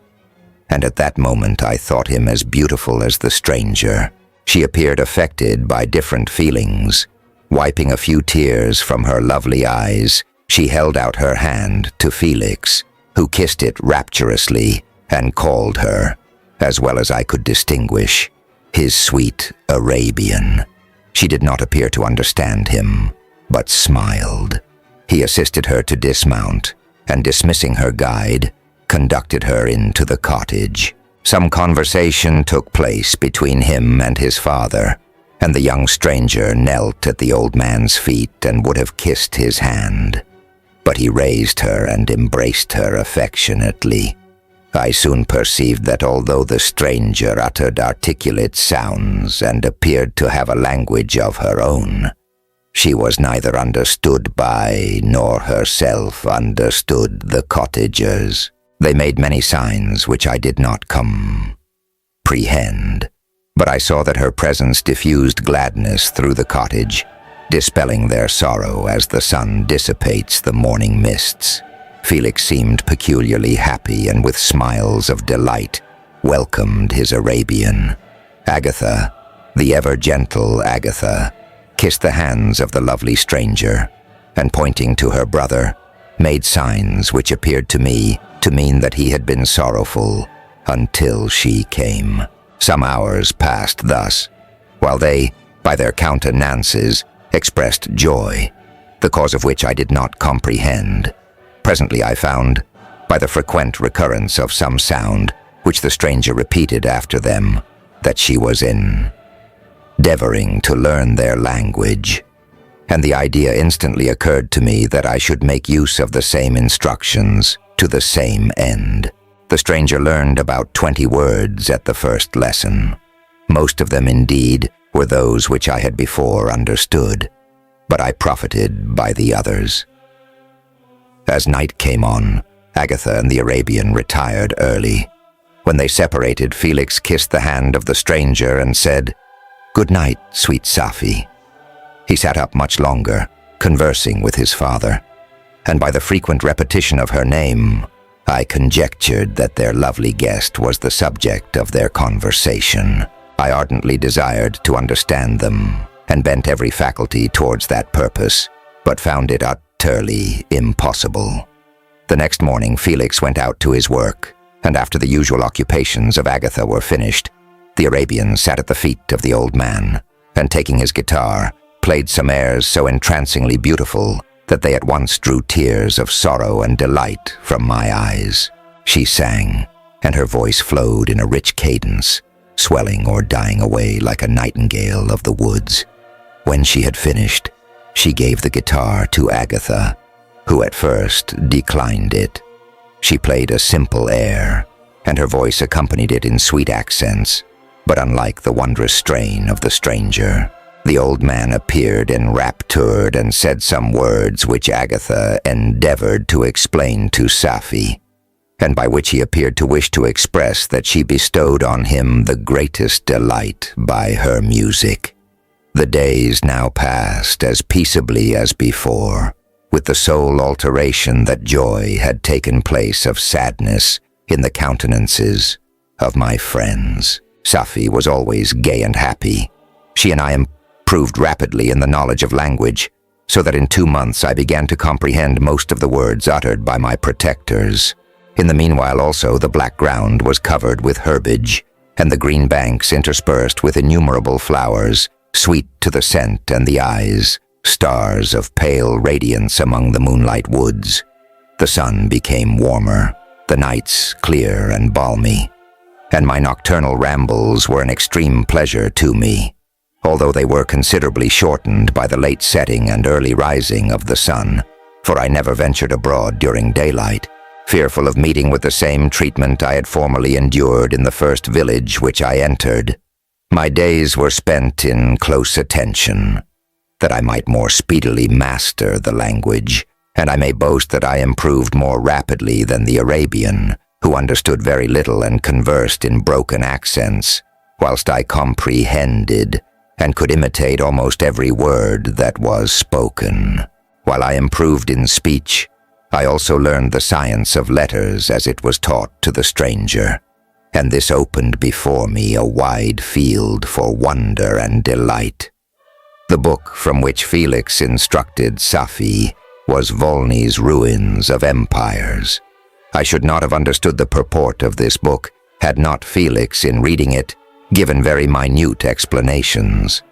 and at that moment I thought him as beautiful as the stranger. She appeared affected by different feelings. Wiping a few tears from her lovely eyes, she held out her hand to Felix, who kissed it rapturously and called her, as well as I could distinguish, his sweet Arabian. She did not appear to understand him, but smiled. He assisted her to dismount, and dismissing her guide, conducted her into the cottage. Some conversation took place between him and his father, and the young stranger knelt at the old man's feet and would have kissed his hand. But he raised her and embraced her affectionately. I soon perceived that although the stranger uttered articulate sounds and appeared to have a language of her own, she was neither understood by nor herself understood the cottagers. They made many signs which I did not comprehend, but I saw that her presence diffused gladness through the cottage, dispelling their sorrow as the sun dissipates the morning mists. Felix seemed peculiarly happy and with smiles of delight welcomed his Arabian. Agatha, the ever-gentle Agatha, kissed the hands of the lovely stranger, and pointing to her brother, made signs which appeared to me to mean that he had been sorrowful until she came. Some hours passed thus, while they, by their countenances, expressed joy, the cause of which I did not comprehend. Presently I found, by the frequent recurrence of some sound, which the stranger repeated after them, that she was endeavoring to learn their language, and the idea instantly occurred to me that I should make use of the same instructions to the same end. The stranger learned about 20 words at the first lesson. Most of them, indeed, were those which I had before understood, but I profited by the others. As night came on, Agatha and the Arabian retired early. When they separated, Felix kissed the hand of the stranger and said, "Good night, sweet Safi." He sat up much longer, conversing with his father, and by the frequent repetition of her name, I conjectured that their lovely guest was the subject of their conversation. I ardently desired to understand them, and bent every faculty towards that purpose, but found it utterly impossible. The next morning, Felix went out to his work, and after the usual occupations of Agatha were finished, the Arabian sat at the feet of the old man, and taking his guitar, played some airs so entrancingly beautiful that they at once drew tears of sorrow and delight from my eyes. She sang, and her voice flowed in a rich cadence, swelling or dying away like a nightingale of the woods. When she had finished, she gave the guitar to Agatha, who at first declined it. She played a simple air, and her voice accompanied it in sweet accents, but unlike the wondrous strain of the stranger. The old man appeared enraptured and said some words which Agatha endeavored to explain to Safi, and by which he appeared to wish to express that she bestowed on him the greatest delight by her music. The days now passed as peaceably as before, with the sole alteration that joy had taken place of sadness in the countenances of my friends. Safi was always gay and happy. She and I improved rapidly in the knowledge of language, so that in 2 months I began to comprehend most of the words uttered by my protectors. In the meanwhile also the black ground was covered with herbage, and the green banks interspersed with innumerable flowers, sweet to the scent and the eyes, stars of pale radiance among the moonlight woods. The sun became warmer, the nights clear and balmy, and my nocturnal rambles were an extreme pleasure to me, although they were considerably shortened by the late setting and early rising of the sun, for I never ventured abroad during daylight, fearful of meeting with the same treatment I had formerly endured in the first village which I entered. My days were spent in close attention, that I might more speedily master the language, and I may boast that I improved more rapidly than the Arabian, who understood very little and conversed in broken accents, whilst I comprehended and could imitate almost every word that was spoken. While I improved in speech, I also learned the science of letters as it was taught to the stranger, and this opened before me a wide field for wonder and delight. The book from which Felix instructed Safi was Volney's Ruins of Empires. I should not have understood the purport of this book had not Felix, in reading it, given very minute explanations.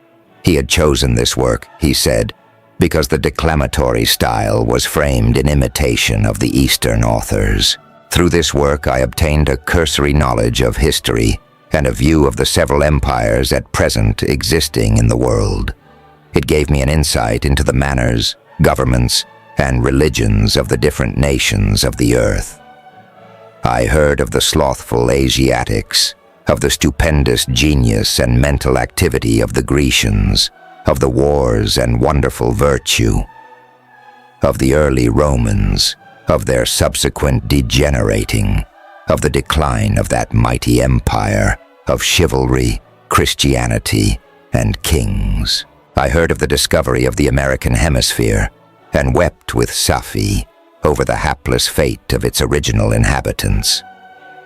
He had chosen this work, he said, because the declamatory style was framed in imitation of the Eastern authors. Through this work I obtained a cursory knowledge of history and a view of the several empires at present existing in the world. It gave me an insight into the manners, governments, and religions of the different nations of the earth. I heard of the slothful Asiatics, of the stupendous genius and mental activity of the Grecians, of the wars and wonderful virtue of the early Romans, of their subsequent degenerating, of the decline of that mighty empire, of chivalry, Christianity, and kings. I heard of the discovery of the American hemisphere, and wept with Safi over the hapless fate of its original inhabitants.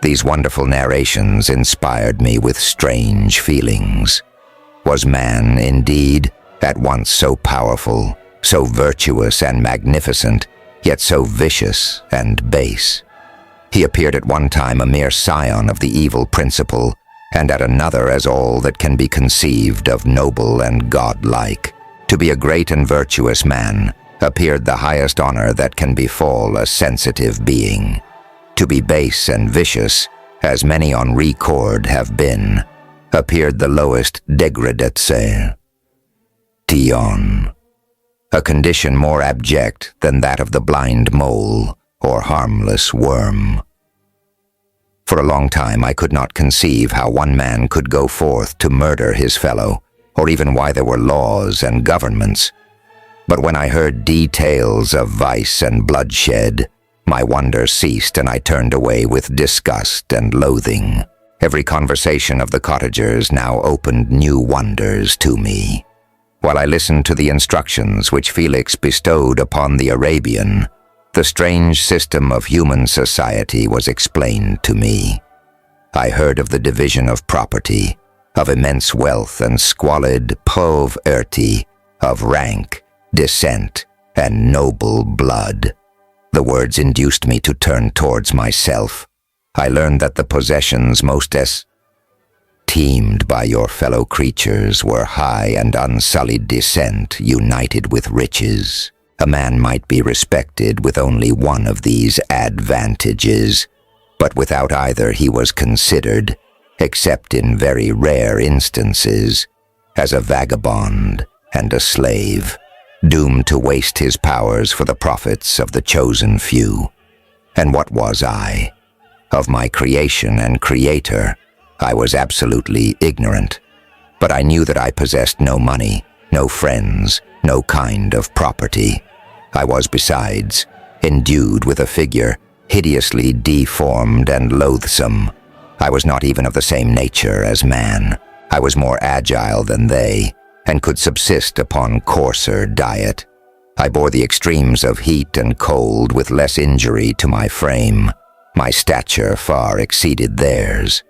These wonderful narrations inspired me with strange feelings. Was man, indeed, at once so powerful, so virtuous and magnificent, yet so vicious and base? He appeared at one time a mere scion of the evil principle, and at another as all that can be conceived of noble and godlike. To be a great and virtuous man appeared the highest honor that can befall a sensitive being. To be base and vicious, as many on record have been, appeared the lowest degradation. A condition more abject than that of the blind mole or harmless worm. For a long time I could not conceive how one man could go forth to murder his fellow, or even why there were laws and governments. But when I heard details of vice and bloodshed, my wonder ceased and I turned away with disgust and loathing. Every conversation of the cottagers now opened new wonders to me. While I listened to the instructions which Felix bestowed upon the Arabian, the strange system of human society was explained to me. I heard of the division of property, of immense wealth and squalid poverty, of rank, descent, and noble blood. The words induced me to turn towards myself. I learned that the possessions most esteemed by your fellow creatures were high and unsullied descent united with riches. A man might be respected with only one of these advantages, but without either he was considered, except in very rare instances, as a vagabond and a slave, doomed to waste his powers for the profits of the chosen few. And what was I? Of my creation and creator, I was absolutely ignorant, but I knew that I possessed no money, no friends, no kind of property. I was, besides, endued with a figure hideously deformed and loathsome. I was not even of the same nature as man. I was more agile than they, and could subsist upon coarser diet. I bore the extremes of heat and cold with less injury to my frame. My stature far exceeded theirs.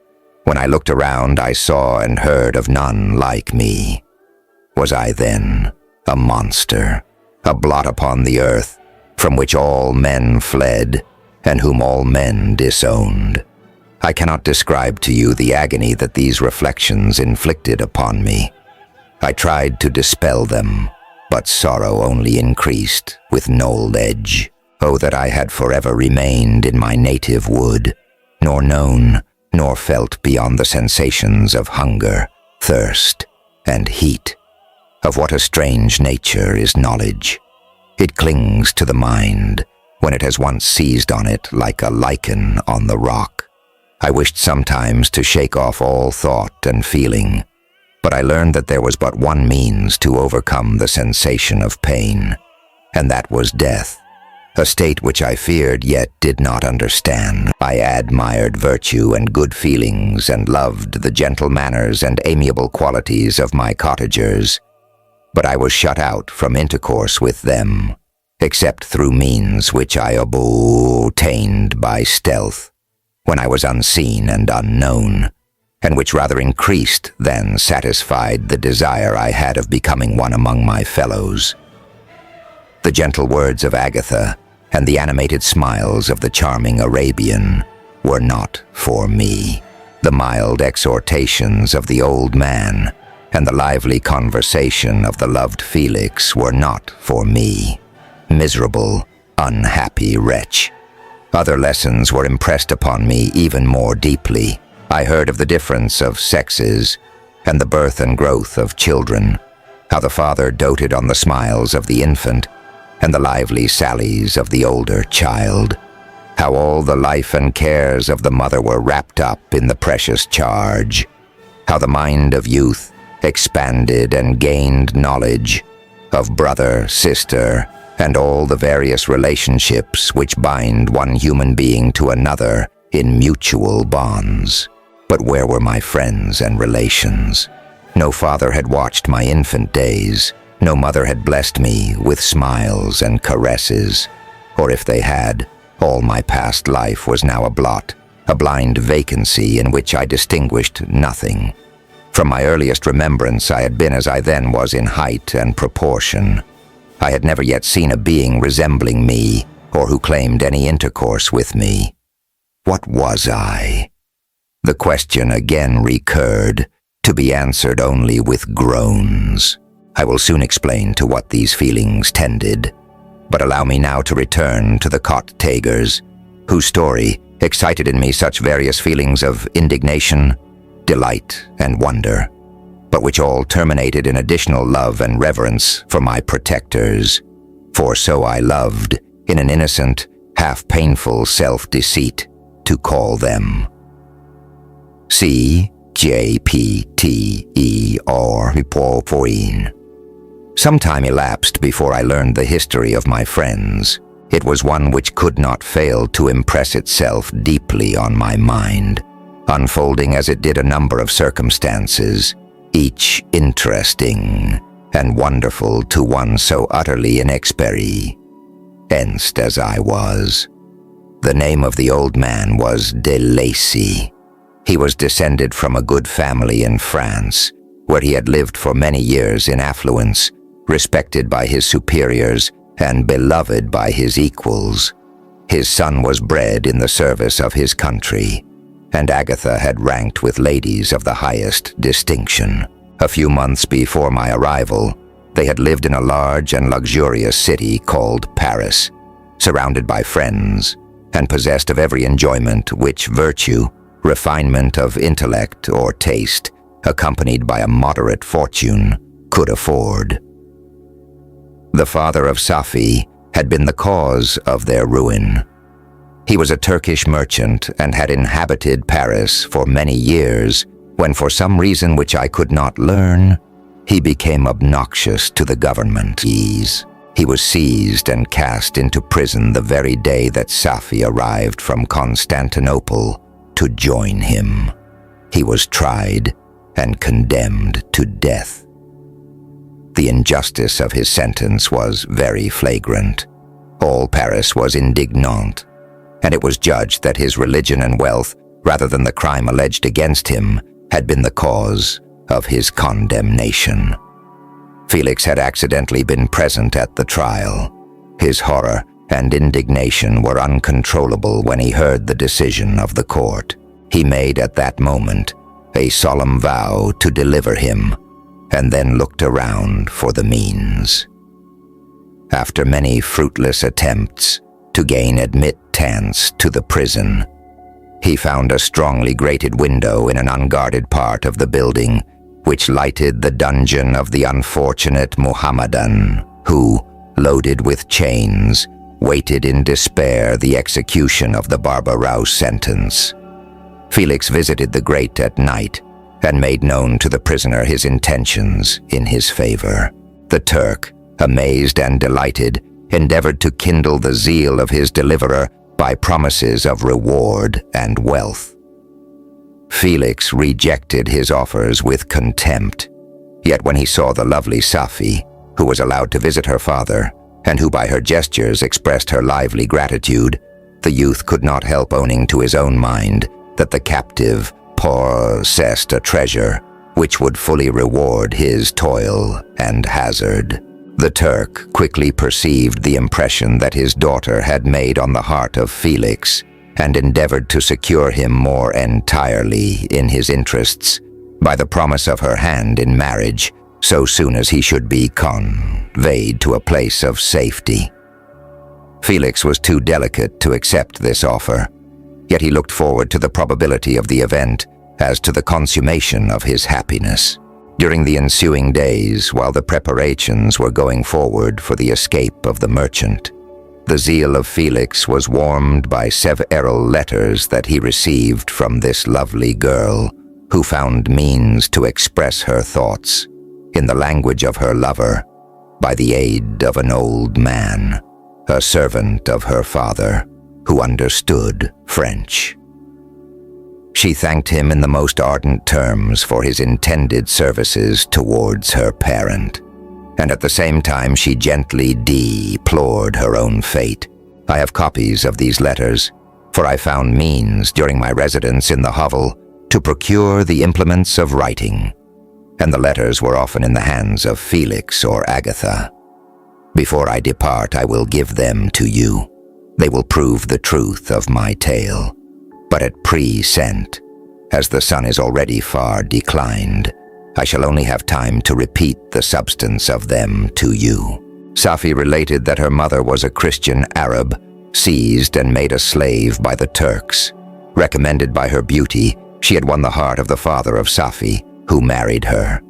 When I looked around, I saw and heard of none like me. Was I then a monster, a blot upon the earth, from which all men fled, and whom all men disowned? I cannot describe to you the agony that these reflections inflicted upon me. I tried to dispel them, but sorrow only increased with knowledge. Oh, that I had forever remained in my native wood, nor known, nor felt beyond the sensations of hunger, thirst, and heat. Of what a strange nature is knowledge. It clings to the mind when it has once seized on it like a lichen on the rock. I wished sometimes to shake off all thought and feeling, but I learned that there was but one means to overcome the sensation of pain, and that was death, a state which I feared yet did not understand. I admired virtue and good feelings and loved the gentle manners and amiable qualities of my cottagers, but I was shut out from intercourse with them, except through means which I obtained by stealth, when I was unseen and unknown, and which rather increased than satisfied the desire I had of becoming one among my fellows. The gentle words of Agatha and the animated smiles of the charming Arabian were not for me. The mild exhortations of the old man and the lively conversation of the loved Felix were not for me. Miserable, unhappy wretch. Other lessons were impressed upon me even more deeply. I heard of the difference of sexes and the birth and growth of children, how the father doted on the smiles of the infant and the lively sallies of the older child, how all the life and cares of the mother were wrapped up in the precious charge, how the mind of youth expanded and gained knowledge of brother, sister, and all the various relationships which bind one human being to another in mutual bonds. But where were my friends and relations? No father had watched my infant days. No mother had blessed me with smiles and caresses. Or if they had, all my past life was now a blot, a blind vacancy in which I distinguished nothing. From my earliest remembrance I had been as I then was in height and proportion. I had never yet seen a being resembling me, or who claimed any intercourse with me. What was I? The question again recurred, to be answered only with groans. I will soon explain to what these feelings tended, but allow me now to return to the Cot Tagers, whose story excited in me such various feelings of indignation, delight, and wonder, but which all terminated in additional love and reverence for my protectors, for so I loved, in an innocent, half-painful self-deceit, to call them. CJPTER. Some time elapsed before I learned the history of my friends. It was one which could not fail to impress itself deeply on my mind, unfolding as it did a number of circumstances, each interesting and wonderful to one so utterly inexperienced as I was. The name of the old man was de Lacy. He was descended from a good family in France, where he had lived for many years in affluence, respected by his superiors and beloved by his equals. His son was bred in the service of his country, and Agatha had ranked with ladies of the highest distinction. A few months before my arrival, they had lived in a large and luxurious city called Paris, surrounded by friends, and possessed of every enjoyment which virtue, refinement of intellect or taste, accompanied by a moderate fortune, could afford. The father of Safi had been the cause of their ruin. He was a Turkish merchant and had inhabited Paris for many years, when for some reason which I could not learn, he became obnoxious to the government. He was seized and cast into prison the very day that Safi arrived from Constantinople to join him. He was tried and condemned to death. The injustice of his sentence was very flagrant. All Paris was indignant, and it was judged that his religion and wealth, rather than the crime alleged against him, had been the cause of his condemnation. Felix had accidentally been present at the trial. His horror and indignation were uncontrollable when he heard the decision of the court. He made at that moment a solemn vow to deliver him, and then looked around for the means. After many fruitless attempts to gain admittance to the prison, he found a strongly grated window in an unguarded part of the building, which lighted the dungeon of the unfortunate Mohammedan, who, loaded with chains, waited in despair the execution of the Barbaroux sentence. Felix visited the grate at night and made known to the prisoner his intentions in his favor. The Turk, amazed and delighted, endeavored to kindle the zeal of his deliverer by promises of reward and wealth. Felix rejected his offers with contempt, yet when he saw the lovely Safi, who was allowed to visit her father, and who by her gestures expressed her lively gratitude, the youth could not help owning to his own mind that the captive possessed a treasure which would fully reward his toil and hazard. The Turk quickly perceived the impression that his daughter had made on the heart of Felix, and endeavored to secure him more entirely in his interests by the promise of her hand in marriage so soon as he should be conveyed to a place of safety. Felix was too delicate to accept this offer, yet he looked forward to the probability of the event as to the consummation of his happiness. During the ensuing days, while the preparations were going forward for the escape of the merchant, the zeal of Felix was warmed by several letters that he received from this lovely girl, who found means to express her thoughts in the language of her lover by the aid of an old man, a servant of her father, who understood French. She thanked him in the most ardent terms for his intended services towards her parent, and at the same time she gently deplored her own fate. I have copies of these letters, for I found means during my residence in the hovel to procure the implements of writing, and the letters were often in the hands of Felix or Agatha. Before I depart, I will give them to you. They will prove the truth of my tale, but at pre-sent, as the sun is already far declined, I shall only have time to repeat the substance of them to you. Safi related that her mother was a Christian Arab, seized and made a slave by the Turks. Recommended by her beauty, she had won the heart of the father of Safi, who married her.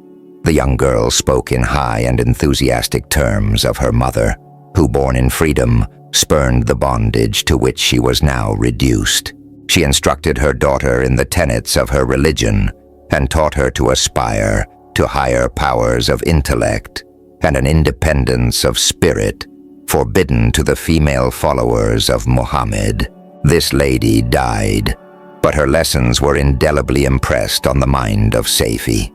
The young girl spoke in high and enthusiastic terms of her mother, who, born in freedom, spurned the bondage to which she was now reduced. She instructed her daughter in the tenets of her religion and taught her to aspire to higher powers of intellect and an independence of spirit forbidden to the female followers of Muhammad. This lady died, but her lessons were indelibly impressed on the mind of Safi,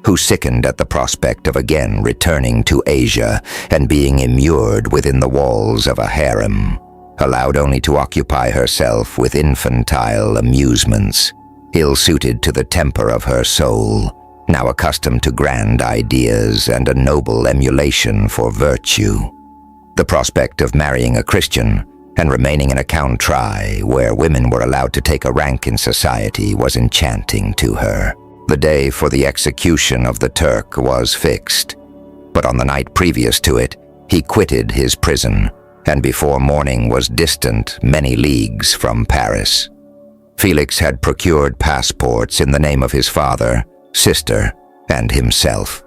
who sickened at the prospect of again returning to Asia and being immured within the walls of a harem, allowed only to occupy herself with infantile amusements, ill-suited to the temper of her soul, now accustomed to grand ideas and a noble emulation for virtue. The prospect of marrying a Christian and remaining in a country where women were allowed to take a rank in society was enchanting to her. The day for the execution of the Turk was fixed, but on the night previous to it, he quitted his prison, and before morning was distant many leagues from Paris. Felix had procured passports in the name of his father, sister, and himself.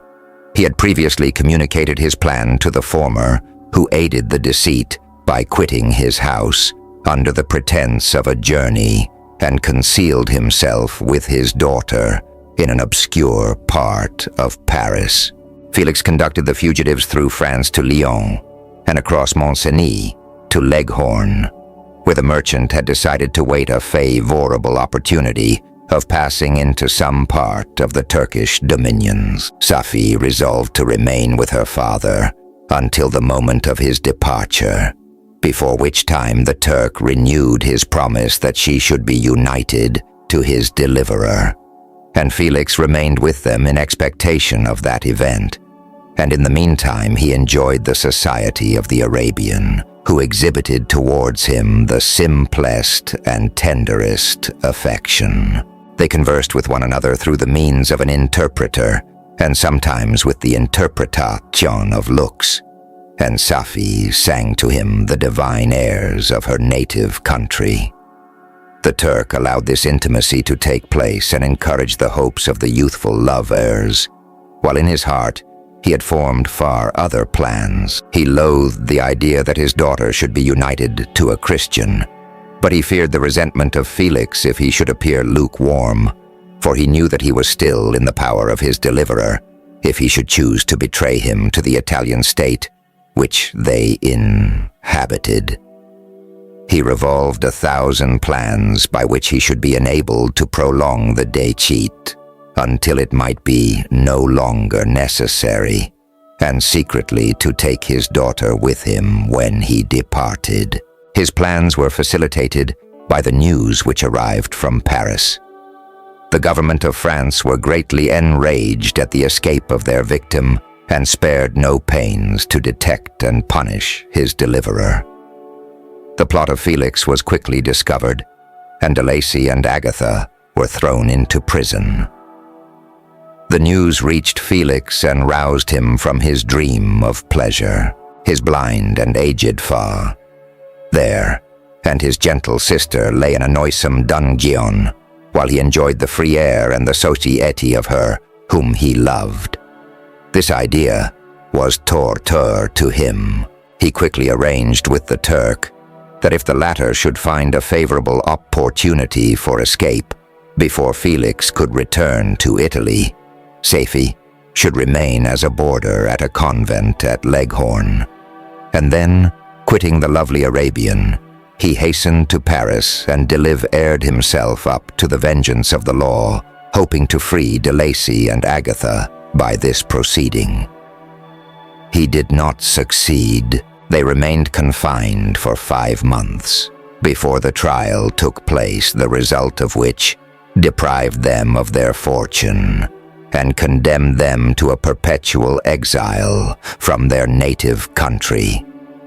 He had previously communicated his plan to the former, who aided the deceit by quitting his house under the pretense of a journey and concealed himself with his daughter in an obscure part of Paris. Felix conducted the fugitives through France to Lyon and across Mont-Cenis to Leghorn, where the merchant had decided to wait a favorable opportunity of passing into some part of the Turkish dominions. Safi resolved to remain with her father until the moment of his departure, before which time the Turk renewed his promise that she should be united to his deliverer, and Felix remained with them in expectation of that event, and in the meantime he enjoyed the society of the Arabian, who exhibited towards him the simplest and tenderest affection. They conversed with one another through the means of an interpreter, and sometimes with the interpretation of looks, and Safi sang to him the divine airs of her native country. The Turk allowed this intimacy to take place and encouraged the hopes of the youthful lovers, while in his heart he had formed far other plans. He loathed the idea that his daughter should be united to a Christian, but he feared the resentment of Felix if he should appear lukewarm, for he knew that he was still in the power of his deliverer if he should choose to betray him to the Italian state which they inhabited. He revolved 1,000 plans by which he should be enabled to prolong the deceit until it might be no longer necessary, and secretly to take his daughter with him when he departed. His plans were facilitated by the news which arrived from Paris. The government of France were greatly enraged at the escape of their victim and spared no pains to detect and punish his deliverer. The plot of Felix was quickly discovered, and De Lacy and Agatha were thrown into prison. The news reached Felix and roused him from his dream of pleasure. His blind and aged father there, and his gentle sister lay in a noisome dungeon, while he enjoyed the free air and the society of her whom he loved. This idea was torture to him. He quickly arranged with the Turk that if the latter should find a favorable opportunity for escape before Felix could return to Italy, Safi should remain as a boarder at a convent at Leghorn, and then, quitting the lovely Arabian, he hastened to Paris and delivered himself up to the vengeance of the law, hoping to free De Lacy and Agatha by this proceeding. He did not succeed. They remained confined for 5 months before the trial took place, the result of which deprived them of their fortune and condemned them to a perpetual exile from their native country.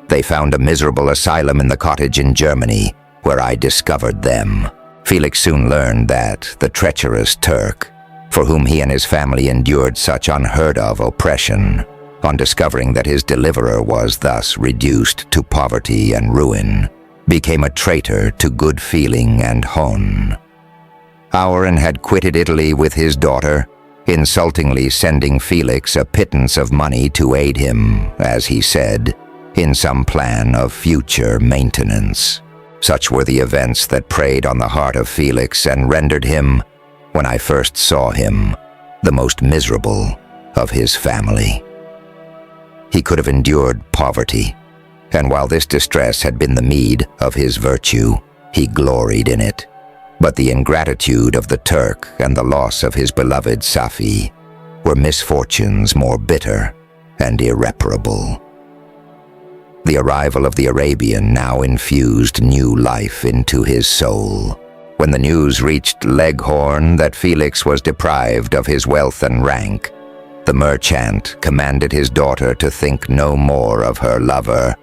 They found a miserable asylum in the cottage in Germany, where I discovered them. Felix soon learned that the treacherous Turk for whom he and his family endured such unheard-of oppression, on discovering that his deliverer was thus reduced to poverty and ruin, became a traitor to good feeling and hon. Auron had quitted Italy with his daughter, insultingly sending Felix a pittance of money to aid him, as he said, in some plan of future maintenance. Such were the events that preyed on the heart of Felix and rendered him, when I first saw him, the most miserable of his family. He could have endured poverty, and while this distress had been the meed of his virtue, he gloried in it. But the ingratitude of the Turk and the loss of his beloved Safi were misfortunes more bitter and irreparable. The arrival of the Arabian now infused new life into his soul. When the news reached Leghorn that Felix was deprived of his wealth and rank, the merchant commanded his daughter to think no more of her lover,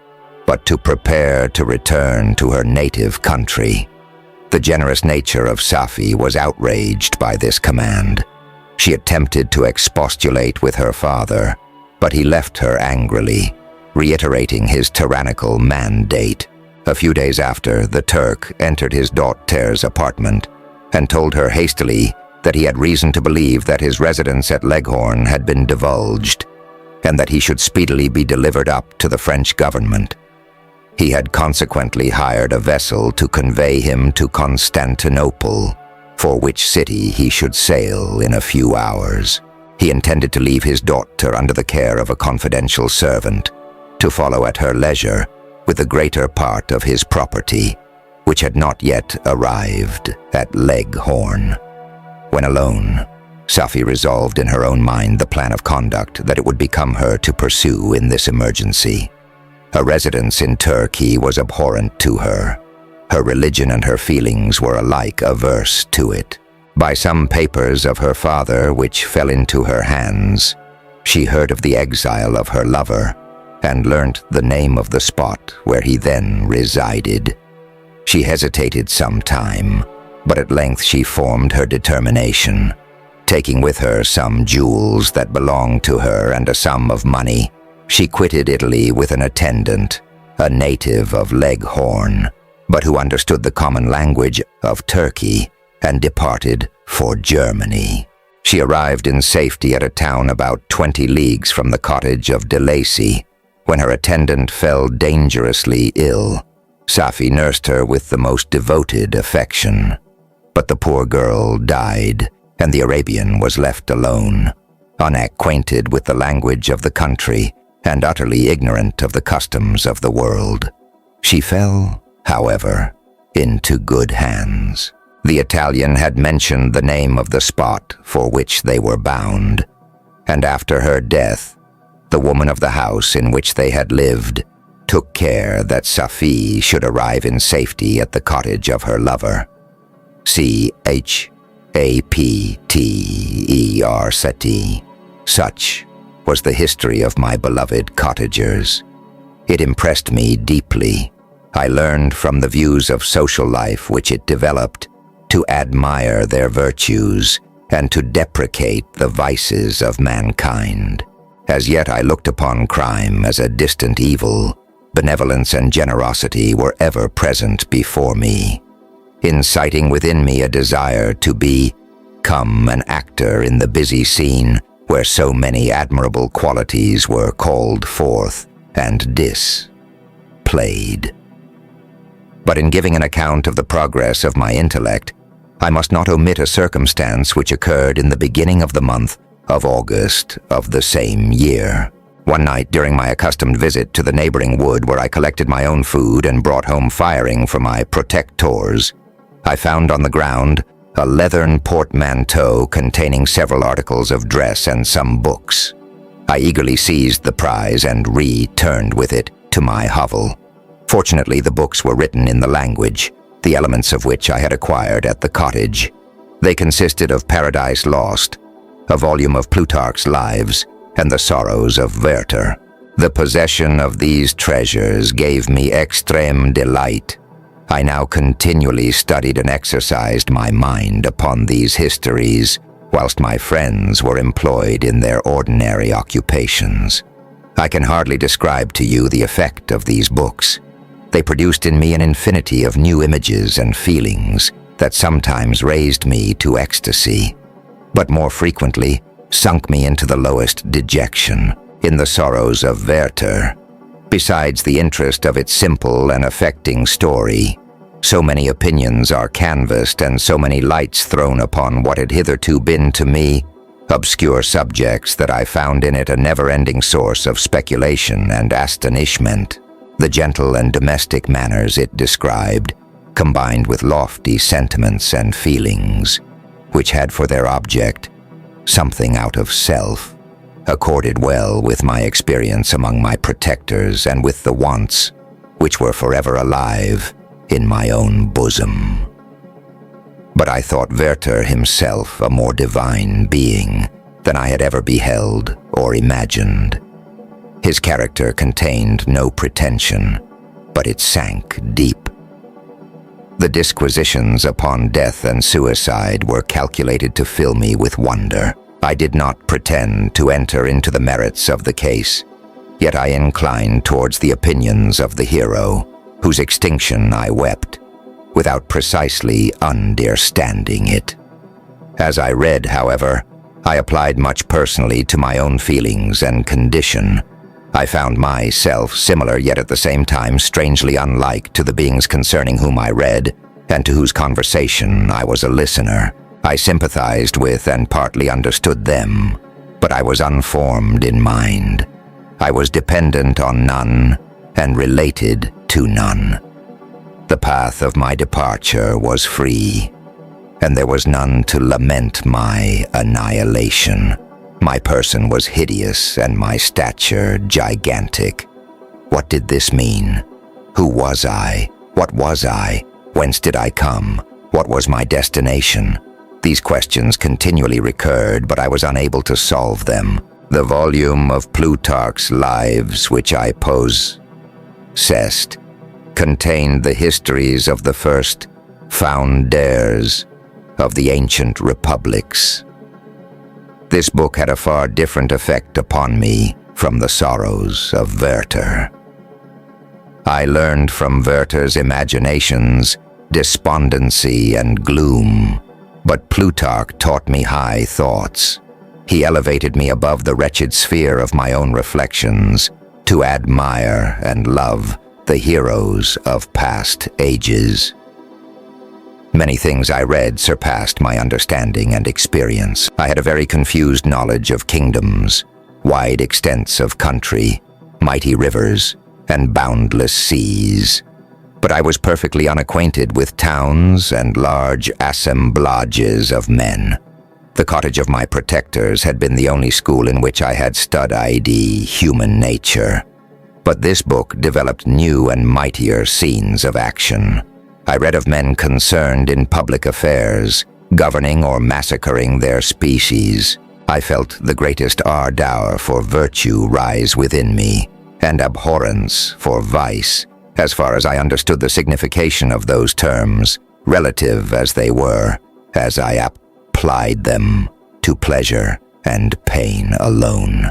but to prepare to return to her native country. The generous nature of Safi was outraged by this command. She attempted to expostulate with her father, but he left her angrily, reiterating his tyrannical mandate. A few days after, the Turk entered his daughter's apartment and told her hastily that he had reason to believe that his residence at Leghorn had been divulged, and that he should speedily be delivered up to the French government. He had consequently hired a vessel to convey him to Constantinople, for which city he should sail in a few hours. He intended to leave his daughter under the care of a confidential servant, to follow at her leisure with the greater part of his property, which had not yet arrived at Leghorn. When alone, Safi resolved in her own mind the plan of conduct that it would become her to pursue in this emergency. A residence in Turkey was abhorrent to her. Her religion and her feelings were alike averse to it. By some papers of her father which fell into her hands, she heard of the exile of her lover and learnt the name of the spot where he then resided. She hesitated some time, but at length she formed her determination. Taking with her some jewels that belonged to her and a sum of money, she quitted Italy with an attendant, a native of Leghorn, but who understood the common language of Turkey, and departed for Germany. She arrived in safety at a town about 20 leagues from the cottage of De Lacy, when her attendant fell dangerously ill. Safi nursed her with the most devoted affection. But the poor girl died, and the Arabian was left alone, unacquainted with the language of the country and utterly ignorant of the customs of the world. She fell, however, into good hands. The Italian had mentioned the name of the spot for which they were bound, and after her death, the woman of the house in which they had lived took care that Safi should arrive in safety at the cottage of her lover. Chapter. Such was the history of my beloved cottagers. It impressed me deeply. I learned from the views of social life which it developed to admire their virtues and to deprecate the vices of mankind. As yet I looked upon crime as a distant evil. Benevolence and generosity were ever present before me, inciting within me a desire to become an actor in the busy scene where so many admirable qualities were called forth and displayed. But in giving an account of the progress of my intellect, I must not omit a circumstance which occurred in the beginning of the month of August of the same year. One night during my accustomed visit to the neighboring wood where I collected my own food and brought home firing for my protectors, I found on the ground a leathern portmanteau containing several articles of dress and some books. I eagerly seized the prize and returned with it to my hovel. Fortunately, the books were written in the language, the elements of which I had acquired at the cottage. They consisted of Paradise Lost, a volume of Plutarch's Lives, and the Sorrows of Werther. The possession of these treasures gave me extreme delight. I now continually studied and exercised my mind upon these histories, whilst my friends were employed in their ordinary occupations. I can hardly describe to you the effect of these books. They produced in me an infinity of new images and feelings that sometimes raised me to ecstasy, but more frequently sunk me into the lowest dejection, in the sorrows of Werther. Besides the interest of its simple and affecting story, so many opinions are canvassed and so many lights thrown upon what had hitherto been to me obscure subjects that I found in it a never-ending source of speculation and astonishment. The gentle and domestic manners it described, combined with lofty sentiments and feelings, which had for their object something out of self, accorded well with my experience among my protectors and with the wants which were forever alive in my own bosom. But I thought Werther himself a more divine being than I had ever beheld or imagined. His character contained no pretension, but it sank deep. The disquisitions upon death and suicide were calculated to fill me with wonder. I did not pretend to enter into the merits of the case, yet I inclined towards the opinions of the hero, whose extinction I wept, without precisely understanding it. As I read, however, I applied much personally to my own feelings and condition. I found myself similar, yet at the same time strangely unlike to the beings concerning whom I read, and to whose conversation I was a listener. I sympathized with and partly understood them, but I was unformed in mind. I was dependent on none and related to none. The path of my departure was free, and there was none to lament my annihilation. My person was hideous and my stature gigantic. What did this mean? Who was I? What was I? Whence did I come? What was my destination? These questions continually recurred, but I was unable to solve them. The volume of Plutarch's Lives which I possessed contained the histories of the first founders of the ancient republics. This book had a far different effect upon me from the sorrows of Werther. I learned from Werther's imaginations despondency and gloom, but Plutarch taught me high thoughts. He elevated me above the wretched sphere of my own reflections to admire and love the heroes of past ages. Many things I read surpassed my understanding and experience. I had a very confused knowledge of kingdoms, wide extents of country, mighty rivers, and boundless seas. But I was perfectly unacquainted with towns and large assemblages of men. The cottage of my protectors had been the only school in which I had studied human nature. But this book developed new and mightier scenes of action. I read of men concerned in public affairs, governing or massacring their species. I felt the greatest ardor for virtue rise within me, and abhorrence for vice, as far as I understood the signification of those terms, relative as they were, as I applied them to pleasure and pain alone.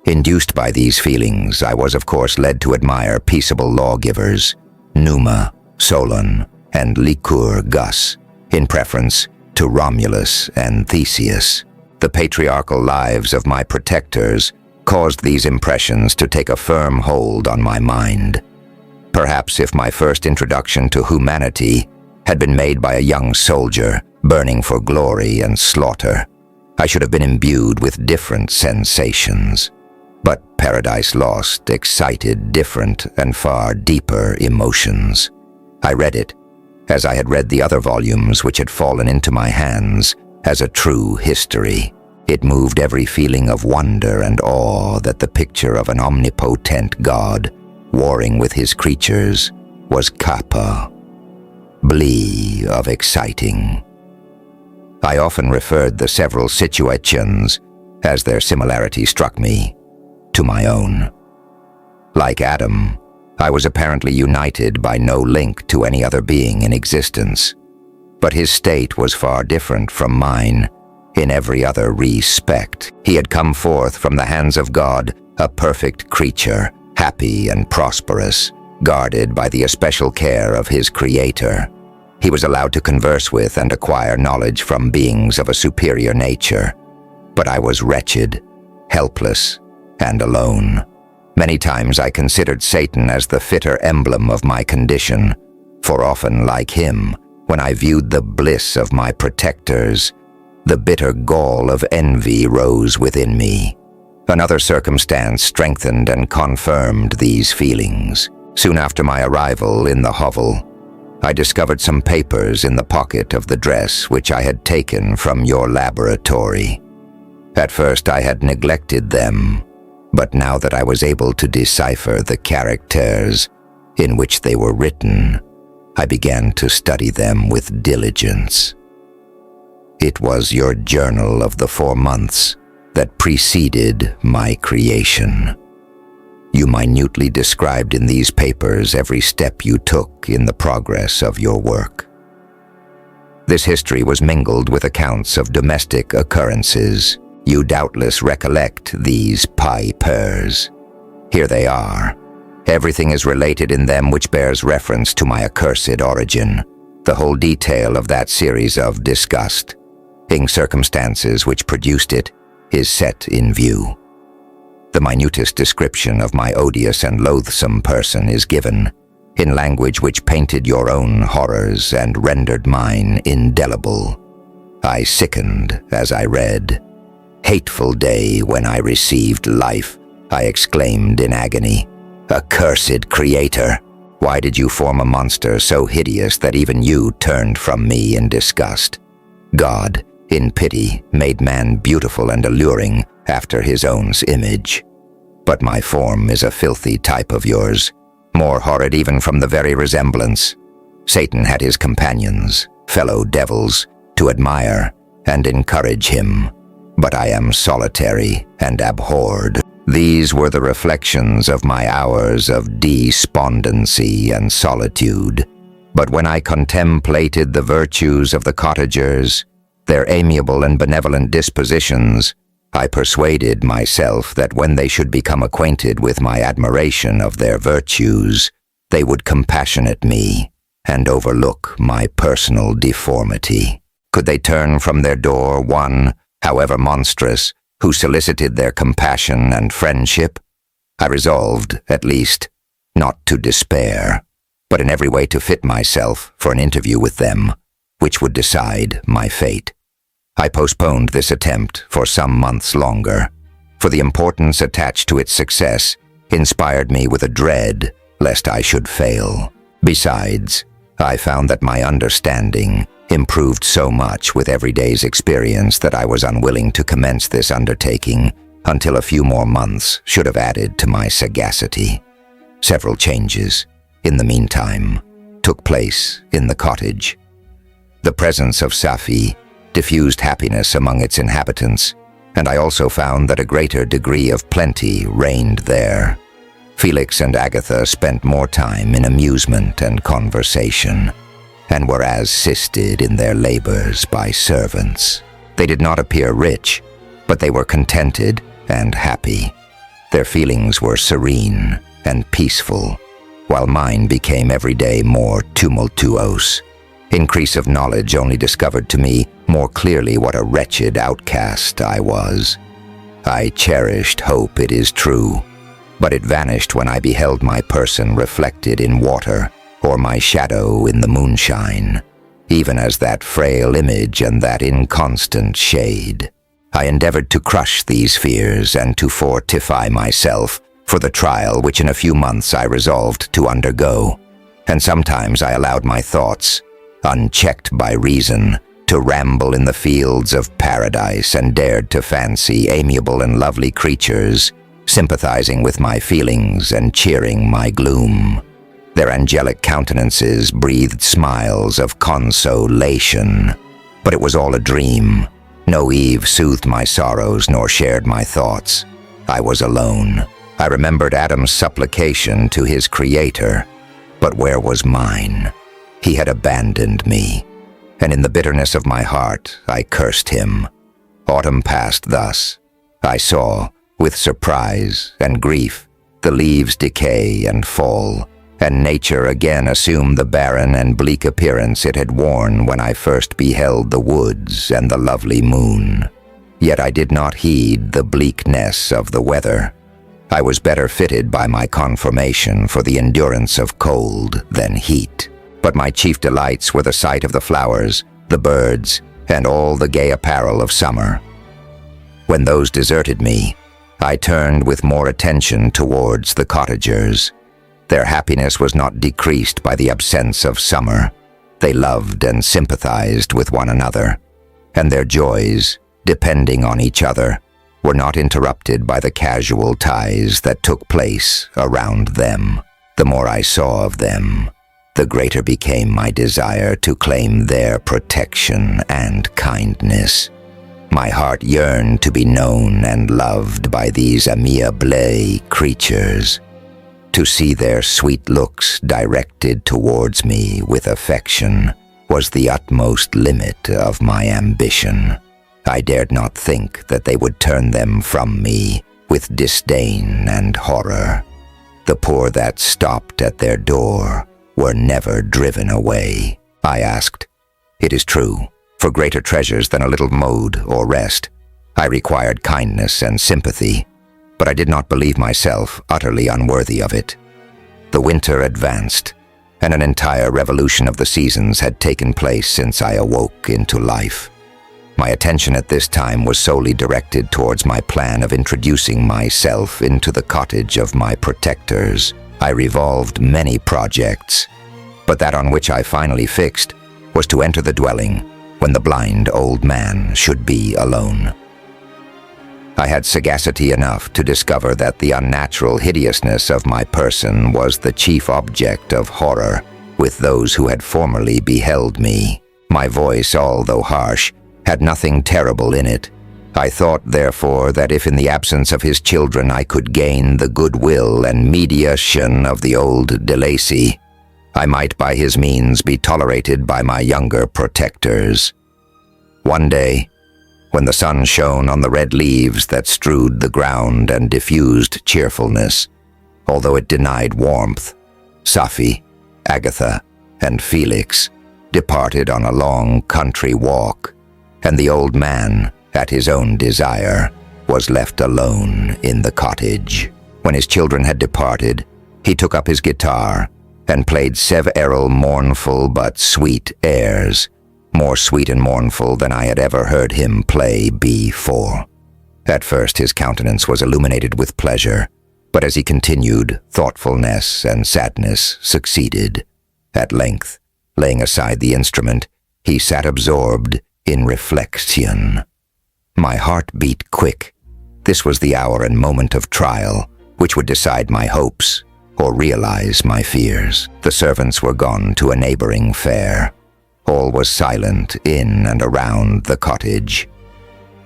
Induced by these feelings, I was of course led to admire peaceable lawgivers, Numa, Solon, and Lycurgus, in preference to Romulus and Theseus. The patriarchal lives of my protectors caused these impressions to take a firm hold on my mind. Perhaps if my first introduction to humanity had been made by a young soldier burning for glory and slaughter, I should have been imbued with different sensations. But Paradise Lost excited different and far deeper emotions. I read it, as I had read the other volumes which had fallen into my hands, as a true history. It moved every feeling of wonder and awe that the picture of an omnipotent God, warring with his creatures, was capable of exciting. I often referred the several situations, as their similarity struck me, to my own. Like Adam, I was apparently united by no link to any other being in existence. But his state was far different from mine. In every other respect, he had come forth from the hands of God, a perfect creature, happy and prosperous, guarded by the especial care of his Creator. He was allowed to converse with and acquire knowledge from beings of a superior nature. But I was wretched, helpless, and alone. Many times I considered Satan as the fitter emblem of my condition, for often, like him, when I viewed the bliss of my protectors, the bitter gall of envy rose within me. Another circumstance strengthened and confirmed these feelings. Soon after my arrival in the hovel, I discovered some papers in the pocket of the dress which I had taken from your laboratory. At first I had neglected them, but now that I was able to decipher the characters in which they were written, I began to study them with diligence. It was your journal of the 4 months that preceded my creation. You minutely described in these papers every step you took in the progress of your work. This history was mingled with accounts of domestic occurrences. You doubtless recollect these papers. Here they are. Everything is related in them which bears reference to my accursed origin. The whole detail of that series of disgusting circumstances which produced it is set in view. The minutest description of my odious and loathsome person is given, in language which painted your own horrors and rendered mine indelible. I sickened as I read. "Hateful day when I received life," I exclaimed in agony. "Accursed Creator, why did you form a monster so hideous that even you turned from me in disgust? God, in pity, made man beautiful and alluring after his own image. But my form is a filthy type of yours, more horrid even from the very resemblance. Satan had his companions, fellow devils, to admire and encourage him, but I am solitary and abhorred. These were the reflections of my hours of despondency and solitude. But when I contemplated the virtues of the cottagers, their amiable and benevolent dispositions, I persuaded myself that when they should become acquainted with my admiration of their virtues, they would compassionate me and overlook my personal deformity. Could they turn from their door one, however monstrous, who solicited their compassion and friendship? I resolved, at least, not to despair, but in every way to fit myself for an interview with them, which would decide my fate. I postponed this attempt for some months longer, for the importance attached to its success inspired me with a dread lest I should fail. Besides, I found that my understanding improved so much with every day's experience that I was unwilling to commence this undertaking until a few more months should have added to my sagacity. Several changes, in the meantime, took place in the cottage. The presence of Sci-Fi diffused happiness among its inhabitants, and I also found that a greater degree of plenty reigned there. Felix and Agatha spent more time in amusement and conversation, and were as assisted in their labors by servants. They did not appear rich, but they were contented and happy. Their feelings were serene and peaceful, while mine became every day more tumultuous. Increase of knowledge only discovered to me more clearly what a wretched outcast I was. I cherished hope, it is true, but it vanished when I beheld my person reflected in water or my shadow in the moonshine, even as that frail image and that inconstant shade. I endeavored to crush these fears and to fortify myself for the trial which in a few months I resolved to undergo, and sometimes I allowed my thoughts, unchecked by reason, to ramble in the fields of paradise and dared to fancy amiable and lovely creatures, sympathizing with my feelings and cheering my gloom. Their angelic countenances breathed smiles of consolation, but it was all a dream. No Eve soothed my sorrows nor shared my thoughts. I was alone. I remembered Adam's supplication to his Creator, but where was mine? He had abandoned me. and in the bitterness of my heart I cursed him. Autumn passed thus. I saw, with surprise and grief, the leaves decay and fall, and nature again assumed the barren and bleak appearance it had worn when I first beheld the woods and the lovely moon. Yet I did not heed the bleakness of the weather. I was better fitted by my conformation for the endurance of cold than heat. But my chief delights were the sight of the flowers, the birds, and all the gay apparel of summer. When those deserted me, I turned with more attention towards the cottagers. Their happiness was not decreased by the absence of summer. They loved and sympathized with one another, and their joys, depending on each other, were not interrupted by the casual ties that took place around them. The more I saw of them, the greater became my desire to claim their protection and kindness. My heart yearned to be known and loved by these amiable creatures. To see their sweet looks directed towards me with affection was the utmost limit of my ambition. I dared not think that they would turn them from me with disdain and horror. The poor that stopped at their door were never driven away. I asked, "It is true, for greater treasures than a little mode or rest, I required kindness and sympathy, but I did not believe myself utterly unworthy of it." The winter advanced, and an entire revolution of the seasons had taken place since I awoke into life. My attention at this time was solely directed towards my plan of introducing myself into the cottage of my protectors. I revolved many projects, but that on which I finally fixed was to enter the dwelling when the blind old man should be alone. I had sagacity enough to discover that the unnatural hideousness of my person was the chief object of horror with those who had formerly beheld me. My voice, although harsh, had nothing terrible in it. I thought, therefore, that if in the absence of his children I could gain the goodwill and mediation of the old de Lacy, I might by his means be tolerated by my younger protectors. One day, when the sun shone on the red leaves that strewed the ground and diffused cheerfulness, although it denied warmth, Sci-Fi, Agatha, and Felix departed on a long country walk, and the old man, at his own desire, was left alone in the cottage. When his children had departed, he took up his guitar and played several mournful but sweet airs, more sweet and mournful than I had ever heard him play before. At first his countenance was illuminated with pleasure, but as he continued, thoughtfulness and sadness succeeded. At length, laying aside the instrument, he sat absorbed in reflection. My heart beat quick. This was the hour and moment of trial, which would decide my hopes or realize my fears. The servants were gone to a neighboring fair. All was silent in and around the cottage.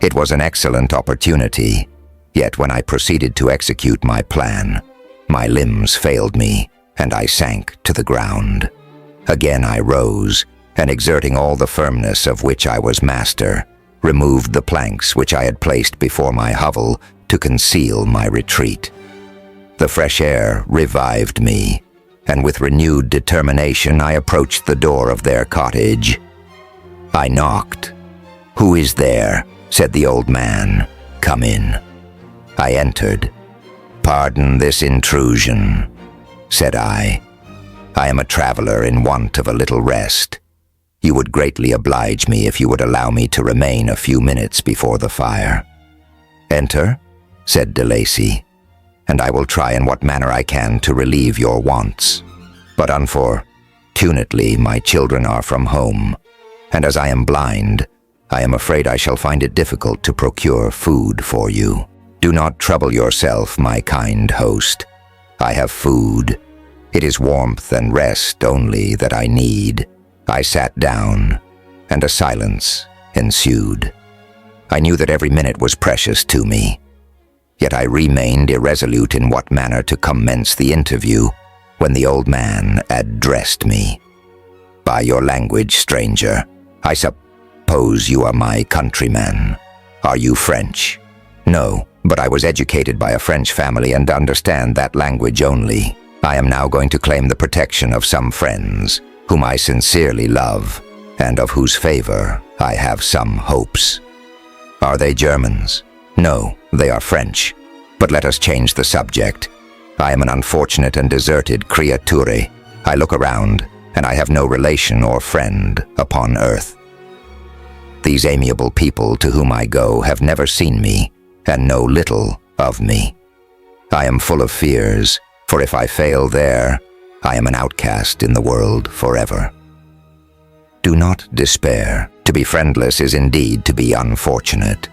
It was an excellent opportunity, yet when I proceeded to execute my plan, my limbs failed me, and I sank to the ground. Again I rose, and exerting all the firmness of which I was master, removed the planks which I had placed before my hovel to conceal my retreat. The fresh air revived me, and with renewed determination I approached the door of their cottage. I knocked. "Who is there?" said the old man. "Come in." I entered. "Pardon this intrusion," said I. "I am a traveler in want of a little rest. You would greatly oblige me if you would allow me to remain a few minutes before the fire." "Enter," said de Lacy, "and I will try in what manner I can to relieve your wants. But unfortunately, my children are from home, and as I am blind, I am afraid I shall find it difficult to procure food for you. Do not trouble yourself, my kind host. I have food. It is warmth and rest only that I need." I sat down, and a silence ensued. I knew that every minute was precious to me, yet I remained irresolute in what manner to commence the interview when the old man addressed me. "By your language, stranger, I suppose you are my countrymen. Are you French? No, but I was educated by a French family and understand that language only. I am now going to claim the protection of some friends, whom I sincerely love, and of whose favor I have some hopes. Are they Germans? No, they are French. But let us change the subject. I am an unfortunate and deserted creature. I look around, and I have no relation or friend upon earth. These amiable people to whom I go have never seen me, and know little of me. I am full of fears, for if I fail there, I am an outcast in the world forever. Do not despair. To be friendless is indeed to be unfortunate.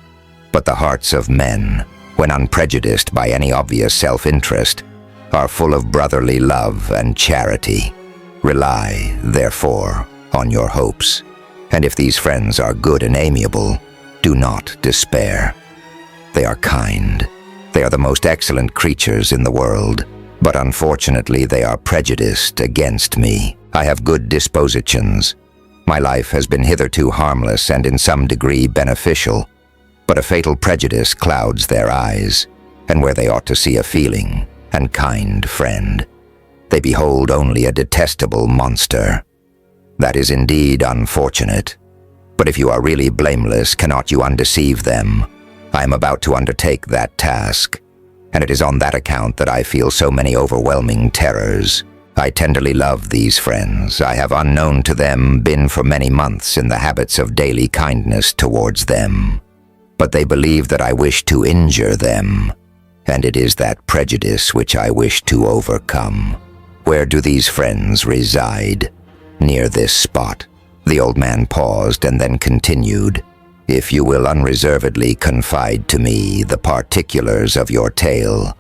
But the hearts of men, when unprejudiced by any obvious self-interest, are full of brotherly love and charity. Rely, therefore, on your hopes. And if these friends are good and amiable, do not despair. They are kind. They are the most excellent creatures in the world. But unfortunately, they are prejudiced against me. I have good dispositions. My life has been hitherto harmless and in some degree beneficial. But a fatal prejudice clouds their eyes, and where they ought to see a feeling and kind friend, they behold only a detestable monster. That is indeed unfortunate. But if you are really blameless, cannot you undeceive them? I am about to undertake that task, and it is on that account that I feel so many overwhelming terrors. I tenderly love these friends. I have, unknown to them, been for many months in the habits of daily kindness towards them. But they believe that I wish to injure them, and it is that prejudice which I wish to overcome. Where do these friends reside? Near this spot. The old man paused and then continued. If you will unreservedly confide to me the particulars of your tale,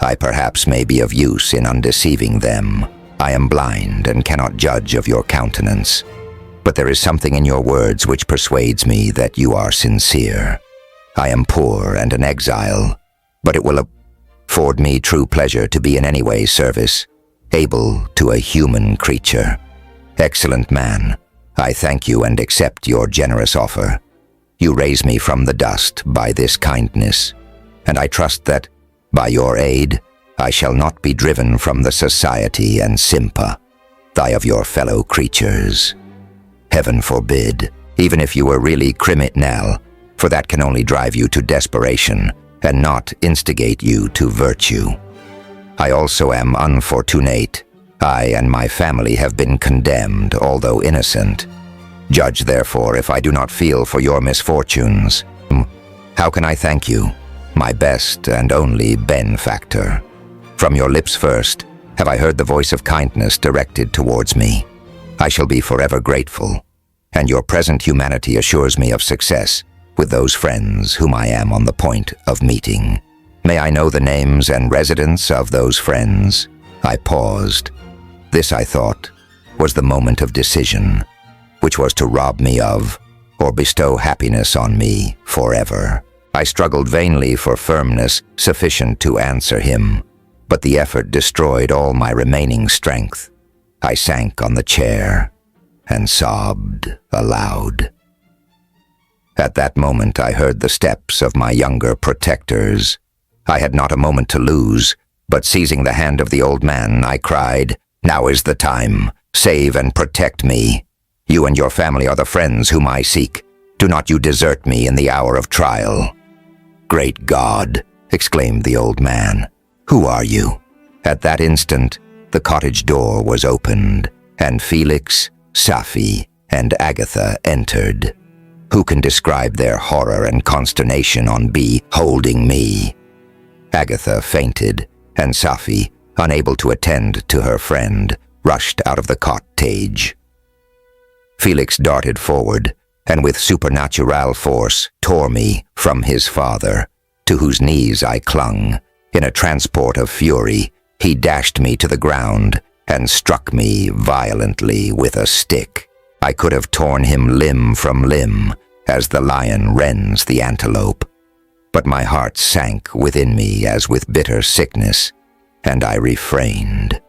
I perhaps may be of use in undeceiving them. I am blind and cannot judge of your countenance, but there is something in your words which persuades me that you are sincere. I am poor and an exile, but it will afford me true pleasure to be in any way service, able to a human creature. Excellent man, I thank you and accept your generous offer. You raise me from the dust by this kindness, and I trust that, by your aid, I shall not be driven from the society and sympathy of your fellow creatures. Heaven forbid, even if you were really criminal, for that can only drive you to desperation and not instigate you to virtue. I also am unfortunate. I and my family have been condemned, although innocent. Judge, therefore, if I do not feel for your misfortunes. How can I thank you, my best and only benefactor? From your lips first have I heard the voice of kindness directed towards me. I shall be forever grateful, and your present humanity assures me of success with those friends whom I am on the point of meeting. May I know the names and residence of those friends? I paused. This, I thought, was the moment of decision, which was to rob me of, or bestow happiness on me forever. I struggled vainly for firmness sufficient to answer him, but the effort destroyed all my remaining strength. I sank on the chair and sobbed aloud. At that moment I heard the steps of my younger protectors. I had not a moment to lose, but seizing the hand of the old man, I cried, "Now is the time. Save and protect me. You and your family are the friends whom I seek. Do not you desert me in the hour of trial." "Great God!" exclaimed the old man. "Who are you?" At that instant, the cottage door was opened, and Felix, Safi, and Agatha entered. Who can describe their horror and consternation on beholding me? Agatha fainted, and Safi, unable to attend to her friend, rushed out of the cottage. Felix darted forward, and with supernatural force tore me from his father, to whose knees I clung. In a transport of fury, he dashed me to the ground and struck me violently with a stick. I could have torn him limb from limb, as the lion rends the antelope. But my heart sank within me as with bitter sickness, and I refrained.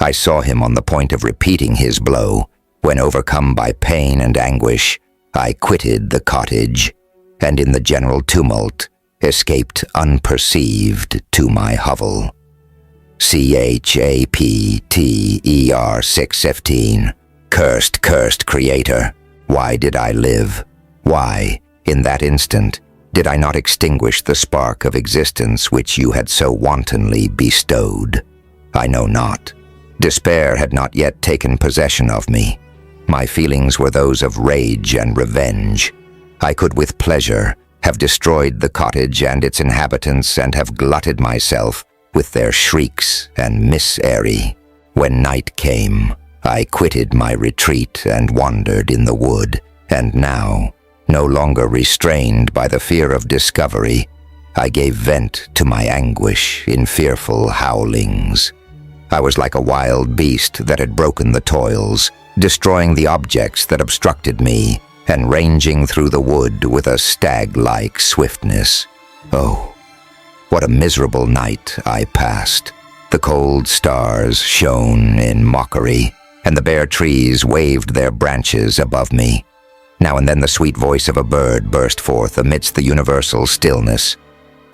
I saw him on the point of repeating his blow, when overcome by pain and anguish, I quitted the cottage, and in the general tumult, escaped unperceived to my hovel. CHAPTER 615. Cursed creator, why did I live? Why, in that instant, did I not extinguish the spark of existence which you had so wantonly bestowed? I know not. Despair had not yet taken possession of me. My feelings were those of rage and revenge. I could with pleasure have destroyed the cottage and its inhabitants and have glutted myself with their shrieks and misery. When night came, I quitted my retreat and wandered in the wood, and now, no longer restrained by the fear of discovery, I gave vent to my anguish in fearful howlings. I was like a wild beast that had broken the toils, destroying the objects that obstructed me, and ranging through the wood with a stag-like swiftness. Oh, what a miserable night I passed. The cold stars shone in mockery, and the bare trees waved their branches above me. Now and then the sweet voice of a bird burst forth amidst the universal stillness.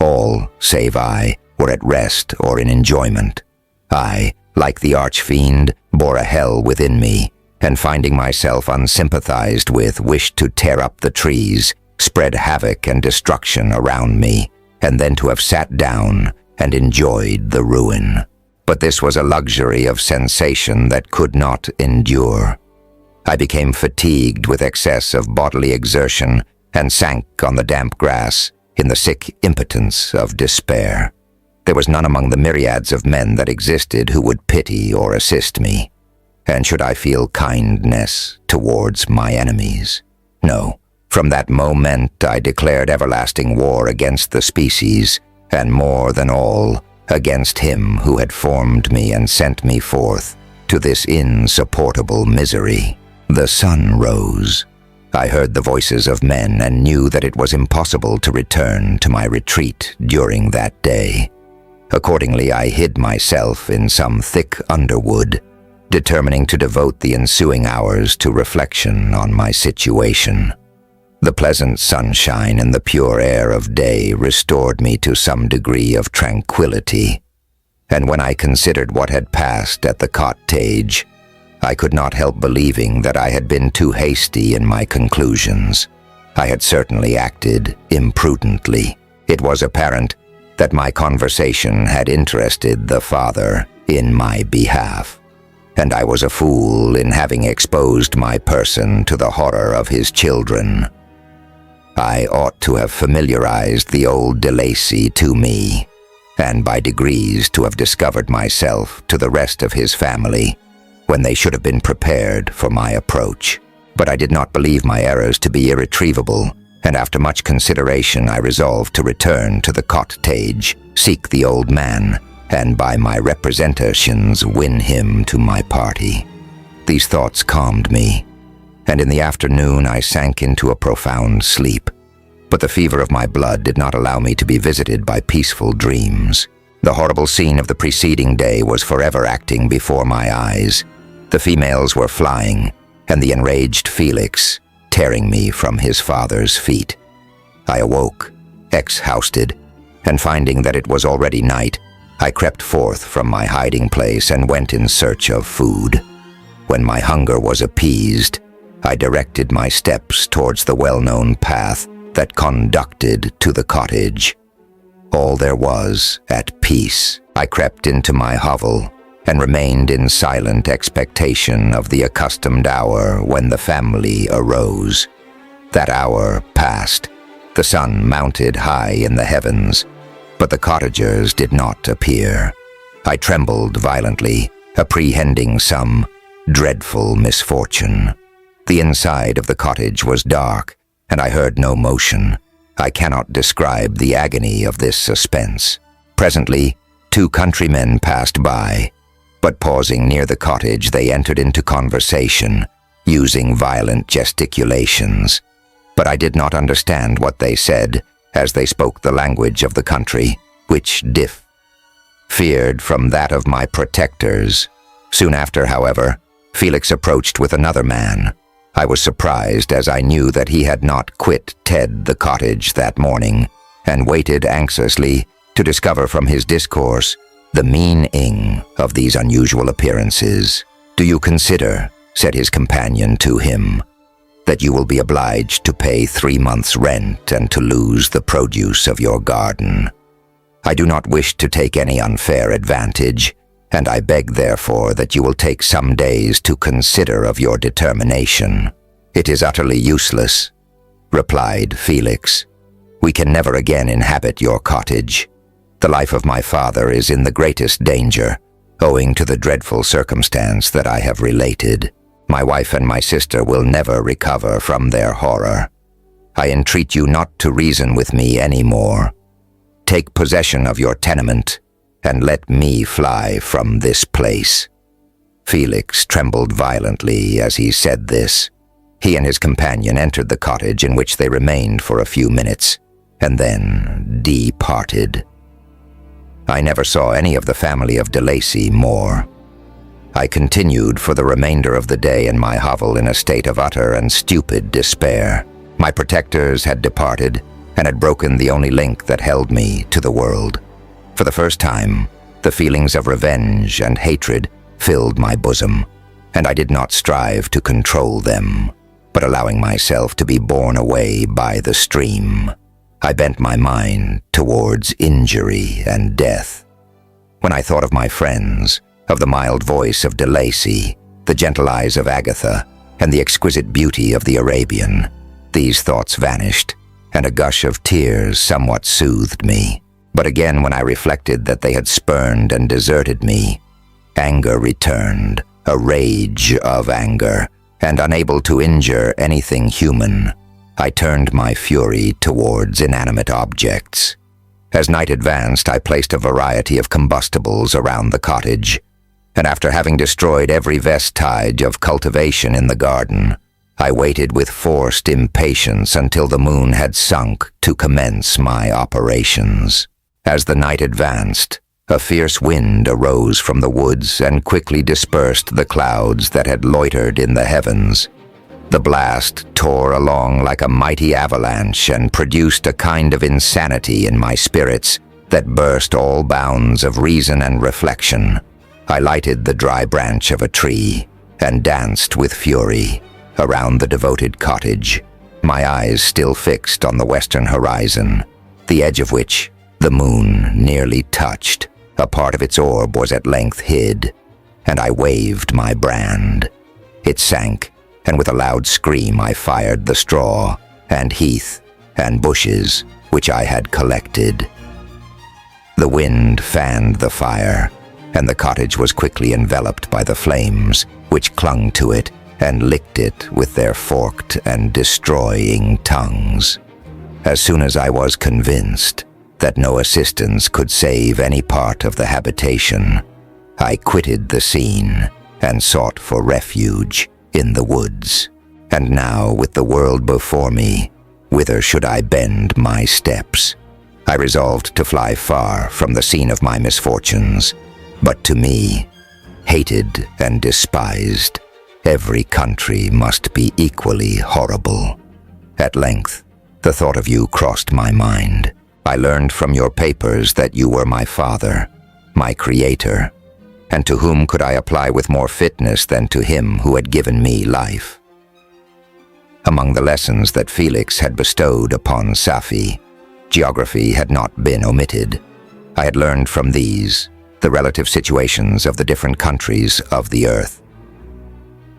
All, save I, were at rest or in enjoyment. I, like the arch-fiend, bore a hell within me, and finding myself unsympathized with, wished to tear up the trees, spread havoc and destruction around me, and then to have sat down and enjoyed the ruin. But this was a luxury of sensation that could not endure. I became fatigued with excess of bodily exertion and sank on the damp grass in the sick impotence of despair. There was none among the myriads of men that existed who would pity or assist me. And should I feel kindness towards my enemies? No. From that moment I declared everlasting war against the species, and more than all, against him who had formed me and sent me forth to this insupportable misery. The sun rose. I heard the voices of men and knew that it was impossible to return to my retreat during that day. Accordingly, I hid myself in some thick underwood, determining to devote the ensuing hours to reflection on my situation. The pleasant sunshine and the pure air of day restored me to some degree of tranquility, and when I considered what had passed at the cottage, I could not help believing that I had been too hasty in my conclusions. I had certainly acted imprudently. It was apparent that my conversation had interested the father in my behalf, and I was a fool in having exposed my person to the horror of his children. I ought to have familiarized the old de Lacy to me, and by degrees to have discovered myself to the rest of his family, when they should have been prepared for my approach. But I did not believe my errors to be irretrievable, and after much consideration I resolved to return to the cottage, seek the old man, and by my representations win him to my party. These thoughts calmed me, and in the afternoon I sank into a profound sleep. But the fever of my blood did not allow me to be visited by peaceful dreams. The horrible scene of the preceding day was forever acting before my eyes. The females were flying, and the enraged Felix tearing me from his father's feet. I awoke, exhausted, and finding that it was already night, I crept forth from my hiding place and went in search of food. When my hunger was appeased, I directed my steps towards the well-known path that conducted to the cottage. All there was at peace. I crept into my hovel and remained in silent expectation of the accustomed hour when the family arose. That hour passed. The sun mounted high in the heavens, but the cottagers did not appear. I trembled violently, apprehending some dreadful misfortune. The inside of the cottage was dark, and I heard no motion. I cannot describe the agony of this suspense. Presently, 2 countrymen passed by, but pausing near the cottage, they entered into conversation, using violent gesticulations. But I did not understand what they said, as they spoke the language of the country, which feared from that of my protectors. Soon after, however, Felix approached with another man. I was surprised, as I knew that he had not quit Ted the cottage that morning, and waited anxiously to discover from his discourse the meaning of these unusual appearances. "Do you consider," said his companion to him, "that you will be obliged to pay 3 months' rent and to lose the produce of your garden? I do not wish to take any unfair advantage, and I beg therefore that you will take some days to consider of your determination." "It is utterly useless," replied Felix. "We can never again inhabit your cottage. The life of my father is in the greatest danger, owing to the dreadful circumstance that I have related. My wife and my sister will never recover from their horror. I entreat you not to reason with me any more. Take possession of your tenement, and let me fly from this place." Felix trembled violently as he said this. He and his companion entered the cottage, in which they remained for a few minutes, and then departed. I never saw any of the family of de Lacy more. I continued for the remainder of the day in my hovel in a state of utter and stupid despair. My protectors had departed, and had broken the only link that held me to the world. For the first time, the feelings of revenge and hatred filled my bosom, and I did not strive to control them, but allowing myself to be borne away by the stream, I bent my mind towards injury and death. When I thought of my friends, of the mild voice of de Lacy, the gentle eyes of Agatha, and the exquisite beauty of the Arabian, these thoughts vanished, and a gush of tears somewhat soothed me. But again, when I reflected that they had spurned and deserted me, anger returned, a rage of anger, and unable to injure anything human, I turned my fury towards inanimate objects. As night advanced, I placed a variety of combustibles around the cottage, and after having destroyed every vestige of cultivation in the garden, I waited with forced impatience until the moon had sunk to commence my operations. As the night advanced, a fierce wind arose from the woods and quickly dispersed the clouds that had loitered in the heavens. The blast tore along like a mighty avalanche and produced a kind of insanity in my spirits that burst all bounds of reason and reflection. I lighted the dry branch of a tree and danced with fury around the devoted cottage, my eyes still fixed on the western horizon, the edge of which the moon nearly touched. A part of its orb was at length hid, and I waved my brand. It sank, and with a loud scream I fired the straw and heath and bushes which I had collected. The wind fanned the fire, and the cottage was quickly enveloped by the flames, which clung to it and licked it with their forked and destroying tongues. As soon as I was convinced that no assistance could save any part of the habitation, I quitted the scene and sought for refuge in the woods. And now, with the world before me, whither should I bend my steps? I resolved to fly far from the scene of my misfortunes, but to me, hated and despised, every country must be equally horrible. At length, the thought of you crossed my mind. I learned from your papers that you were my father, my creator, and to whom could I apply with more fitness than to him who had given me life? Among the lessons that Felix had bestowed upon Sci-Fi, geography had not been omitted. I had learned from these the relative situations of the different countries of the earth.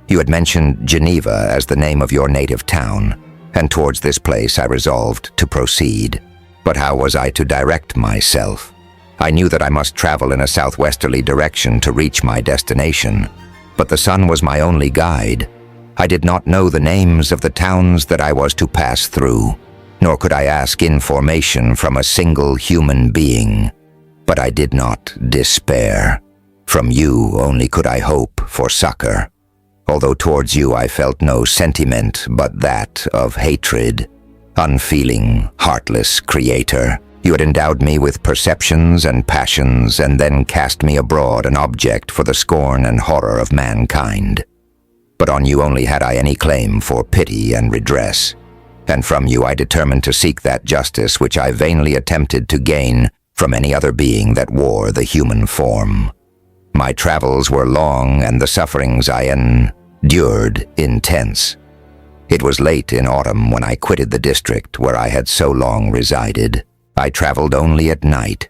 You had mentioned Geneva as the name of your native town, and towards this place I resolved to proceed. But how was I to direct myself? I knew that I must travel in a southwesterly direction to reach my destination, but the sun was my only guide. I did not know the names of the towns that I was to pass through, nor could I ask information from a single human being. But I did not despair. From you only could I hope for succor, although towards you I felt no sentiment but that of hatred. Unfeeling, heartless creator, you had endowed me with perceptions and passions, and then cast me abroad an object for the scorn and horror of mankind. But on you only had I any claim for pity and redress, and from you I determined to seek that justice which I vainly attempted to gain from any other being that wore the human form. My travels were long, and the sufferings I endured intense. It was late in autumn when I quitted the district where I had so long resided. I traveled only at night,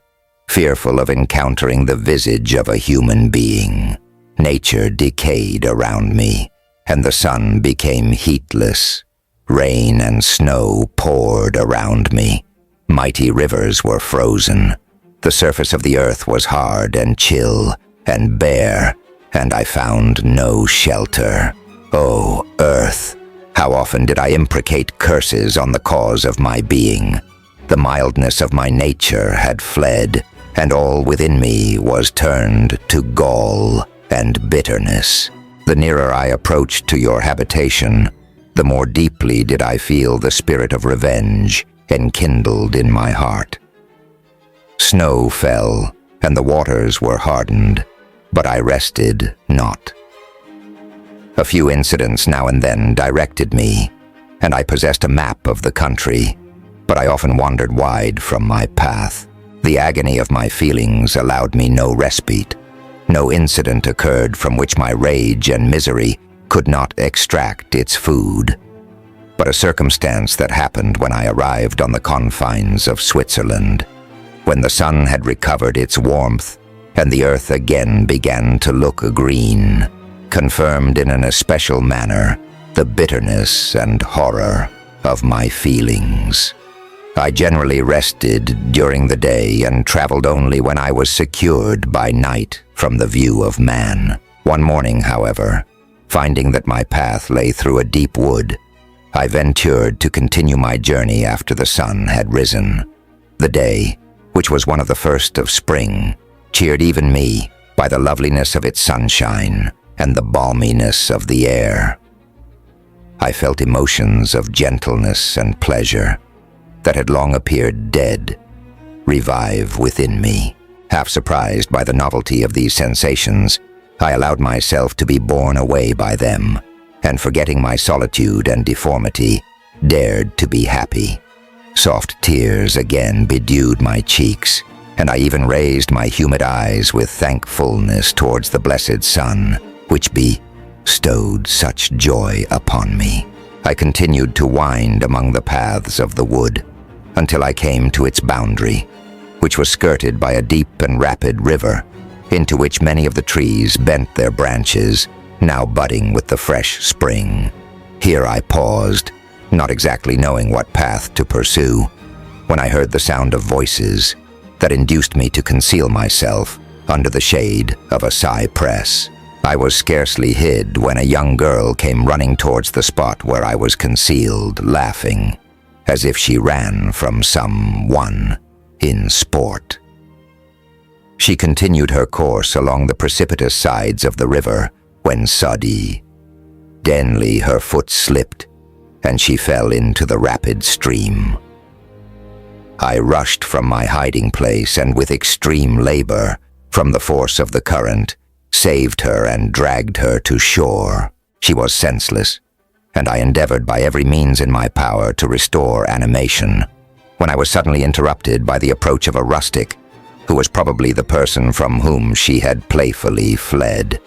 fearful of encountering the visage of a human being. Nature decayed around me, and the sun became heatless. Rain and snow poured around me. Mighty rivers were frozen. The surface of the earth was hard and chill and bare, and I found no shelter. O earth, how often did I imprecate curses on the cause of my being? The mildness of my nature had fled, and all within me was turned to gall and bitterness. The nearer I approached to your habitation, the more deeply did I feel the spirit of revenge enkindled in my heart. Snow fell, and the waters were hardened, but I rested not. A few incidents now and then directed me, and I possessed a map of the country, but I often wandered wide from my path. The agony of my feelings allowed me no respite. No incident occurred from which my rage and misery could not extract its food. But a circumstance that happened when I arrived on the confines of Switzerland, when the sun had recovered its warmth and the earth again began to look green, confirmed in an especial manner the bitterness and horror of my feelings. I generally rested during the day and traveled only when I was secured by night from the view of man. One morning, however, finding that my path lay through a deep wood, I ventured to continue my journey after the sun had risen. The day, which was one of the first of spring, cheered even me by the loveliness of its sunshine and the balminess of the air. I felt emotions of gentleness and pleasure that had long appeared dead revive within me. Half surprised by the novelty of these sensations, I allowed myself to be borne away by them, and forgetting my solitude and deformity, dared to be happy. Soft tears again bedewed my cheeks, and I even raised my humid eyes with thankfulness towards the blessed sun, which bestowed such joy upon me. I continued to wind among the paths of the wood, until I came to its boundary, which was skirted by a deep and rapid river, into which many of the trees bent their branches, now budding with the fresh spring. Here I paused, not exactly knowing what path to pursue, when I heard the sound of voices that induced me to conceal myself under the shade of a cypress. I was scarcely hid when a young girl came running towards the spot where I was concealed, laughing, as if she ran from someone in sport. She continued her course along the precipitous sides of the river when suddenly her foot slipped and she fell into the rapid stream. I rushed from my hiding place and with extreme labor, from the force of the current, saved her and dragged her to shore. She was senseless, and I endeavored by every means in my power to restore animation, when I was suddenly interrupted by the approach of a rustic, who was probably the person from whom she had playfully fled.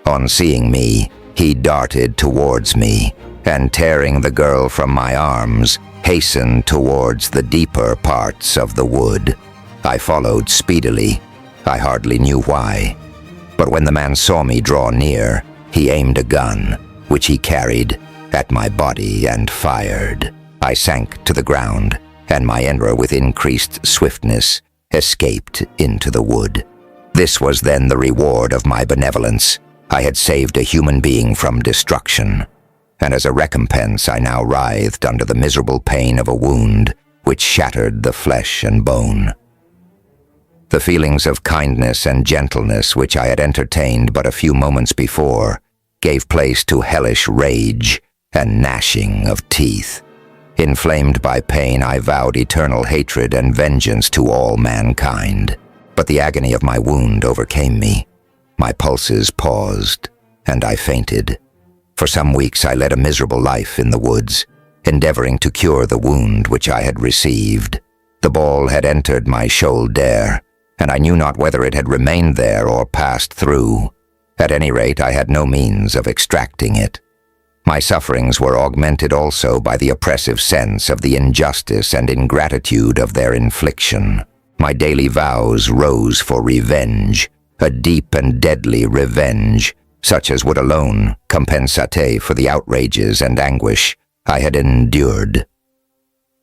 On seeing me, he darted towards me, and tearing the girl from my arms, hastened towards the deeper parts of the wood. I followed speedily. I hardly knew why, but when the man saw me draw near, he aimed a gun, which he carried, at my body and fired. I sank to the ground, and my endeavor with increased swiftness escaped into the wood. This was then the reward of my benevolence. I had saved a human being from destruction, and as a recompense I now writhed under the miserable pain of a wound which shattered the flesh and bone. The feelings of kindness and gentleness which I had entertained but a few moments before gave place to hellish rage and gnashing of teeth. Inflamed by pain, I vowed eternal hatred and vengeance to all mankind. But the agony of my wound overcame me. My pulses paused, and I fainted. For some weeks I led a miserable life in the woods, endeavoring to cure the wound which I had received. The ball had entered my shoulder, and I knew not whether it had remained there or passed through. At any rate, I had no means of extracting it. My sufferings were augmented also by the oppressive sense of the injustice and ingratitude of their infliction. My daily vows rose for revenge, a deep and deadly revenge, such as would alone compensate for the outrages and anguish I had endured.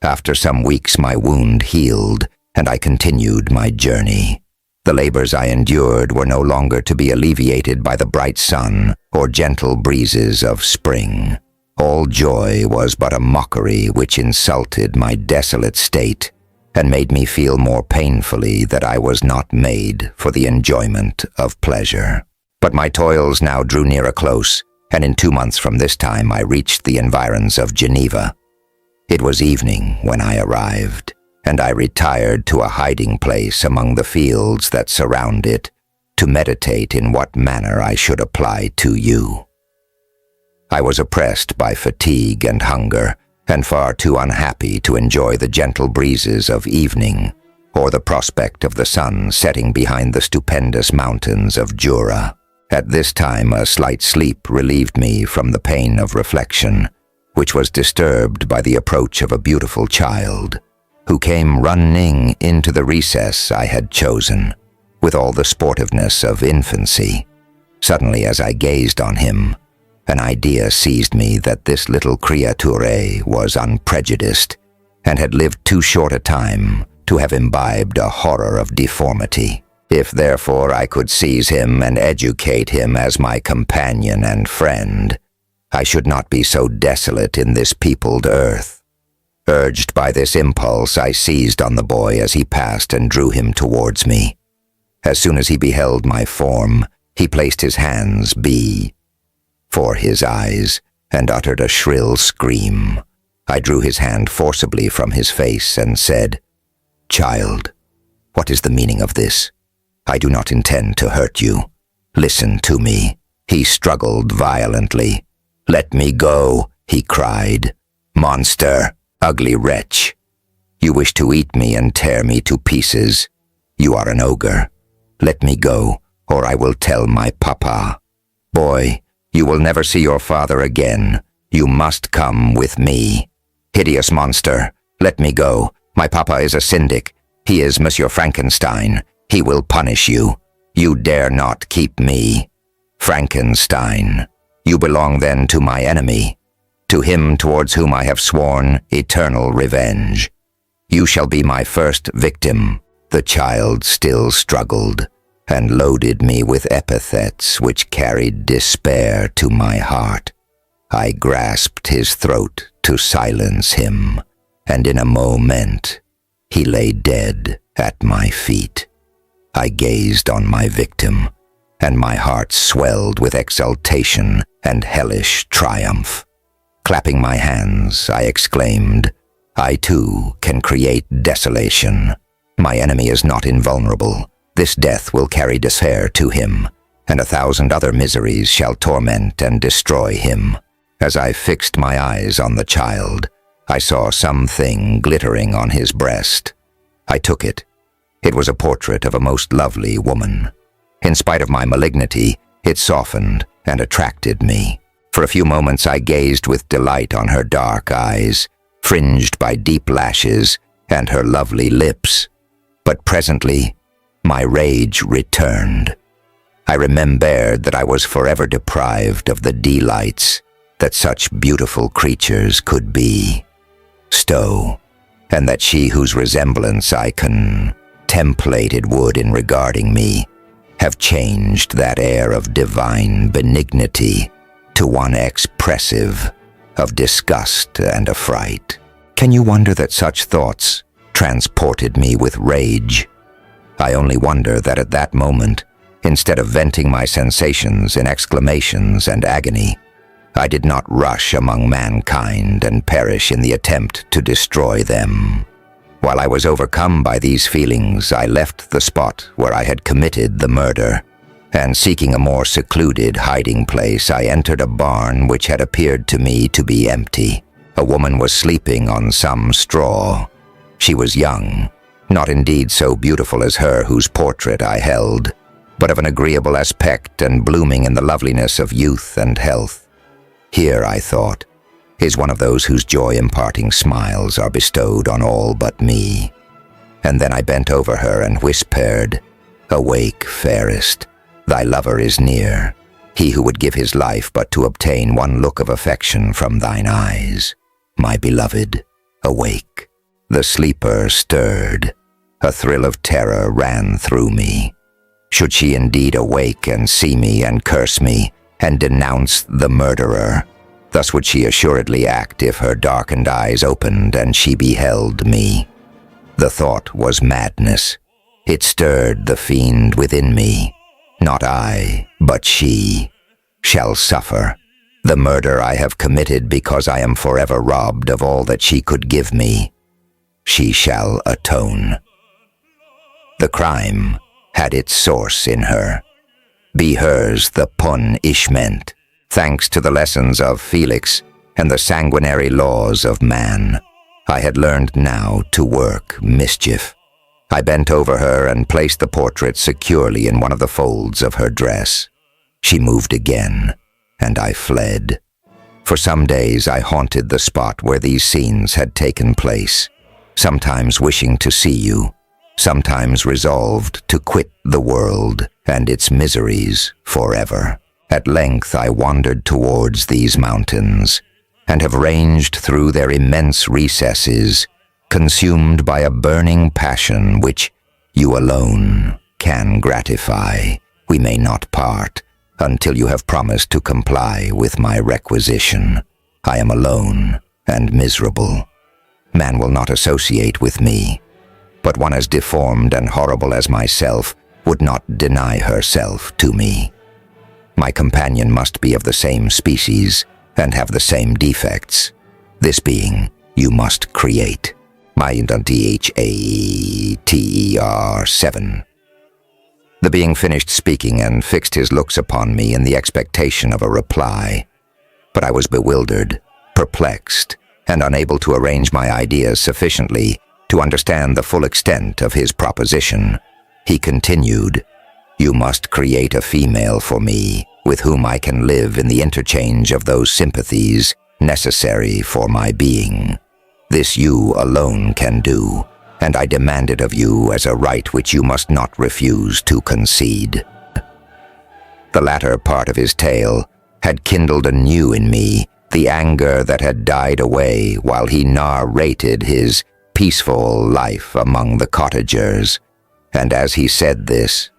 After some weeks my wound healed, and I continued my journey. The labors I endured were no longer to be alleviated by the bright sun or gentle breezes of spring. All joy was but a mockery which insulted my desolate state and made me feel more painfully that I was not made for the enjoyment of pleasure. But my toils now drew near a close, and in 2 months from this time I reached the environs of Geneva. It was evening when I arrived, and I retired to a hiding place among the fields that surround it to meditate in what manner I should apply to you. I was oppressed by fatigue and hunger, and far too unhappy to enjoy the gentle breezes of evening or the prospect of the sun setting behind the stupendous mountains of Jura. At this time a slight sleep relieved me from the pain of reflection, which was disturbed by the approach of a beautiful child, who came running into the recess I had chosen, with all the sportiveness of infancy. Suddenly, as I gazed on him, an idea seized me that this little creature was unprejudiced, and had lived too short a time to have imbibed a horror of deformity. If therefore I could seize him and educate him as my companion and friend, I should not be so desolate in this peopled earth. Urged by this impulse, I seized on the boy as he passed and drew him towards me. As soon as he beheld my form, he placed his hands before his eyes and uttered a shrill scream. I drew his hand forcibly from his face and said, "Child, what is the meaning of this? I do not intend to hurt you. Listen to me." He struggled violently. "Let me go," he cried. "Monster, ugly wretch. You wish to eat me and tear me to pieces. You are an ogre. Let me go, or I will tell my papa. Boy, you will never see your father again. You must come with me. Hideous monster, let me go. My papa is a syndic. He is Monsieur Frankenstein. He will punish you. You dare not keep me. Frankenstein, you belong then to my enemy, to him towards whom I have sworn eternal revenge. You shall be my first victim." The child still struggled, and loaded me with epithets which carried despair to my heart. I grasped his throat to silence him, and in a moment he lay dead at my feet. I gazed on my victim, and my heart swelled with exultation and hellish triumph. Clapping my hands, I exclaimed, "I too can create desolation. My enemy is not invulnerable. This death will carry despair to him, and 1,000 other miseries shall torment and destroy him." As I fixed my eyes on the child, I saw something glittering on his breast. I took it. It was a portrait of a most lovely woman. In spite of my malignity, it softened and attracted me. For a few moments I gazed with delight on her dark eyes, fringed by deep lashes, and her lovely lips. But presently, my rage returned. I remembered that I was forever deprived of the delights that such beautiful creatures could bestow, and that she whose resemblance I contemplated would, in regarding me, have changed that air of divine benignity to one expressive of disgust and affright. Can you wonder that such thoughts transported me with rage? I only wonder that at that moment, instead of venting my sensations in exclamations and agony, I did not rush among mankind and perish in the attempt to destroy them. While I was overcome by these feelings, I left the spot where I had committed the murder, and seeking a more secluded hiding place, I entered a barn which had appeared to me to be empty. A woman was sleeping on some straw. She was young, not indeed so beautiful as her whose portrait I held, but of an agreeable aspect and blooming in the loveliness of youth and health. Here, I thought, is one of those whose joy-imparting smiles are bestowed on all but me. And then I bent over her and whispered, "Awake, fairest, thy lover is near, he who would give his life but to obtain one look of affection from thine eyes. My beloved, awake." The sleeper stirred. A thrill of terror ran through me. Should she indeed awake and see me and curse me and denounce the murderer? Thus would she assuredly act if her darkened eyes opened and she beheld me. The thought was madness. It stirred the fiend within me. Not I, but she, shall suffer the murder I have committed because I am forever robbed of all that she could give me. She shall atone. The crime had its source in her. Be hers the punishment, thanks to the lessons of Felix and the sanguinary laws of man. I had learned now to work mischief. I bent over her and placed the portrait securely in one of the folds of her dress. She moved again, and I fled. For some days I haunted the spot where these scenes had taken place, sometimes wishing to see you, sometimes resolved to quit the world and its miseries forever. At length I wandered towards these mountains, and have ranged through their immense recesses, consumed by a burning passion which you alone can gratify. We may not part until you have promised to comply with my requisition. I am alone and miserable. Man will not associate with me, but one as deformed and horrible as myself would not deny herself to me. My companion must be of the same species and have the same defects. This being, you must create. macduytuong 7. The being finished speaking and fixed his looks upon me in the expectation of a reply. But I was bewildered, perplexed, and unable to arrange my ideas sufficiently to understand the full extent of his proposition. He continued, "You must create a female for me, with whom I can live in the interchange of those sympathies necessary for my being. This you alone can do, and I demand it of you as a right which you must not refuse to concede." The latter part of his tale had kindled anew in me the anger that had died away while he narrated his peaceful life among the cottagers, and as he said this,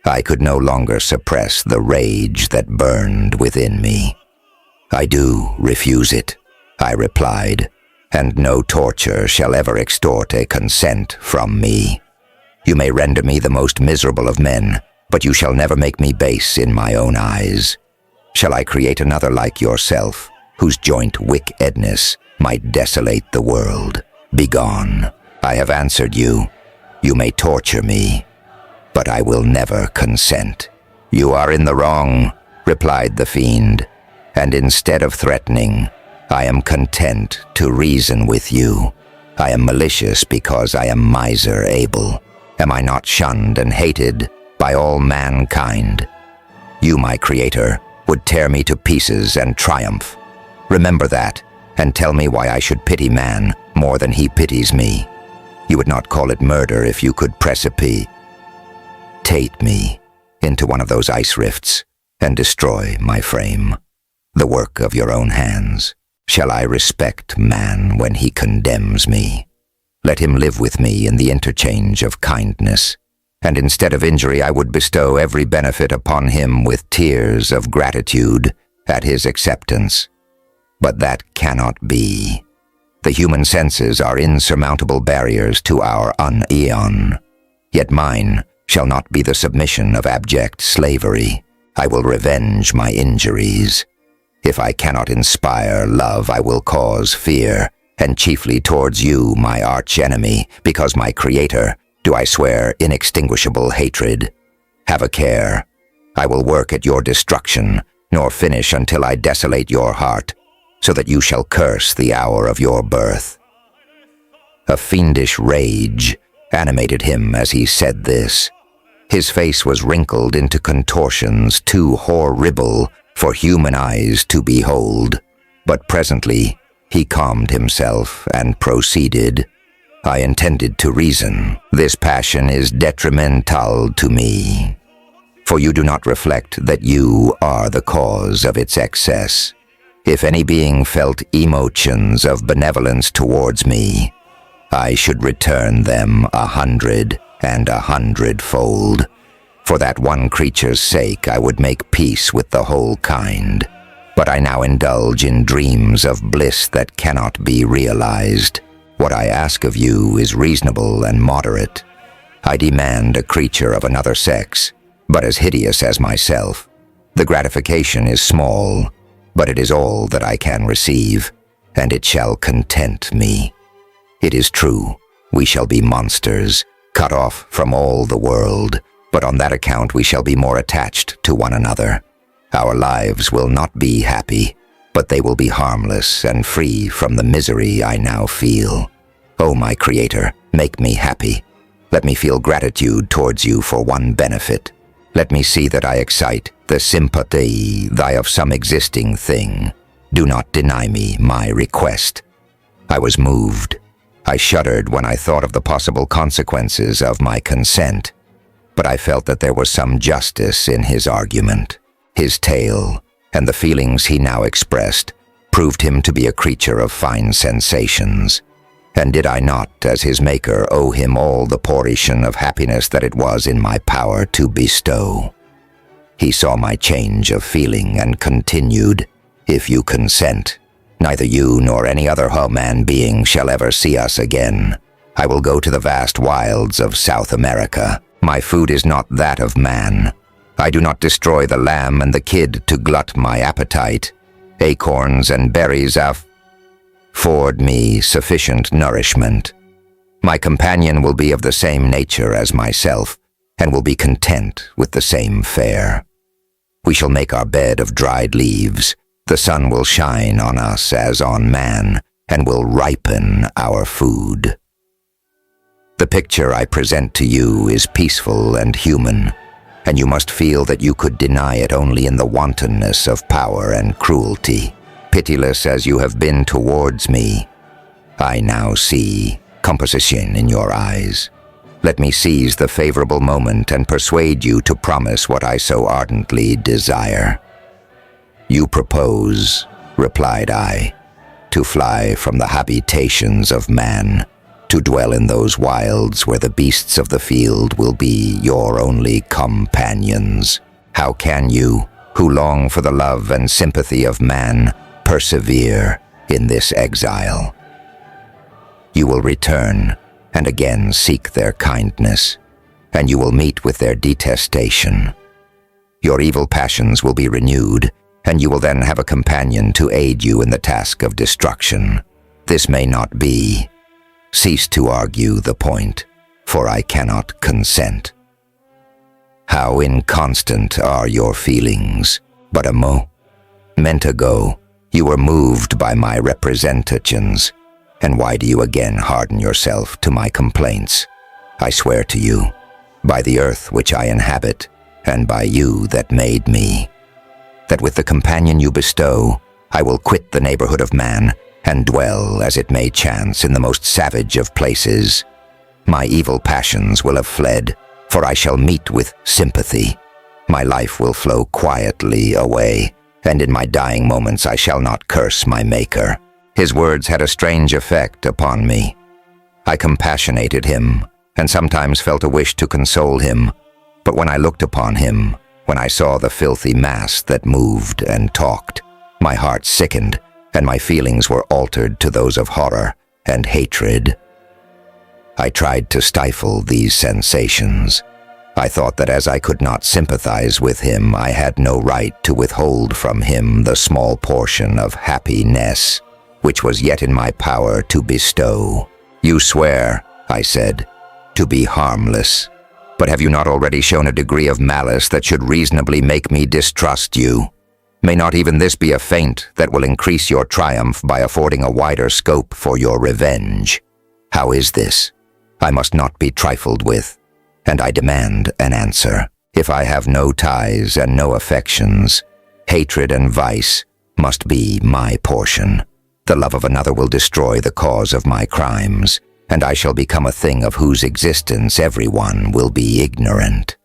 I could no longer suppress the rage that burned within me. "I do refuse it," I replied, "and no torture shall ever extort a consent from me. You may render me the most miserable of men, but you shall never make me base in my own eyes. Shall I create another like yourself, whose joint wickedness might desolate the world? Begone. I have answered you. You may torture me, but I will never consent." "You are in the wrong," replied the fiend, "and instead of threatening, I am content to reason with you. I am malicious because I am miser able. Am I not shunned and hated by all mankind? You, my creator, would tear me to pieces and triumph. Remember that, and tell me why I should pity man more than he pities me. You would not call it murder if you could precipitate me into one of those ice rifts and destroy my frame, the work of your own hands. Shall I respect man when he condemns me? Let him live with me in the interchange of kindness, and instead of injury I would bestow every benefit upon him with tears of gratitude at his acceptance. But that cannot be. The human senses are insurmountable barriers to our union. Yet mine shall not be the submission of abject slavery. I will revenge my injuries. If I cannot inspire love, I will cause fear, and chiefly towards you, my arch-enemy, because my creator, do I swear inextinguishable hatred. Have a care. I will work at your destruction, nor finish until I desolate your heart, so that you shall curse the hour of your birth." A fiendish rage animated him as he said this. His face was wrinkled into contortions too horrible for human eyes to behold. But presently he calmed himself and proceeded. "I intended to reason. This passion is detrimental to me, for you do not reflect that you are the cause of its excess. If any being felt emotions of benevolence towards me, I should return them 100 and 100-fold. For that one creature's sake, I would make peace with the whole kind. But I now indulge in dreams of bliss that cannot be realized. What I ask of you is reasonable and moderate. I demand a creature of another sex, but as hideous as myself. The gratification is small, but it is all that I can receive, and it shall content me. It is true, we shall be monsters, cut off from all the world, but on that account we shall be more attached to one another. Our lives will not be happy, but they will be harmless and free from the misery I now feel. O my Creator, make me happy. Let me feel gratitude towards you for one benefit. Let me see that I excite the sympathy thy of some existing thing. Do not deny me my request." I was moved. I shuddered when I thought of the possible consequences of my consent, but I felt that there was some justice in his argument. His tale, and the feelings he now expressed, proved him to be a creature of fine sensations. And did I not, as his maker, owe him all the portion of happiness that it was in my power to bestow? He saw my change of feeling and continued, "If you consent, neither you nor any other human being shall ever see us again. I will go to the vast wilds of South America. My food is not that of man. I do not destroy the lamb and the kid to glut my appetite. Acorns and berries afford me sufficient nourishment. My companion will be of the same nature as myself, and will be content with the same fare. We shall make our bed of dried leaves. The sun will shine on us as on man, and will ripen our food. The picture I present to you is peaceful and human, and you must feel that you could deny it only in the wantonness of power and cruelty. Pitiless as you have been towards me, I now see composition in your eyes. Let me seize the favorable moment and persuade you to promise what I so ardently desire." "You propose," replied I, "to fly from the habitations of man, to dwell in those wilds where the beasts of the field will be your only companions. How can you, who long for the love and sympathy of man, persevere in this exile? You will return and again seek their kindness, and you will meet with their detestation. Your evil passions will be renewed, and you will then have a companion to aid you in the task of destruction. This may not be. Cease to argue the point, for I cannot consent. How inconstant are your feelings. But a moment ago, you were moved by my representations, and why do you again harden yourself to my complaints? I swear to you, by the earth which I inhabit, and by you that made me, that with the companion you bestow, I will quit the neighborhood of man, and dwell, as it may chance, in the most savage of places. My evil passions will have fled, for I shall meet with sympathy. My life will flow quietly away, and in my dying moments I shall not curse my Maker." His words had a strange effect upon me. I compassionated him, and sometimes felt a wish to console him, but when I looked upon him, when I saw the filthy mass that moved and talked, my heart sickened, and my feelings were altered to those of horror and hatred. I tried to stifle these sensations. I thought that as I could not sympathize with him, I had no right to withhold from him the small portion of happiness which was yet in my power to bestow. "You swear," I said, "to be harmless. But have you not already shown a degree of malice that should reasonably make me distrust you? May not even this be a feint that will increase your triumph by affording a wider scope for your revenge? How is this? I must not be trifled with, and I demand an answer. If I have no ties and no affections, hatred and vice must be my portion. The love of another will destroy the cause of my crimes, and I shall become a thing of whose existence everyone will be ignorant.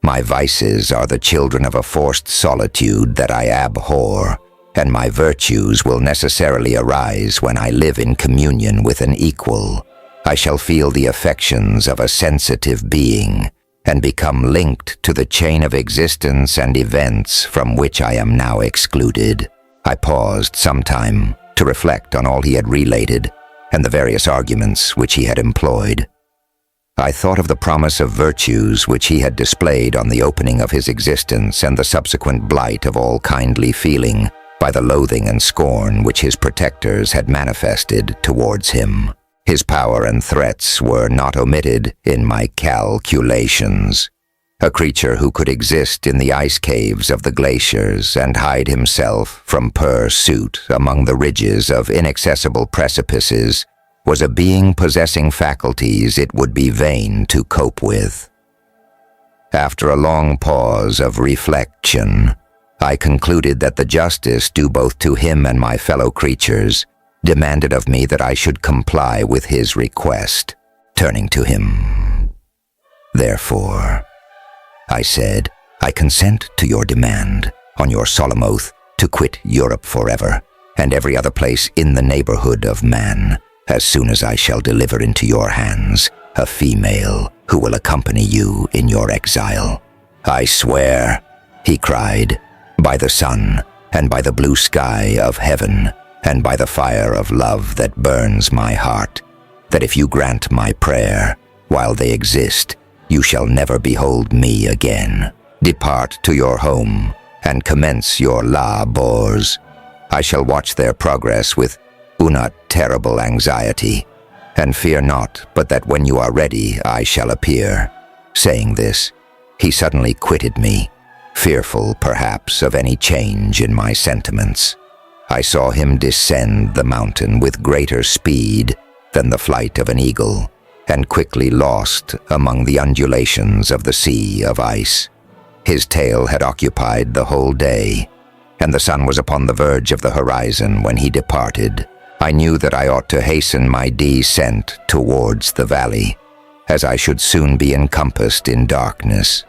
My vices are the children of a forced solitude that I abhor, and my virtues will necessarily arise when I live in communion with an equal. I shall feel the affections of a sensitive being, and become linked to the chain of existence and events from which I am now excluded. I paused some time to reflect on all he had related, and the various arguments which he had employed. I thought of the promise of virtues which he had displayed on the opening of his existence and the subsequent blight of all kindly feeling by the loathing and scorn which his protectors had manifested towards him. His power and threats were not omitted in my calculations. A creature who could exist in the ice caves of the glaciers and hide himself from pursuit among the ridges of inaccessible precipices was a being possessing faculties it would be vain to cope with. After a long pause of reflection, I concluded that the justice due both to him and my fellow creatures demanded of me that I should comply with his request. Turning to him, "Therefore," I said, "I consent to your demand, on your solemn oath, to quit Europe forever, and every other place in the neighborhood of man, as soon as I shall deliver into your hands a female who will accompany you in your exile." "I swear," he cried, "by the sun, and by the blue sky of heaven, and by the fire of love that burns my heart, that if you grant my prayer, while they exist, you shall never behold me again. Depart to your home, and commence your labors. I shall watch their progress with una terrible anxiety, and fear not but that when you are ready I shall appear." Saying this, he suddenly quitted me, fearful perhaps of any change in my sentiments. I saw him descend the mountain with greater speed than the flight of an eagle, and quickly lost among the undulations of the sea of ice. His tale had occupied the whole day, and the sun was upon the verge of the horizon when he departed. I knew that I ought to hasten my descent towards the valley, as I should soon be encompassed in darkness,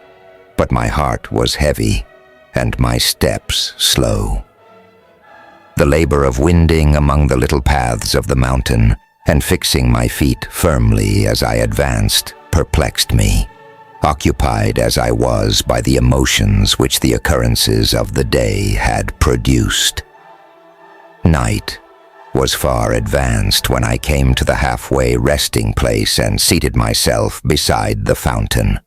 but my heart was heavy, and my steps slow. The labor of winding among the little paths of the mountain and fixing my feet firmly as I advanced perplexed me, occupied as I was by the emotions which the occurrences of the day had produced. Night was far advanced when I came to the halfway resting place and seated myself beside the fountain.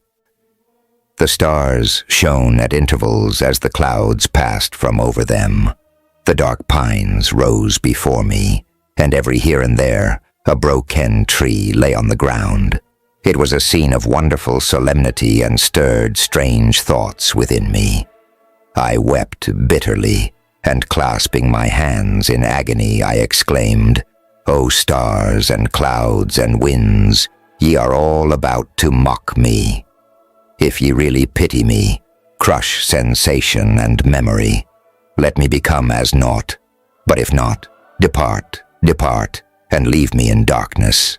The stars shone at intervals as the clouds passed from over them. The dark pines rose before me, and every here and there a broken tree lay on the ground. It was a scene of wonderful solemnity and stirred strange thoughts within me. I wept bitterly, and clasping my hands in agony, I exclaimed, "O stars and clouds and winds, ye are all about to mock me. If ye really pity me, crush sensation and memory. Let me become as naught. But if not, depart, depart, and leave me in darkness."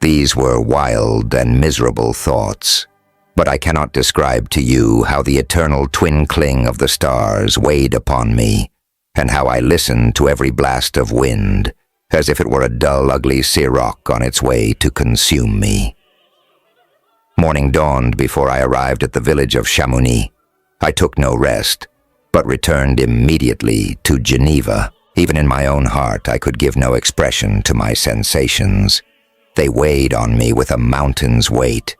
These were wild and miserable thoughts, but I cannot describe to you how the eternal twinkling of the stars weighed upon me, and how I listened to every blast of wind, as if it were a dull, ugly siroc on its way to consume me. Morning dawned before I arrived at the village of Chamonix. I took no rest, but returned immediately to Geneva. Even in my own heart I could give no expression to my sensations. They weighed on me with a mountain's weight,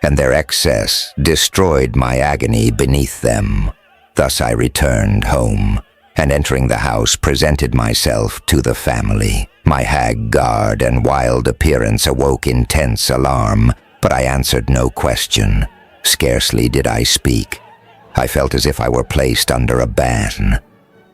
and their excess destroyed my agony beneath them. Thus I returned home, and entering the house presented myself to the family. My haggard and wild appearance awoke intense alarm, But I answered no question. Scarcely did I speak. I felt as if I were placed under a ban,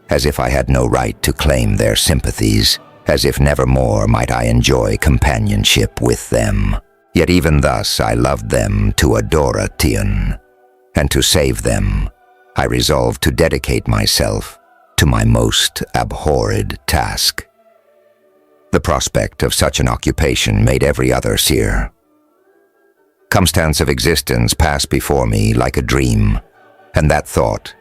as if I had no right to claim their sympathies, as if nevermore might I enjoy companionship with them. Yet even thus I loved them to WarpVox, and to save them, I resolved to dedicate myself to my most abhorred task. The prospect of such an occupation made every other seer. Circumstance of existence passed before me like a dream, and that thought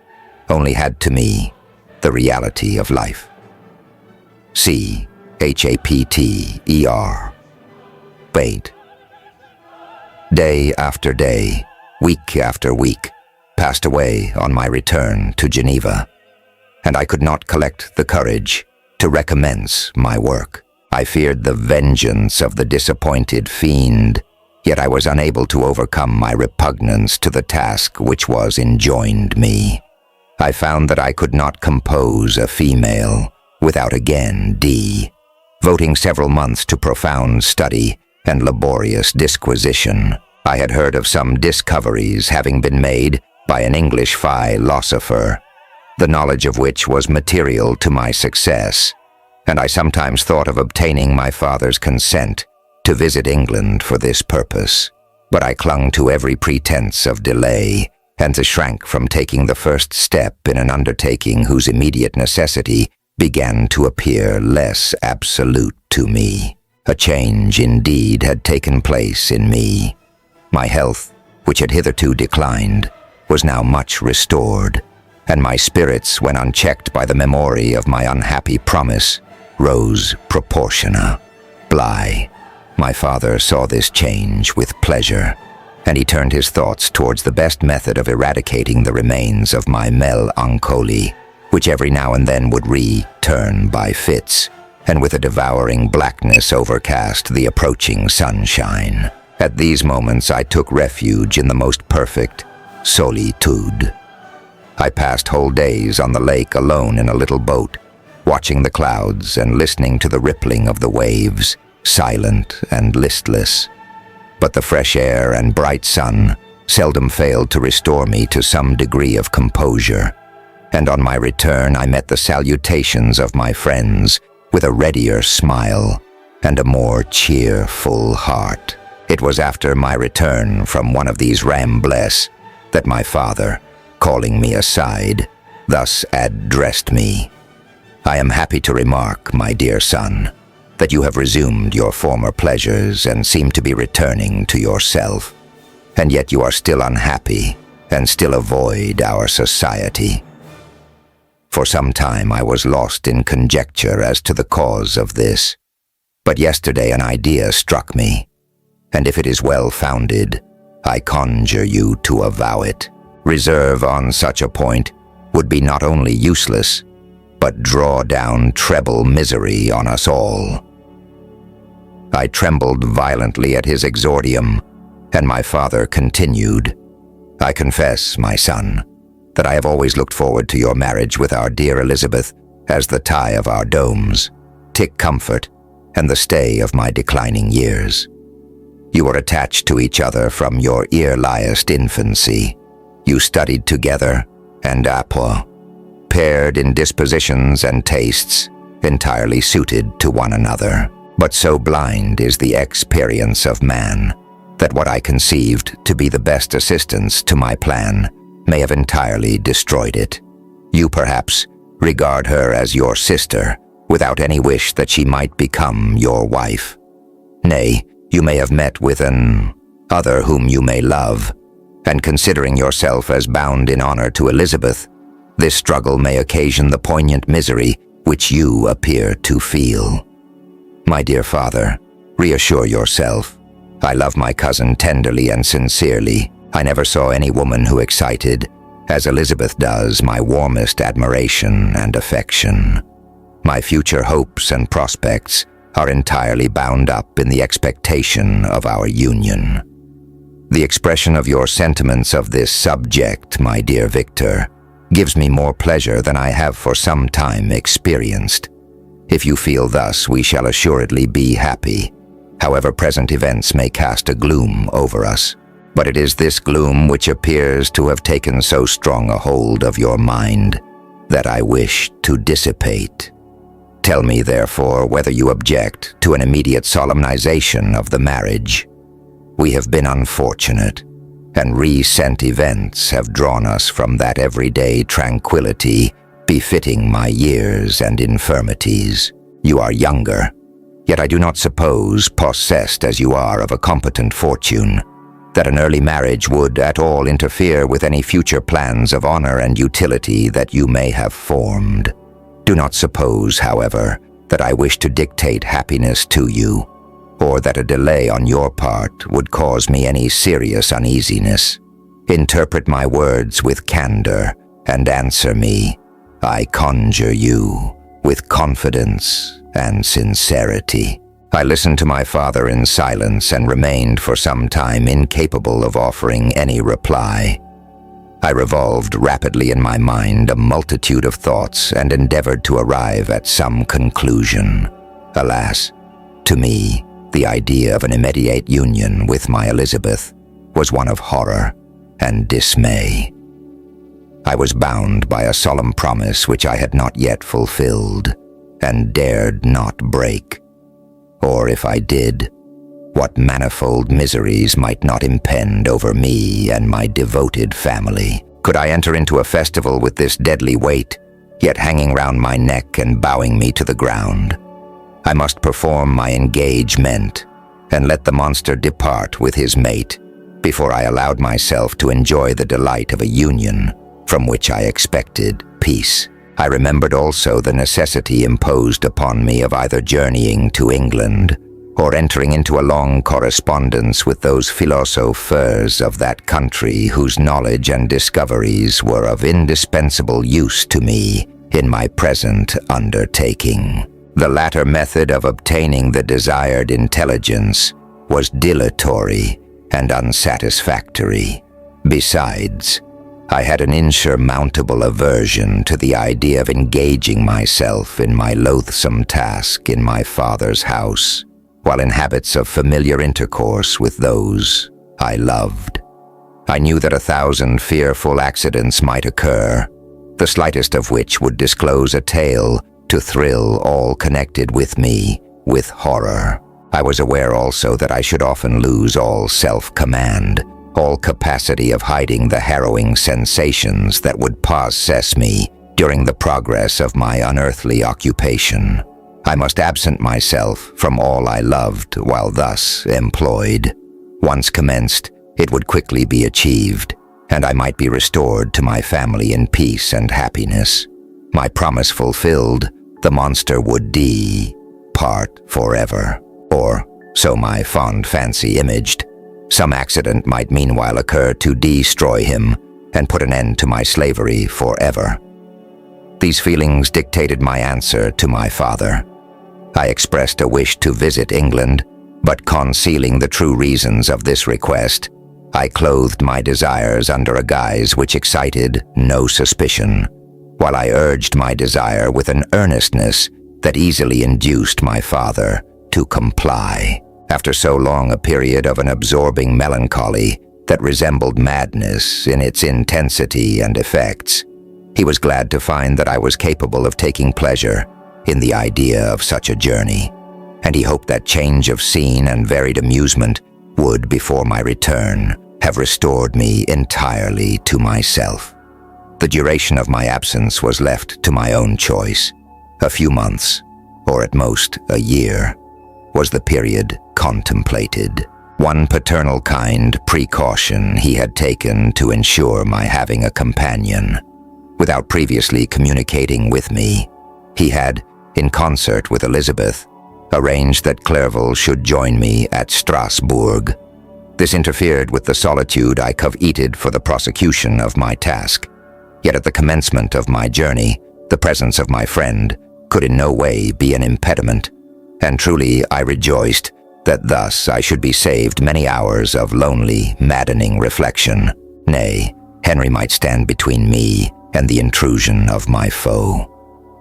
only had to me the reality of life. CHAPTER. Wait. Day after day, week after week, passed away on my return to Geneva, and I could not collect the courage to recommence my work. I feared the vengeance of the disappointed fiend, yet I was unable to overcome my repugnance to the task which was enjoined me. I found that I could not compose a female without again devoting several months to profound study and laborious disquisition. I had heard of some discoveries having been made by an English philosopher, the knowledge of which was material to my success, and I sometimes thought of obtaining my father's consent to visit England for this purpose. But I clung to every pretense of delay, and shrank from taking the first step in an undertaking whose immediate necessity began to appear less absolute to me. A change indeed had taken place in me. My health, which had hitherto declined, was now much restored, and my spirits, when unchecked by the memory of my unhappy promise, rose proportionably. My father saw this change with pleasure, and he turned his thoughts towards the best method of eradicating the remains of my melancholy, which every now and then would return by fits, and with a devouring blackness overcast the approaching sunshine. At these moments I took refuge in the most perfect solitude. I passed whole days on the lake alone in a little boat, watching the clouds and listening to the rippling of the waves, silent and listless. But the fresh air and bright sun seldom failed to restore me to some degree of composure, and on my return I met the salutations of my friends with a readier smile and a more cheerful heart. It was after my return from one of these rambles that my father, calling me aside, thus addressed me. "I am happy to remark, my dear son, that you have resumed your former pleasures and seem to be returning to yourself, and yet you are still unhappy and still avoid our society. For some time I was lost in conjecture as to the cause of this, but yesterday an idea struck me, and if it is well-founded, I conjure you to avow it. Reserve on such a point would be not only useless, but draw down treble misery on us all." I trembled violently at his exordium, and my father continued, "I confess, my son, that I have always looked forward to your marriage with our dear Elizabeth as the tie of our domes, tick comfort, and the stay of my declining years. You were attached to each other from your earliest infancy. You studied together, and paired in dispositions and tastes, entirely suited to one another. But so blind is the experience of man, that what I conceived to be the best assistance to my plan may have entirely destroyed it. You perhaps regard her as your sister, without any wish that she might become your wife. Nay, you may have met with an other whom you may love, and considering yourself as bound in honor to Elizabeth, this struggle may occasion the poignant misery which you appear to feel. My dear father, reassure yourself. I love my cousin tenderly and sincerely. I never saw any woman who excited, as Elizabeth does, my warmest admiration and affection. My future hopes and prospects are entirely bound up in the expectation of our union. The expression of your sentiments of this subject, my dear Victor, gives me more pleasure than I have for some time experienced. If you feel thus, we shall assuredly be happy, however present events may cast a gloom over us. But it is this gloom which appears to have taken so strong a hold of your mind that I wish to dissipate. Tell me, therefore, whether you object to an immediate solemnization of the marriage. We have been unfortunate, and recent events have drawn us from that everyday tranquility befitting my years and infirmities. You are younger, yet I do not suppose, possessed as you are of a competent fortune, that an early marriage would at all interfere with any future plans of honor and utility that you may have formed. Do not suppose, however, that I wish to dictate happiness to you, or that a delay on your part would cause me any serious uneasiness. Interpret my words with candor and answer me, I conjure you, with confidence and sincerity. I listened to my father in silence and remained for some time incapable of offering any reply. I revolved rapidly in my mind a multitude of thoughts and endeavored to arrive at some conclusion. Alas, to me, the idea of an immediate union with my Elizabeth was one of horror and dismay. I was bound by a solemn promise which I had not yet fulfilled, and dared not break. Or if I did, what manifold miseries might not impend over me and my devoted family? Could I enter into a festival with this deadly weight, yet hanging round my neck and bowing me to the ground? I must perform my engagement and let the monster depart with his mate before I allowed myself to enjoy the delight of a union from which I expected peace. I remembered also the necessity imposed upon me of either journeying to England or entering into a long correspondence with those philosophers of that country whose knowledge and discoveries were of indispensable use to me in my present undertaking. The latter method of obtaining the desired intelligence was dilatory and unsatisfactory. Besides, I had an insurmountable aversion to the idea of engaging myself in my loathsome task in my father's house, while in habits of familiar intercourse with those I loved. I knew that 1,000 fearful accidents might occur, the slightest of which would disclose a tale to thrill all connected with me with horror. I was aware also that I should often lose all self-command, all capacity of hiding the harrowing sensations that would possess me during the progress of my unearthly occupation. I must absent myself from all I loved while thus employed. Once commenced, it would quickly be achieved, and I might be restored to my family in peace and happiness. My promise fulfilled, the monster would depart forever, or so my fond fancy imaged. Some accident might meanwhile occur to destroy him and put an end to my slavery forever. These feelings dictated my answer to my father. I expressed a wish to visit England, but concealing the true reasons of this request, I clothed my desires under a guise which excited no suspicion, while I urged my desire with an earnestness that easily induced my father to comply. After so long a period of an absorbing melancholy that resembled madness in its intensity and effects, he was glad to find that I was capable of taking pleasure in the idea of such a journey, and he hoped that change of scene and varied amusement would, before my return, have restored me entirely to myself. The duration of my absence was left to my own choice. A few months, or at most a year, was the period contemplated. One paternal kind precaution he had taken to ensure my having a companion. Without previously communicating with me, he had, in concert with Elizabeth, arranged that Clerval should join me at Strasbourg. This interfered with the solitude I coveted for the prosecution of my task. Yet at the commencement of my journey, the presence of my friend could in no way be an impediment, and truly I rejoiced that thus I should be saved many hours of lonely, maddening reflection. Nay, Henry might stand between me and the intrusion of my foe.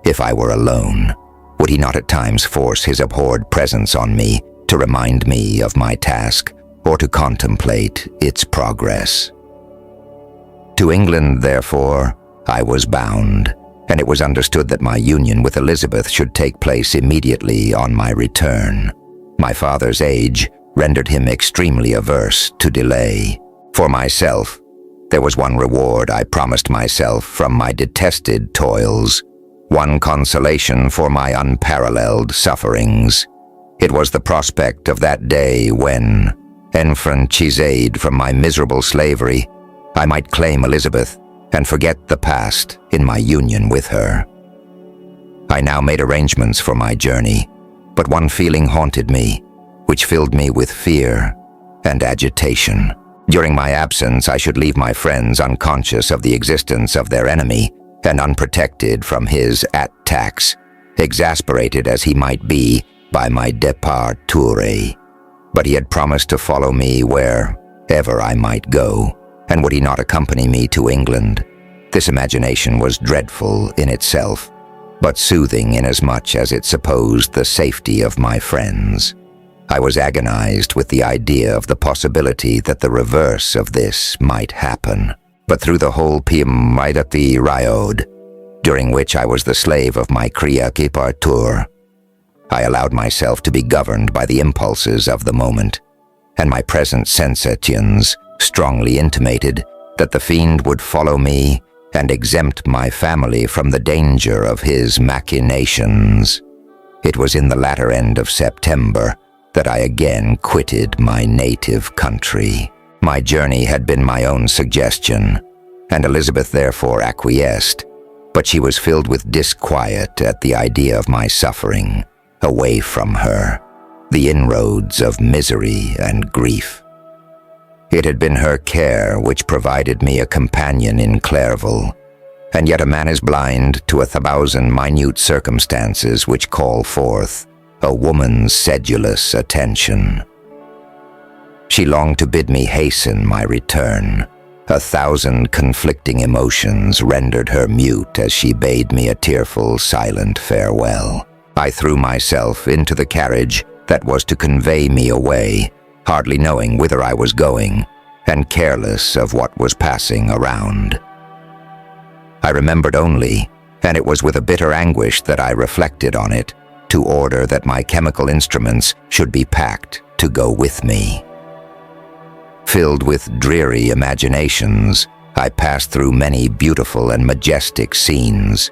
If I were alone, would he not at times force his abhorred presence on me to remind me of my task or to contemplate its progress. To England, therefore, I was bound, and it was understood that my union with Elizabeth should take place immediately on my return. My father's age rendered him extremely averse to delay. For myself, there was one reward I promised myself from my detested toils, one consolation for my unparalleled sufferings. It was the prospect of that day when, enfranchised from my miserable slavery, I might claim Elizabeth and forget the past in my union with her. I now made arrangements for my journey, but one feeling haunted me, which filled me with fear and agitation. During my absence, I should leave my friends unconscious of the existence of their enemy and unprotected from his attacks, exasperated as he might be by my departure. But he had promised to follow me wherever I might go, and would he not accompany me to England? This imagination was dreadful in itself, but soothing inasmuch as it supposed the safety of my friends. I was agonized with the idea of the possibility that the reverse of this might happen. But through the whole period, during which I was the slave of my departure, I allowed myself to be governed by the impulses of the moment, and my present sensations strongly intimated that the fiend would follow me and exempt my family from the danger of his machinations. It was in the latter end of September that I again quitted my native country. My journey had been my own suggestion, and Elizabeth therefore acquiesced, but she was filled with disquiet at the idea of my suffering away from her, the inroads of misery and grief. It had been her care which provided me a companion in Clairville, and yet a man is blind to 1,000 minute circumstances which call forth a woman's sedulous attention. She longed to bid me hasten my return. 1,000 conflicting emotions rendered her mute as she bade me a tearful, silent farewell. I threw myself into the carriage that was to convey me away, hardly knowing whither I was going, and careless of what was passing around. I remembered only, and it was with a bitter anguish that I reflected on it, to order that my chemical instruments should be packed to go with me. Filled with dreary imaginations, I passed through many beautiful and majestic scenes,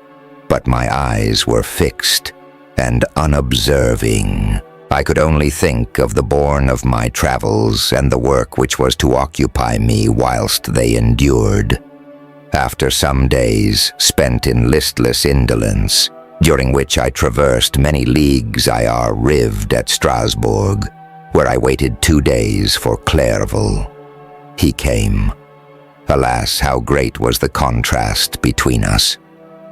but my eyes were fixed and unobserving. I could only think of the bourne of my travels and the work which was to occupy me whilst they endured. After some days spent in listless indolence, during which I traversed many leagues, I arrived at Strasbourg, where I waited 2 days for Clairville. He came. Alas, how great was the contrast between us.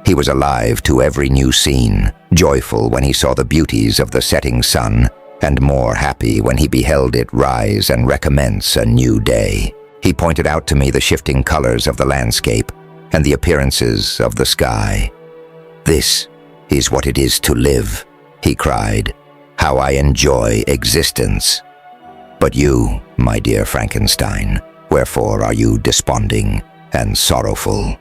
He was alive to every new scene, joyful when he saw the beauties of the setting sun, and more happy when he beheld it rise and recommence a new day. He pointed out to me the shifting colors of the landscape and the appearances of the sky. "This is what it is to live," he cried. "How I enjoy existence. But you, my dear Frankenstein, wherefore are you desponding and sorrowful?"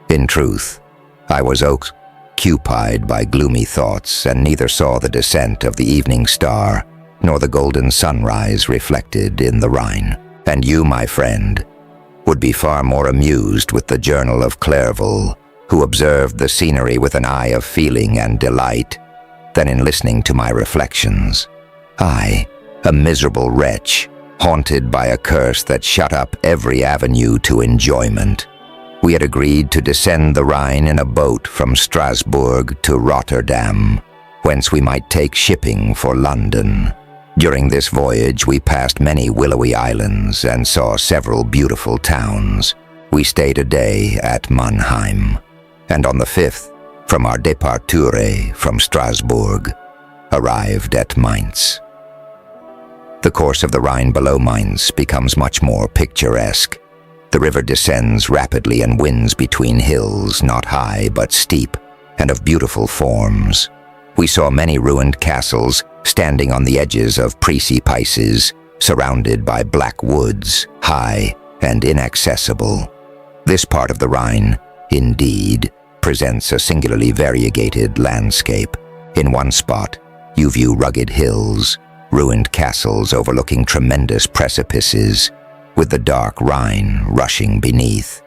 In truth, I was occupied by gloomy thoughts and neither saw the descent of the evening star nor the golden sunrise reflected in the Rhine. And you, my friend, would be far more amused with the journal of Clairville, who observed the scenery with an eye of feeling and delight, than in listening to my reflections. I, a miserable wretch, haunted by a curse that shut up every avenue to enjoyment. We had agreed to descend the Rhine in a boat from Strasbourg to Rotterdam, whence we might take shipping for London. During this voyage we passed many willowy islands and saw several beautiful towns. We stayed a day at Mannheim, and on the 5th, from our departure from Strasbourg, arrived at Mainz. The course of the Rhine below Mainz becomes much more picturesque. The river descends rapidly and winds between hills, not high but steep, and of beautiful forms. We saw many ruined castles standing on the edges of precipices, surrounded by black woods, high and inaccessible. This part of the Rhine, indeed, presents a singularly variegated landscape. In one spot, you view rugged hills, ruined castles overlooking tremendous precipices, with the dark Rhine rushing beneath,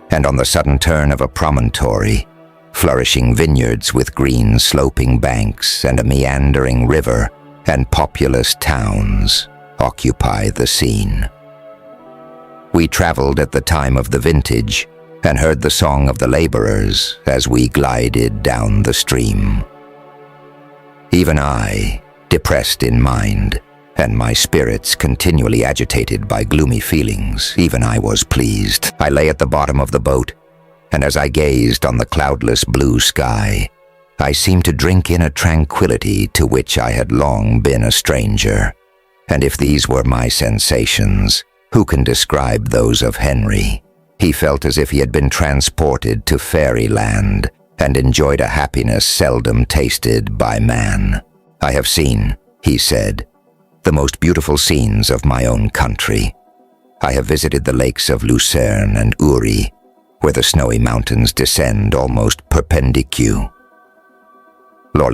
and on the sudden turn of a promontory, flourishing vineyards with green sloping banks and a meandering river and populous towns occupy the scene. We traveled at the time of the vintage and heard the song of the laborers as we glided down the stream. Even I, depressed in mind, and my spirits continually agitated by gloomy feelings, even I was pleased. I lay at the bottom of the boat, and as I gazed on the cloudless blue sky, I seemed to drink in a tranquility to which I had long been a stranger. And if these were my sensations, who can describe those of Henry? He felt as if he had been transported to fairyland and enjoyed a happiness seldom tasted by man. "I have seen," he said, "the most beautiful scenes of my own country. I have visited the lakes of Lucerne and Uri, where the snowy mountains descend almost perpendicular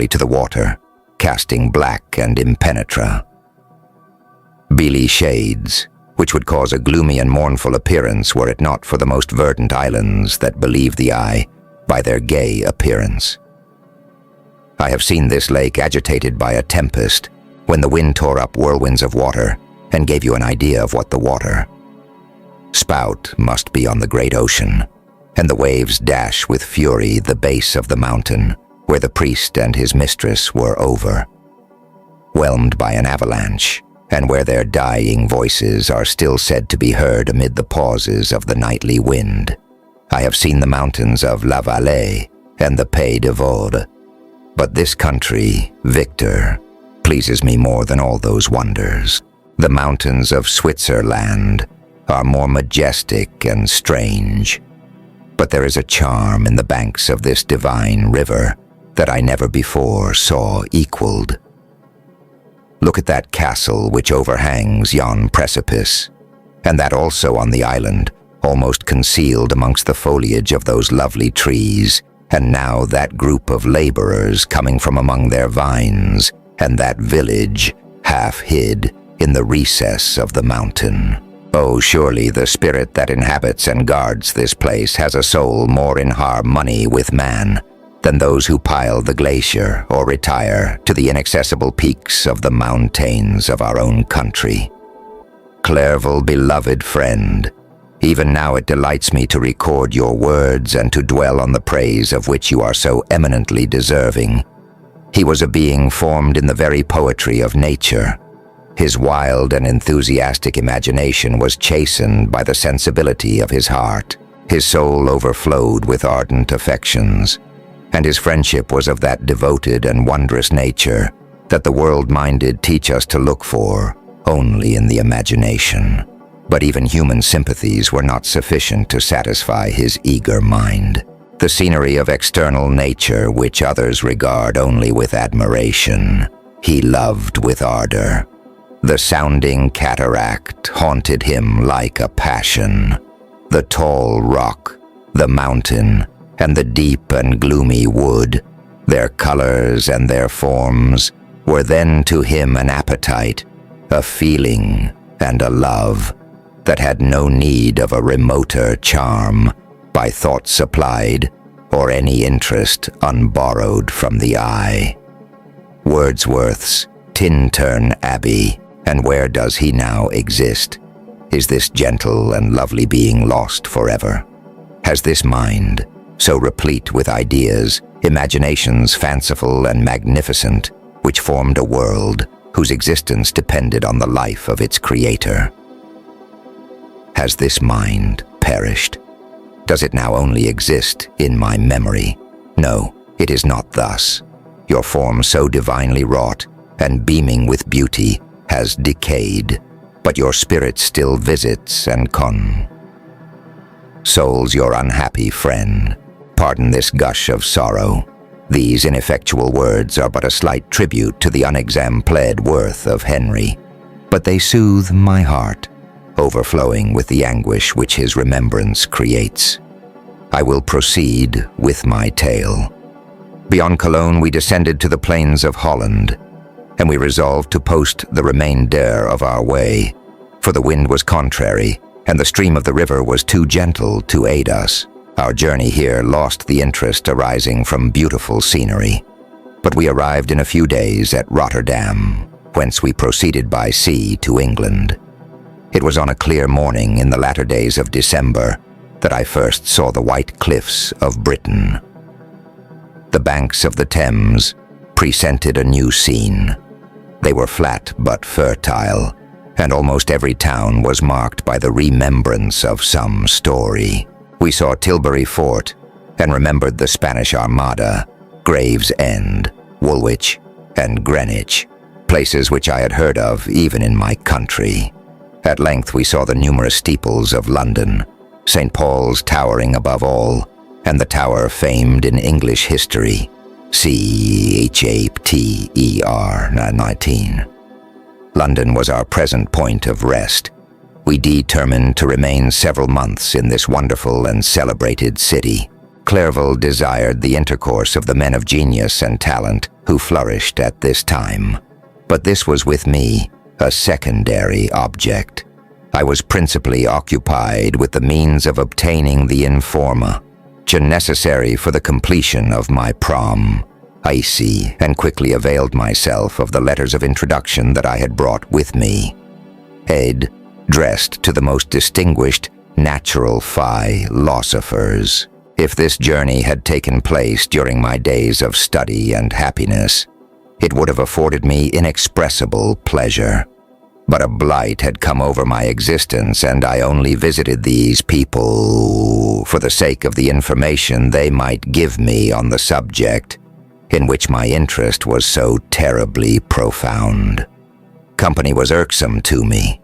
to the water, casting black and impenetra, beely shades, which would cause a gloomy and mournful appearance were it not for the most verdant islands that believe the eye by their gay appearance. I have seen this lake agitated by a tempest, when the wind tore up whirlwinds of water and gave you an idea of what the water spout must be on the great ocean, and the waves dash with fury the base of the mountain where the priest and his mistress were overwhelmed by an avalanche, and where their dying voices are still said to be heard amid the pauses of the nightly wind. I have seen the mountains of La Vallée and the Pays de Vaud, but this country, Victor, pleases me more than all those wonders. The mountains of Switzerland are more majestic and strange, but there is a charm in the banks of this divine river that I never before saw equaled. Look at that castle which overhangs yon precipice, and that also on the island, almost concealed amongst the foliage of those lovely trees, and now that group of laborers coming from among their vines, and that village half hid in the recess of the mountain. Oh, surely the spirit that inhabits and guards this place has a soul more in harmony with man than those who pile the glacier or retire to the inaccessible peaks of the mountains of our own country. Clerval, beloved friend, even now it delights me to record your words and to dwell on the praise of which you are so eminently deserving. He was a being formed in the very poetry of nature. His wild and enthusiastic imagination was chastened by the sensibility of his heart. His soul overflowed with ardent affections, and his friendship was of that devoted and wondrous nature that the world-minded teach us to look for only in the imagination. But even human sympathies were not sufficient to satisfy his eager mind. The scenery of external nature, which others regard only with admiration, he loved with ardor. The sounding cataract haunted him like a passion. The tall rock, the mountain, and the deep and gloomy wood, their colors and their forms, were then to him an appetite, a feeling, and a love that had no need of a remoter charm, by thought supplied, or any interest unborrowed from the eye. Wordsworth's Tintern Abbey, and where does he now exist? Is this gentle and lovely being lost forever? Has this mind, so replete with ideas, imaginations fanciful and magnificent, which formed a world whose existence depended on the life of its creator, has this mind perished? Does it now only exist in my memory? No, it is not thus. Your form so divinely wrought and beaming with beauty has decayed, but your spirit still visits and consoles your unhappy friend. Pardon this gush of sorrow. These ineffectual words are but a slight tribute to the unexampled worth of Henry, but they soothe my heart, overflowing with the anguish which his remembrance creates. I will proceed with my tale. Beyond Cologne, we descended to the plains of Holland, and we resolved to post the remainder of our way, for the wind was contrary, and the stream of the river was too gentle to aid us. Our journey here lost the interest arising from beautiful scenery, but we arrived in a few days at Rotterdam, whence we proceeded by sea to England. It was on a clear morning in the latter days of December that I first saw the white cliffs of Britain. The banks of the Thames presented a new scene. They were flat but fertile, and almost every town was marked by the remembrance of some story. We saw Tilbury Fort and remembered the Spanish Armada, Gravesend, Woolwich, and Greenwich, places which I had heard of even in my country. At length we saw the numerous steeples of London, St. Paul's towering above all, and the tower famed in English history, CHAPTER 19. London was our present point of rest. We determined to remain several months in this wonderful and celebrated city. Clerval desired the intercourse of the men of genius and talent who flourished at this time. But this was with me a secondary object. I was principally occupied with the means of obtaining the informa, necessary for the completion of my prom. I see, and quickly availed myself of the letters of introduction that I had brought with me. Ed, dressed to the most distinguished natural philosophers. If this journey had taken place during my days of study and happiness, it would have afforded me inexpressible pleasure. But a blight had come over my existence, and I only visited these people for the sake of the information they might give me on the subject, in which my interest was so terribly profound. Company was irksome to me.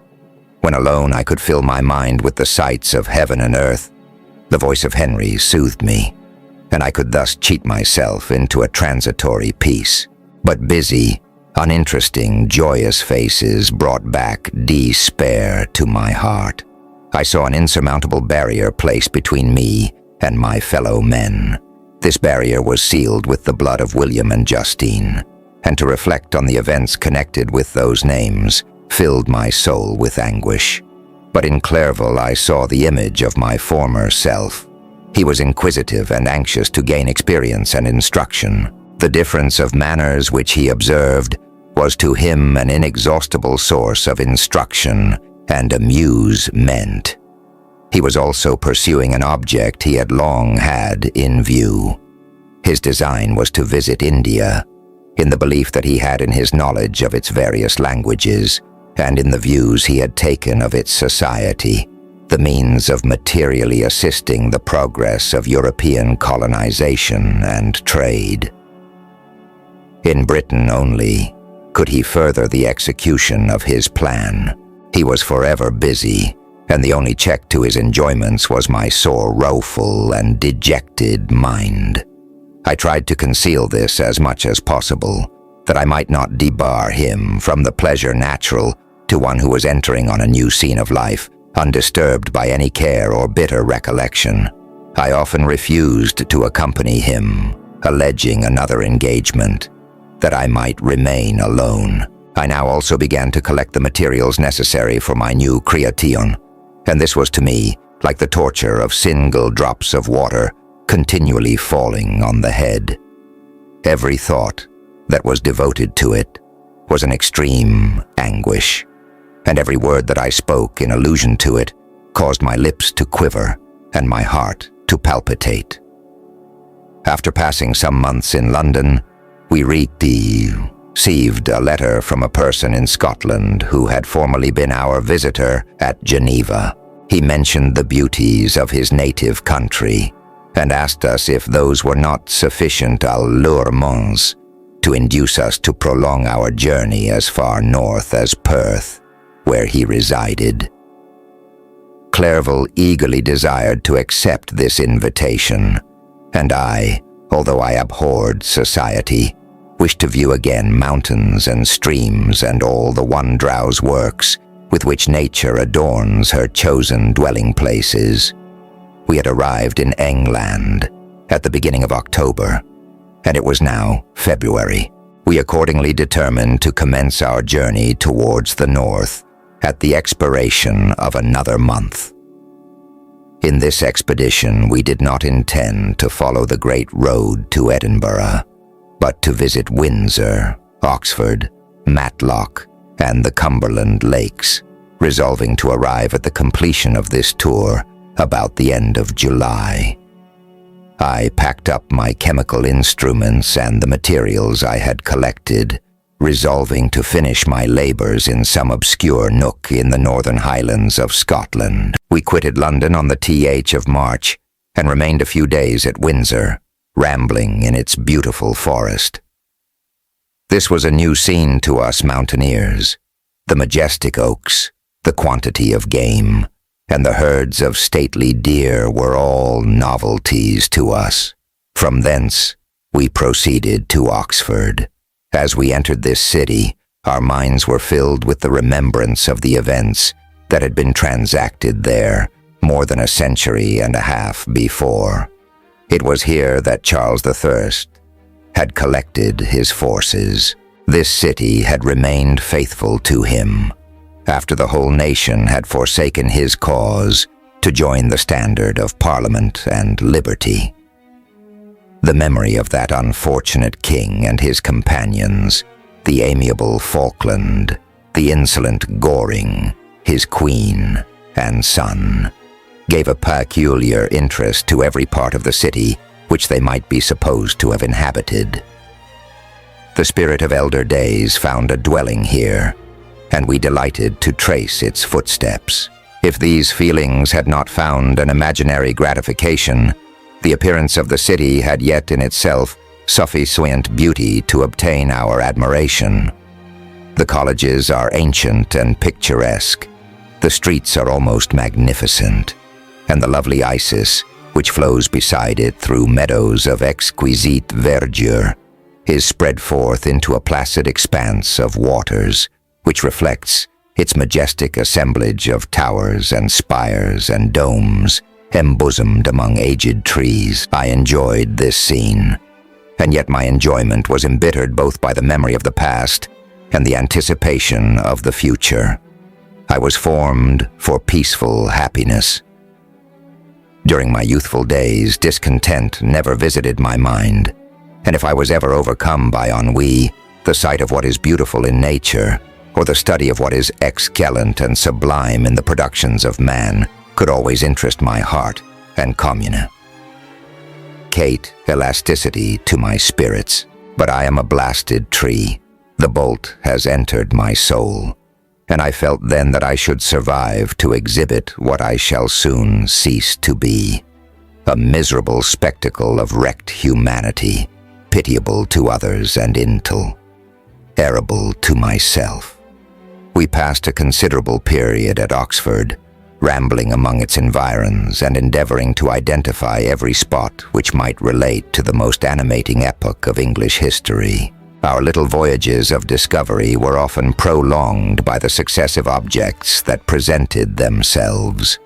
When alone, I could fill my mind with the sights of heaven and earth. The voice of Henry soothed me, and I could thus cheat myself into a transitory peace. But busy, uninteresting, joyous faces brought back despair to my heart. I saw an insurmountable barrier placed between me and my fellow men. This barrier was sealed with the blood of William and Justine, and to reflect on the events connected with those names filled my soul with anguish. But in Clerval I saw the image of my former self. He was inquisitive and anxious to gain experience and instruction. The difference of manners which he observed was to him an inexhaustible source of instruction and amusement. He was also pursuing an object he had long had in view. His design was to visit India, in the belief that he had in his knowledge of its various languages, and in the views he had taken of its society, the means of materially assisting the progress of European colonization and trade. In Britain only could he further the execution of his plan. He was forever busy, and the only check to his enjoyments was my sorrowful and dejected mind. I tried to conceal this as much as possible, that I might not debar him from the pleasure natural to one who was entering on a new scene of life, undisturbed by any care or bitter recollection. I often refused to accompany him, alleging another engagement, that I might remain alone. I now also began to collect the materials necessary for my new creation, and this was to me like the torture of single drops of water continually falling on the head. Every thought that was devoted to it was an extreme anguish, and every word that I spoke in allusion to it caused my lips to quiver and my heart to palpitate. After passing some months in London, we received a letter from a person in Scotland who had formerly been our visitor at Geneva. He mentioned the beauties of his native country and asked us if those were not sufficient allurements to induce us to prolong our journey as far north as Perth, where he resided. Clerval eagerly desired to accept this invitation, and I, although I abhorred society, wished to view again mountains and streams and all the wondrous works with which nature adorns her chosen dwelling places. We had arrived in England at the beginning of October, and it was now February. We accordingly determined to commence our journey towards the north at the expiration of another month. In this expedition, we did not intend to follow the great road to Edinburgh, but to visit Windsor, Oxford, Matlock, and the Cumberland Lakes, resolving to arrive at the completion of this tour about the end of July. I packed up my chemical instruments and the materials I had collected, resolving to finish my labors in some obscure nook in the northern highlands of Scotland. We quitted London on the th of March and remained a few days at Windsor, rambling in its beautiful forest. This was a new scene to us mountaineers. The majestic oaks, the quantity of game, and the herds of stately deer were all novelties to us. From thence, we proceeded to Oxford. As we entered this city, our minds were filled with the remembrance of the events that had been transacted there more than a century and a half before. It was here that Charles I had collected his forces. This city had remained faithful to him, after the whole nation had forsaken his cause to join the standard of Parliament and liberty. The memory of that unfortunate king and his companions, the amiable Falkland, the insolent Goring, his queen and son, gave a peculiar interest to every part of the city which they might be supposed to have inhabited. The spirit of elder days found a dwelling here, and we delighted to trace its footsteps. If these feelings had not found an imaginary gratification, the appearance of the city had yet in itself sufficient beauty to obtain our admiration. The colleges are ancient and picturesque, the streets are almost magnificent, and the lovely Isis, which flows beside it through meadows of exquisite verdure, is spread forth into a placid expanse of waters, which reflects its majestic assemblage of towers and spires and domes, embosomed among aged trees. I enjoyed this scene, and yet my enjoyment was embittered both by the memory of the past and the anticipation of the future. I was formed for peaceful happiness. During my youthful days, discontent never visited my mind, and if I was ever overcome by ennui, the sight of what is beautiful in nature, or the study of what is excellant and sublime in the productions of man, could always interest my heart and communicate elasticity to my spirits. But I am a blasted tree. The bolt has entered my soul, and I felt then that I should survive to exhibit what I shall soon cease to be, a miserable spectacle of wrecked humanity, pitiable to others and intolerable to myself. We passed a considerable period at Oxford, rambling among its environs and endeavoring to identify every spot which might relate to the most animating epoch of English history. Our little voyages of discovery were often prolonged by the successive objects that presented themselves.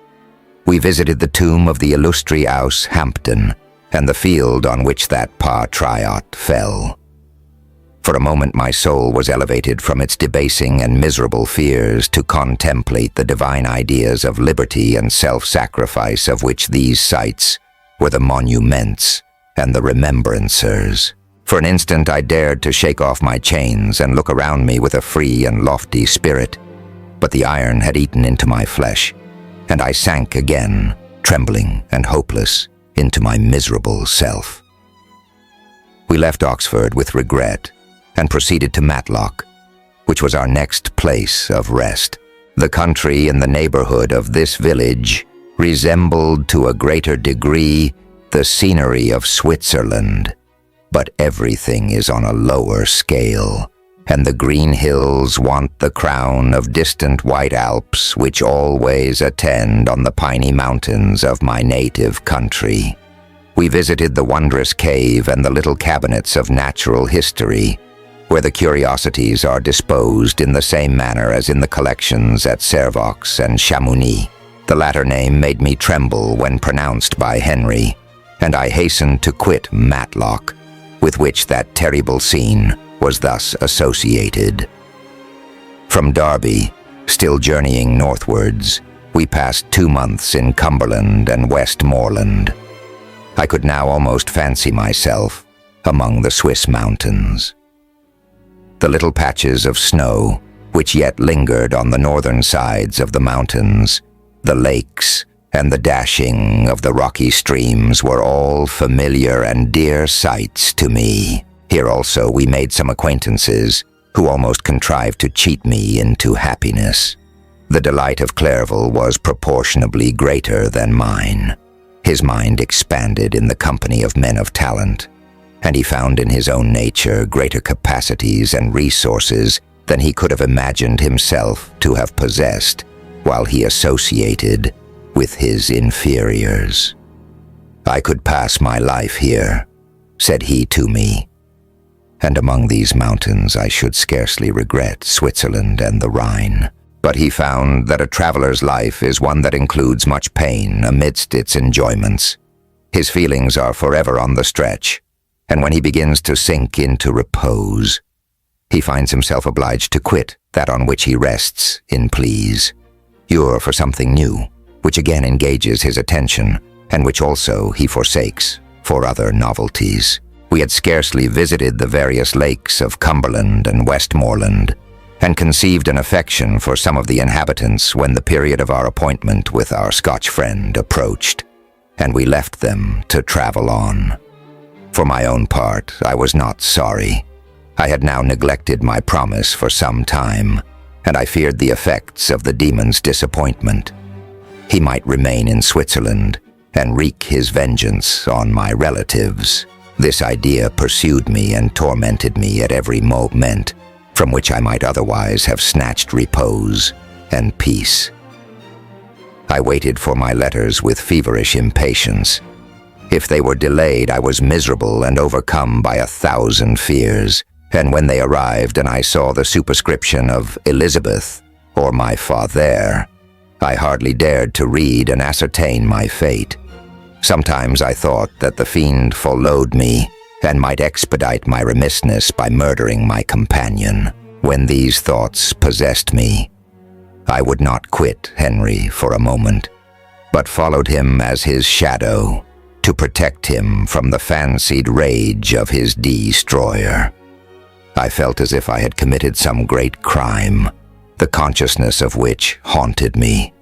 We visited the tomb of the illustrious Hampden and the field on which that patriot fell. For a moment my soul was elevated from its debasing and miserable fears to contemplate the divine ideas of liberty and self-sacrifice of which these sites were the monuments and the remembrancers. For an instant I dared to shake off my chains and look around me with a free and lofty spirit, but the iron had eaten into my flesh, and I sank again, trembling and hopeless, into my miserable self. We left Oxford with regret and proceeded to Matlock, which was our next place of rest. The country in the neighborhood of this village resembled to a greater degree the scenery of Switzerland, but everything is on a lower scale, and the green hills want the crown of distant white Alps which always attend on the piny mountains of my native country. We visited the wondrous cave and the little cabinets of natural history, where the curiosities are disposed in the same manner as in the collections at WarpVox and Chamonix. The latter name made me tremble when pronounced by Henry, and I hastened to quit Matlock, with which that terrible scene was thus associated. From Derby, still journeying northwards, we passed 2 months in Cumberland and Westmoreland. I could now almost fancy myself among the Swiss mountains. The little patches of snow, which yet lingered on the northern sides of the mountains, the lakes, and the dashing of the rocky streams were all familiar and dear sights to me. Here also we made some acquaintances who almost contrived to cheat me into happiness. The delight of Clerval was proportionably greater than mine. His mind expanded in the company of men of talent, and he found in his own nature greater capacities and resources than he could have imagined himself to have possessed while he associated with his inferiors. "I could pass my life here," said he to me, "and among these mountains I should scarcely regret Switzerland and the Rhine." But he found that a traveler's life is one that includes much pain amidst its enjoyments. His feelings are forever on the stretch, and when he begins to sink into repose, he finds himself obliged to quit that on which he rests in pleas, lure for something new, which again engages his attention, and which also he forsakes for other novelties. We had scarcely visited the various lakes of Cumberland and Westmoreland, and conceived an affection for some of the inhabitants when the period of our appointment with our Scotch friend approached, and we left them to travel on. For my own part, I was not sorry. I had now neglected my promise for some time, and I feared the effects of the demon's disappointment. He might remain in Switzerland and wreak his vengeance on my relatives. This idea pursued me and tormented me at every moment, from which I might otherwise have snatched repose and peace. I waited for my letters with feverish impatience. If they were delayed, I was miserable and overcome by 1,000 fears, and when they arrived and I saw the superscription of Elizabeth or my father, I hardly dared to read and ascertain my fate. Sometimes I thought that the fiend followed me and might expedite my remissness by murdering my companion. When these thoughts possessed me, I would not quit Henry for a moment, but followed him as his shadow to protect him from the fancied rage of his destroyer. I felt as if I had committed some great crime, the consciousness of which haunted me.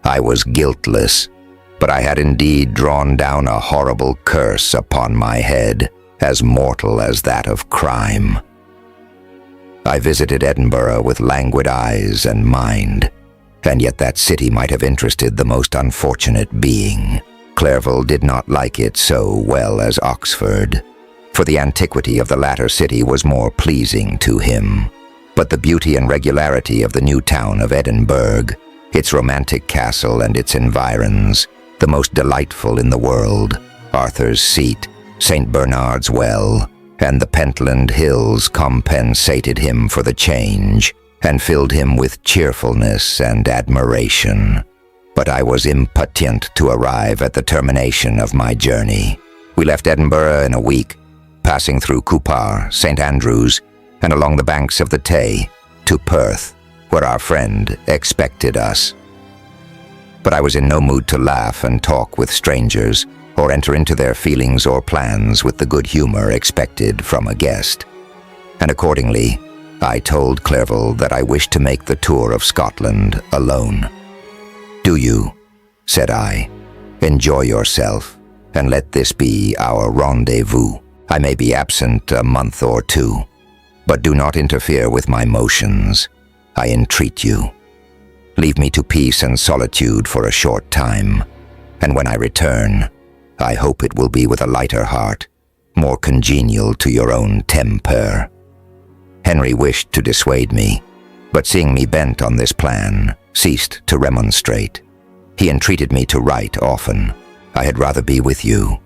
I was guiltless, but I had indeed drawn down a horrible curse upon my head, as mortal as that of crime. I visited Edinburgh with languid eyes and mind, and yet that city might have interested the most unfortunate being. Clerval did not like it so well as Oxford, for the antiquity of the latter city was more pleasing to him. But the beauty and regularity of the new town of Edinburgh, its romantic castle and its environs, the most delightful in the world, Arthur's Seat, St. Bernard's Well, and the Pentland Hills compensated him for the change and filled him with cheerfulness and admiration. But I was impatient to arrive at the termination of my journey. We left Edinburgh in a week, passing through Coupar, St. Andrews, and along the banks of the Tay to Perth, where our friend expected us. But I was in no mood to laugh and talk with strangers, or enter into their feelings or plans with the good humor expected from a guest. And accordingly, I told Clerval that I wished to make the tour of Scotland alone. "Do you," said I, "enjoy yourself, and let this be our rendezvous. I may be absent a month or 2, but do not interfere with my motions, I entreat you. Leave me to peace and solitude for a short time, and when I return, I hope it will be with a lighter heart, more congenial to your own temper." Henry wished to dissuade me, but seeing me bent on this plan, ceased to remonstrate. He entreated me to write often. "I had rather be with you,"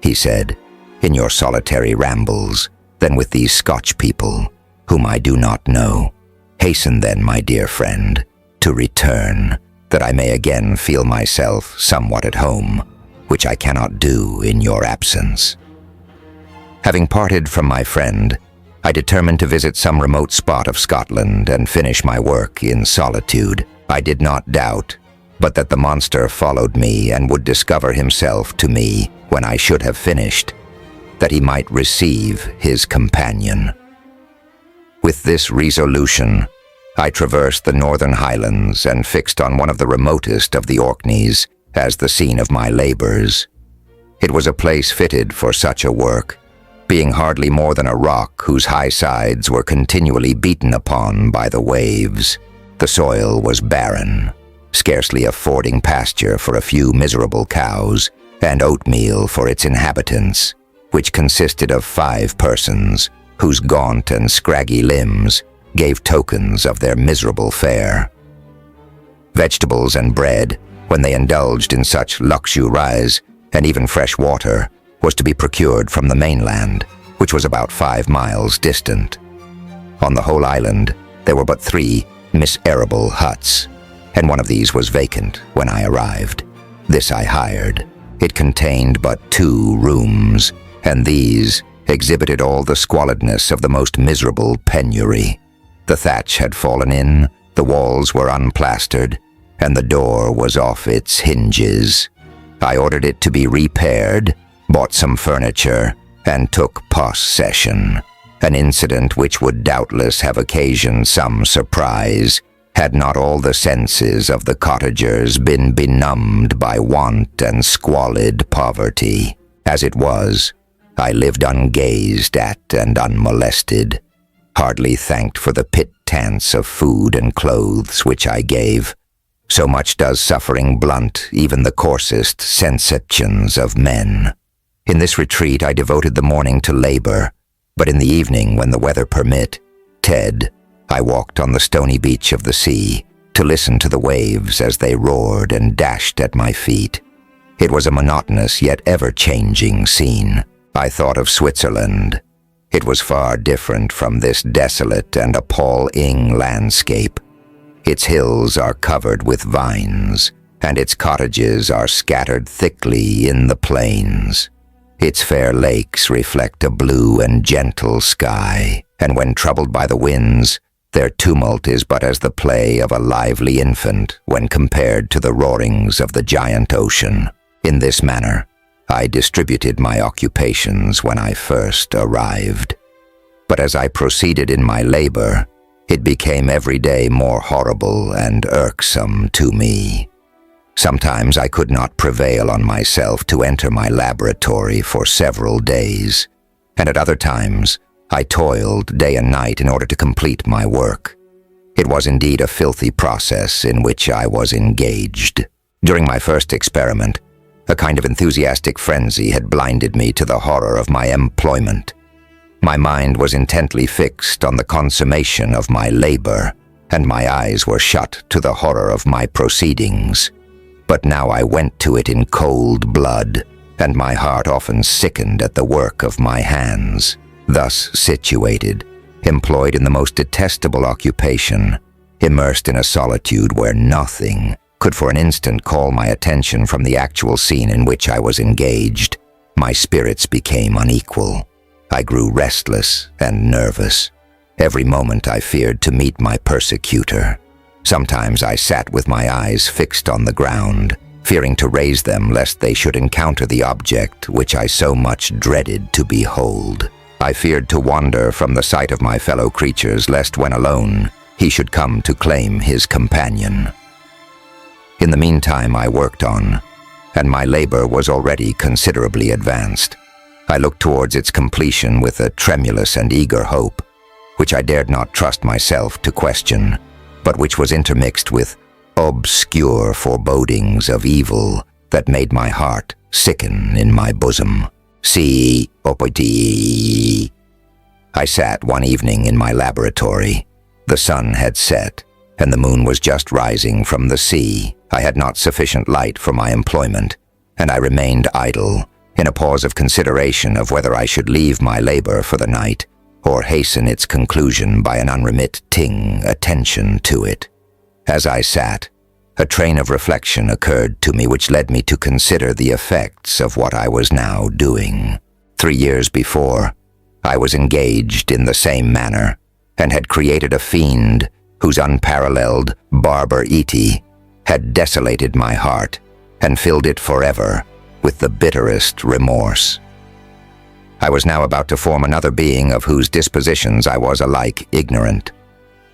he said, in your solitary rambles, than with these Scotch people, whom I do not know. Hasten then, my dear friend, to return, that I may again feel myself somewhat at home, which I cannot do in your absence. Having parted from my friend, I determined to visit some remote spot of Scotland and finish my work in solitude. I did not doubt, but that the monster followed me and would discover himself to me when I should have finished, that he might receive his companion. With this resolution, I traversed the northern highlands and fixed on one of the remotest of the Orkneys as the scene of my labors. It was a place fitted for such a work, being hardly more than a rock whose high sides were continually beaten upon by the waves. The soil was barren, scarcely affording pasture for a few miserable cows, and oatmeal for its inhabitants, which consisted of 5 persons, whose gaunt and scraggy limbs gave tokens of their miserable fare. Vegetables and bread, when they indulged in such luxuries, and even fresh water, was to be procured from the mainland, which was about 5 miles distant. On the whole island, there were but 3 miserable huts, and one of these was vacant when I arrived. This I hired. It contained but 2 rooms, and these exhibited all the squalidness of the most miserable penury. The thatch had fallen in, the walls were unplastered, and the door was off its hinges. I ordered it to be repaired, bought some furniture, and took possession, an incident which would doubtless have occasioned some surprise, had not all the senses of the cottagers been benumbed by want and squalid poverty. As it was, I lived ungazed at and unmolested, hardly thanked for the pittance of food and clothes which I gave. So much does suffering blunt even the coarsest sensations of men. In this retreat I devoted the morning to labor, but in the evening, when the weather permit, I walked on the stony beach of the sea to listen to the waves as they roared and dashed at my feet. It was a monotonous yet ever-changing scene. I thought of Switzerland. It was far different from this desolate and appalling landscape. Its hills are covered with vines, and its cottages are scattered thickly in the plains. Its fair lakes reflect a blue and gentle sky, and when troubled by the winds, their tumult is but as the play of a lively infant when compared to the roarings of the giant ocean. In this manner, I distributed my occupations when I first arrived. But as I proceeded in my labor, it became every day more horrible and irksome to me. Sometimes I could not prevail on myself to enter my laboratory for several days, and at other times I toiled day and night in order to complete my work. It was indeed a filthy process in which I was engaged. During my first experiment, a kind of enthusiastic frenzy had blinded me to the horror of my employment. My mind was intently fixed on the consummation of my labor, and my eyes were shut to the horror of my proceedings. But now I went to it in cold blood, and my heart often sickened at the work of my hands. Thus situated, employed in the most detestable occupation, immersed in a solitude where nothing could for an instant call my attention from the actual scene in which I was engaged, my spirits became unequal. I grew restless and nervous. Every moment I feared to meet my persecutor. Sometimes I sat with my eyes fixed on the ground, fearing to raise them lest they should encounter the object which I so much dreaded to behold. I feared to wander from the sight of my fellow creatures lest when alone he should come to claim his companion. In the meantime I worked on, and my labor was already considerably advanced. I looked towards its completion with a tremulous and eager hope, which I dared not trust myself to question, but which was intermixed with obscure forebodings of evil that made my heart sicken in my bosom. I sat one evening in my laboratory. The sun had set, and the moon was just rising from the sea. I had not sufficient light for my employment, and I remained idle, In a pause of consideration of whether I should leave my labor for the night or hasten its conclusion by an unremitting attention to it. As I sat, a train of reflection occurred to me which led me to consider the effects of what I was now doing. 3 years before, I was engaged in the same manner and had created a fiend whose unparalleled barbarity had desolated my heart and filled it forever with the bitterest remorse. I was now about to form another being of whose dispositions I was alike ignorant.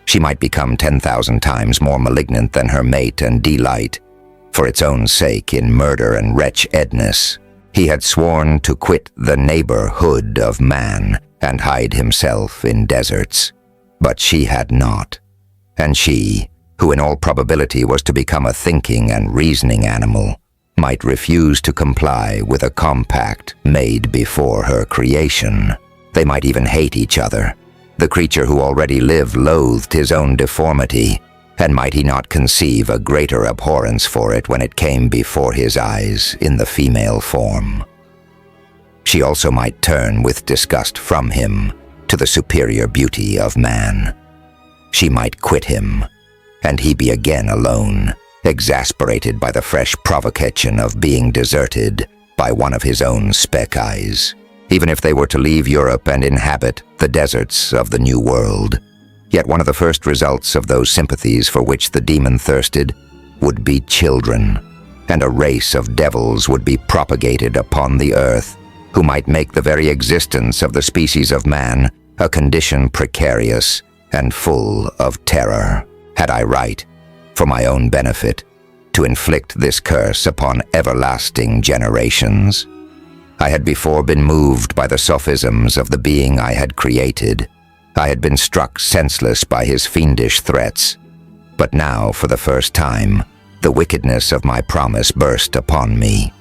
She might become 10,000 times more malignant than her mate and delight, for its own sake in murder and wretchedness. He had sworn to quit the neighborhood of man and hide himself in deserts, but she had not. And she, who in all probability was to become a thinking and reasoning animal, might refuse to comply with a compact made before her creation. They might even hate each other. The creature who already lived loathed his own deformity, and might he not conceive a greater abhorrence for it when it came before his eyes in the female form? She also might turn with disgust from him to the superior beauty of man. She might quit him, and he be again alone, exasperated by the fresh provocation of being deserted by one of his own speck eyes. Even if they were to leave Europe and inhabit the deserts of the New World, yet one of the first results of those sympathies for which the demon thirsted would be children, and a race of devils would be propagated upon the earth, who might make the very existence of the species of man a condition precarious and full of terror. Had I right, for my own benefit, to inflict this curse upon everlasting generations? I had before been moved by the sophisms of the being I had created. I had been struck senseless by his fiendish threats. But now, for the first time, the wickedness of my promise burst upon me.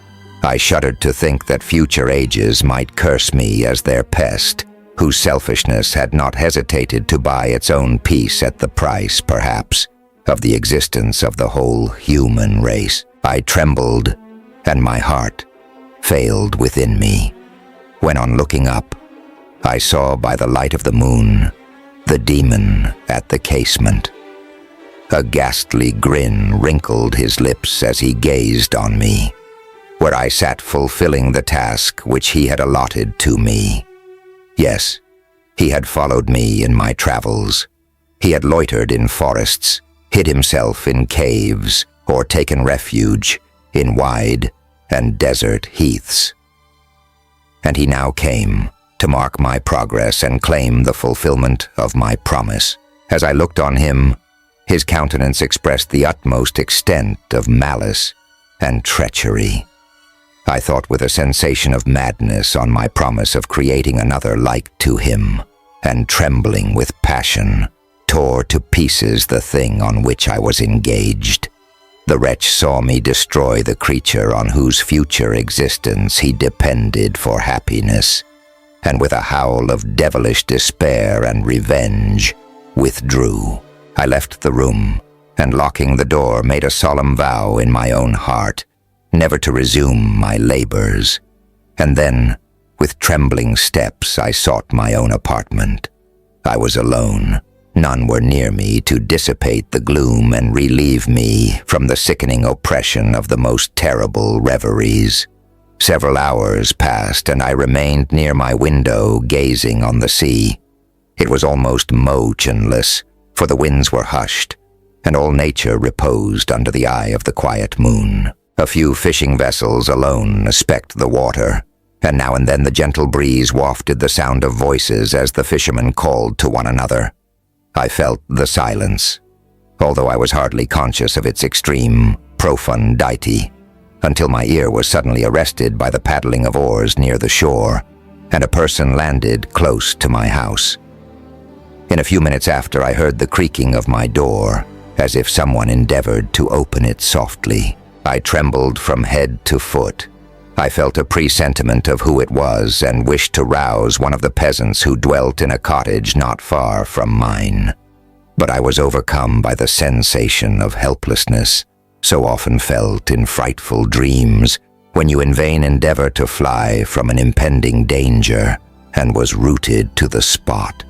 I shuddered to think that future ages might curse me as their pest, whose selfishness had not hesitated to buy its own peace at the price, perhaps, of the existence of the whole human race. I trembled, and my heart failed within me, when on looking up, I saw by the light of the moon the demon at the casement. A ghastly grin wrinkled his lips as he gazed on me, where I sat fulfilling the task which he had allotted to me. Yes, he had followed me in my travels. He had loitered in forests, hid himself in caves, or taken refuge in wide and desert heaths. And he now came to mark my progress and claim the fulfillment of my promise. As I looked on him, his countenance expressed the utmost extent of malice and treachery. I thought with a sensation of madness on my promise of creating another like to him, and trembling with passion, tore to pieces the thing on which I was engaged. The wretch saw me destroy the creature on whose future existence he depended for happiness, and with a howl of devilish despair and revenge, withdrew. I left the room, and locking the door, made a solemn vow in my own heart never to resume my labors. And then, with trembling steps, I sought my own apartment. I was alone. None were near me to dissipate the gloom and relieve me from the sickening oppression of the most terrible reveries. Several hours passed, and I remained near my window, gazing on the sea. It was almost motionless, for the winds were hushed, and all nature reposed under the eye of the quiet moon. A few fishing vessels alone specked the water, and now and then the gentle breeze wafted the sound of voices as the fishermen called to one another. I felt the silence, although I was hardly conscious of its extreme profundity, until my ear was suddenly arrested by the paddling of oars near the shore, and a person landed close to my house. In a few minutes after, I heard the creaking of my door, as if someone endeavored to open it softly. I trembled from head to foot. I felt a presentiment of who it was and wished to rouse one of the peasants who dwelt in a cottage not far from mine. But I was overcome by the sensation of helplessness, so often felt in frightful dreams, when you in vain endeavor to fly from an impending danger and was rooted to the spot.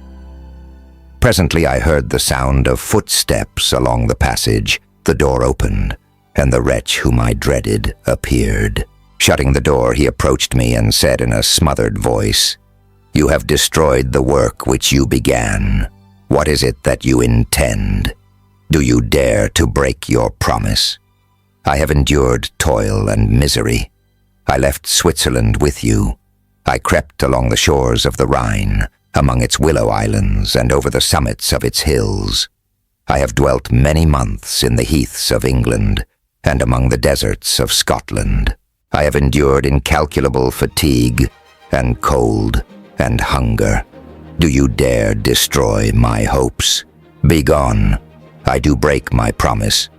Presently I heard the sound of footsteps along the passage. The door opened, and the wretch whom I dreaded appeared. Shutting the door, he approached me and said in a smothered voice, "You have destroyed the work which you began. What is it that you intend? Do you dare to break your promise? I have endured toil and misery. I left Switzerland with you. I crept along the shores of the Rhine, among its willow islands and over the summits of its hills. I have dwelt many months in the heaths of England and among the deserts of Scotland. I have endured incalculable fatigue and cold and hunger. Do you dare destroy my hopes? Begone. I do break my promise.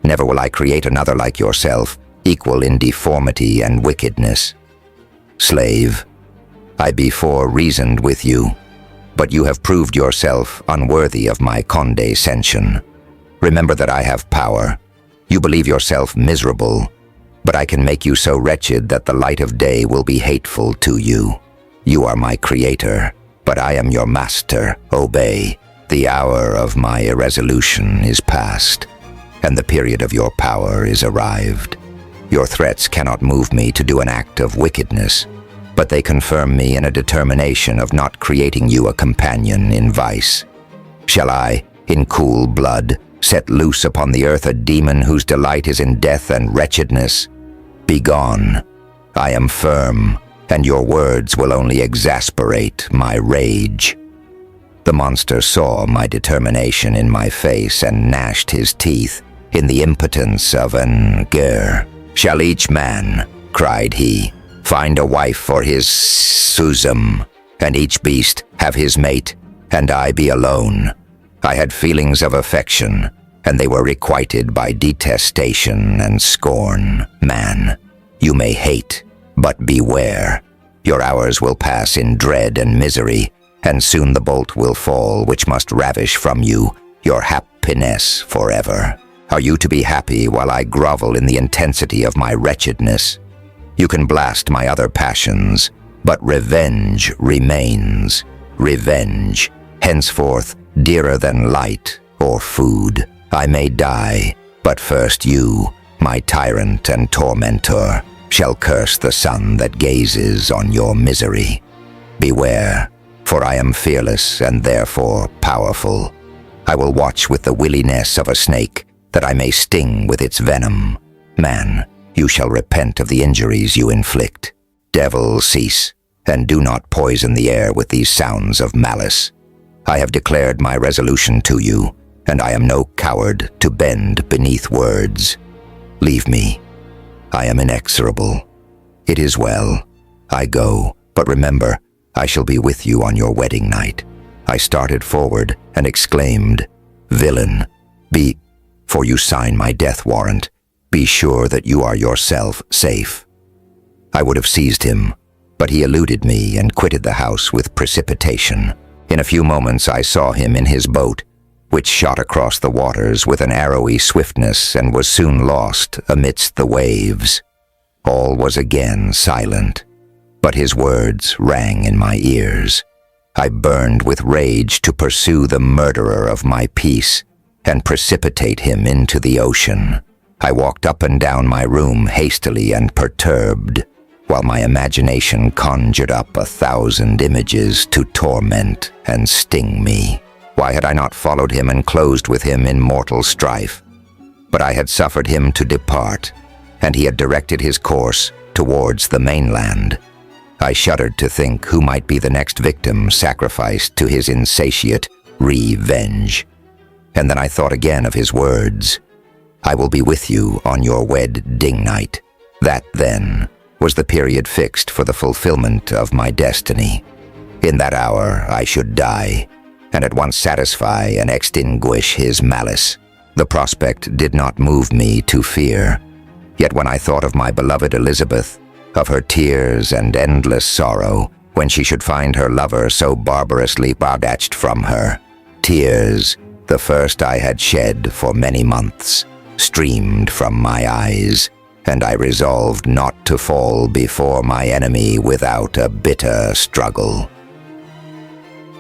Never will I create another like yourself, equal in deformity and wickedness. Slave, I before reasoned with you, but you have proved yourself unworthy of my condescension. Remember that I have power. You believe yourself miserable, but I can make you so wretched that the light of day will be hateful to you. You are my creator, but I am your master. Obey. The hour of my irresolution is past, and the period of your power is arrived. Your threats cannot move me to do an act of wickedness, but they confirm me in a determination of not creating you a companion in vice. Shall I, in cool blood, set loose upon the earth a demon whose delight is in death and wretchedness? Begone. I am firm, and your words will only exasperate my rage." The monster saw my determination in my face and gnashed his teeth in the impotence of an ger. "Shall each man," cried he, "find a wife for his Susum, and each beast have his mate, and I be alone? I had feelings of affection, and they were requited by detestation and scorn. Man, you may hate, but beware. Your hours will pass in dread and misery, and soon the bolt will fall which must ravish from you your happiness forever. Are you to be happy while I grovel in the intensity of my wretchedness? You can blast my other passions, but revenge remains. Revenge, henceforth dearer than light or food. I may die, but first you, my tyrant and tormentor, shall curse the sun that gazes on your misery. Beware, for I am fearless and therefore powerful. I will watch with the williness of a snake, that I may sting with its venom. Man, you shall repent of the injuries you inflict. Devil, cease, and do not poison the air with these sounds of malice. I have declared my resolution to you, and I am no coward to bend beneath words. Leave me. I am inexorable. It is well. I go, but remember, I shall be with you on your wedding night." I started forward and exclaimed, "Villain, for you sign my death warrant, be sure that you are yourself safe." I would have seized him, but he eluded me and quitted the house with precipitation. In a few moments I saw him in his boat, which shot across the waters with an arrowy swiftness and was soon lost amidst the waves. All was again silent, but his words rang in my ears. I burned with rage to pursue the murderer of my peace and precipitate him into the ocean. I walked up and down my room hastily and perturbed, while my imagination conjured up 1,000 images to torment and sting me. Why had I not followed him and closed with him in mortal strife? But I had suffered him to depart, and he had directed his course towards the mainland. I shuddered to think who might be the next victim sacrificed to his insatiate revenge. And then I thought again of his words, "I will be with you on your wedding night." That, then, was the period fixed for the fulfillment of my destiny. In that hour I should die, and at once satisfy and extinguish his malice. The prospect did not move me to fear. Yet when I thought of my beloved Elizabeth, of her tears and endless sorrow, when she should find her lover so barbarously snatched from her, tears, the first I had shed for many months, streamed from my eyes, and I resolved not to fall before my enemy without a bitter struggle.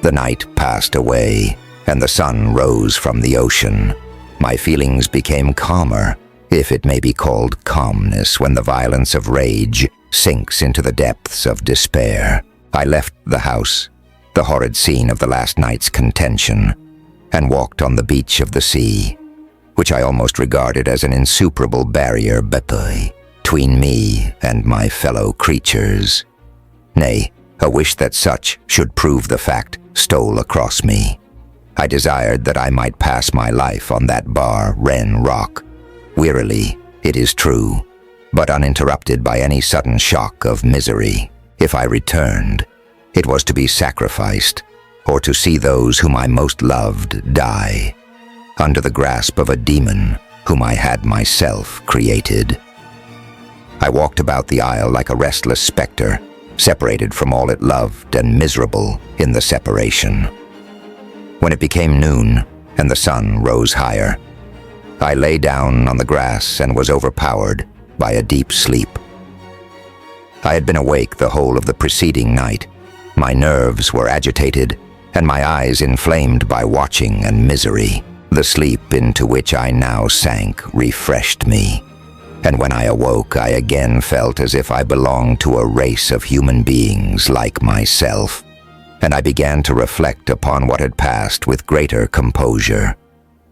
The night passed away, and the sun rose from the ocean. My feelings became calmer, if it may be called calmness when the violence of rage sinks into the depths of despair. I left the house, the horrid scene of the last night's contention, and walked on the beach of the sea, which I almost regarded as an insuperable barrier between me and my fellow creatures. Nay, a wish that such should prove the fact stole across me. I desired that I might pass my life on that Wren rock, wearily, it is true, but uninterrupted by any sudden shock of misery. If I returned, it was to be sacrificed, or to see those whom I most loved die, under the grasp of a demon whom I had myself created. I walked about the isle like a restless specter, separated from all it loved and miserable in the separation. When it became noon and the sun rose higher, I lay down on the grass and was overpowered by a deep sleep. I had been awake the whole of the preceding night. My nerves were agitated and my eyes inflamed by watching and misery. The sleep into which I now sank refreshed me, and when I awoke, I again felt as if I belonged to a race of human beings like myself, and I began to reflect upon what had passed with greater composure.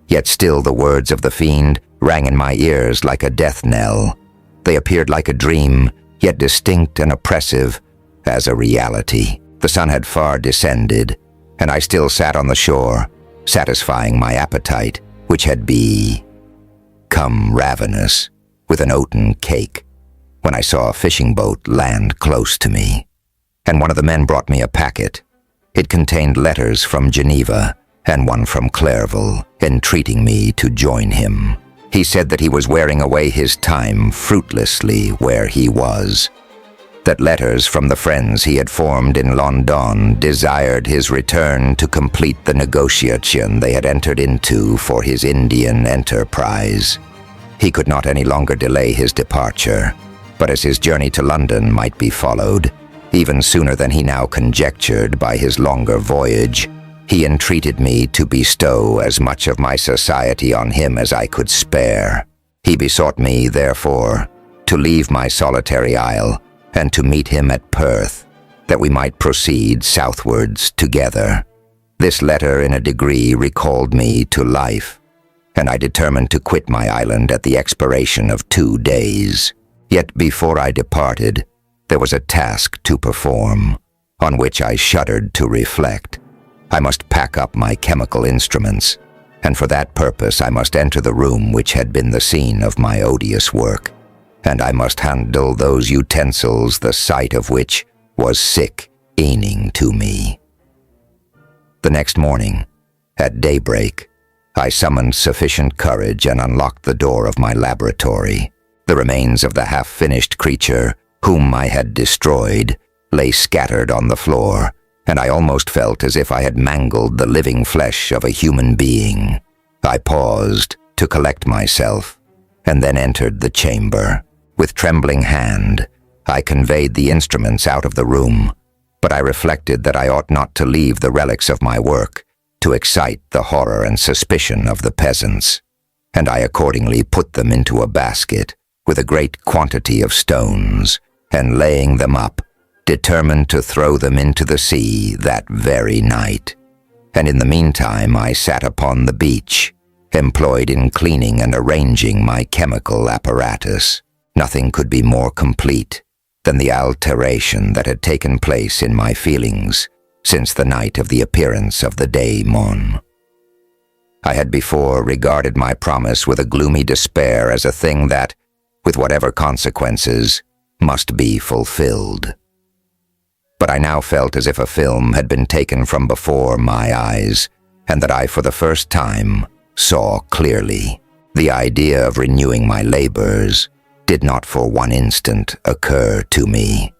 Yet still the words of the fiend rang in my ears like a death knell. They appeared like a dream, yet distinct and oppressive as a reality. The sun had far descended, and I still sat on the shore, satisfying my appetite, which had become ravenous, with an oaten cake, when I saw a fishing boat land close to me, and one of the men brought me a packet. It contained letters from Geneva and one from Clairville, entreating me to join him. He said that he was wearing away his time fruitlessly where he was, that letters from the friends he had formed in London desired his return to complete the negotiation they had entered into for his Indian enterprise. He could not any longer delay his departure, but as his journey to London might be followed, even sooner than he now conjectured by his longer voyage, he entreated me to bestow as much of my society on him as I could spare. He besought me, therefore, to leave my solitary isle and to meet him at Perth, that we might proceed southwards together. This letter in a degree recalled me to life, and I determined to quit my island at the expiration of 2 days. Yet before I departed, there was a task to perform, on which I shuddered to reflect. I must pack up my chemical instruments, and for that purpose I must enter the room which had been the scene of my odious work, and I must handle those utensils the sight of which was sickening to me. The next morning, at daybreak, I summoned sufficient courage and unlocked the door of my laboratory. The remains of the half-finished creature whom I had destroyed lay scattered on the floor, and I almost felt as if I had mangled the living flesh of a human being. I paused to collect myself, and then entered the chamber. With trembling hand, I conveyed the instruments out of the room, but I reflected that I ought not to leave the relics of my work to excite the horror and suspicion of the peasants, and I accordingly put them into a basket with a great quantity of stones, and laying them up, determined to throw them into the sea that very night. And in the meantime I sat upon the beach, employed in cleaning and arranging my chemical apparatus. Nothing could be more complete than the alteration that had taken place in my feelings since the night of the appearance of the daemon. I had before regarded my promise with a gloomy despair as a thing that, with whatever consequences, must be fulfilled. But I now felt as if a film had been taken from before my eyes, and that I for the first time saw clearly. The idea of renewing my labors did not for one instant occur to me.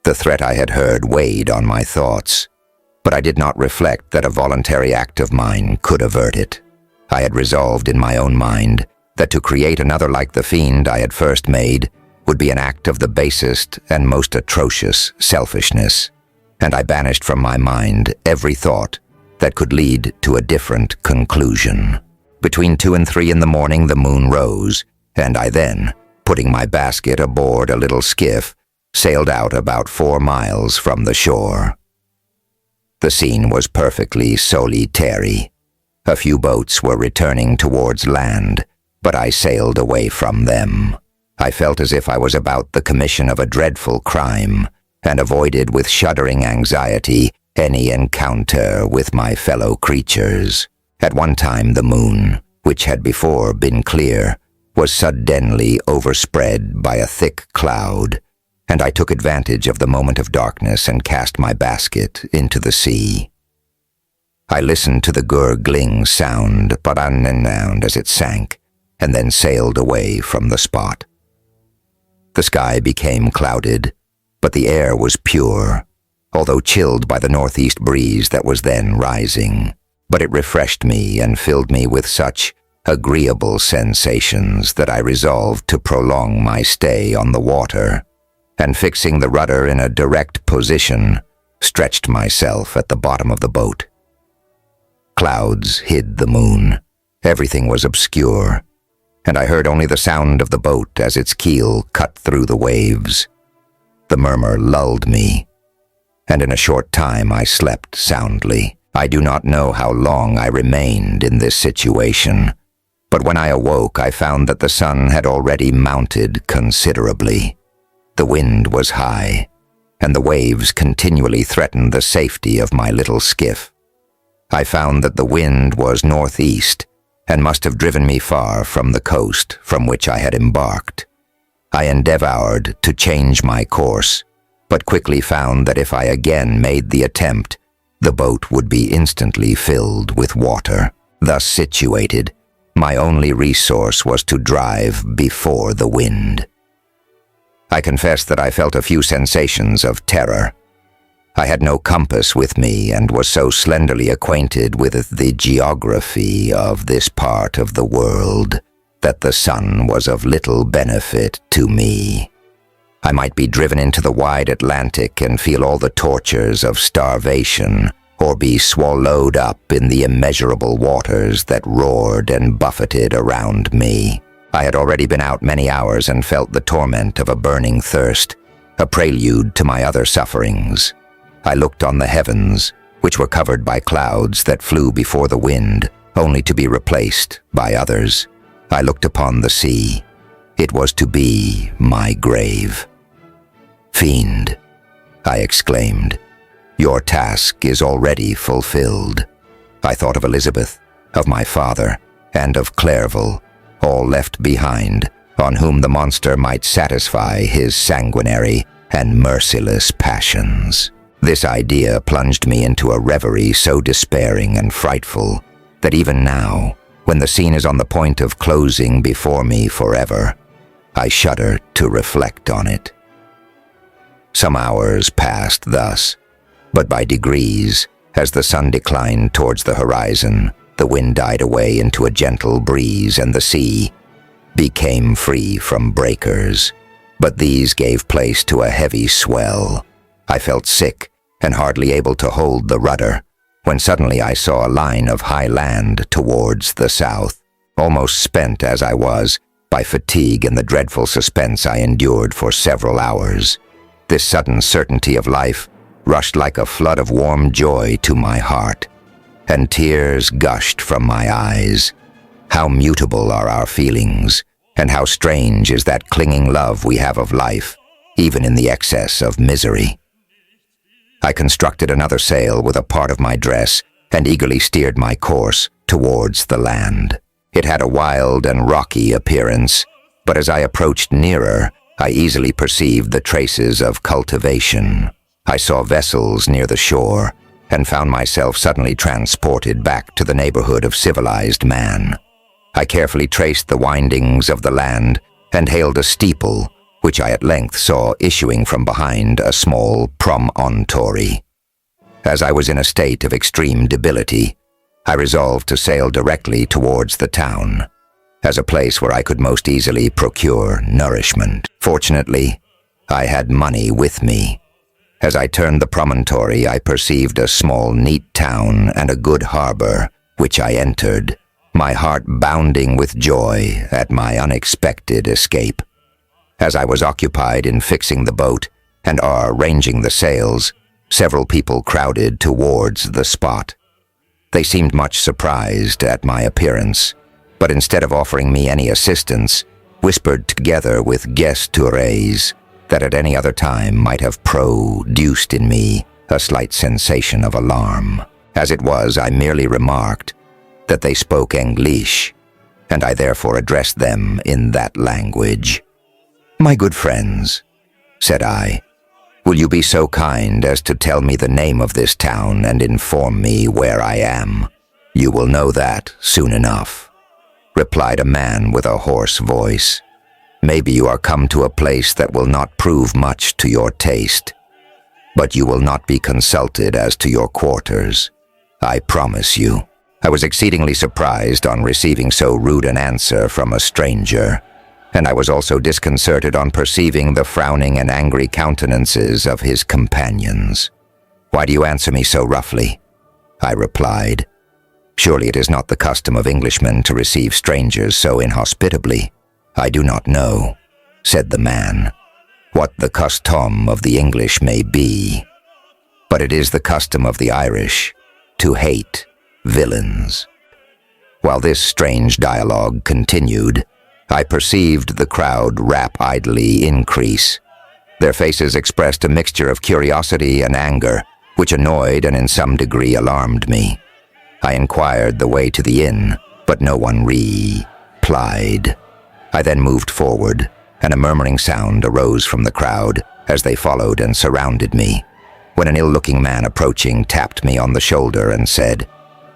The threat I had heard weighed on my thoughts, but I did not reflect that a voluntary act of mine could avert it. I had resolved in my own mind that to create another like the fiend I had first made would be an act of the basest and most atrocious selfishness, and I banished from my mind every thought that could lead to a different conclusion. Between 2 and 3 in the morning the moon rose, and I then, putting my basket aboard a little skiff, sailed out about 4 miles from the shore. The scene was perfectly solitary. A few boats were returning towards land, but I sailed away from them. I felt as if I was about the commission of a dreadful crime, and avoided with shuddering anxiety any encounter with my fellow creatures. At one time the moon, which had before been clear, was suddenly overspread by a thick cloud, and I took advantage of the moment of darkness and cast my basket into the sea. I listened to the gurgling sound as it sank, and then sailed away from the spot. The sky became clouded, but the air was pure, although chilled by the northeast breeze that was then rising. But it refreshed me and filled me with such agreeable sensations that I resolved to prolong my stay on the water, and fixing the rudder in a direct position, stretched myself at the bottom of the boat. Clouds hid the moon. Everything was obscure, and I heard only the sound of the boat as its keel cut through the waves. The murmur lulled me, and in a short time I slept soundly. I do not know how long I remained in this situation, but when I awoke I found that the sun had already mounted considerably. The wind was high, and the waves continually threatened the safety of my little skiff. I found that the wind was northeast, and must have driven me far from the coast from which I had embarked. I endeavored to change my course, but quickly found that if I again made the attempt, the boat would be instantly filled with water. Thus situated, my only resource was to drive before the wind. I confess that I felt a few sensations of terror. I had no compass with me and was so slenderly acquainted with the geography of this part of the world that the sun was of little benefit to me. I might be driven into the wide Atlantic and feel all the tortures of starvation, or be swallowed up in the immeasurable waters that roared and buffeted around me. I had already been out many hours and felt the torment of a burning thirst, a prelude to my other sufferings. I looked on the heavens, which were covered by clouds that flew before the wind, only to be replaced by others. I looked upon the sea. It was to be my grave. "Fiend," I exclaimed, "your task is already fulfilled." I thought of Elizabeth, of my father, and of Clerval, all left behind, on whom the monster might satisfy his sanguinary and merciless passions. This idea plunged me into a reverie so despairing and frightful that even now, when the scene is on the point of closing before me forever, I shudder to reflect on it. Some hours passed thus, but by degrees, as the sun declined towards the horizon, the wind died away into a gentle breeze and the sea became free from breakers. But these gave place to a heavy swell. I felt sick and hardly able to hold the rudder, when suddenly I saw a line of high land towards the south. Almost spent as I was by fatigue and the dreadful suspense I endured for several hours, this sudden certainty of life rushed like a flood of warm joy to my heart, and tears gushed from my eyes. How mutable are our feelings, and how strange is that clinging love we have of life, even in the excess of misery. I constructed another sail with a part of my dress and eagerly steered my course towards the land. It had a wild and rocky appearance, but as I approached nearer, I easily perceived the traces of cultivation. I saw vessels near the shore and found myself suddenly transported back to the neighborhood of civilized man. I carefully traced the windings of the land and hailed a steeple, which I at length saw issuing from behind a small promontory. As I was in a state of extreme debility, I resolved to sail directly towards the town. as a place where I could most easily procure nourishment. Fortunately, I had money with me. As I turned the promontory, I perceived a small, neat town and a good harbor, which I entered, my heart bounding with joy at my unexpected escape. As I was occupied in fixing the boat and arranging the sails, several people crowded towards the spot. They seemed much surprised at my appearance, but instead of offering me any assistance, whispered together with gestures that at any other time might have produced in me a slight sensation of alarm. As it was, I merely remarked that they spoke English, and I therefore addressed them in that language. "My good friends," said I, "will you be so kind as to tell me the name of this town and inform me where I am?" "You will know that soon enough," replied a man with a hoarse voice. "Maybe you are come to a place that will not prove much to your taste, but you will not be consulted as to your quarters, I promise you." I was exceedingly surprised on receiving so rude an answer from a stranger, and I was also disconcerted on perceiving the frowning and angry countenances of his companions. "Why do you answer me so roughly?" I replied. "Surely it is not the custom of Englishmen to receive strangers so inhospitably." "I do not know," said the man, "what the custom of the English may be, but it is the custom of the Irish to hate villains." While this strange dialogue continued, I perceived the crowd rapidly increase. Their faces expressed a mixture of curiosity and anger, which annoyed and in some degree alarmed me. I inquired the way to the inn, but no one replied. I then moved forward, and a murmuring sound arose from the crowd as they followed and surrounded me, when an ill-looking man approaching tapped me on the shoulder and said,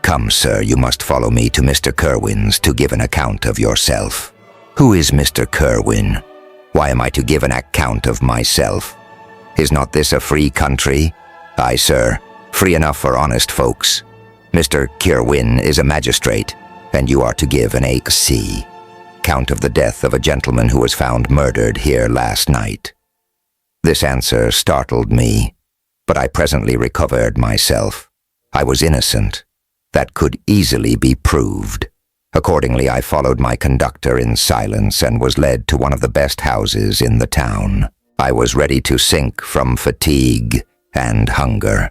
"Come, sir, you must follow me to Mr. Kerwin's to give an account of yourself." "Who is Mr. Kerwin? Why am I to give an account of myself? Is not this a free country?" "Aye, sir, free enough for honest folks. Mr. Kerwin is a magistrate, and you are to give an account of the death of a gentleman who was found murdered here last night." This answer startled me, but I presently recovered myself. I was innocent. That could easily be proved. Accordingly, I followed my conductor in silence and was led to one of the best houses in the town. I was ready to sink from fatigue and hunger,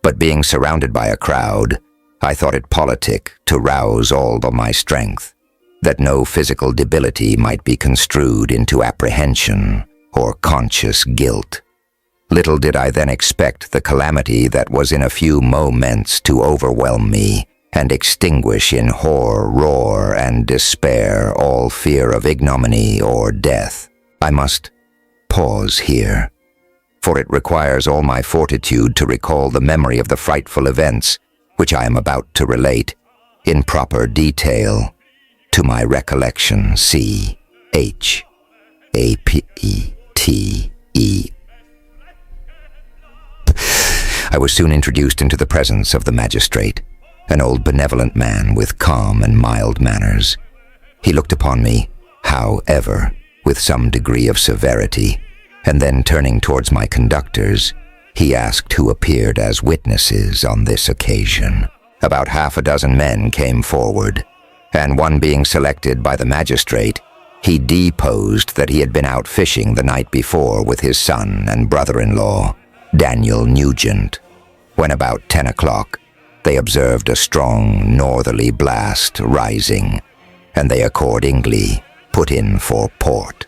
but being surrounded by a crowd, I thought it politic to rouse all of my strength, that no physical debility might be construed into apprehension or conscious guilt. Little did I then expect the calamity that was in a few moments to overwhelm me and extinguish in horror and despair all fear of ignominy or death. I must pause here, for it requires all my fortitude to recall the memory of the frightful events which I am about to relate in proper detail to my recollection. C-H-A-P-E-T-E. I was soon introduced into the presence of the magistrate, an old benevolent man with calm and mild manners. He looked upon me, however, with some degree of severity, and then turning towards my conductors, he asked who appeared as witnesses on this occasion. About half a dozen men came forward, and one being selected by the magistrate, he deposed that he had been out fishing the night before with his son and brother-in-law, Daniel Nugent. When about 10 o'clock, they observed a strong northerly blast rising, and they accordingly put in for port.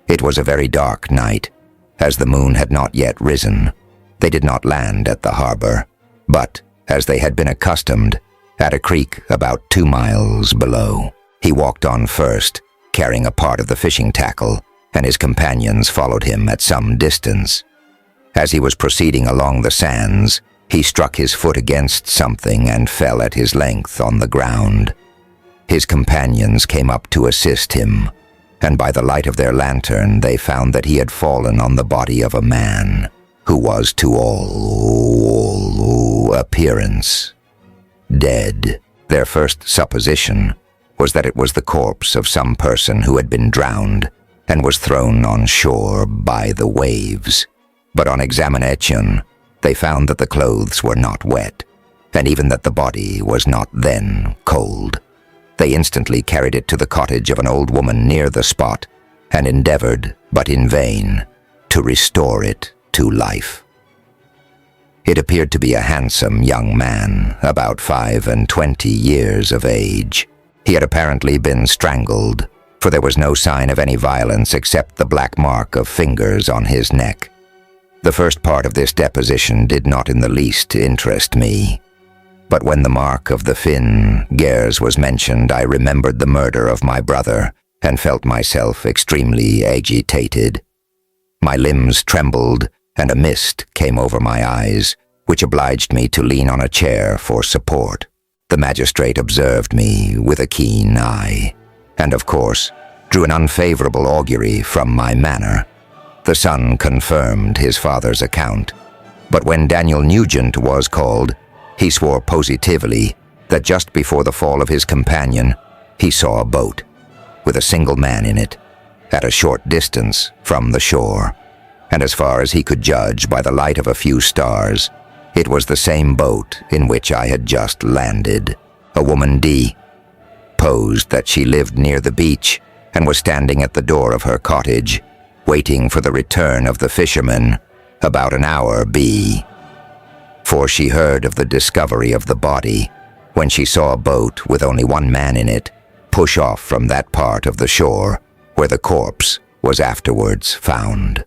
It was a very dark night, as the moon had not yet risen. They did not land at the harbor, but, as they had been accustomed, at a creek about 2 miles below. He walked on first, carrying a part of the fishing tackle, and his companions followed him at some distance. As he was proceeding along the sands, he struck his foot against something and fell at his length on the ground. His companions came up to assist him, and by the light of their lantern they found that he had fallen on the body of a man, who was to all appearance dead. Their first supposition was that it was the corpse of some person who had been drowned and was thrown on shore by the waves. But on examination, they found that the clothes were not wet, and even that the body was not then cold. They instantly carried it to the cottage of an old woman near the spot and endeavored, but in vain, to restore it to life. It appeared to be a handsome young man, about 25 years of age. He had apparently been strangled, for there was no sign of any violence except the black mark of fingers on his neck. The first part of this deposition did not in the least interest me. But when the mark of the fin gears was mentioned, I remembered the murder of my brother and felt myself extremely agitated. My limbs trembled and a mist came over my eyes, which obliged me to lean on a chair for support. The magistrate observed me with a keen eye, and of course, drew an unfavorable augury from my manner. The son confirmed his father's account, but when Daniel Nugent was called, he swore positively that just before the fall of his companion, he saw a boat, with a single man in it, at a short distance from the shore, and as far as he could judge by the light of a few stars, it was the same boat in which I had just landed. A woman D. posed that she lived near the beach and was standing at the door of her cottage, waiting for the return of the fisherman, about an hour B. For she heard of the discovery of the body when she saw a boat with only one man in it push off from that part of the shore where the corpse was afterwards found.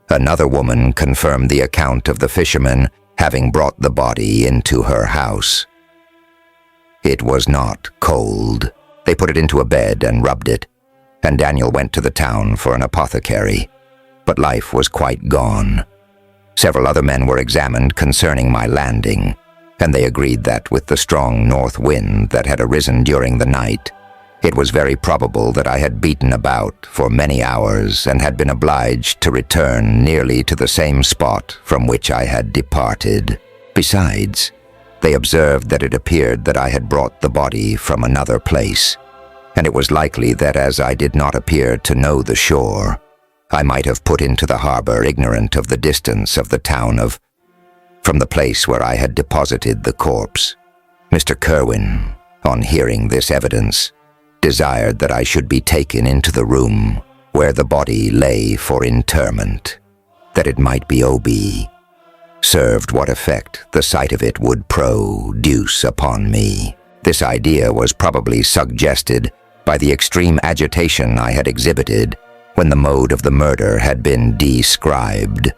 Another woman confirmed the account of the fisherman having brought the body into her house. It was not cold. They put it into a bed and rubbed it, and Daniel went to the town for an apothecary, but life was quite gone. Several other men were examined concerning my landing, and they agreed that with the strong north wind that had arisen during the night, it was very probable that I had beaten about for many hours and had been obliged to return nearly to the same spot from which I had departed. Besides, they observed that it appeared that I had brought the body from another place, and it was likely that as I did not appear to know the shore, I might have put into the harbor ignorant of the distance of the town from the place where I had deposited the corpse. Mr. Kerwin, on hearing this evidence, desired that I should be taken into the room where the body lay for interment, that it might be served what effect the sight of it would produce upon me. This idea was probably suggested by the extreme agitation I had exhibited when the mode of the murder had been described.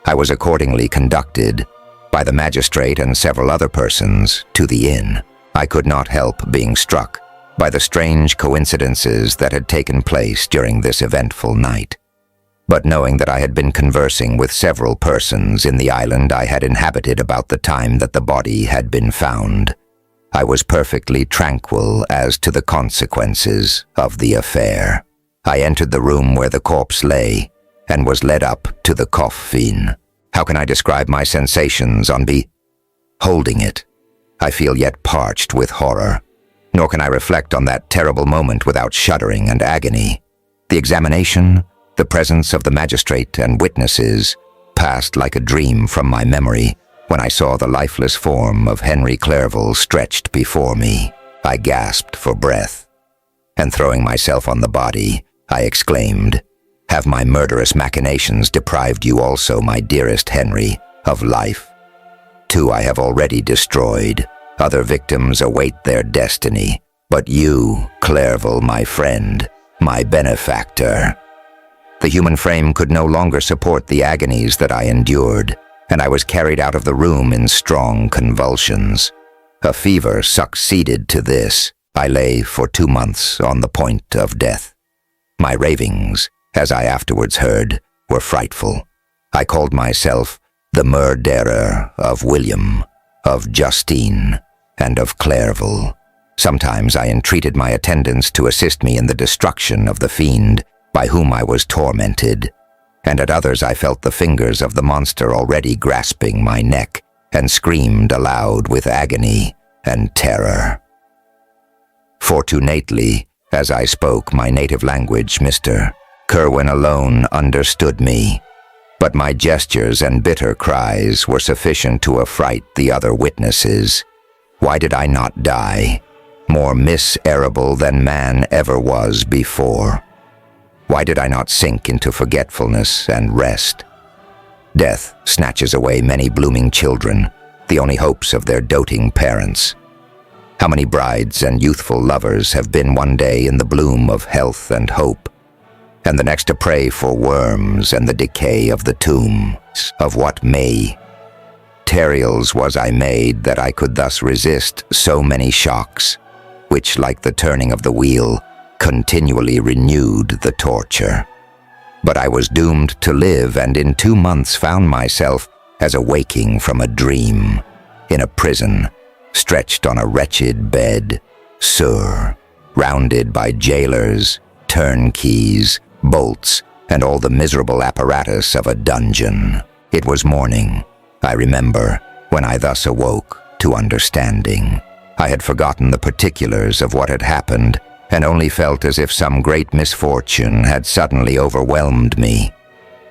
I was accordingly conducted by the magistrate and several other persons to the inn. I could not help being struck by the strange coincidences that had taken place during this eventful night. But knowing that I had been conversing with several persons in the island I had inhabited about the time that the body had been found, I was perfectly tranquil as to the consequences of the affair. I entered the room where the corpse lay and was led up to the coffin. How can I describe my sensations on beholding it? I feel yet parched with horror, nor can I reflect on that terrible moment without shuddering and agony. The examination, the presence of the magistrate and witnesses, passed like a dream from my memory when I saw the lifeless form of Henry Clerval stretched before me. I gasped for breath, and throwing myself on the body, I exclaimed, "Have my murderous machinations deprived you also, my dearest Henry, of life? 2 I have already destroyed. Other victims await their destiny. But you, Clerval, my friend, my benefactor." The human frame could no longer support the agonies that I endured, and I was carried out of the room in strong convulsions. A fever succeeded to this. I lay for 2 months on the point of death. My ravings, as I afterwards heard, were frightful. I called myself the murderer of William, of Justine, and of Clerval. Sometimes I entreated my attendants to assist me in the destruction of the fiend by whom I was tormented, and at others I felt the fingers of the monster already grasping my neck, and screamed aloud with agony and terror. Fortunately, as I spoke my native language, Mr. Kerwin alone understood me, but my gestures and bitter cries were sufficient to affright the other witnesses. Why did I not die, more miserable than man ever was before? Why did I not sink into forgetfulness and rest? Death snatches away many blooming children, the only hopes of their doting parents. How many brides and youthful lovers have been one day in the bloom of health and hope, and the next to pray for worms and the decay of the tomb? Of what materials was I made that I could thus resist so many shocks, which, like the turning of the wheel, continually renewed the torture? But I was doomed to live, and in 2 months found myself as awaking from a dream, in a prison, stretched on a wretched bed, surrounded by jailers, turnkeys, bolts, and all the miserable apparatus of a dungeon. It was morning, I remember, when I thus awoke to understanding. I had forgotten the particulars of what had happened, and only felt as if some great misfortune had suddenly overwhelmed me.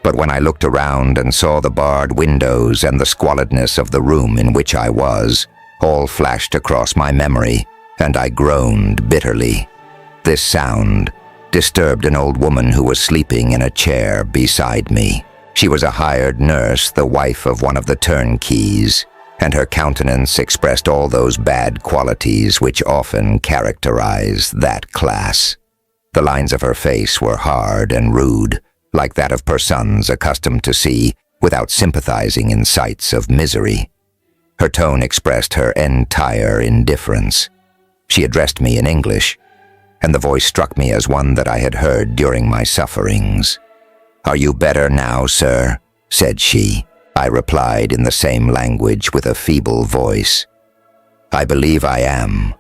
But when I looked around and saw the barred windows and the squalidness of the room in which I was, all flashed across my memory, and I groaned bitterly. This sound disturbed an old woman who was sleeping in a chair beside me. She was a hired nurse, the wife of one of the turnkeys, and her countenance expressed all those bad qualities which often characterize that class. The lines of her face were hard and rude, like that of persons accustomed to see without sympathizing in sights of misery. Her tone expressed her entire indifference. She addressed me in English, and the voice struck me as one that I had heard during my sufferings. "Are you better now, sir?" said she. I replied in the same language with a feeble voice. "I believe I am,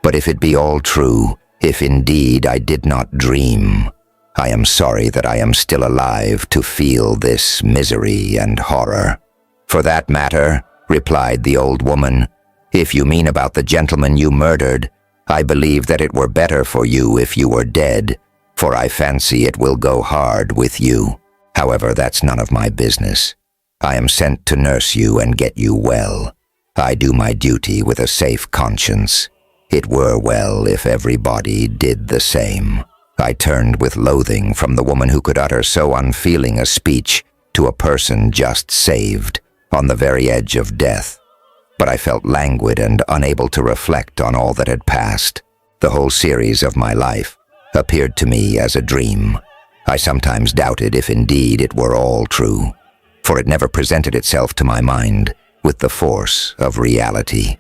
but if it be all true, if indeed I did not dream, I am sorry that I am still alive to feel this misery and horror." "For that matter," replied the old woman, "if you mean about the gentleman you murdered, I believe that it were better for you if you were dead, for I fancy it will go hard with you. However, that's none of my business. I am sent to nurse you and get you well. I do my duty with a safe conscience. It were well if everybody did the same." I turned with loathing from the woman who could utter so unfeeling a speech to a person just saved, on the very edge of death. But I felt languid and unable to reflect on all that had passed. The whole series of my life appeared to me as a dream. I sometimes doubted if indeed it were all true, for it never presented itself to my mind with the force of reality.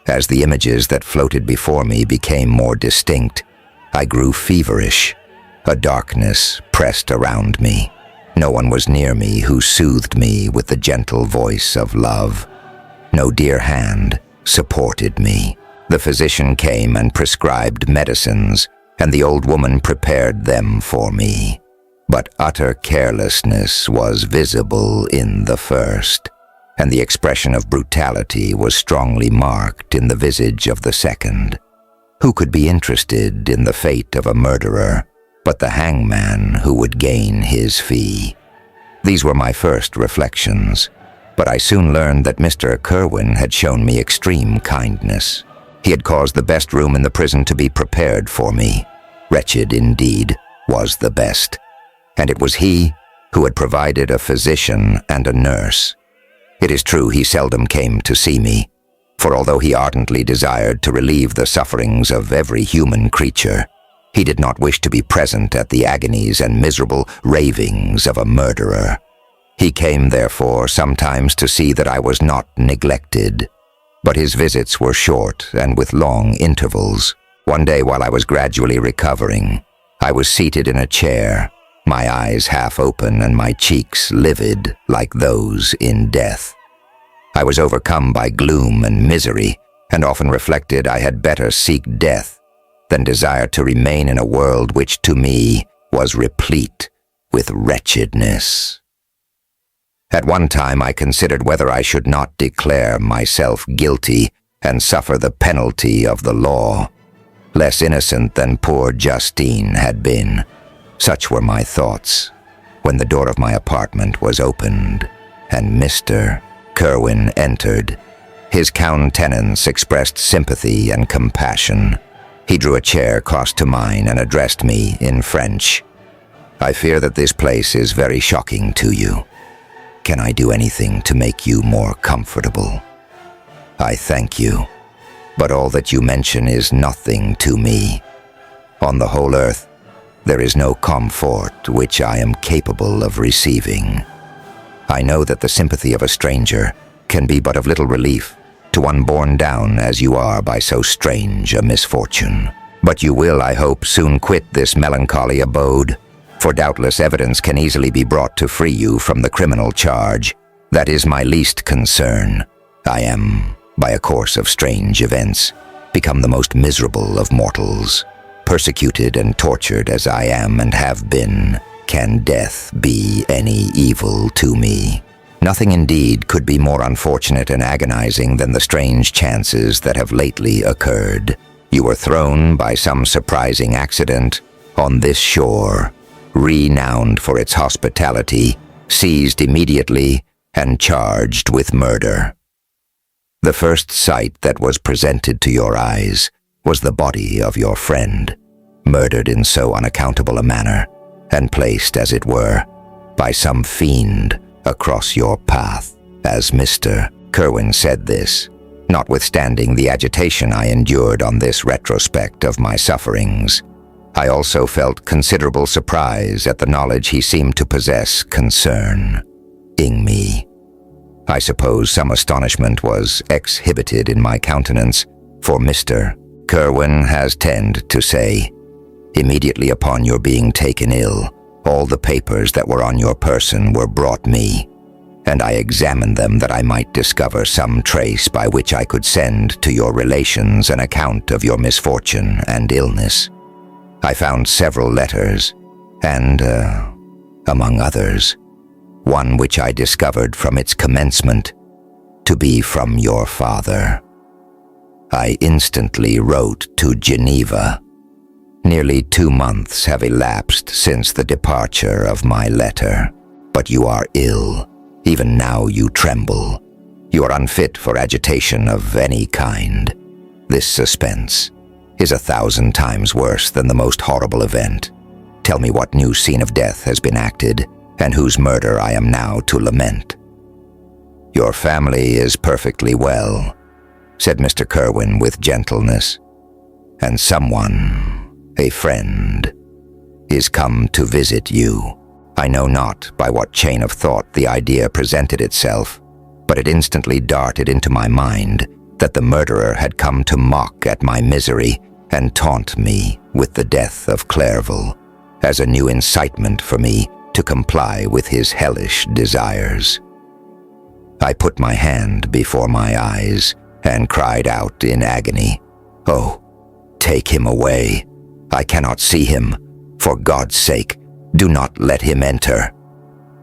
As the images that floated before me became more distinct, I grew feverish. A darkness pressed around me. No one was near me who soothed me with the gentle voice of love. No dear hand supported me. The physician came and prescribed medicines, and the old woman prepared them for me. But utter carelessness was visible in the first, and the expression of brutality was strongly marked in the visage of the second. Who could be interested in the fate of a murderer but the hangman who would gain his fee? These were my first reflections, but I soon learned that Mr. Kerwin had shown me extreme kindness. He had caused the best room in the prison to be prepared for me. Wretched, indeed, was the best, and it was he who had provided a physician and a nurse. It is true he seldom came to see me, for although he ardently desired to relieve the sufferings of every human creature, he did not wish to be present at the agonies and miserable ravings of a murderer. He came, therefore, sometimes to see that I was not neglected, but his visits were short and with long intervals. One day, while I was gradually recovering, I was seated in a chair, my eyes half open and my cheeks livid like those in death. I was overcome by gloom and misery, and often reflected I had better seek death than desire to remain in a world which to me was replete with wretchedness. At one time I considered whether I should not declare myself guilty and suffer the penalty of the law. less innocent than poor Justine had been. Such were my thoughts when the door of my apartment was opened and Mr. Kerwin entered. His countenance expressed sympathy and compassion. He drew a chair close to mine and addressed me in French. "I fear that this place is very shocking to you. Can I do anything to make you more comfortable? I thank you, but all that you mention is nothing to me. On the whole earth, there is no comfort which I am capable of receiving. I know that the sympathy of a stranger can be but of little relief to one borne down as you are by so strange a misfortune. But you will, I hope, soon quit this melancholy abode, for doubtless evidence can easily be brought to free you from the criminal charge. That is my least concern. I am, by a course of strange events, become the most miserable of mortals. Persecuted and tortured as I am and have been, can death be any evil to me? Nothing indeed could be more unfortunate and agonizing than the strange chances that have lately occurred. You were thrown by some surprising accident on this shore, renowned for its hospitality, seized immediately, and charged with murder. The first sight that was presented to your eyes was the body of your friend, murdered in so unaccountable a manner, and placed, as it were, by some fiend across your path. As Mr. Kerwin said this, notwithstanding the agitation I endured on this retrospect of my sufferings, I also felt considerable surprise at the knowledge he seemed to possess concerning me. I suppose some astonishment was exhibited in my countenance, for Mr. Kerwin has tended to say, "Immediately upon your being taken ill, all the papers that were on your person were brought me, and I examined them that I might discover some trace by which I could send to your relations an account of your misfortune and illness. I found several letters, and, among others, one which I discovered from its commencement to be from your father. I instantly wrote to Geneva. Nearly 2 months have elapsed since the departure of my letter, but you are ill. Even now you tremble. You are unfit for agitation of any kind. This suspense is 1,000 times worse than the most horrible event. Tell me what new scene of death has been acted, and whose murder I am now to lament." "Your family is perfectly well," said Mr. Kerwin with gentleness, "and someone, a friend, is come to visit you." I know not by what chain of thought the idea presented itself, but it instantly darted into my mind that the murderer had come to mock at my misery and taunt me with the death of Clerval, as a new incitement for me to comply with his hellish desires. I put my hand before my eyes and cried out in agony, "Oh, take him away. I cannot see him. For God's sake, do not let him enter."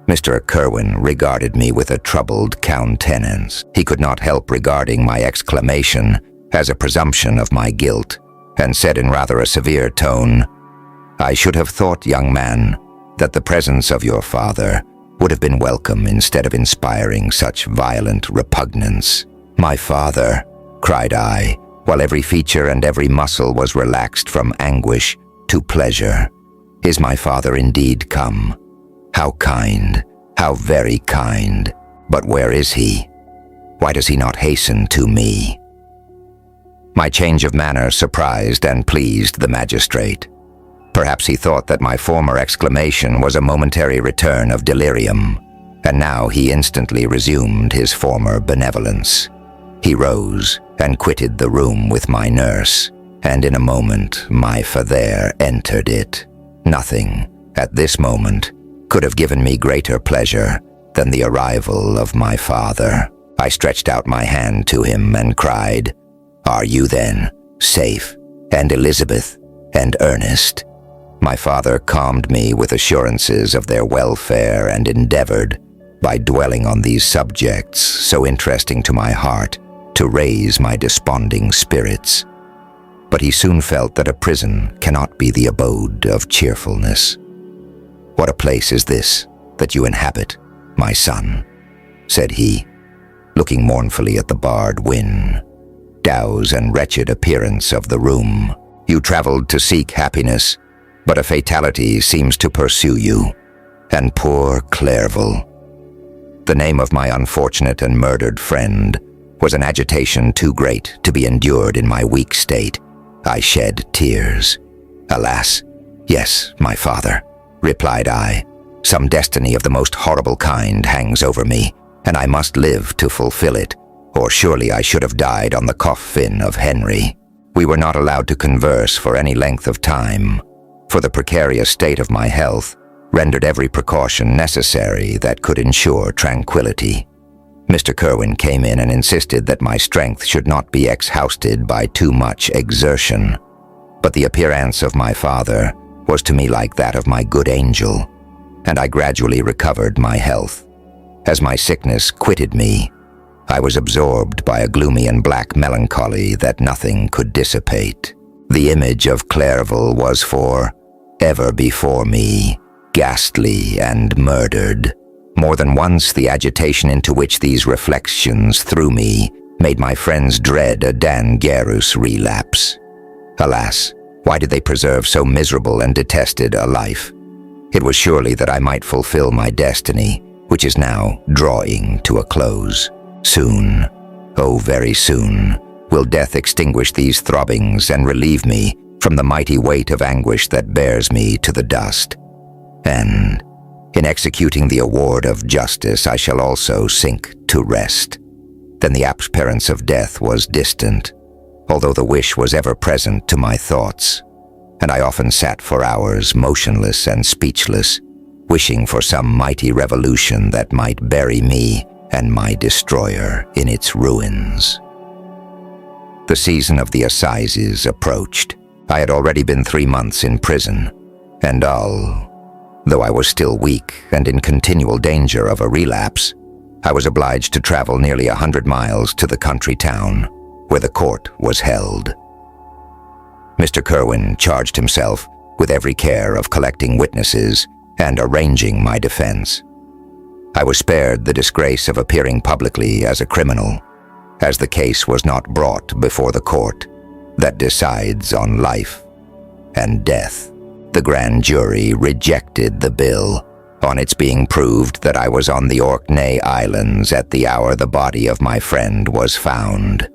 Mr. Kerwin regarded me with a troubled countenance. He could not help regarding my exclamation as a presumption of my guilt, and said in rather a severe tone, "I should have thought, young man, that the presence of your father would have been welcome instead of inspiring such violent repugnance." "My father," cried I, while every feature and every muscle was relaxed from anguish to pleasure. "Is my father indeed come? How kind, how very kind. But where is he? Why does he not hasten to me?" My change of manner surprised and pleased the magistrate. Perhaps he thought that my former exclamation was a momentary return of delirium, and now he instantly resumed his former benevolence. He rose and quitted the room with my nurse, and in a moment my father entered it. Nothing, at this moment, could have given me greater pleasure than the arrival of my father. I stretched out my hand to him and cried, "Are you then safe, and Elizabeth, and Ernest?" My father calmed me with assurances of their welfare and endeavored, by dwelling on these subjects so interesting to my heart, to raise my desponding spirits. but he soon felt that a prison cannot be the abode of cheerfulness. "What a place is this that you inhabit, my son?" said he, looking mournfully at the barred douse and wretched appearance of the room. "You traveled to seek happiness, but a fatality seems to pursue you. And poor Clerval." The name of my unfortunate and murdered friend was an agitation too great to be endured in my weak state. I shed tears. "Alas, yes, my father," replied I. "Some destiny of the most horrible kind hangs over me, and I must live to fulfill it, or surely I should have died on the coffin of Henry." We were not allowed to converse for any length of time, for the precarious state of my health rendered every precaution necessary that could ensure tranquility. Mr. Kerwin came in and insisted that my strength should not be exhausted by too much exertion, but the appearance of my father was to me like that of my good angel, and I gradually recovered my health. As my sickness quitted me, I was absorbed by a gloomy and black melancholy that nothing could dissipate. The image of Clerval was for ever before me, ghastly and murdered. More than once, the agitation into which these reflections threw me made my friends dread a dangerous relapse. Alas, why did they preserve so miserable and detested a life? It was surely that I might fulfill my destiny, which is now drawing to a close. Soon, oh very soon, will death extinguish these throbbings and relieve me from the mighty weight of anguish that bears me to the dust. And in executing the award of justice, I shall also sink to rest. Then the appearance of death was distant, although the wish was ever present to my thoughts, and I often sat for hours motionless and speechless, wishing for some mighty revolution that might bury me and my destroyer in its ruins. The season of the assizes approached. I had already been 3 months in prison, and though I was still weak and in continual danger of a relapse, I was obliged to travel nearly 100 miles to the country town where the court was held. Mr. Kerwin charged himself with every care of collecting witnesses and arranging my defense. I was spared the disgrace of appearing publicly as a criminal, as the case was not brought before the court that decides on life and death. The grand jury rejected the bill on its being proved that I was on the Orkney Islands at the hour the body of my friend was found.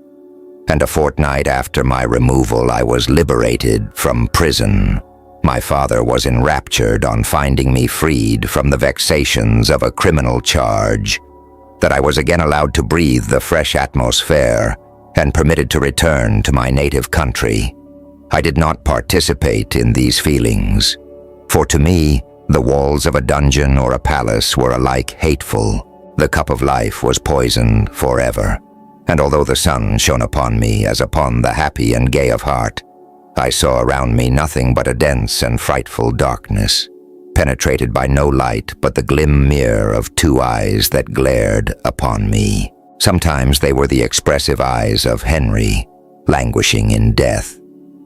And a fortnight after my removal, I was liberated from prison. My father was enraptured on finding me freed from the vexations of a criminal charge, that I was again allowed to breathe the fresh atmosphere and permitted to return to my native country. I did not participate in these feelings, for to me, the walls of a dungeon or a palace were alike hateful. The cup of life was poisoned forever, and although the sun shone upon me as upon the happy and gay of heart, I saw around me nothing but a dense and frightful darkness, penetrated by no light but the glim mirror of 2 eyes that glared upon me. Sometimes they were the expressive eyes of Henry, languishing in death,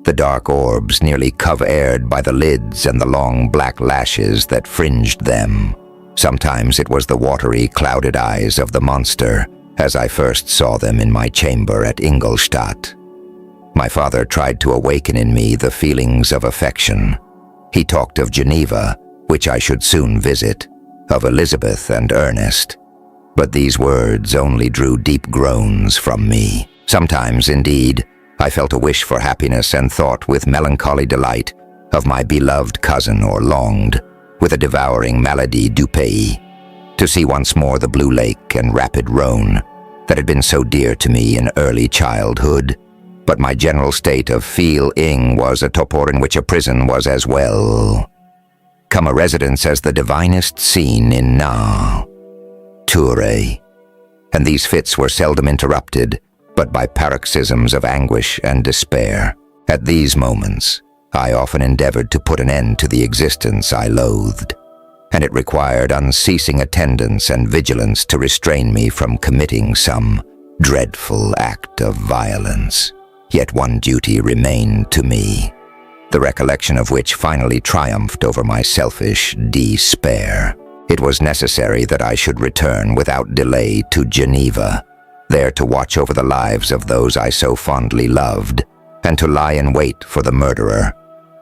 the dark orbs nearly covered by the lids and the long black lashes that fringed them. Sometimes it was the watery, clouded eyes of the monster, as I first saw them in my chamber at Ingolstadt. My father tried to awaken in me the feelings of affection. He talked of Geneva, which I should soon visit, of Elizabeth and Ernest. But these words only drew deep groans from me. Sometimes, indeed, I felt a wish for happiness and thought with melancholy delight of my beloved cousin, or longed, with a devouring maladie du pays, to see once more the blue lake and rapid Rhone that had been so dear to me in early childhood. But my general state of feeling was a torpor in which a prison was as well come a residence as the divinest scene in nature, and these fits were seldom interrupted but by paroxysms of anguish and despair. At these moments, I often endeavored to put an end to the existence I loathed, and it required unceasing attendance and vigilance to restrain me from committing some dreadful act of violence. Yet one duty remained to me, the recollection of which finally triumphed over my selfish despair. It was necessary that I should return without delay to Geneva, there to watch over the lives of those I so fondly loved, and to lie in wait for the murderer,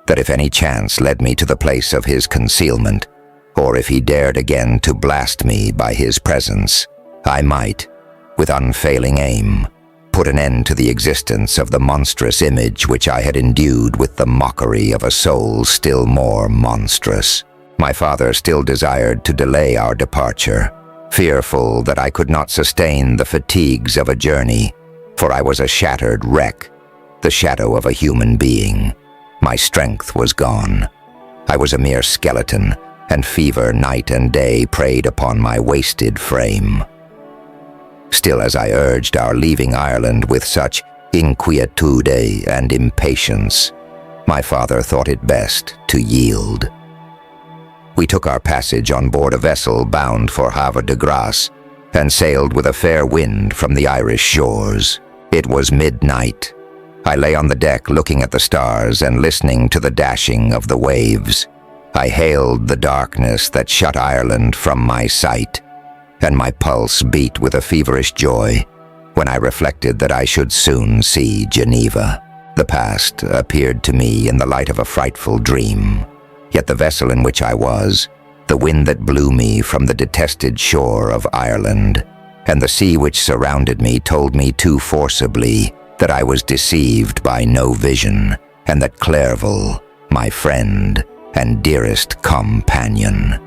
that if any chance led me to the place of his concealment, or if he dared again to blast me by his presence, I might, with unfailing aim, put an end to the existence of the monstrous image which I had endued with the mockery of a soul still more monstrous. My father still desired to delay our departure, fearful that I could not sustain the fatigues of a journey, for I was a shattered wreck, the shadow of a human being. My strength was gone. I was a mere skeleton, and fever night and day preyed upon my wasted frame. Still, as I urged our leaving Ireland with such inquietude and impatience, my father thought it best to yield. We took our passage on board a vessel bound for Havre de Grace, and sailed with a fair wind from the Irish shores. It was midnight. I lay on the deck looking at the stars and listening to the dashing of the waves. I hailed the darkness that shut Ireland from my sight, and my pulse beat with a feverish joy when I reflected that I should soon see Geneva. The past appeared to me in the light of a frightful dream, yet the vessel in which I was, the wind that blew me from the detested shore of Ireland, and the sea which surrounded me told me too forcibly that I was deceived by no vision, and that Clerval, my friend and dearest companion,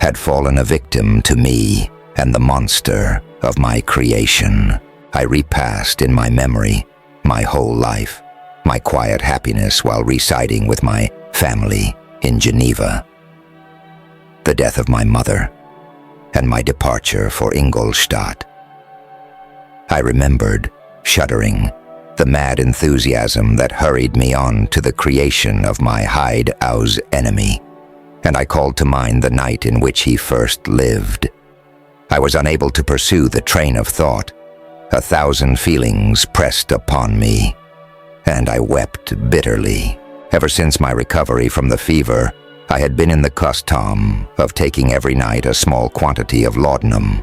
had fallen a victim to me and the monster of my creation. I repassed in my memory my whole life, my quiet happiness while residing with my family in Geneva, the death of my mother, and my departure for Ingolstadt. I remembered, shuddering, the mad enthusiasm that hurried me on to the creation of my hideout's enemy, and I called to mind the night in which he first lived. I was unable to pursue the train of thought. 1,000 feelings pressed upon me, and I wept bitterly. Ever since my recovery from the fever, I had been in the custom of taking every night a small quantity of laudanum,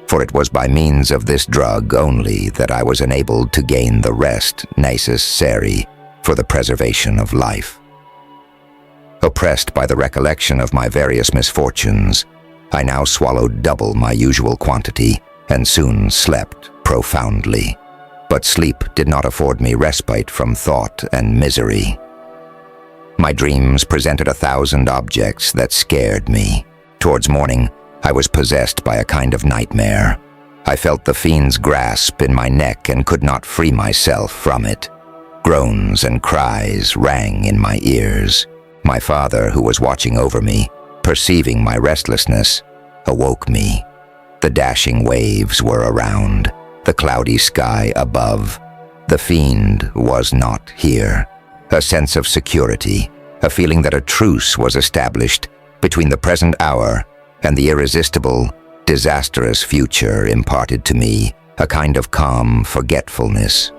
for it was by means of this drug only that I was enabled to gain the rest necessary for the preservation of life. Oppressed by the recollection of my various misfortunes, I now swallowed double my usual quantity and soon slept profoundly. But sleep did not afford me respite from thought and misery. My dreams presented 1,000 objects that scared me. Towards morning, I was possessed by a kind of nightmare. I felt the fiend's grasp in my neck and could not free myself from it. Groans and cries rang in my ears. My father, who was watching over me, perceiving my restlessness, awoke me. The dashing waves were around, the cloudy sky above. The fiend was not here. A sense of security, a feeling that a truce was established between the present hour and the irresistible, disastrous future imparted to me a kind of calm forgetfulness,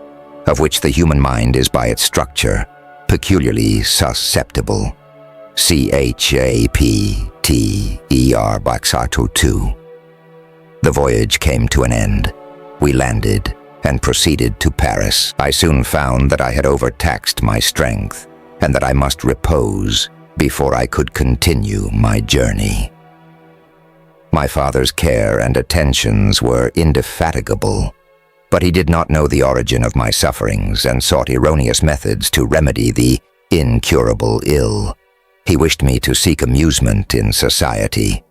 of which the human mind is by its structure peculiarly susceptible. Chapter Baxato 2. The voyage came to an end. We landed and proceeded to Paris. I soon found that I had overtaxed my strength and that I must repose before I could continue my journey. My father's care and attentions were indefatigable, but he did not know the origin of my sufferings and sought erroneous methods to remedy the incurable ill. He wished me to seek amusement in society.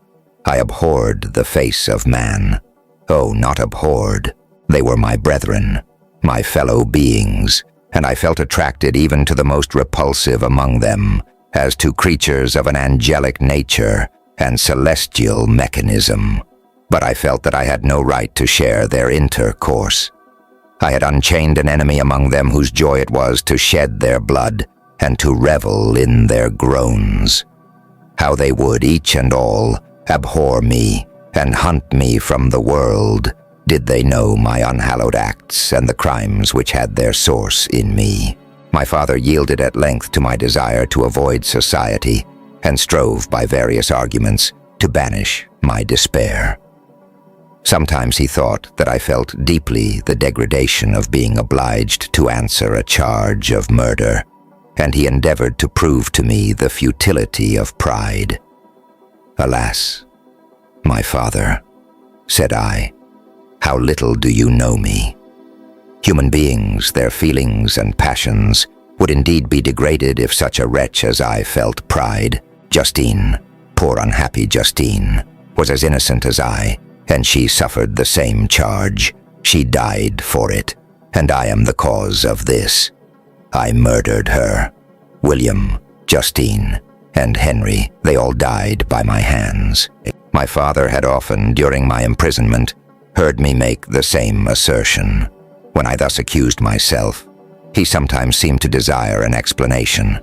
I abhorred the face of man. Oh, not abhorred. They were my brethren, my fellow beings, and I felt attracted even to the most repulsive among them, as to creatures of an angelic nature and celestial mechanism. But I felt that I had no right to share their intercourse. I had unchained an enemy among them whose joy it was to shed their blood and to revel in their groans. How they would, each and all, abhor me and hunt me from the world, Did they know my unhallowed acts and the crimes which had their source in me? My father yielded at length to my desire to avoid society and strove by various arguments to banish my despair. Sometimes he thought that I felt deeply the degradation of being obliged to answer a charge of murder, and he endeavored to prove to me the futility of pride. "Alas, my father," said I, "how little do you know me. Human beings, their feelings and passions, would indeed be degraded if such a wretch as I felt pride. Justine, poor unhappy Justine, was as innocent as I, and she suffered the same charge. She died for it, and I am the cause of this. I murdered her. William, Justine, and Henry, they all died by my hands." My father had often, during my imprisonment, heard me make the same assertion. When I thus accused myself, he sometimes seemed to desire an explanation,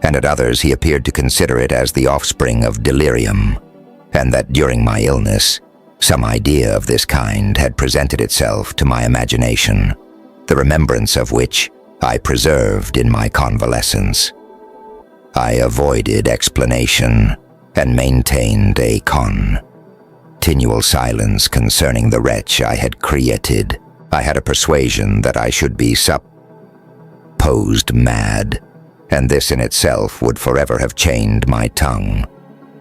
and at others he appeared to consider it as the offspring of delirium, and that during my illness, some idea of this kind had presented itself to my imagination, the remembrance of which I preserved in my convalescence. I avoided explanation and maintained a continual silence concerning the wretch I had created. I had a persuasion that I should be supposed mad, and this in itself would forever have chained my tongue.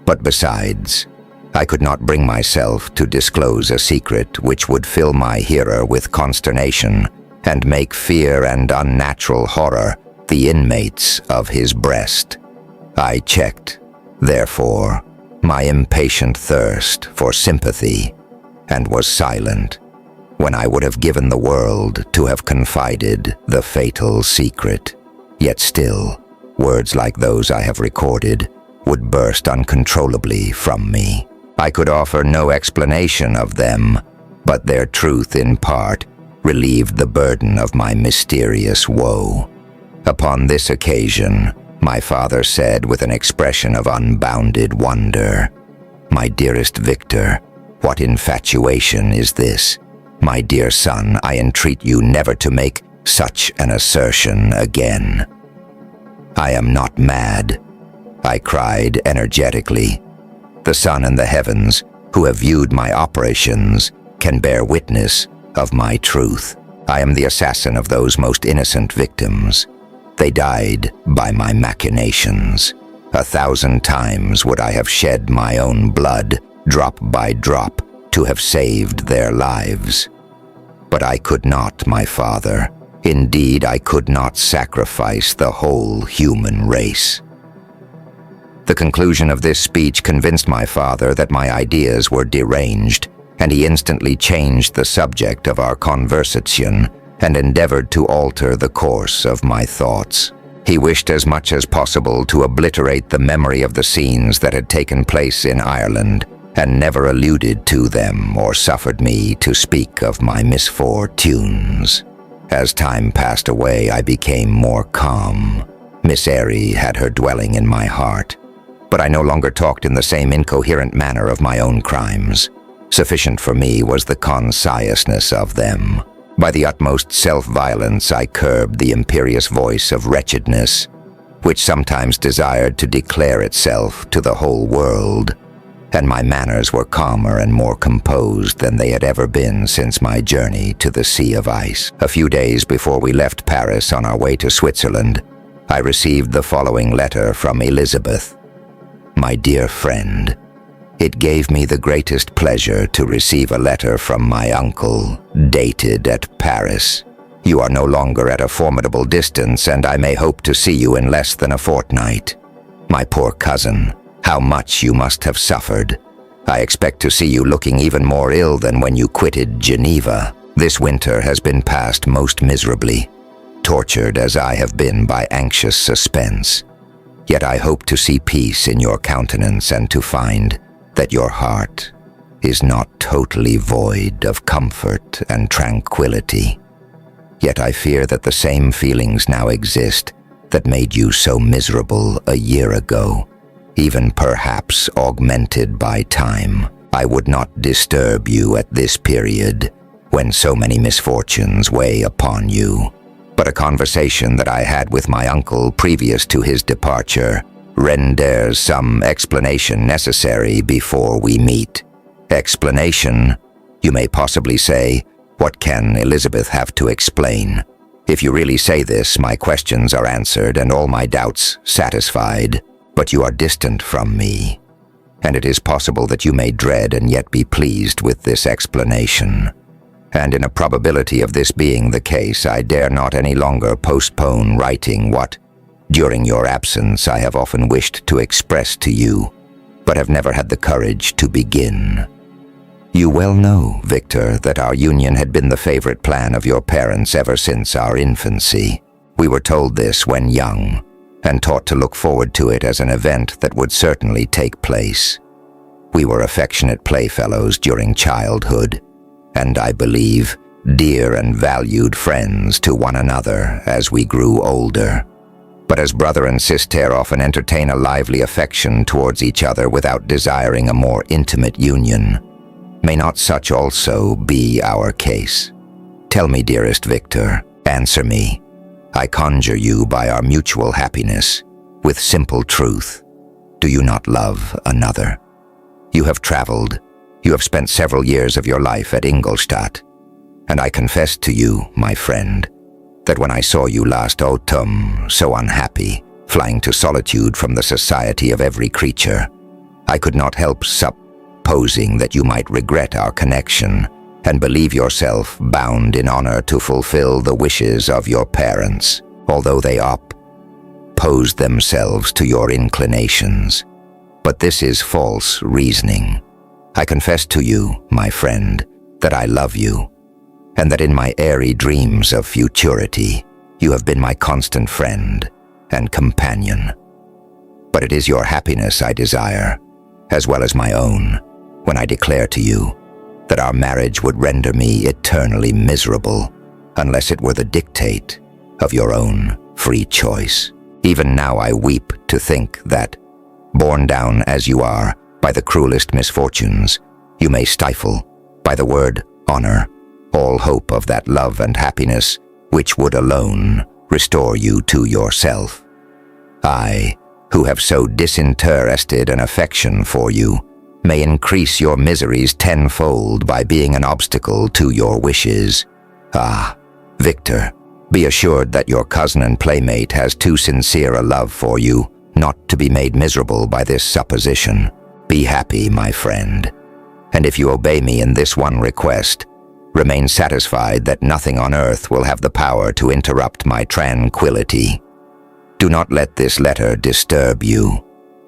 But besides, I could not bring myself to disclose a secret which would fill my hearer with consternation and make fear and unnatural horror the inmates of his breast. I checked, therefore, my impatient thirst for sympathy, and was silent when I would have given the world to have confided the fatal secret. Yet still, words like those I have recorded would burst uncontrollably from me. I could offer no explanation of them, but their truth in part relieved the burden of my mysterious woe. Upon this occasion, my father said with an expression of unbounded wonder, "My dearest Victor, what infatuation is this? My dear son, I entreat you never to make such an assertion again." "I am not mad," I cried energetically. "The sun and the heavens, who have viewed my operations, can bear witness of my truth. I am the assassin of those most innocent victims. They died by my machinations. 1,000 times would I have shed my own blood, drop by drop, to have saved their lives. But I could not, my father. Indeed, I could not sacrifice the whole human race." The conclusion of this speech convinced my father that my ideas were deranged, and he instantly changed the subject of our conversation and endeavored to alter the course of my thoughts. He wished as much as possible to obliterate the memory of the scenes that had taken place in Ireland, and never alluded to them or suffered me to speak of my misfortunes. As time passed away, I became more calm. Miss Airy had her dwelling in my heart, but I no longer talked in the same incoherent manner of my own crimes. Sufficient for me was the consciousness of them. By the utmost self-violence I curbed the imperious voice of wretchedness, which sometimes desired to declare itself to the whole world, and my manners were calmer and more composed than they had ever been since my journey to the Sea of Ice. A few days before we left Paris on our way to Switzerland, I received the following letter from Elizabeth. "My dear friend, it gave me the greatest pleasure to receive a letter from my uncle, dated at Paris. You are no longer at a formidable distance, and I may hope to see you in less than a fortnight. My poor cousin, how much you must have suffered. I expect to see you looking even more ill than when you quitted Geneva. This winter has been passed most miserably, tortured as I have been by anxious suspense. Yet I hope to see peace in your countenance and to find that your heart is not totally void of comfort and tranquility. Yet I fear that the same feelings now exist that made you so miserable a year ago, even perhaps augmented by time. I would not disturb you at this period, when so many misfortunes weigh upon you. But a conversation that I had with my uncle previous to his departure renders some explanation necessary before we meet. Explanation? You may possibly say, what can Elizabeth have to explain? If you really say this, my questions are answered and all my doubts satisfied. But you are distant from me, and it is possible that you may dread and yet be pleased with this explanation. And in a probability of this being the case, I dare not any longer postpone writing what, during your absence, I have often wished to express to you, but have never had the courage to begin. You well know, Victor, that our union had been the favorite plan of your parents ever since our infancy. We were told this when young, and taught to look forward to it as an event that would certainly take place. We were affectionate playfellows during childhood, and I believe, dear and valued friends to one another as we grew older. But as brother and sister often entertain a lively affection towards each other without desiring a more intimate union, may not such also be our case? Tell me, dearest Victor, answer me. I conjure you by our mutual happiness, with simple truth. Do you not love another? You have traveled. You have spent several years of your life at Ingolstadt. And I confess to you, my friend, that when I saw you last autumn, so unhappy, flying to solitude from the society of every creature, I could not help supposing that you might regret our connection and believe yourself bound in honor to fulfill the wishes of your parents, although they opposed themselves to your inclinations. But this is false reasoning. I confess to you, my friend, that I love you, and that in my airy dreams of futurity, you have been my constant friend and companion. But it is your happiness I desire, as well as my own, when I declare to you that our marriage would render me eternally miserable unless it were the dictate of your own free choice. Even now I weep to think that, borne down as you are by the cruelest misfortunes, you may stifle, by the word honor, all hope of that love and happiness which would alone restore you to yourself. I, who have so disinterested an affection for you, may increase your miseries tenfold by being an obstacle to your wishes. Ah, Victor, be assured that your cousin and playmate has too sincere a love for you not to be made miserable by this supposition. Be happy, my friend, and if you obey me in this one request, remain satisfied that nothing on earth will have the power to interrupt my tranquility. Do not let this letter disturb you.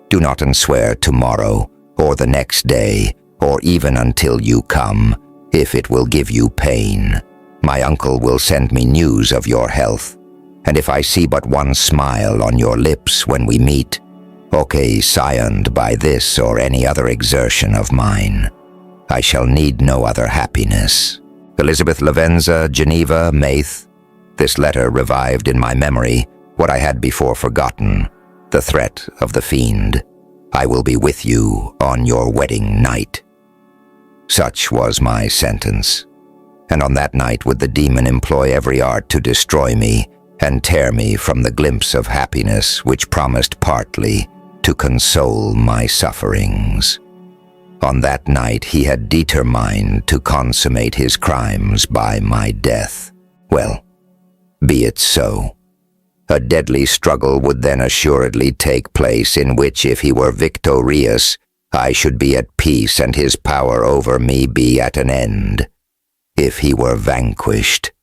Do not unswear tomorrow, or the next day, or even until you come, if it will give you pain. My uncle will send me news of your health, and if I see but one smile on your lips when we meet, occasioned by this or any other exertion of mine, I shall need no other happiness. Elizabeth Lavenza, Geneva, Maith. This letter revived in my memory what I had before forgotten, the threat of the fiend. I will be with you on your wedding night. Such was my sentence, and on that night would the demon employ every art to destroy me and tear me from the glimpse of happiness which promised partly to console my sufferings. On that night he had determined to consummate his crimes by my death. Well, be it so. A deadly struggle would then assuredly take place in which, if he were victorious, I should be at peace and his power over me be at an end. If he were vanquished,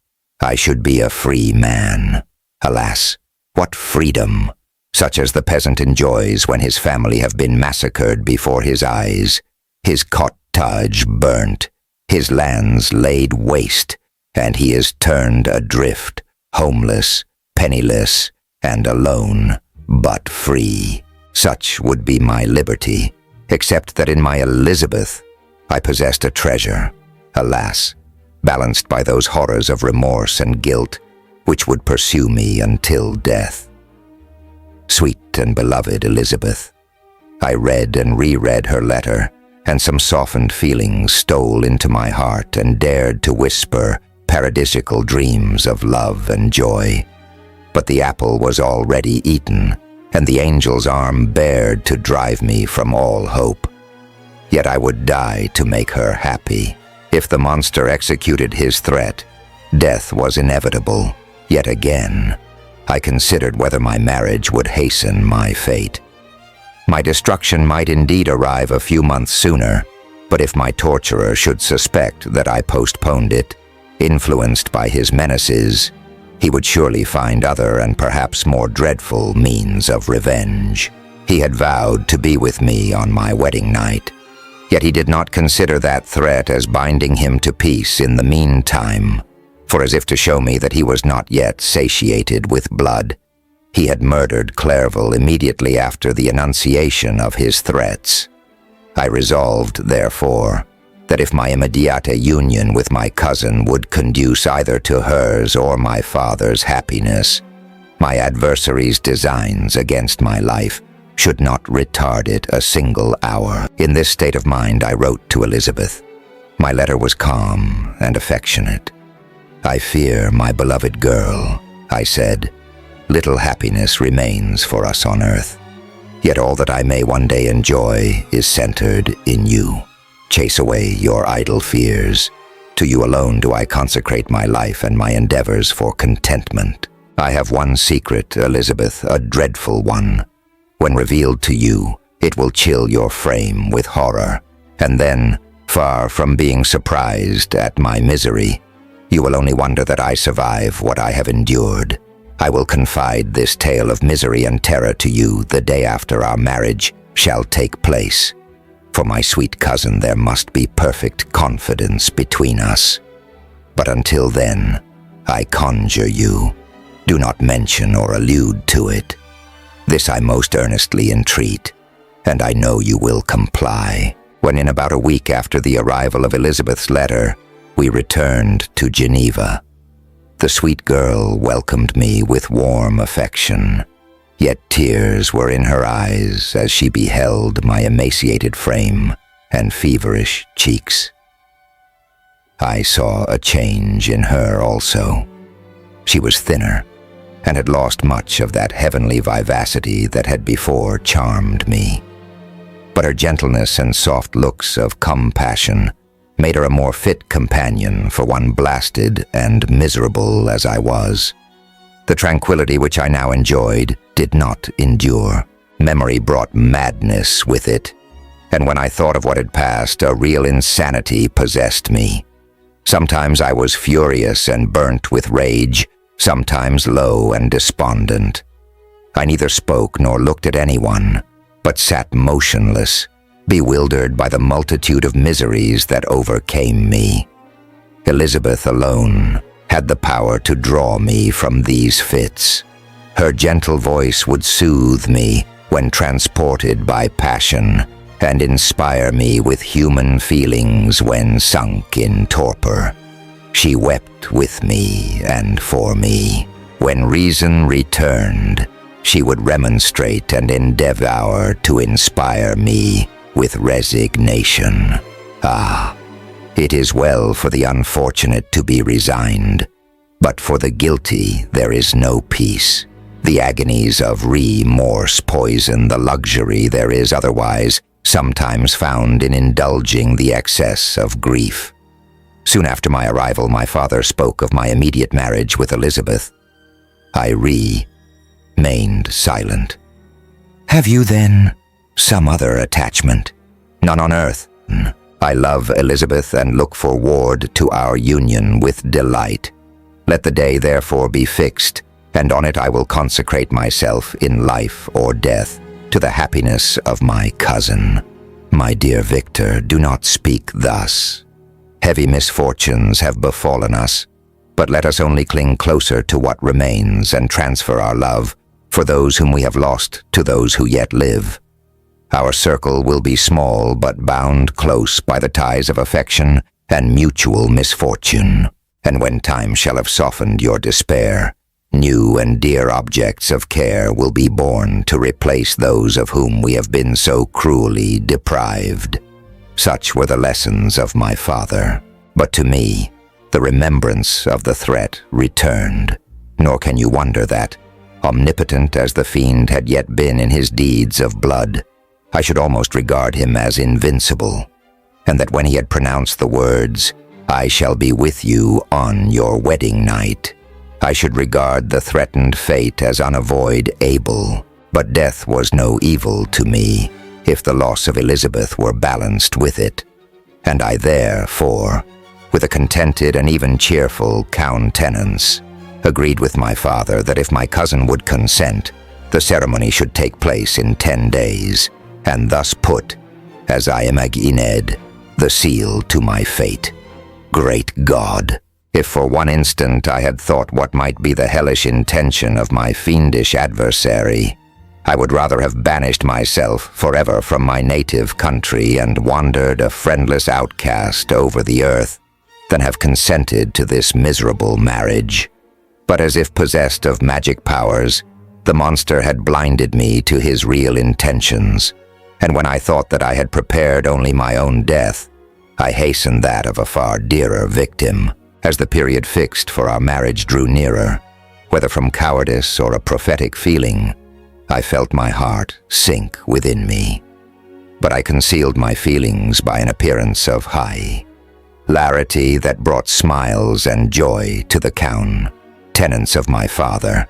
I should be a free man. Alas, what freedom, such as the peasant enjoys when his family have been massacred before his eyes, his cottage burnt, his lands laid waste, and he is turned adrift, homeless, penniless, and alone, but free. Such would be my liberty, except that in my Elizabeth I possessed a treasure, alas, balanced by those horrors of remorse and guilt which would pursue me until death. Sweet and beloved Elizabeth, I read and reread her letter, and some softened feelings stole into my heart and dared to whisper paradisical dreams of love and joy. But the apple was already eaten, and the angel's arm bared to drive me from all hope. Yet I would die to make her happy. If the monster executed his threat, death was inevitable. Yet again, I considered whether my marriage would hasten my fate. My destruction might indeed arrive a few months sooner, but if my torturer should suspect that I postponed it, influenced by his menaces, he would surely find other and perhaps more dreadful means of revenge. He had vowed to be with me on my wedding night, yet he did not consider that threat as binding him to peace in the meantime, for as if to show me that he was not yet satiated with blood, he had murdered Clairville immediately after the enunciation of his threats. I resolved, therefore, that if my immediate union with my cousin would conduce either to hers or my father's happiness, my adversary's designs against my life should not retard it a single hour. In this state of mind, I wrote to Elizabeth. My letter was calm and affectionate. "I fear, my beloved girl," I said, "little happiness remains for us on earth. Yet all that I may one day enjoy is centered in you. Chase away your idle fears. To you alone do I consecrate my life and my endeavors for contentment. I have one secret, Elizabeth, a dreadful one. When revealed to you, it will chill your frame with horror, and then, far from being surprised at my misery, you will only wonder that I survive what I have endured. I will confide this tale of misery and terror to you the day after our marriage shall take place. For my sweet cousin, there must be perfect confidence between us. But until then, I conjure you, do not mention or allude to it. This I most earnestly entreat, and I know you will comply." When in about a week after the arrival of Elizabeth's letter, we returned to Geneva. The sweet girl welcomed me with warm affection, yet tears were in her eyes as she beheld my emaciated frame and feverish cheeks. I saw a change in her also. She was thinner, and had lost much of that heavenly vivacity that had before charmed me. But her gentleness and soft looks of compassion made her a more fit companion for one blasted and miserable as I was. The tranquility which I now enjoyed did not endure. Memory brought madness with it, and when I thought of what had passed, a real insanity possessed me. Sometimes I was furious and burnt with rage, sometimes low and despondent. I neither spoke nor looked at anyone, but sat motionless, bewildered by the multitude of miseries that overcame me. Elizabeth alone had the power to draw me from these fits. Her gentle voice would soothe me when transported by passion, and inspire me with human feelings when sunk in torpor. She wept with me and for me. When reason returned, she would remonstrate and endeavor to inspire me with resignation. Ah, it is well for the unfortunate to be resigned, but for the guilty there is no peace. The agonies of remorse poison the luxury there is otherwise sometimes found in indulging the excess of grief. Soon after my arrival, my father spoke of my immediate marriage with Elizabeth. I remained silent. "Have you, then, some other attachment?" "None on earth. I love Elizabeth and look forward to our union with delight. Let the day therefore be fixed, and on it I will consecrate myself in life or death to the happiness of my cousin." "My dear Victor, do not speak thus. Heavy misfortunes have befallen us, but let us only cling closer to what remains and transfer our love for those whom we have lost to those who yet live. Our circle will be small but bound close by the ties of affection and mutual misfortune, and when time shall have softened your despair, new and dear objects of care will be born to replace those of whom we have been so cruelly deprived. Such were the lessons of my father. But to me, the remembrance of the threat returned. Nor can you wonder that, omnipotent as the fiend had yet been in his deeds of blood, I should almost regard him as invincible, and that when he had pronounced the words, "I shall be with you on your wedding night," I should regard the threatened fate as unavoidable. But death was no evil to me, if the loss of Elizabeth were balanced with it, and I therefore, with a contented and even cheerful countenance, agreed with my father that if my cousin would consent, the ceremony should take place in 10 days, and thus put, as I imagined, the seal to my fate. Great God! If for one instant I had thought what might be the hellish intention of my fiendish adversary, I would rather have banished myself forever from my native country and wandered a friendless outcast over the earth than have consented to this miserable marriage. But as if possessed of magic powers, the monster had blinded me to his real intentions, and when I thought that I had prepared only my own death, I hastened that of a far dearer victim. As the period fixed for our marriage drew nearer, whether from cowardice or a prophetic feeling, I felt my heart sink within me. But I concealed my feelings by an appearance of hilarity that brought smiles and joy to the countenance of my father,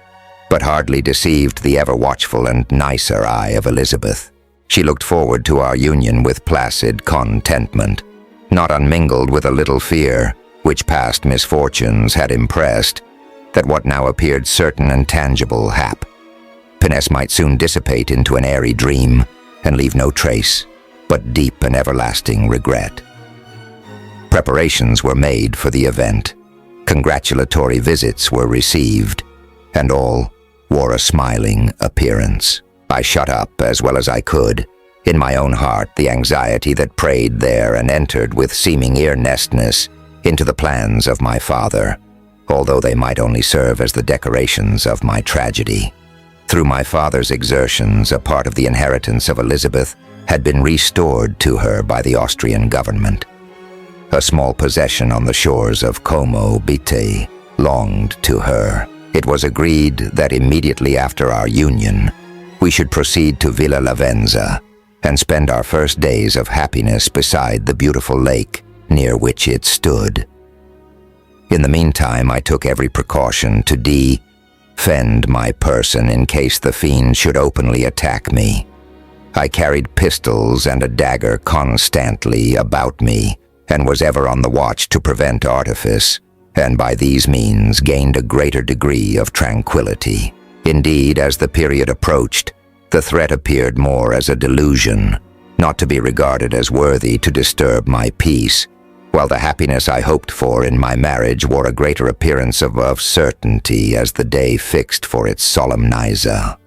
but hardly deceived the ever-watchful and nicer eye of Elizabeth. She looked forward to our union with placid contentment, not unmingled with a little fear, which past misfortunes had impressed, that what now appeared certain and tangible happiness might soon dissipate into an airy dream and leave no trace but deep and everlasting regret. Preparations were made for the event. Congratulatory visits were received, and all wore a smiling appearance. I shut up, as well as I could, in my own heart the anxiety that preyed there and entered with seeming earnestness into the plans of my father, although they might only serve as the decorations of my tragedy. Through my father's exertions, a part of the inheritance of Elizabeth had been restored to her by the Austrian government. A small possession on the shores of Como Bite belonged to her. It was agreed that immediately after our union, we should proceed to Villa Lavenza and spend our first days of happiness beside the beautiful lake near which it stood. In the meantime, I took every precaution to defend my person in case the fiend should openly attack me. I carried pistols and a dagger constantly about me, and was ever on the watch to prevent artifice, and by these means gained a greater degree of tranquility. Indeed, as the period approached, the threat appeared more as a delusion, not to be regarded as worthy to disturb my peace, while the happiness I hoped for in my marriage wore a greater appearance of certainty as the day fixed for its solemniza.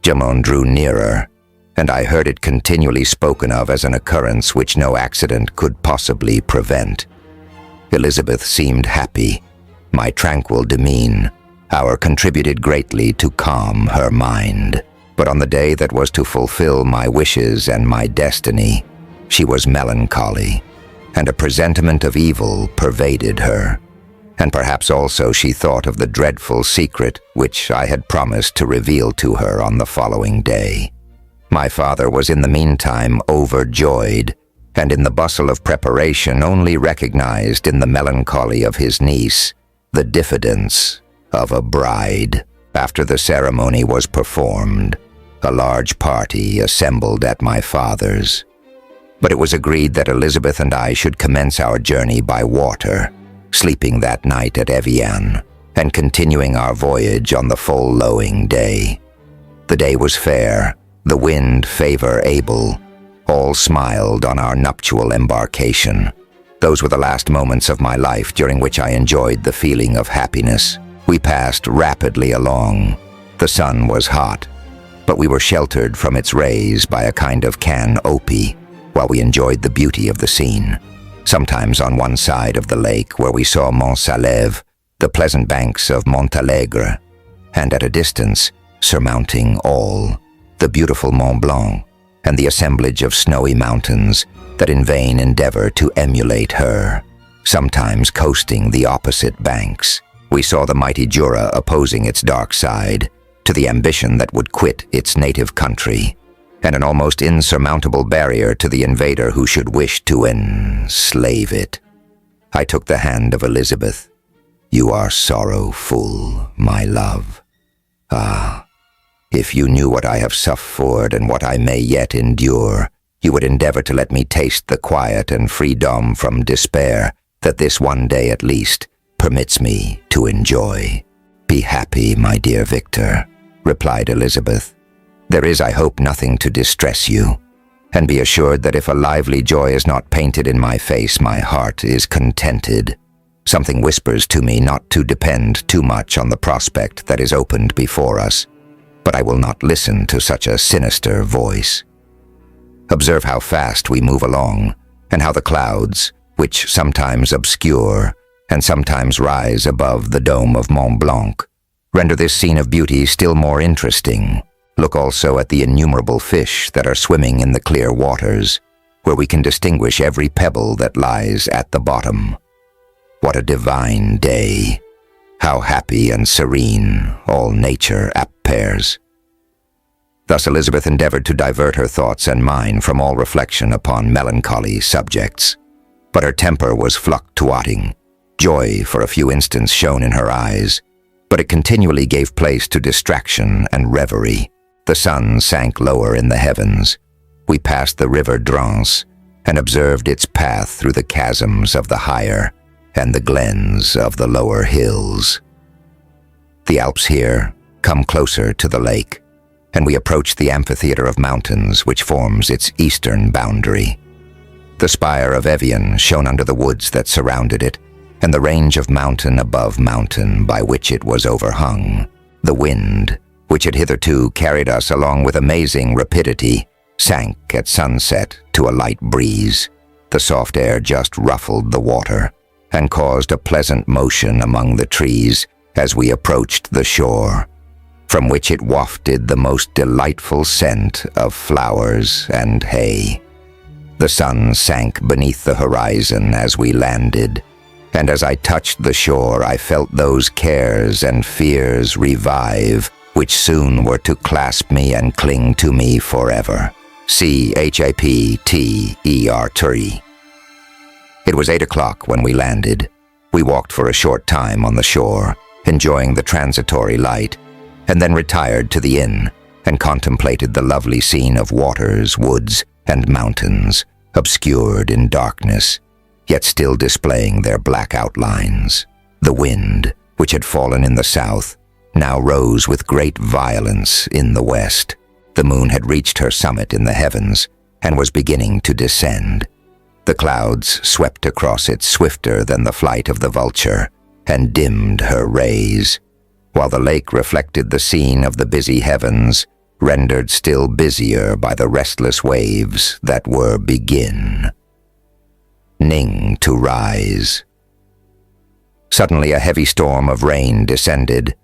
Jamon drew nearer, and I heard it continually spoken of as an occurrence which no accident could possibly prevent. Elizabeth seemed happy. My tranquil demeanor contributed greatly to calm her mind. But on the day that was to fulfill my wishes and my destiny, she was melancholy, and a presentiment of evil pervaded her. And perhaps also she thought of the dreadful secret which I had promised to reveal to her on the following day. My father was in the meantime overjoyed, and in the bustle of preparation only recognized in the melancholy of his niece the diffidence of a bride. After the ceremony was performed, a large party assembled at my father's. But it was agreed that Elizabeth and I should commence our journey by water, sleeping that night at Evian, and continuing our voyage on the following day. The day was fair, the wind favorable. All smiled on our nuptial embarkation. Those were the last moments of my life during which I enjoyed the feeling of happiness. We passed rapidly along. The sun was hot, but we were sheltered from its rays by a kind of canopy while we enjoyed the beauty of the scene. Sometimes on one side of the lake where we saw Mont Salève, the pleasant banks of Montalegre, and at a distance, surmounting all, the beautiful Mont Blanc and the assemblage of snowy mountains that in vain endeavor to emulate her, sometimes coasting the opposite banks. We saw the mighty Jura opposing its dark side to the ambition that would quit its native country, and an almost insurmountable barrier to the invader who should wish to enslave it. I took the hand of Elizabeth. "You are sorrowful, my love. Ah, if you knew what I have suffered and what I may yet endure, you would endeavor to let me taste the quiet and freedom from despair that this one day at least permits me to enjoy." "Be happy, my dear Victor," replied Elizabeth. "There is, I hope, nothing to distress you, and be assured that if a lively joy is not painted in my face, my heart is contented. Something whispers to me not to depend too much on the prospect that is opened before us, but I will not listen to such a sinister voice. Observe how fast we move along, and how the clouds, which sometimes obscure and sometimes rise above the dome of Mont Blanc, render this scene of beauty still more interesting. Look also at the innumerable fish that are swimming in the clear waters, where we can distinguish every pebble that lies at the bottom. What a divine day! How happy and serene all nature appears." Thus Elizabeth endeavored to divert her thoughts and mine from all reflection upon melancholy subjects. But her temper was fluctuating. Joy for a few instants shone in her eyes, but it continually gave place to distraction and reverie. The sun sank lower in the heavens. We passed the river Drance and observed its path through the chasms of the higher and the glens of the lower hills. The Alps here come closer to the lake, and we approached the amphitheater of mountains which forms its eastern boundary. The spire of Evian shone under the woods that surrounded it, and the range of mountain above mountain by which it was overhung. The wind, which had hitherto carried us along with amazing rapidity, sank at sunset to a light breeze. The soft air just ruffled the water and caused a pleasant motion among the trees as we approached the shore, from which it wafted the most delightful scent of flowers and hay. The sun sank beneath the horizon as we landed, and as I touched the shore I felt those cares and fears revive, which soon were to clasp me and cling to me forever. CHAPTER. It was 8 o'clock when we landed. We walked for a short time on the shore, enjoying the transitory light, and then retired to the inn and contemplated the lovely scene of waters, woods, and mountains, obscured in darkness, yet still displaying their black outlines. The wind, which had fallen in the south, now rose with great violence in the west. The moon had reached her summit in the heavens and was beginning to descend. The clouds swept across it swifter than the flight of the vulture and dimmed her rays, while the lake reflected the scene of the busy heavens, rendered still busier by the restless waves that were beginning to rise. Suddenly a heavy storm of rain descended.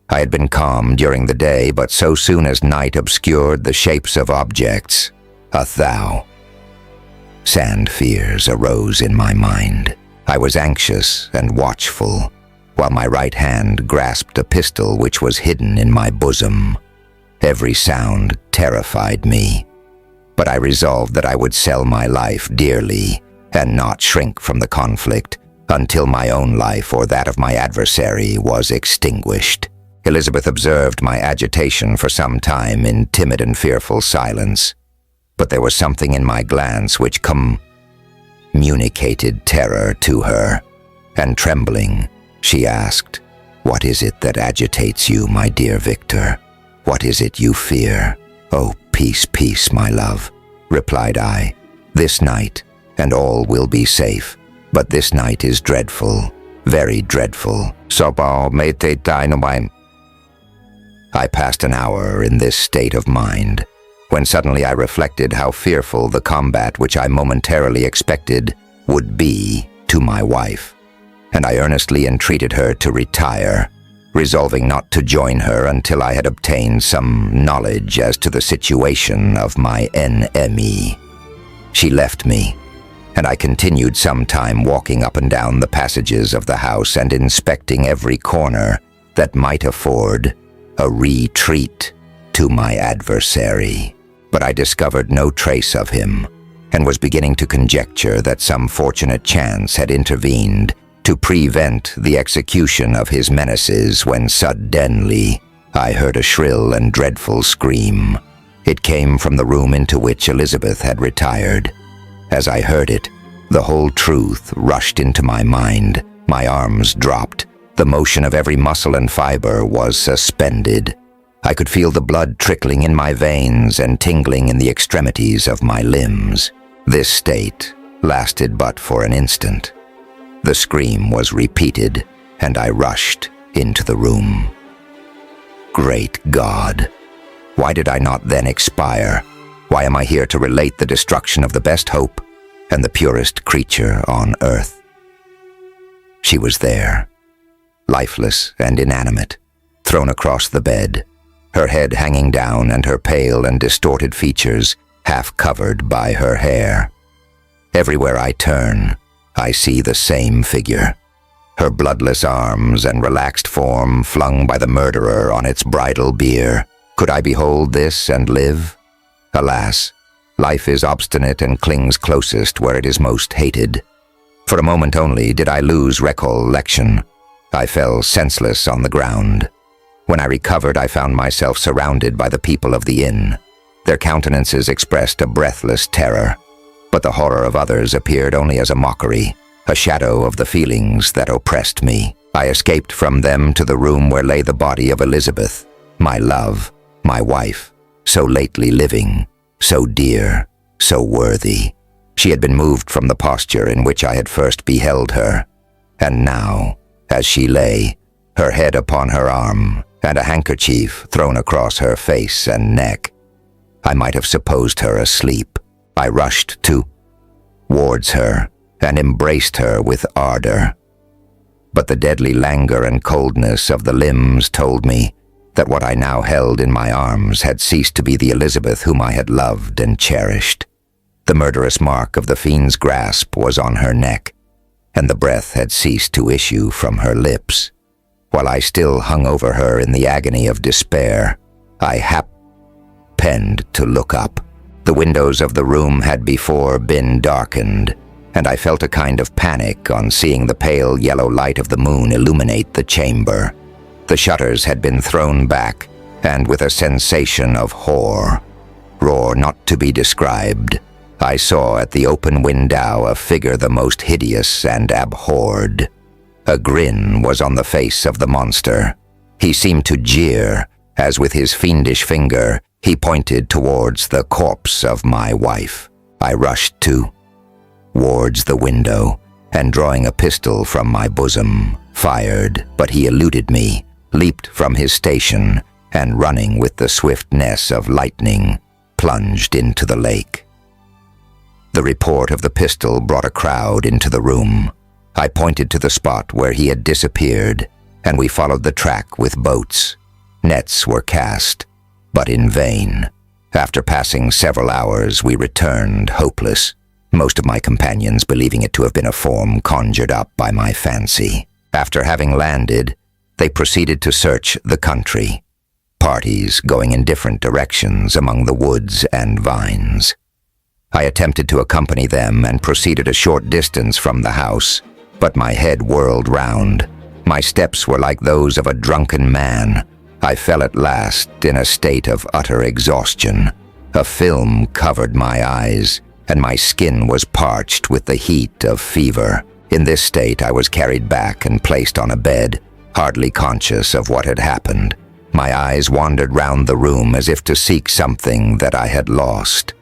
I had been calm during the day, but so soon as night obscured the shapes of objects, sand fears arose in my mind. I was anxious and watchful, while my right hand grasped a pistol which was hidden in my bosom. Every sound terrified me, but I resolved that I would sell my life dearly and not shrink from the conflict until my own life or that of my adversary was extinguished. Elizabeth observed my agitation for some time in timid and fearful silence, but there was something in my glance which communicated terror to her, and trembling, she asked, "What is it that agitates you, my dear Victor? What is it you fear?" "Oh, peace, peace, my love," replied I. "This night, and all will be safe, but this night is dreadful, very dreadful." I passed an hour in this state of mind, when suddenly I reflected how fearful the combat which I momentarily expected would be to my wife, and I earnestly entreated her to retire, resolving not to join her until I had obtained some knowledge as to the situation of my enemy. She left me, and I continued some time walking up and down the passages of the house and inspecting every corner that might afford a retreat to my adversary. But I discovered no trace of him, and was beginning to conjecture that some fortunate chance had intervened to prevent the execution of his menaces when suddenly I heard a shrill and dreadful scream. It came from the room into which Elizabeth had retired. As I heard it, the whole truth rushed into my mind. My arms dropped. The motion of every muscle and fiber was suspended. I could feel the blood trickling in my veins and tingling in the extremities of my limbs. This state lasted but for an instant. The scream was repeated, and I rushed into the room. Great God! Why did I not then expire? Why am I here to relate the destruction of the best hope and the purest creature on earth? She was there, lifeless and inanimate, thrown across the bed, her head hanging down and her pale and distorted features half covered by her hair. Everywhere I turn, I see the same figure, her bloodless arms and relaxed form flung by the murderer on its bridal bier. Could I behold this and live? Alas, life is obstinate and clings closest where it is most hated. For a moment only did I lose recollection. I fell senseless on the ground. When I recovered, I found myself surrounded by the people of the inn. Their countenances expressed a breathless terror, but the horror of others appeared only as a mockery, a shadow of the feelings that oppressed me. I escaped from them to the room where lay the body of Elizabeth, my love, my wife, so lately living, so dear, so worthy. She had been moved from the posture in which I had first beheld her, and now, as she lay, her head upon her arm, and a handkerchief thrown across her face and neck, I might have supposed her asleep. I rushed towards her and embraced her with ardor. But the deadly languor and coldness of the limbs told me that what I now held in my arms had ceased to be the Elizabeth whom I had loved and cherished. The murderous mark of the fiend's grasp was on her neck, and the breath had ceased to issue from her lips. While I still hung over her in the agony of despair, I happened to look up. The windows of the room had before been darkened, and I felt a kind of panic on seeing the pale yellow light of the moon illuminate the chamber. The shutters had been thrown back, and with a sensation of horror not to be described, I saw at the open window a figure the most hideous and abhorred. A grin was on the face of the monster. He seemed to jeer, as with his fiendish finger he pointed towards the corpse of my wife. I rushed towards the window, and drawing a pistol from my bosom, fired, but he eluded me, leaped from his station, and running with the swiftness of lightning, plunged into the lake. The report of the pistol brought a crowd into the room. I pointed to the spot where he had disappeared, and we followed the track with boats. Nets were cast, but in vain. After passing several hours, we returned hopeless, most of my companions believing it to have been a form conjured up by my fancy. After having landed, they proceeded to search the country, parties going in different directions among the woods and vines. I attempted to accompany them and proceeded a short distance from the house, but my head whirled round. My steps were like those of a drunken man. I fell at last in a state of utter exhaustion. A film covered my eyes, and my skin was parched with the heat of fever. In this state I was carried back and placed on a bed, hardly conscious of what had happened. My eyes wandered round the room as if to seek something that I had lost.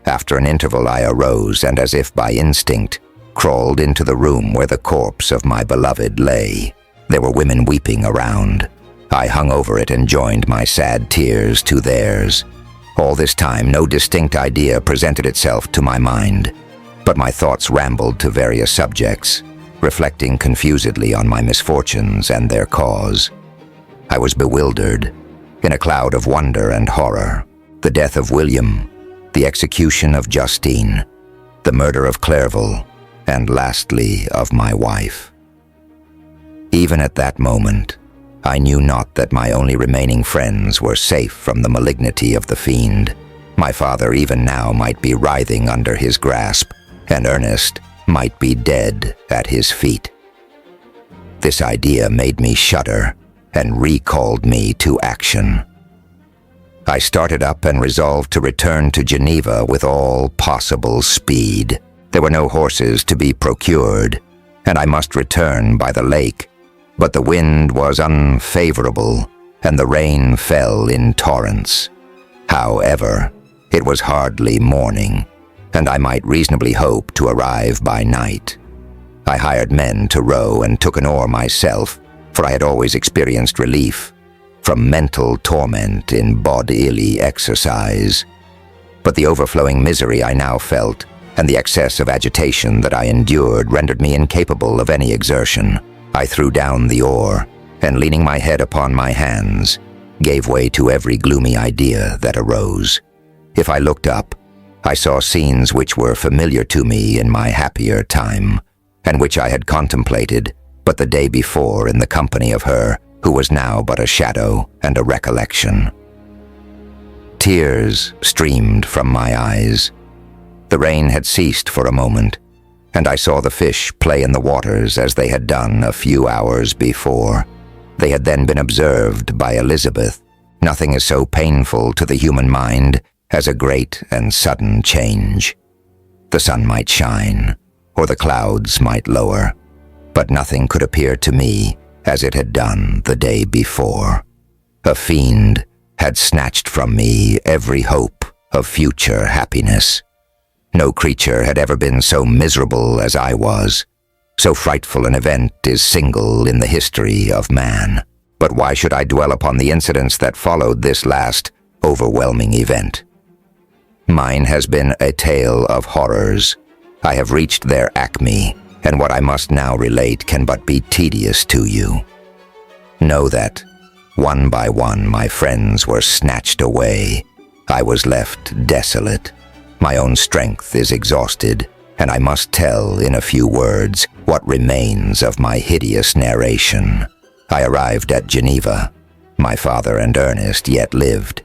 After an interval I arose and, as if by instinct, crawled into the room where the corpse of my beloved lay. There were women weeping around. I hung over it and joined my sad tears to theirs. All this time no distinct idea presented itself to my mind, but my thoughts rambled to various subjects, reflecting confusedly on my misfortunes and their cause. I was bewildered, in a cloud of wonder and horror. The death of William, the execution of Justine, the murder of Clairville, and lastly of my wife. Even at that moment, I knew not that my only remaining friends were safe from the malignity of the fiend. My father even now might be writhing under his grasp, and Ernest might be dead at his feet. This idea made me shudder and recalled me to action. I started up and resolved to return to Geneva with all possible speed. There were no horses to be procured, and I must return by the lake. But the wind was unfavorable, and the rain fell in torrents. However, it was hardly morning, and I might reasonably hope to arrive by night. I hired men to row and took an oar myself, for I had always experienced relief from mental torment in bodily exercise. But the overflowing misery I now felt and the excess of agitation that I endured rendered me incapable of any exertion. I threw down the oar, and leaning my head upon my hands, gave way to every gloomy idea that arose. If I looked up, I saw scenes which were familiar to me in my happier time, and which I had contemplated but the day before in the company of her who was now but a shadow and a recollection. Tears streamed from my eyes. The rain had ceased for a moment, and I saw the fish play in the waters as they had done a few hours before. They had then been observed by Elizabeth. Nothing is so painful to the human mind as a great and sudden change. The sun might shine, or the clouds might lower, but nothing could appear to me as it had done the day before. A fiend had snatched from me every hope of future happiness. No creature had ever been so miserable as I was. So frightful an event is single in the history of man. But why should I dwell upon the incidents that followed this last, overwhelming event? Mine has been a tale of horrors. I have reached their acme, and what I must now relate can but be tedious to you. Know that, one by one, my friends were snatched away. I was left desolate. My own strength is exhausted, and I must tell in a few words what remains of my hideous narration. I arrived at Geneva. My father and Ernest yet lived,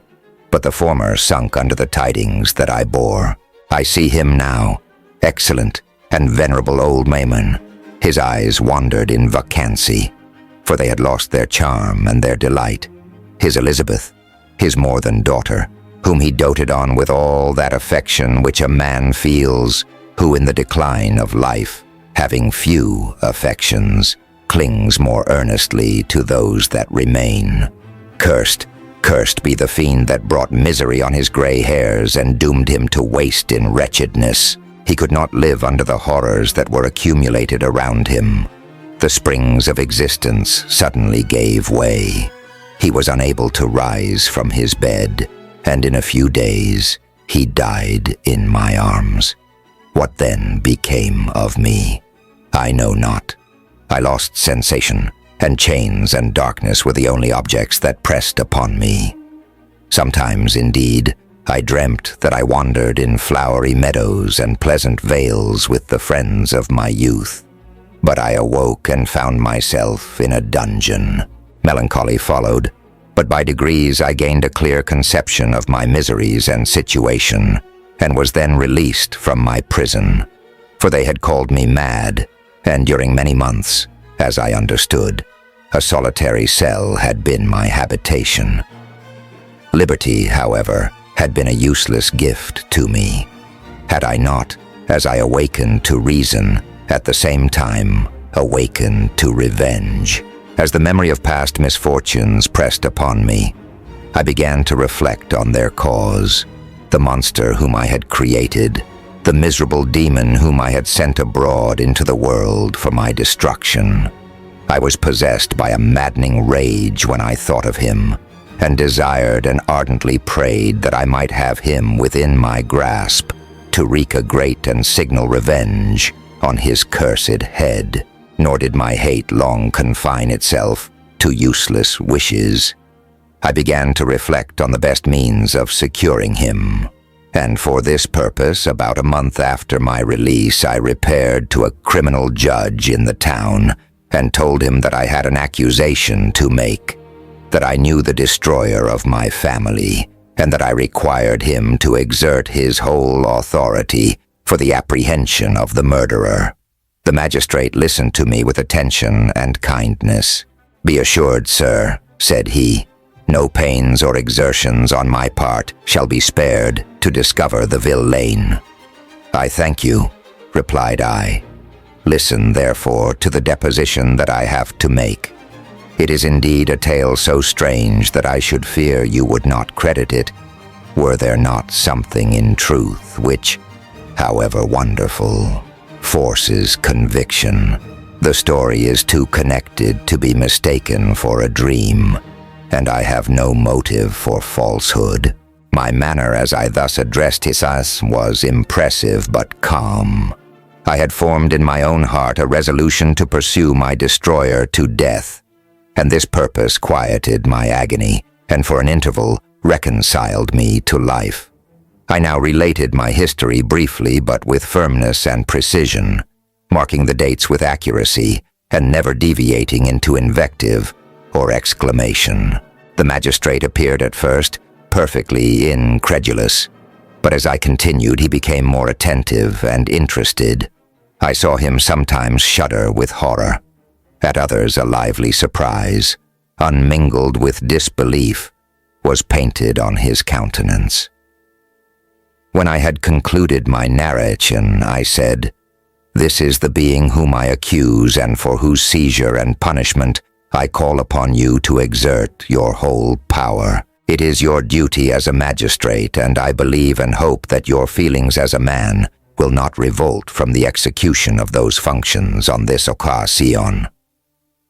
but the former sunk under the tidings that I bore. I see him now, excellent and venerable old Maimon. His eyes wandered in vacancy, for they had lost their charm and their delight. His Elizabeth, his more than daughter, whom he doted on with all that affection which a man feels, who in the decline of life, having few affections, clings more earnestly to those that remain. Cursed be the fiend that brought misery on his gray hairs and doomed him to waste in wretchedness. He could not live under the horrors that were accumulated around him. The springs of existence suddenly gave way. He was unable to rise from his bed, and in a few days he died in my arms. What then became of me? I know not. I lost sensation, and chains and darkness were the only objects that pressed upon me. Sometimes, indeed, I dreamt that I wandered in flowery meadows and pleasant vales with the friends of my youth. But I awoke and found myself in a dungeon. Melancholy followed, but by degrees I gained a clear conception of my miseries and situation, and was then released from my prison. For they had called me mad, and during many months, as I understood, a solitary cell had been my habitation. Liberty, however, had been a useless gift to me. Had I not, as I awakened to reason, at the same time awakened to revenge. As the memory of past misfortunes pressed upon me, I began to reflect on their cause. The monster whom I had created, the miserable demon whom I had sent abroad into the world for my destruction. I was possessed by a maddening rage when I thought of him, and desired and ardently prayed that I might have him within my grasp to wreak a great and signal revenge on his cursed head. Nor did my hate long confine itself to useless wishes. I began to reflect on the best means of securing him, And for this purpose, about a month after my release, I repaired to a criminal judge in the town and told him that I had an accusation to make, that I knew the destroyer of my family, and that I required him to exert his whole authority for the apprehension of the murderer. The magistrate listened to me with attention and kindness. "Be assured, sir," said he, "no pains or exertions on my part shall be spared to discover the villain." "I thank you," replied I. "Listen, therefore, to the deposition that I have to make. It is indeed a tale so strange that I should fear you would not credit it, were there not something in truth which, however wonderful, forces conviction. The story is too connected to be mistaken for a dream, and I have no motive for falsehood." My manner as I thus addressed Hisas was impressive but calm. I had formed in my own heart a resolution to pursue my destroyer to death, and this purpose quieted my agony, and for an interval reconciled me to life. I now related my history briefly but with firmness and precision, marking the dates with accuracy and never deviating into invective or exclamation. The magistrate appeared at first perfectly incredulous, but as I continued he became more attentive and interested. I saw him sometimes shudder with horror, at others a lively surprise, unmingled with disbelief, was painted on his countenance. When I had concluded my narration, I said, "This is the being whom I accuse and for whose seizure and punishment I call upon you to exert your whole power. It is your duty as a magistrate, and I believe and hope that your feelings as a man will not revolt from the execution of those functions on this occasion."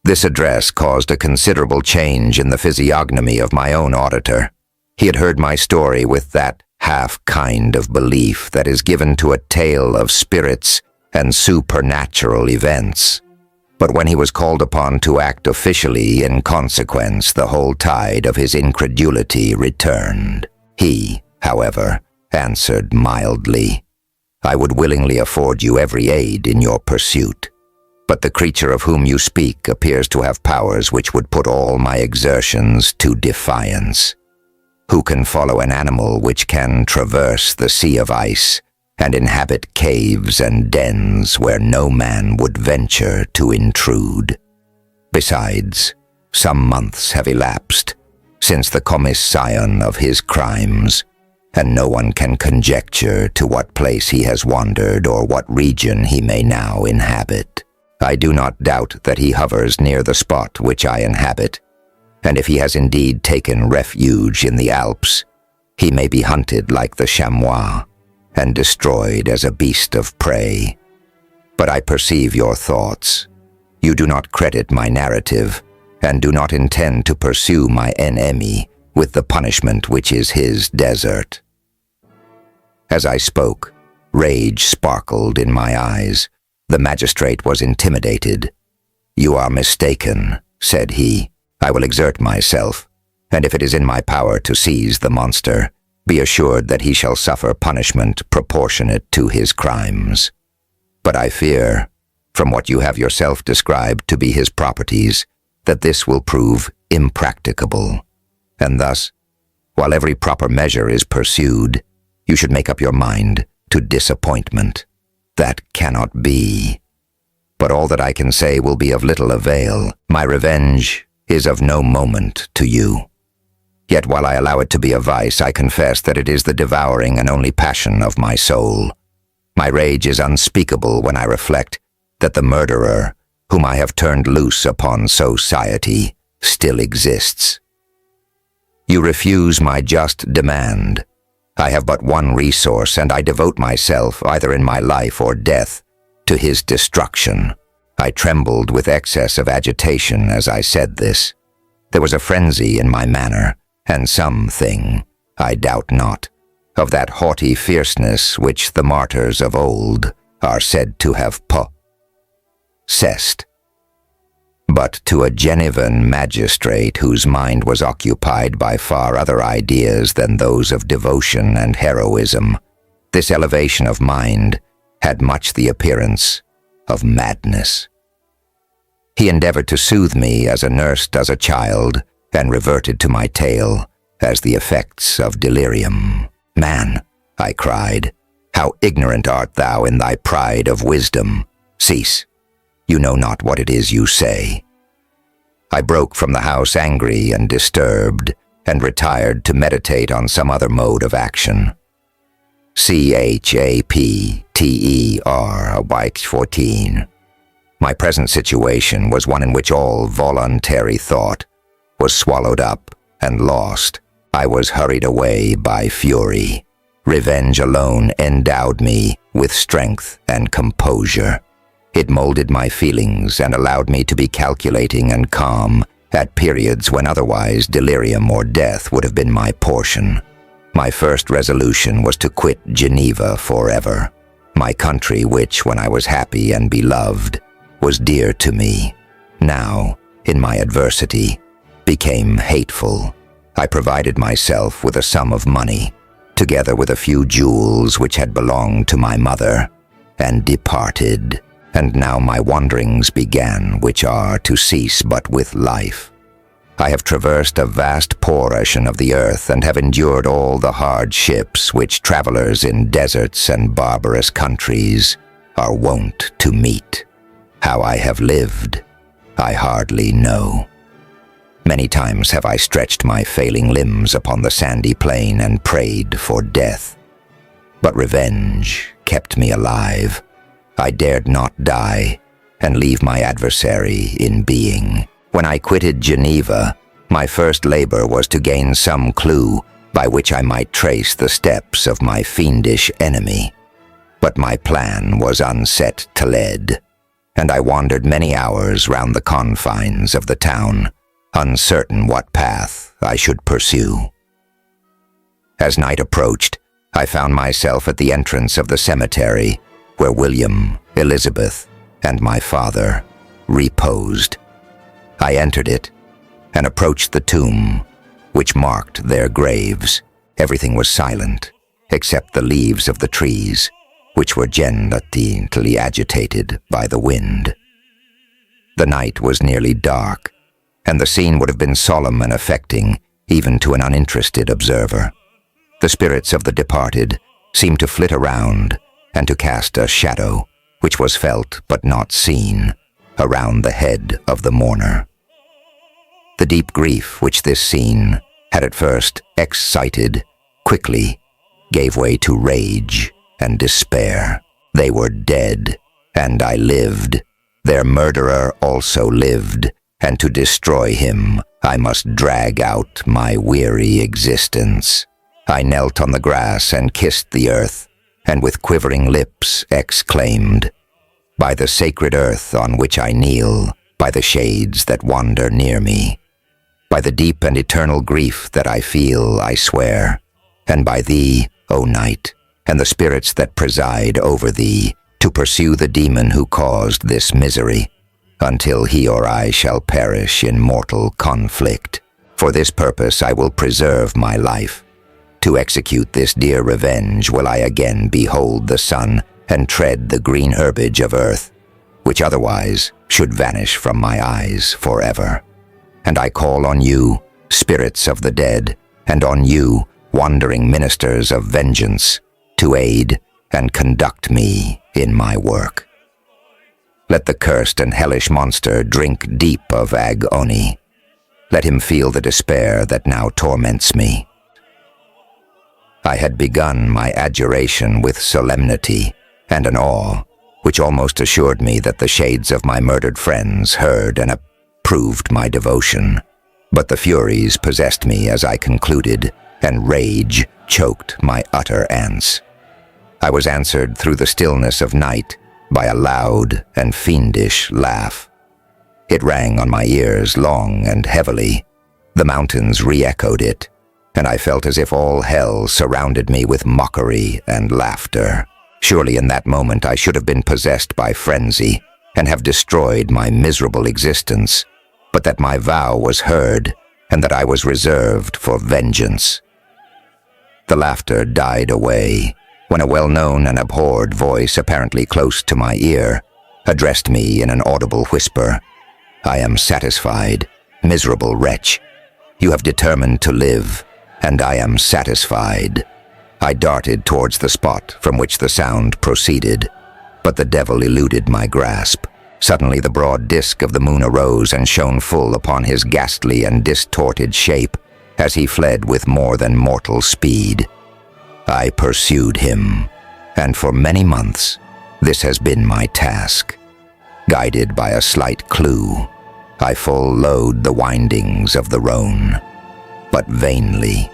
This address caused a considerable change in the physiognomy of my own auditor. He had heard my story with that half kind of belief that is given to a tale of spirits and supernatural events. But when he was called upon to act officially in consequence, the whole tide of his incredulity returned. He, however, answered mildly, "I would willingly afford you every aid in your pursuit. But the creature of whom you speak appears to have powers which would put all my exertions to defiance. Who can follow an animal which can traverse the sea of ice and inhabit caves and dens where no man would venture to intrude? Besides, some months have elapsed since the commission of his crimes, and no one can conjecture to what place he has wandered or what region he may now inhabit. I do not doubt that he hovers near the spot which I inhabit, and if he has indeed taken refuge in the Alps, he may be hunted like the chamois and destroyed as a beast of prey. But I perceive your thoughts. You do not credit my narrative, and do not intend to pursue my enemy with the punishment which is his desert." As I spoke, rage sparkled in my eyes. The magistrate was intimidated. "You are mistaken," said he. "I will exert myself, and if it is in my power to seize the monster, be assured that he shall suffer punishment proportionate to his crimes. But I fear, from what you have yourself described to be his properties, that this will prove impracticable, and thus, while every proper measure is pursued, you should make up your mind to disappointment. That cannot be. But all that I can say will be of little avail. My revenge is of no moment to you. Yet while I allow it to be a vice, I confess that it is the devouring and only passion of my soul. My rage is unspeakable when I reflect that the murderer, whom I have turned loose upon society, still exists. You refuse my just demand. I have but one resource, and I devote myself, either in my life or death, to his destruction. I trembled with excess of agitation as I said this. There was a frenzy in my manner, and something, I doubt not, of that haughty fierceness which the martyrs of old are said to have possessed. but to a Genevan magistrate whose mind was occupied by far other ideas than those of devotion and heroism, this elevation of mind had much the appearance of madness. He endeavored to soothe me as a nurse does a child, and reverted to my tale as the effects of delirium. "Man," I cried, "how ignorant art thou in thy pride of wisdom! Cease. You know not what it is you say." I broke from the house angry and disturbed, and retired to meditate on some other mode of action. CHAPTER/14. My present situation was one in which all voluntary thought was swallowed up and lost. I was hurried away by fury. Revenge alone endowed me with strength and composure. It molded my feelings and allowed me to be calculating and calm at periods when otherwise delirium or death would have been my portion. My first resolution was to quit Geneva forever, my country which, when I was happy and beloved, was dear to me, now, in my adversity, became hateful. I provided myself with a sum of money, together with a few jewels which had belonged to my mother, and departed. And now my wanderings began, which are to cease but with life. I have traversed a vast portion of the earth and have endured all the hardships which travelers in deserts and barbarous countries are wont to meet. How I have lived, I hardly know. Many times have I stretched my failing limbs upon the sandy plain and prayed for death. But revenge kept me alive. I dared not die and leave my adversary in being. When I quitted Geneva, my first labor was to gain some clue by which I might trace the steps of my fiendish enemy. But my plan was unset to lead, and I wandered many hours round the confines of the town, uncertain what path I should pursue. As night approached, I found myself at the entrance of the cemetery, where William, Elizabeth, and my father reposed. I entered it and approached the tomb, which marked their graves. Everything was silent, except the leaves of the trees, which were gently agitated by the wind. The night was nearly dark, and the scene would have been solemn and affecting even to an uninterested observer. The spirits of the departed seemed to flit around and to cast a shadow, which was felt but not seen, around the head of the mourner. The deep grief which this scene had at first excited quickly gave way to rage and despair. They were dead, and I lived. Their murderer also lived, and to destroy him I must drag out my weary existence. I knelt on the grass and kissed the earth, and with quivering lips exclaimed, "By the sacred earth on which I kneel, by the shades that wander near me, by the deep and eternal grief that I feel, I swear, and by thee, O night, and the spirits that preside over thee, to pursue the demon who caused this misery, until he or I shall perish in mortal conflict. For this purpose I will preserve my life. To execute this dear revenge will I again behold the sun and tread the green herbage of earth, which otherwise should vanish from my eyes forever. And I call on you, spirits of the dead, and on you, wandering ministers of vengeance, to aid and conduct me in my work. Let the cursed and hellish monster drink deep of agony. Let him feel the despair that now torments me." I had begun my adjuration with solemnity and an awe which almost assured me that the shades of my murdered friends heard and approved my devotion. But the furies possessed me as I concluded, and rage choked my utterance. I was answered through the stillness of night by a loud and fiendish laugh. It rang on my ears long and heavily. The mountains re-echoed it, and I felt as if all hell surrounded me with mockery and laughter. Surely in that moment I should have been possessed by frenzy, and have destroyed my miserable existence, but that my vow was heard and that I was reserved for vengeance. The laughter died away when a well-known and abhorred voice, apparently close to my ear, addressed me in an audible whisper. "I am satisfied, miserable wretch. You have determined to live, and I am satisfied." I darted towards the spot from which the sound proceeded, but the devil eluded my grasp. Suddenly the broad disk of the moon arose and shone full upon his ghastly and distorted shape as he fled with more than mortal speed. I pursued him, and for many months this has been my task. Guided by a slight clue, I full-load the windings of the Rhone. But vainly.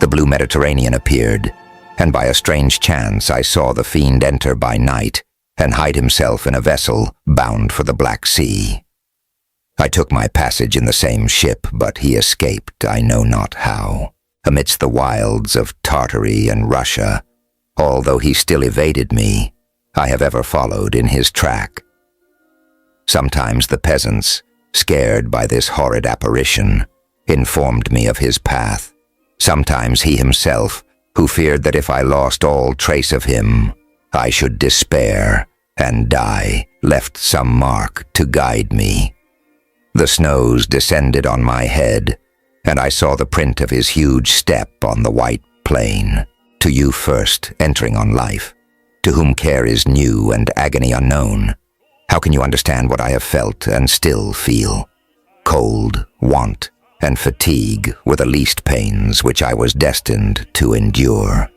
The blue Mediterranean appeared, and by a strange chance I saw the fiend enter by night and hide himself in a vessel bound for the Black Sea. I took my passage in the same ship, but he escaped I know not how, amidst the wilds of Tartary and Russia. Although he still evaded me, I have ever followed in his track. Sometimes the peasants, scared by this horrid apparition, informed me of his path. Sometimes he himself, who feared that if I lost all trace of him, I should despair and die, left some mark to guide me. The snows descended on my head, and I saw the print of his huge step on the white plain. To you first, entering on life, to whom care is new and agony unknown, how can you understand what I have felt and still feel? Cold, want, and fatigue were the least pains which I was destined to endure.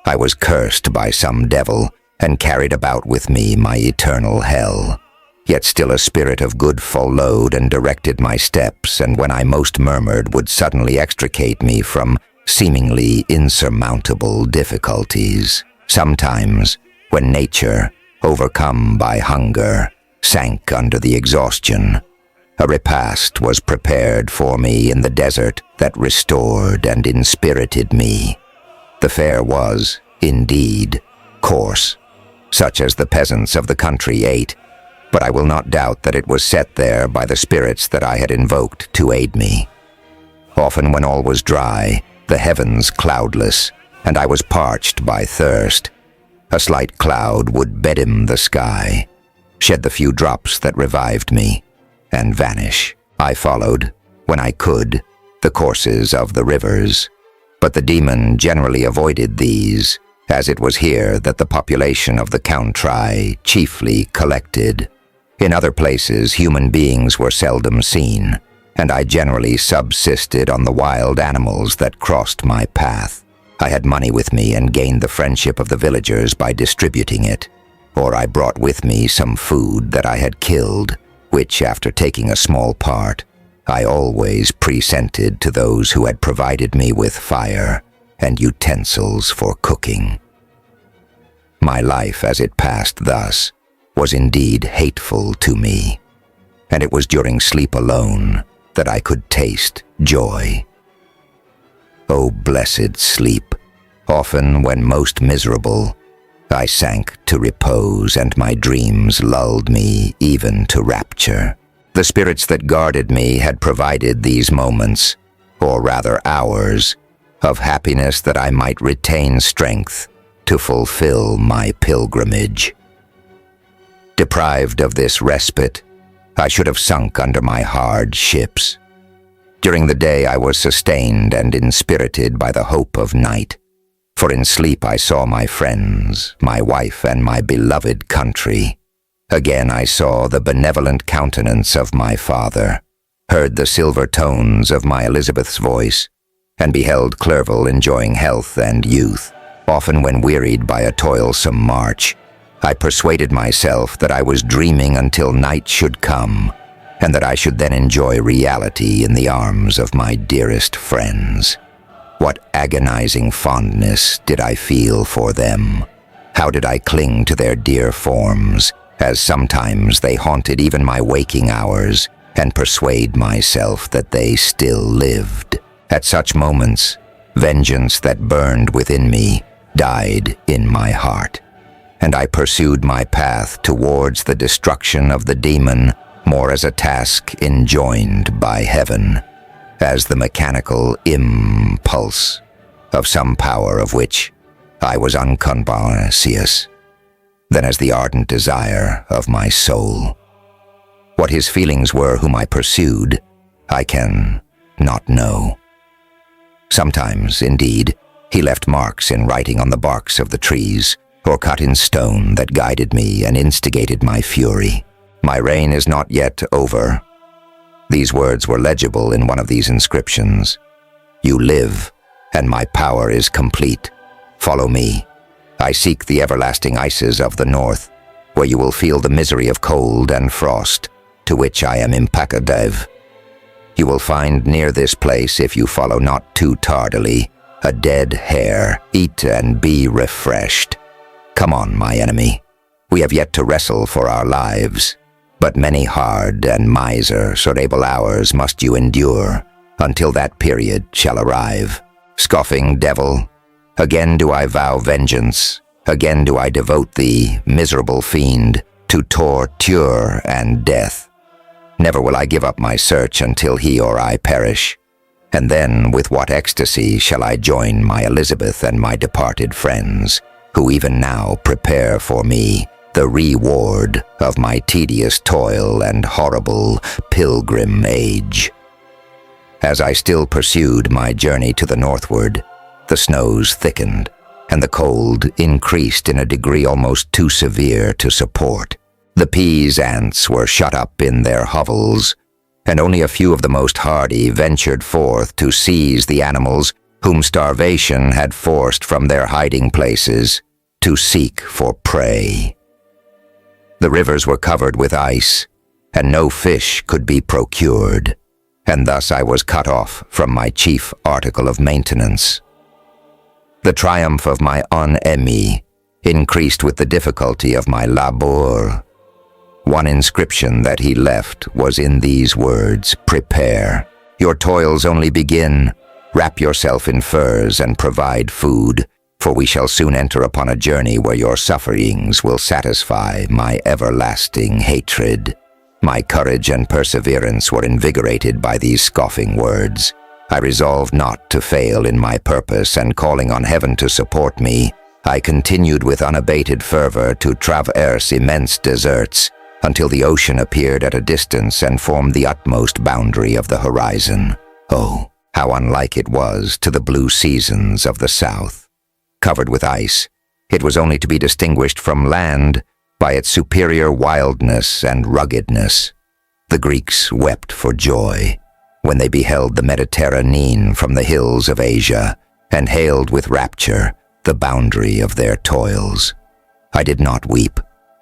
I was cursed by some devil and carried about with me my eternal hell. Yet still a spirit of good followed and directed my steps, and when I most murmured would suddenly extricate me from seemingly insurmountable difficulties. Sometimes, when nature, overcome by hunger, sank under the exhaustion, a repast was prepared for me in the desert that restored and inspirited me. The fare was, indeed, coarse, such as the peasants of the country ate, but I will not doubt that it was set there by the spirits that I had invoked to aid me. Often when all was dry, the heavens cloudless, and I was parched by thirst, a slight cloud would bedim the sky, shed the few drops that revived me, and vanish. I followed, when I could, the courses of the rivers, but the demon generally avoided these, as it was here that the population of the country chiefly collected. In other places human beings were seldom seen, and I generally subsisted on the wild animals that crossed my path. I had money with me and gained the friendship of the villagers by distributing it, or I brought with me some food that I had killed, which, after taking a small part, I always presented to those who had provided me with fire and utensils for cooking. My life as it passed thus was indeed hateful to me, and it was during sleep alone that I could taste joy. O blessed sleep, often when most miserable, I sank to repose, and my dreams lulled me even to rapture. The spirits that guarded me had provided these moments, or rather hours, of happiness that I might retain strength to fulfill my pilgrimage. Deprived of this respite, I should have sunk under my hard ships. During the day I was sustained and inspirited by the hope of night, for in sleep I saw my friends, my wife, and my beloved country. Again I saw the benevolent countenance of my father, heard the silver tones of my Elizabeth's voice, and beheld Clerval enjoying health and youth. Often when wearied by a toilsome march, I persuaded myself that I was dreaming until night should come, and that I should then enjoy reality in the arms of my dearest friends. What agonizing fondness did I feel for them? How did I cling to their dear forms, as sometimes they haunted even my waking hours, and persuade myself that they still lived. At such moments, vengeance that burned within me died in my heart, and I pursued my path towards the destruction of the demon more as a task enjoined by heaven, as the mechanical impulse of some power of which I was unconscious, than as the ardent desire of my soul. What his feelings were whom I pursued, I can not know. Sometimes, indeed, he left marks in writing on the barks of the trees, or cut in stone that guided me and instigated my fury. My reign is not yet over. These words were legible in one of these inscriptions. You live, and my power is complete. Follow me. I seek the everlasting ices of the north, where you will feel the misery of cold and frost, to which I am impackative. You will find near this place, if you follow not too tardily, a dead hare. Eat and be refreshed. Come on, my enemy. We have yet to wrestle for our lives, but many hard and miser-sorable hours must you endure, until that period shall arrive. Scoffing devil, again do I vow vengeance, again do I devote thee, miserable fiend, to torture and death. Never will I give up my search until he or I perish, and then with what ecstasy shall I join my Elizabeth and my departed friends, who even now prepare for me the reward of my tedious toil and horrible pilgrim age. As I still pursued my journey to the northward, the snows thickened, and the cold increased in a degree almost too severe to support. The peasants were shut up in their hovels, and only a few of the most hardy ventured forth to seize the animals whom starvation had forced from their hiding places to seek for prey. The rivers were covered with ice, and no fish could be procured, and thus I was cut off from my chief article of maintenance. The triumph of my ennemi increased with the difficulty of my labor. One inscription that he left was in these words: prepare. Your toils only begin. Wrap yourself in furs and provide food, for we shall soon enter upon a journey where your sufferings will satisfy my everlasting hatred. My courage and perseverance were invigorated by these scoffing words. I resolved not to fail in my purpose, and calling on heaven to support me, I continued with unabated fervor to traverse immense deserts, until the ocean appeared at a distance and formed the utmost boundary of the horizon. Oh, how unlike it was to the blue seasons of the south. Covered with ice, it was only to be distinguished from land by its superior wildness and ruggedness. The Greeks wept for joy when they beheld the Mediterranean from the hills of Asia, and hailed with rapture the boundary of their toils. I did not weep,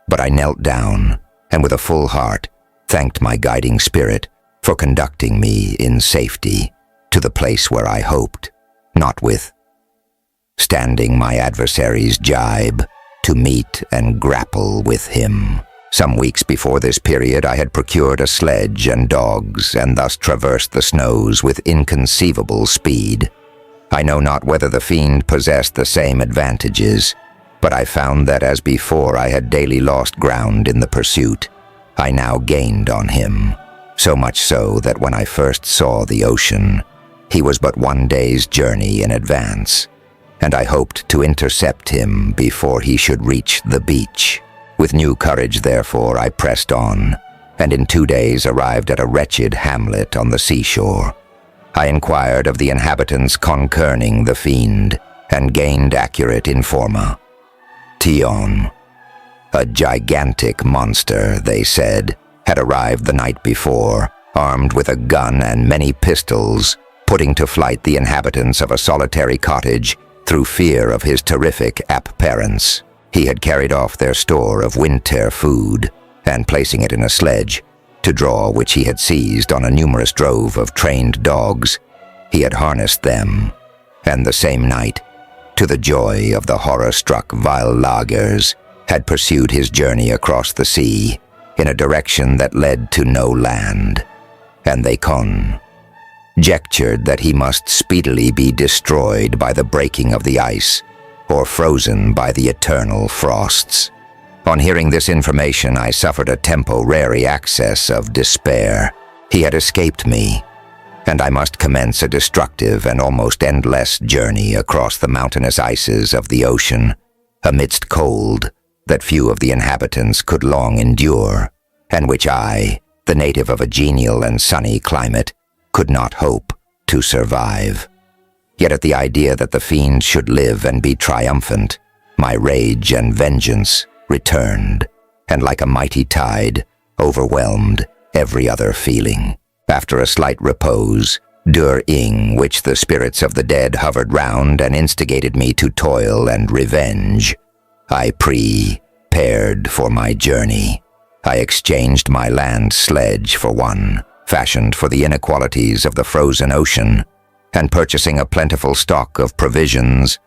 but I knelt down, and with a full heart thanked my guiding spirit for conducting me in safety to the place where I hoped, notwithstanding my adversary's jibe, to meet and grapple with him. Some weeks before this period I had procured a sledge and dogs, and thus traversed the snows with inconceivable speed. I know not whether the fiend possessed the same advantages, but I found that as before I had daily lost ground in the pursuit, I now gained on him, so much so that when I first saw the ocean, he was but one day's journey in advance, and I hoped to intercept him before he should reach the beach. With new courage, therefore, I pressed on, and in 2 days arrived at a wretched hamlet on the seashore. I inquired of the inhabitants concerning the fiend, and gained accurate informa. Tion, a gigantic monster, they said, had arrived the night before, armed with a gun and many pistols, putting to flight the inhabitants of a solitary cottage through fear of his terrific appearance. He had carried off their store of winter food, and placing it in a sledge, to draw which he had seized on a numerous drove of trained dogs, he had harnessed them, and the same night, to the joy of the horror-struck villagers, had pursued his journey across the sea in a direction that led to no land, and they conjectured that he must speedily be destroyed by the breaking of the ice, or frozen by the eternal frosts. On hearing this information, I suffered a temporary access of despair. He had escaped me, and I must commence a destructive and almost endless journey across the mountainous ices of the ocean, amidst cold that few of the inhabitants could long endure, and which I, the native of a genial and sunny climate, could not hope to survive. Yet at the idea that the fiend should live and be triumphant, my rage and vengeance returned, and like a mighty tide, overwhelmed every other feeling. After a slight repose, ing, which the spirits of the dead hovered round and instigated me to toil and revenge, I prepared for my journey. I exchanged my land sledge for one, fashioned for the inequalities of the frozen ocean, and purchasing a plentiful stock of provisions,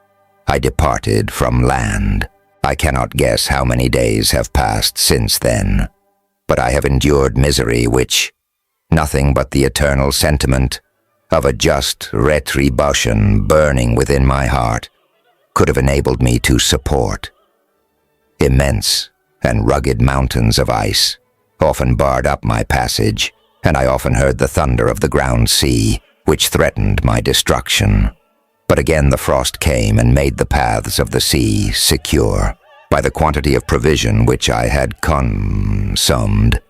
I departed from land. I cannot guess how many days have passed since then, but I have endured misery which nothing but the eternal sentiment of a just retribution burning within my heart could have enabled me to support. Immense and rugged mountains of ice often barred up my passage, and I often heard the thunder of the ground sea, which threatened my destruction. But again the frost came and made the paths of the sea secure. By the quantity of provision which I had consumed,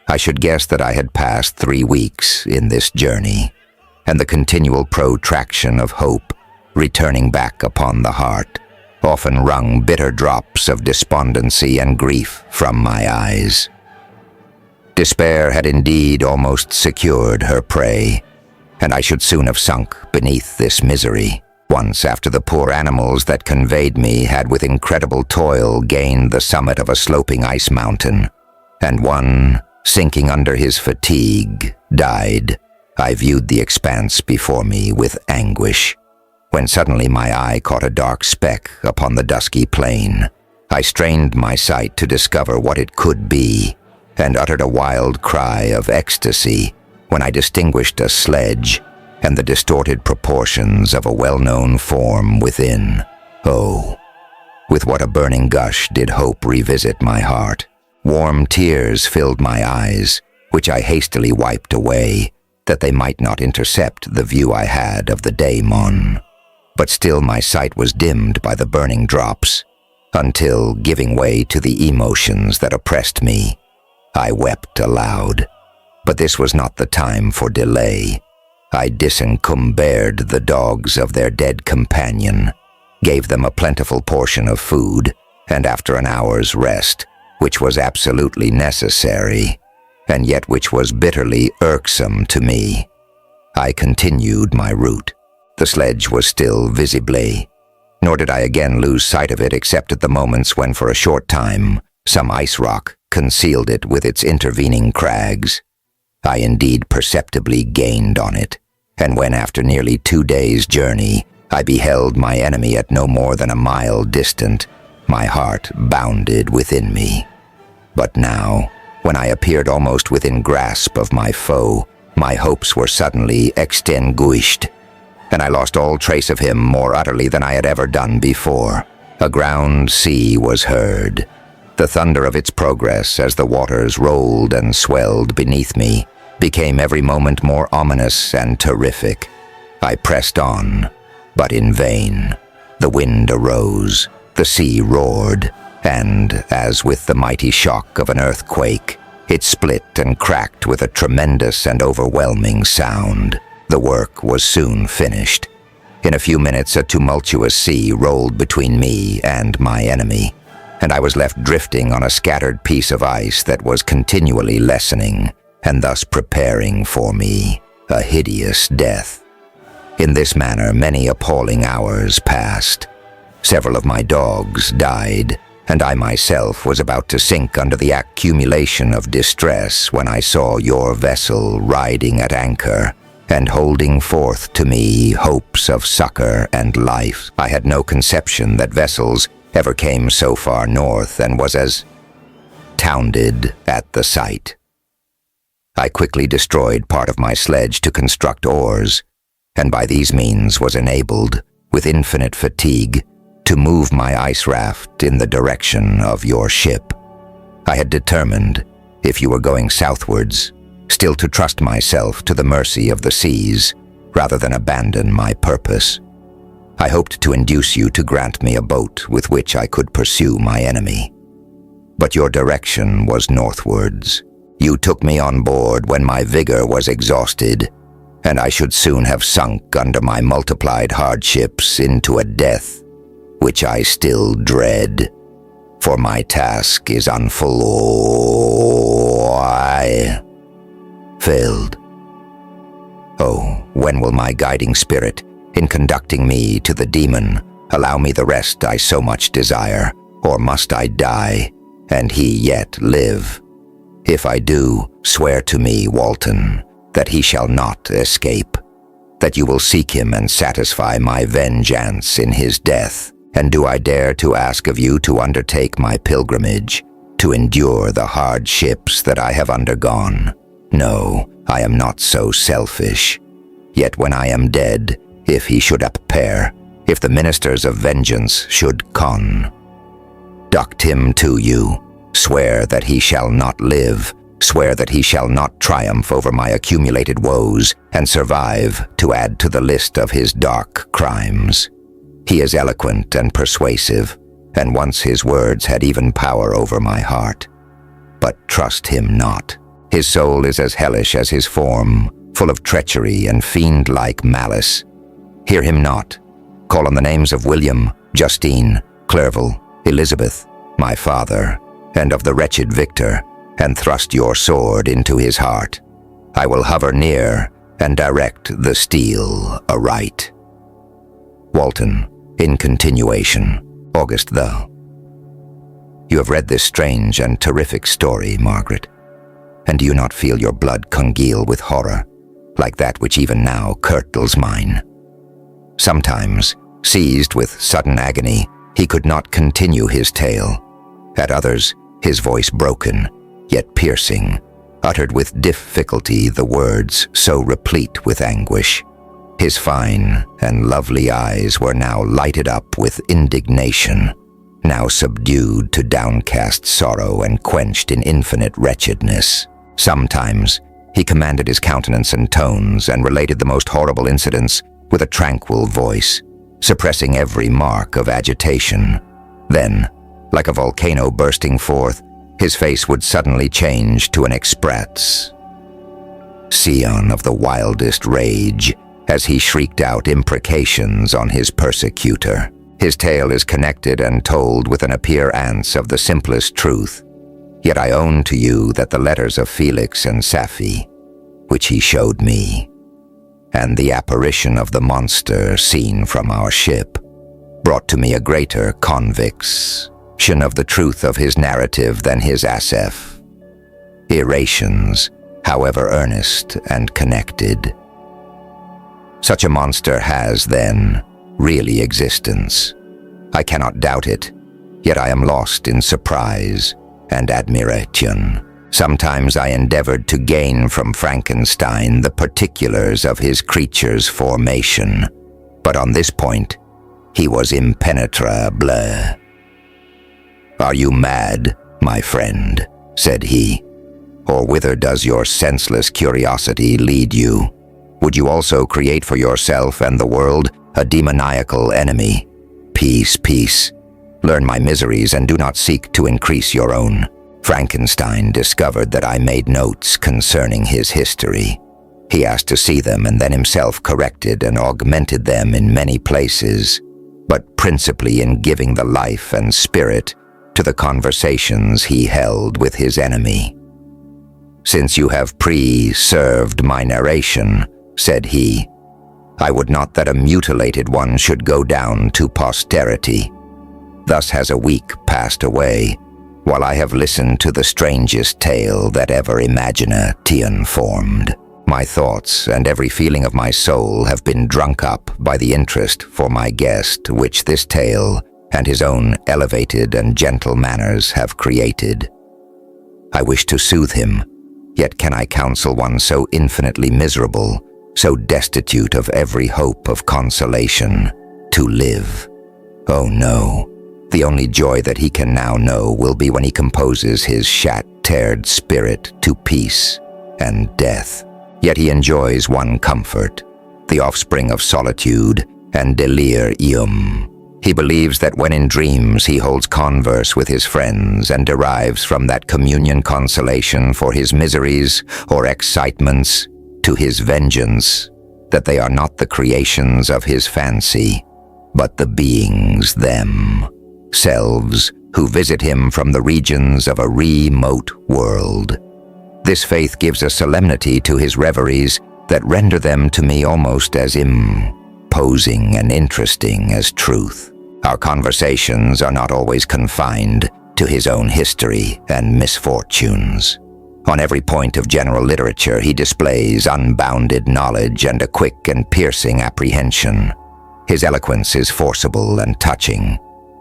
I should guess that I had passed 3 weeks in this journey, and the continual protraction of hope returning back upon the heart often wrung bitter drops of despondency and grief from my eyes. Despair had indeed almost secured her prey, and I should soon have sunk beneath this misery, once after the poor animals that conveyed me had with incredible toil gained the summit of a sloping ice mountain, and one, sinking under his fatigue, died. I viewed the expanse before me with anguish, when suddenly my eye caught a dark speck upon the dusky plain. I strained my sight to discover what it could be, and uttered a wild cry of ecstasy when I distinguished a sledge and the distorted proportions of a well-known form within. Oh, with what a burning gush did hope revisit my heart. Warm tears filled my eyes, which I hastily wiped away, that they might not intercept the view I had of the daemon. But still my sight was dimmed by the burning drops, until, giving way to the emotions that oppressed me, I wept aloud. But this was not the time for delay. I disencumbered the dogs of their dead companion, gave them a plentiful portion of food, and after an hour's rest, which was absolutely necessary, and yet which was bitterly irksome to me, I continued my route. The sledge was still visibly, nor did I again lose sight of it except at the moments when for a short time some ice rock concealed it with its intervening crags. I indeed perceptibly gained on it, and when after nearly 2 days' journey I beheld my enemy at no more than a mile distant, my heart bounded within me. But now, when I appeared almost within grasp of my foe, my hopes were suddenly extinguished, and I lost all trace of him more utterly than I had ever done before. A ground sea was heard. The thunder of its progress as the waters rolled and swelled beneath me became every moment more ominous and terrific. I pressed on, but in vain. The wind arose, the sea roared, and, as with the mighty shock of an earthquake, it split and cracked with a tremendous and overwhelming sound. The work was soon finished. In a few minutes, a tumultuous sea rolled between me and my enemy, and I was left drifting on a scattered piece of ice that was continually lessening, and thus preparing for me a hideous death. In this manner, many appalling hours passed. Several of my dogs died, and I myself was about to sink under the accumulation of distress when I saw your vessel riding at anchor and holding forth to me hopes of succor and life. I had no conception that vessels ever came so far north, and was as astounded at the sight. I quickly destroyed part of my sledge to construct oars, and by these means was enabled, with infinite fatigue, to move my ice raft in the direction of your ship. I had determined, if you were going southwards, still to trust myself to the mercy of the seas, rather than abandon my purpose. I hoped to induce you to grant me a boat with which I could pursue my enemy. But your direction was northwards. You took me on board when my vigor was exhausted, and I should soon have sunk under my multiplied hardships into a death which I still dread, for my task is failed. Oh, when will my guiding spirit, in conducting me to the demon, allow me the rest I so much desire, or must I die, and he yet live? If I do, swear to me, Walton, that he shall not escape, that you will seek him and satisfy my vengeance in his death. And do I dare to ask of you to undertake my pilgrimage, to endure the hardships that I have undergone? No, I am not so selfish. Yet when I am dead, if he should appear, if the ministers of vengeance should conduct him to you, swear that he shall not live, swear that he shall not triumph over my accumulated woes and survive to add to the list of his dark crimes. He is eloquent and persuasive, and once his words had even power over my heart. But trust him not. His soul is as hellish as his form, full of treachery and fiend-like malice. Hear him not. Call on the names of William, Justine, Clerval, Elizabeth, my father, and of the wretched Victor, and thrust your sword into his heart. I will hover near and direct the steel aright. Walton, in continuation, August thou. You have read this strange and terrific story, Margaret, and do you not feel your blood congeal with horror, like that which even now curdles mine? Sometimes, seized with sudden agony, he could not continue his tale. At others, his voice broken, yet piercing, uttered with difficulty the words so replete with anguish. His fine and lovely eyes were now lighted up with indignation, now subdued to downcast sorrow and quenched in infinite wretchedness. Sometimes he commanded his countenance and tones and related the most horrible incidents with a tranquil voice, suppressing every mark of agitation. Then, like a volcano bursting forth, his face would suddenly change to an express scion of the wildest rage, as he shrieked out imprecations on his persecutor. His tale is connected and told with an appearance of the simplest truth. Yet I own to you that the letters of Felix and Sci-Fi, which he showed me, and the apparition of the monster seen from our ship, brought to me a greater conviction of the truth of his narrative than his asaph. Orations, however earnest and connected. Such a monster has, then, really existence. I cannot doubt it, yet I am lost in surprise and admiration. Sometimes I endeavored to gain from Frankenstein the particulars of his creature's formation, but on this point, he was impenetrable. "Are you mad, my friend?" said he. "Or whither does your senseless curiosity lead you? Would you also create for yourself and the world a demoniacal enemy? Peace, peace. Learn my miseries and do not seek to increase your own." Frankenstein discovered that I made notes concerning his history. He asked to see them and then himself corrected and augmented them in many places, but principally in giving the life and spirit to the conversations he held with his enemy. "Since you have preserved my narration," said he, "I would not that a mutilated one should go down to posterity. Thus has a week passed away, while I have listened to the strangest tale that ever imagination formed. My thoughts and every feeling of my soul have been drunk up by the interest for my guest which this tale and his own elevated and gentle manners have created. I wish to soothe him, yet can I counsel one so infinitely miserable, so destitute of every hope of consolation, to live? Oh no, The only joy that he can now know will be when he composes his shattered spirit to peace and death. Yet he enjoys one comfort, the offspring of solitude and delirium. He believes that when in dreams he holds converse with his friends and derives from that communion consolation for his miseries or excitements to his vengeance, that they are not the creations of his fancy, but the beings them, selves who visit him from the regions of a remote world. This faith gives a solemnity to his reveries that render them to me almost as imposing and interesting as truth. Our conversations are not always confined to his own history and misfortunes. On every point of general literature, he displays unbounded knowledge and a quick and piercing apprehension. His eloquence is forcible and touching,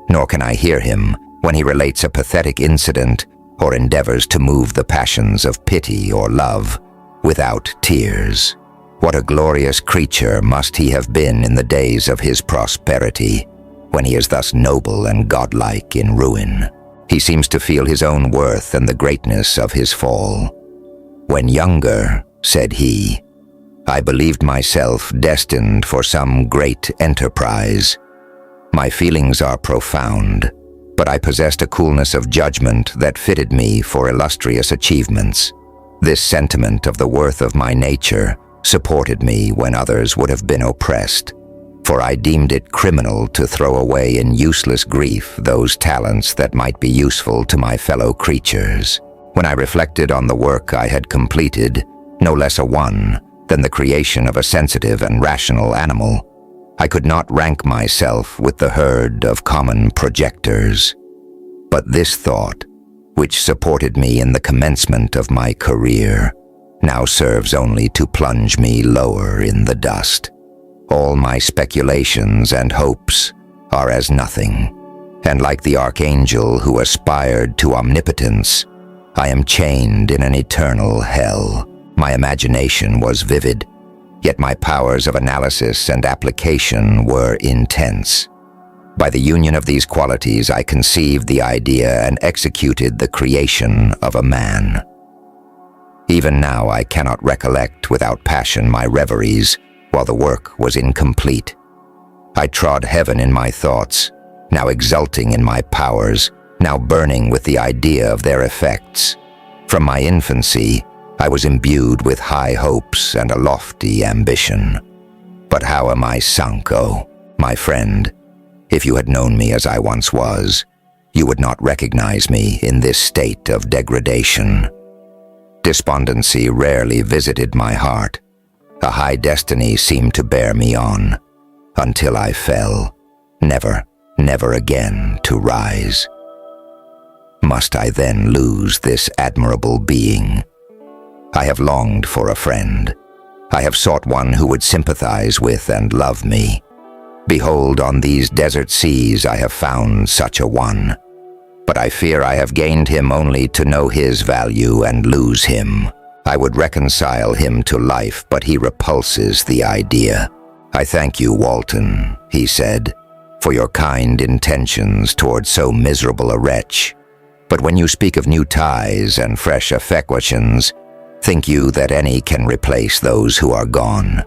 nor can I hear him when he relates a pathetic incident or endeavors to move the passions of pity or love without tears. What a glorious creature must he have been in the days of his prosperity, when he is thus noble and godlike in ruin. He seems to feel his own worth and the greatness of his fall. When younger, said he, I believed myself destined for some great enterprise. My feelings are profound, but I possessed a coolness of judgment that fitted me for illustrious achievements. This sentiment of the worth of my nature supported me when others would have been oppressed, for I deemed it criminal to throw away in useless grief those talents that might be useful to my fellow creatures. When I reflected on the work I had completed, no less a one than the creation of a sensitive and rational animal, I could not rank myself with the herd of common projectors. But this thought, which supported me in the commencement of my career, now serves only to plunge me lower in the dust. All my speculations and hopes are as nothing, and like the archangel who aspired to omnipotence, I am chained in an eternal hell. My imagination was vivid, yet my powers of analysis and application were intense. By the union of these qualities, I conceived the idea and executed the creation of a man. Even now I cannot recollect without passion my reveries while the work was incomplete. I trod heaven in my thoughts, now exulting in my powers, now burning with the idea of their effects. From my infancy, I was imbued with high hopes and a lofty ambition. But how am I sunk, oh, my friend? If you had known me as I once was, you would not recognize me in this state of degradation. Despondency rarely visited my heart. A high destiny seemed to bear me on, until I fell, never, never again to rise. Must I then lose this admirable being? I have longed for a friend. I have sought one who would sympathize with and love me. Behold, on these desert seas I have found such a one. But I fear I have gained him only to know his value and lose him. I would reconcile him to life, but he repulses the idea. I thank you, Walton, he said, for your kind intentions toward so miserable a wretch. But when you speak of new ties and fresh affections, think you that any can replace those who are gone?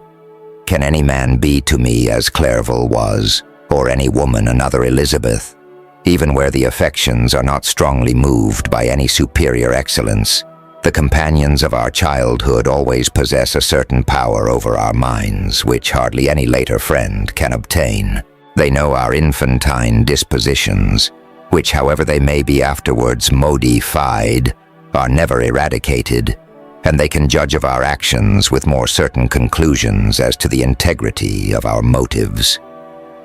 Can any man be to me as Clerval was, or any woman another Elizabeth? Even where the affections are not strongly moved by any superior excellence, the companions of our childhood always possess a certain power over our minds which hardly any later friend can obtain. They know our infantine dispositions, which, however they may be afterwards modified, are never eradicated, and they can judge of our actions with more certain conclusions as to the integrity of our motives.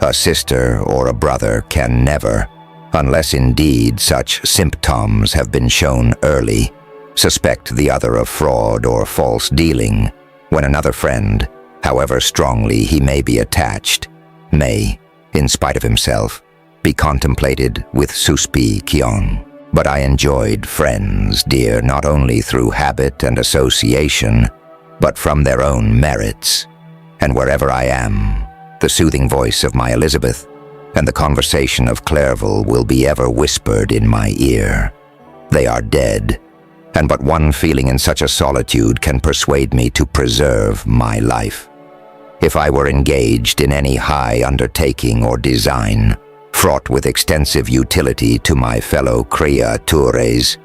A sister or a brother can never, unless indeed such symptoms have been shown early, suspect the other of fraud or false dealing, when another friend, however strongly he may be attached, may, in spite of himself, be contemplated with suspicion. But I enjoyed friends, dear, not only through habit and association, but from their own merits. And wherever I am, the soothing voice of my Elizabeth, and the conversation of Clerval will be ever whispered in my ear. They are dead, and but one feeling in such a solitude can persuade me to preserve my life. If I were engaged in any high undertaking or design, fraught with extensive utility to my fellow creatures,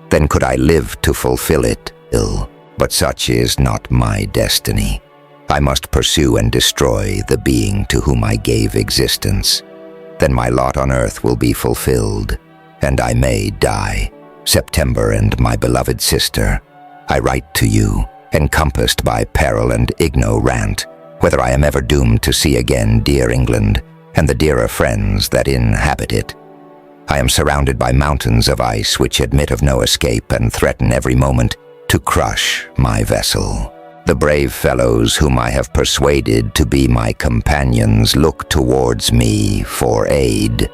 then could I live to fulfill it ill. But such is not my destiny. I must pursue and destroy the being to whom I gave existence. Then my lot on earth will be fulfilled, and I may die. September and my beloved sister, I write to you, encompassed by peril and ignorant, whether I am ever doomed to see again dear England and the dearer friends that inhabit it. I am surrounded by mountains of ice which admit of no escape and threaten every moment to crush my vessel. The brave fellows whom I have persuaded to be my companions look towards me for aid,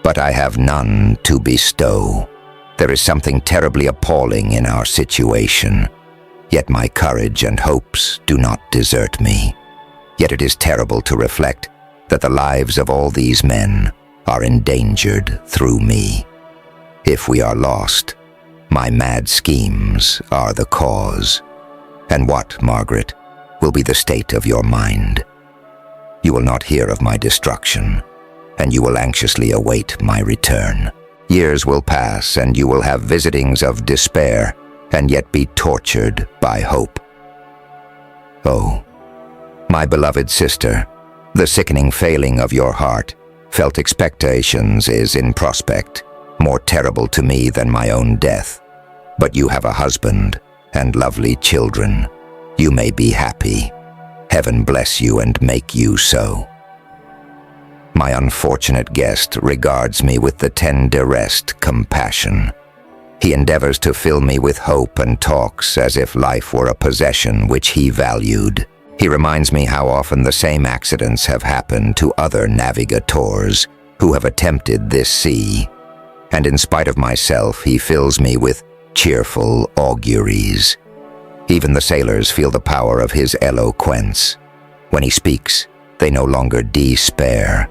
but I have none to bestow. There is something terribly appalling in our situation, yet my courage and hopes do not desert me. Yet it is terrible to reflect that the lives of all these men are endangered through me. If we are lost, my mad schemes are the cause. And what, Margaret, will be the state of your mind? You will not hear of my destruction, and you will anxiously await my return. Years will pass, and you will have visitings of despair, and yet be tortured by hope. Oh, my beloved sister, the sickening failing of your heart, felt expectations is in prospect, more terrible to me than my own death. But you have a husband and lovely children. You may be happy. Heaven bless you and make you so. My unfortunate guest regards me with the tenderest compassion. He endeavors to fill me with hope and talks as if life were a possession which he valued. He reminds me how often the same accidents have happened to other navigators who have attempted this sea, and in spite of myself he fills me with cheerful auguries. Even the sailors feel the power of his eloquence. When he speaks, they no longer despair.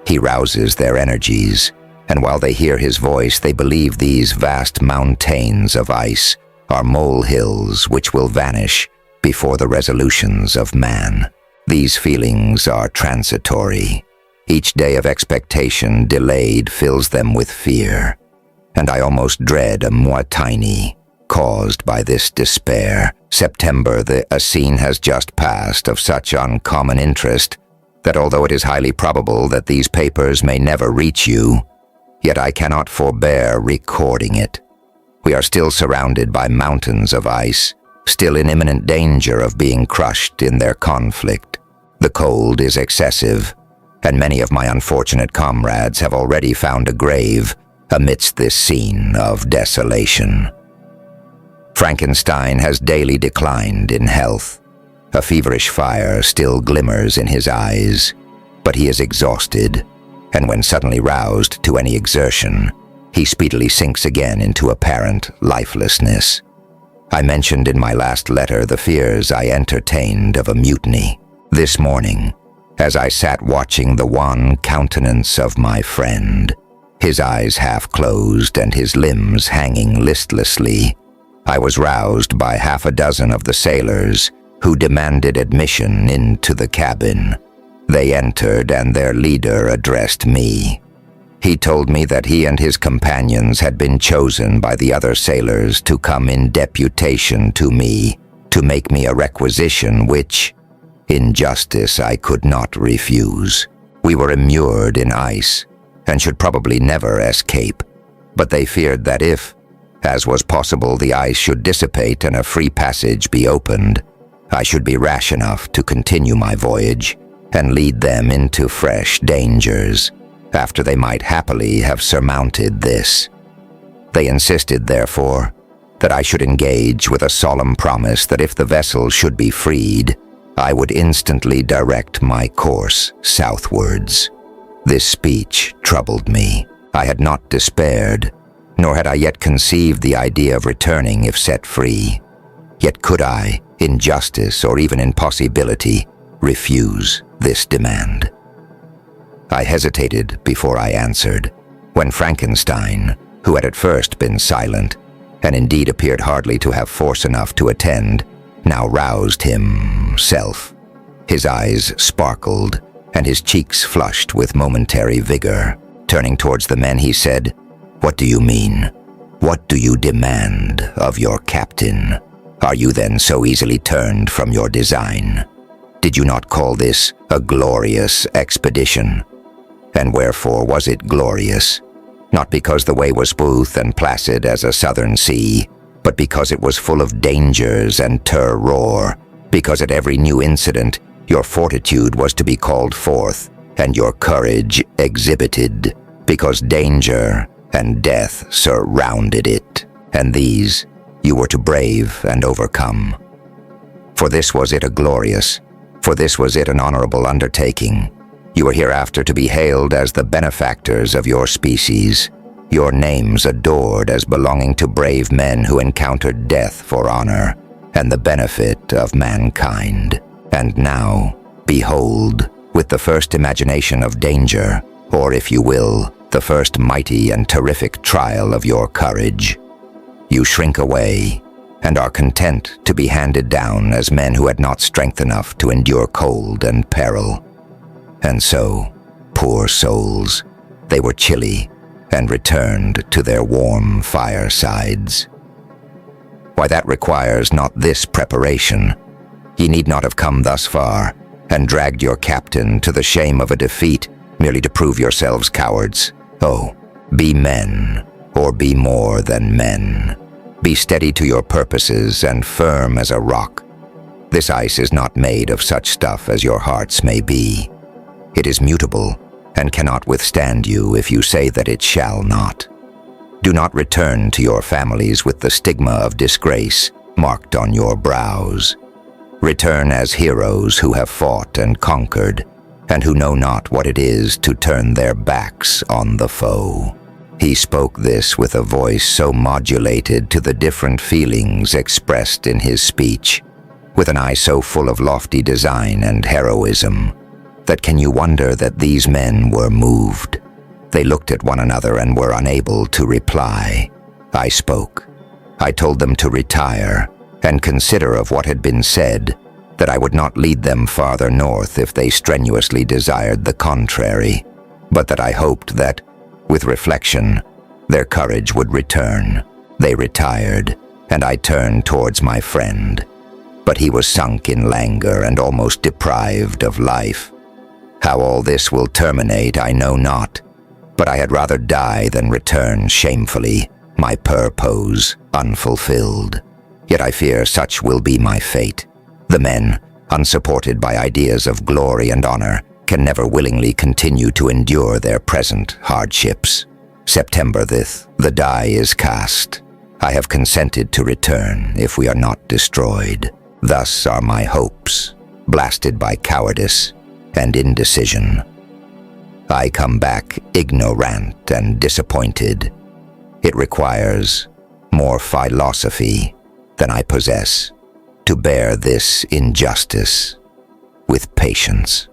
He rouses their energies, and while they hear his voice, they believe these vast mountains of ice are molehills which will vanish before the resolutions of man. These feelings are transitory. Each day of expectation delayed fills them with fear, and I almost dread a moitiny caused by this despair. September, a scene has just passed of such uncommon interest that although it is highly probable that these papers may never reach you, yet I cannot forbear recording it. We are still surrounded by mountains of ice, still in imminent danger of being crushed in their conflict. The cold is excessive, and many of my unfortunate comrades have already found a grave amidst this scene of desolation. Frankenstein has daily declined in health. A feverish fire still glimmers in his eyes, but he is exhausted, and when suddenly roused to any exertion, he speedily sinks again into apparent lifelessness. I mentioned in my last letter the fears I entertained of a mutiny. This morning, as I sat watching the wan countenance of my friend, his eyes half closed and his limbs hanging listlessly, I was roused by half a dozen of the sailors who demanded admission into the cabin. They entered and their leader addressed me. He told me that he and his companions had been chosen by the other sailors to come in deputation to me, to make me a requisition which, in justice, I could not refuse. We were immured in ice, and should probably never escape, but they feared that if, as was possible, the ice should dissipate and a free passage be opened, I should be rash enough to continue my voyage and lead them into fresh dangers, after they might happily have surmounted this. They insisted, therefore, that I should engage with a solemn promise that if the vessel should be freed, I would instantly direct my course southwards. This speech troubled me. I had not despaired, nor had I yet conceived the idea of returning if set free. Yet could I, in justice or even in possibility, refuse this demand? I hesitated before I answered, when Frankenstein, who had at first been silent, and indeed appeared hardly to have force enough to attend, now roused himself. His eyes sparkled, and his cheeks flushed with momentary vigor. Turning towards the men, he said, "What do you mean? What do you demand of your captain? Are you then so easily turned from your design? Did you not call this a glorious expedition? And wherefore was it glorious? Not because the way was smooth and placid as a southern sea, but because it was full of dangers and terror, because at every new incident your fortitude was to be called forth and your courage exhibited, because danger and death surrounded it, and these you were to brave and overcome. For this was it an honorable undertaking. You were hereafter to be hailed as the benefactors of your species, your names adored as belonging to brave men who encountered death for honor and the benefit of mankind. And now, behold, with the first imagination of danger, or if you will, the first mighty and terrific trial of your courage, you shrink away and are content to be handed down as men who had not strength enough to endure cold and peril. And so, poor souls, they were chilly and returned to their warm firesides. Why, that requires not this preparation. Ye need not have come thus far and dragged your captain to the shame of a defeat merely to prove yourselves cowards. Oh, be men, or be more than men. Be steady to your purposes and firm as a rock. This ice is not made of such stuff as your hearts may be. It is mutable and cannot withstand you if you say that it shall not. Do not return to your families with the stigma of disgrace marked on your brows. Return as heroes who have fought and conquered, and who know not what it is to turn their backs on the foe." He spoke this with a voice so modulated to the different feelings expressed in his speech, with an eye so full of lofty design and heroism, that can you wonder that these men were moved? They looked at one another and were unable to reply. I spoke. I told them to retire and consider of what had been said, that I would not lead them farther north if they strenuously desired the contrary, but that I hoped that, with reflection, their courage would return. They retired, and I turned towards my friend, but he was sunk in languor and almost deprived of life. How all this will terminate I know not, but I had rather die than return shamefully, my purpose unfulfilled. Yet I fear such will be my fate. The men, unsupported by ideas of glory and honor, can never willingly continue to endure their present hardships. September the die is cast. I have consented to return if we are not destroyed. Thus are my hopes, blasted by cowardice and indecision. I come back ignorant and disappointed. It requires more philosophy than I possess to bear this injustice with patience.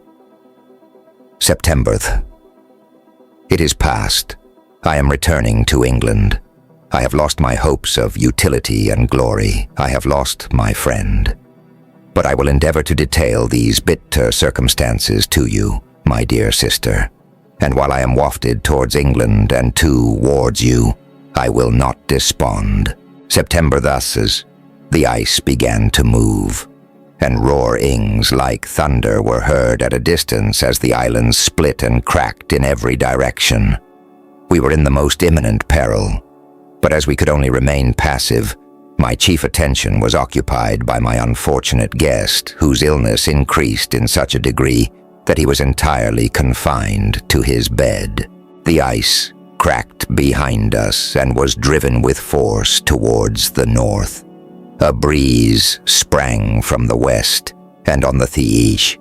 September. It is past. I am returning to England. I have lost my hopes of utility and glory. I have lost my friend. But I will endeavor to detail these bitter circumstances to you, my dear sister. And while I am wafted towards England and towards you, I will not despond. September thus as the ice began to move, and roarings like thunder were heard at a distance as the islands split and cracked in every direction. We were in the most imminent peril, but as we could only remain passive, my chief attention was occupied by my unfortunate guest, whose illness increased in such a degree that he was entirely confined to his bed. The ice cracked behind us and was driven with force towards the north. A breeze sprang from the west, and on the Thiesh,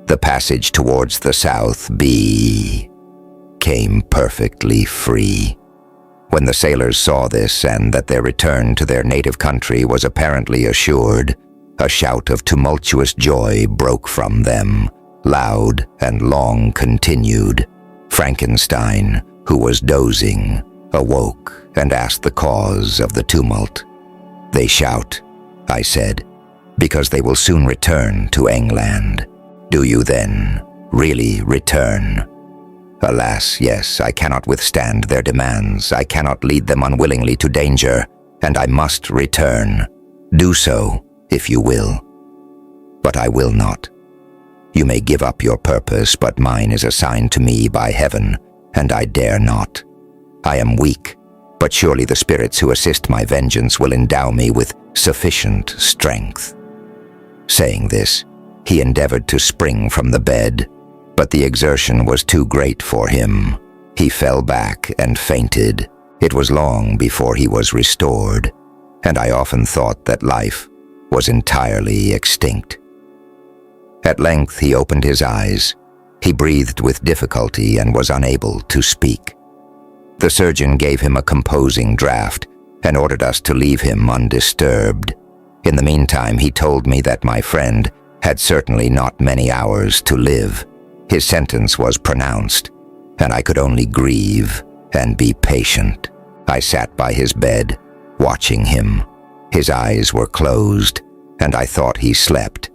the passage towards the south became perfectly free. When the sailors saw this and that their return to their native country was apparently assured, a shout of tumultuous joy broke from them, loud and long continued. Frankenstein, who was dozing, awoke and asked the cause of the tumult. "They shout," I said, "because they will soon return to England. Do you then really return?" "Alas, yes, I cannot withstand their demands. I cannot lead them unwillingly to danger, and I must return. Do so, if you will." "But I will not. You may give up your purpose, but mine is assigned to me by heaven, and I dare not. I am weak, but surely the spirits who assist my vengeance will endow me with sufficient strength." Saying this, he endeavored to spring from the bed, but the exertion was too great for him. He fell back and fainted. It was long before he was restored, and I often thought that life was entirely extinct. At length he opened his eyes. He breathed with difficulty and was unable to speak. The surgeon gave him a composing draught and ordered us to leave him undisturbed. In the meantime, he told me that my friend had certainly not many hours to live. His sentence was pronounced, and I could only grieve and be patient. I sat by his bed, watching him. His eyes were closed, and I thought he slept.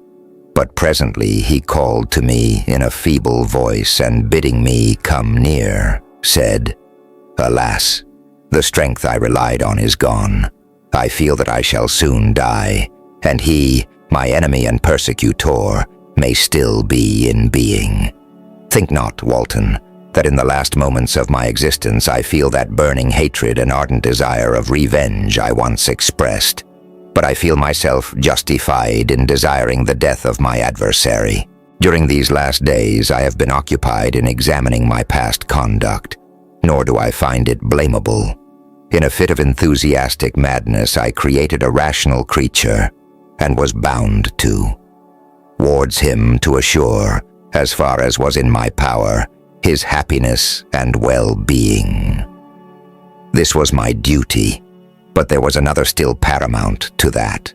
But presently he called to me in a feeble voice and, bidding me come near, said, "Alas, the strength I relied on is gone. I feel that I shall soon die, and he, my enemy and persecutor, may still be in being. Think not, Walton, that in the last moments of my existence I feel that burning hatred and ardent desire of revenge I once expressed, but I feel myself justified in desiring the death of my adversary. During these last days I have been occupied in examining my past conduct, nor do I find it blamable. In a fit of enthusiastic madness I created a rational creature, and was bound to. Wards him to assure, as far as was in my power, his happiness and well-being. This was my duty, but there was another still paramount to that.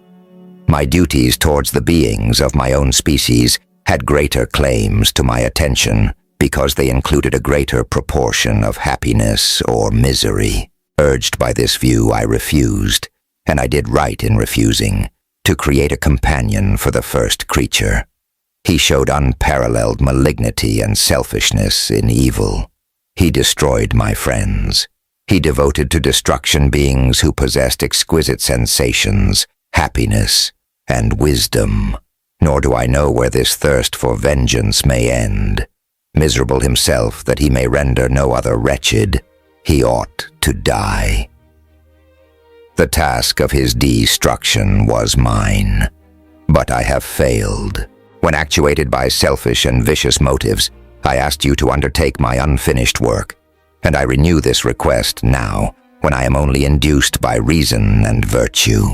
My duties towards the beings of my own species had greater claims to my attention because they included a greater proportion of happiness or misery. Urged by this view, I refused, and I did right in refusing, to create a companion for the first creature. He showed unparalleled malignity and selfishness in evil. He destroyed my friends. He devoted to destruction beings who possessed exquisite sensations, happiness, and wisdom. Nor do I know where this thirst for vengeance may end. Miserable himself that he may render no other wretched, he ought to die. The task of his destruction was mine, but I have failed. When actuated by selfish and vicious motives, I asked you to undertake my unfinished work, and I renew this request now, when I am only induced by reason and virtue.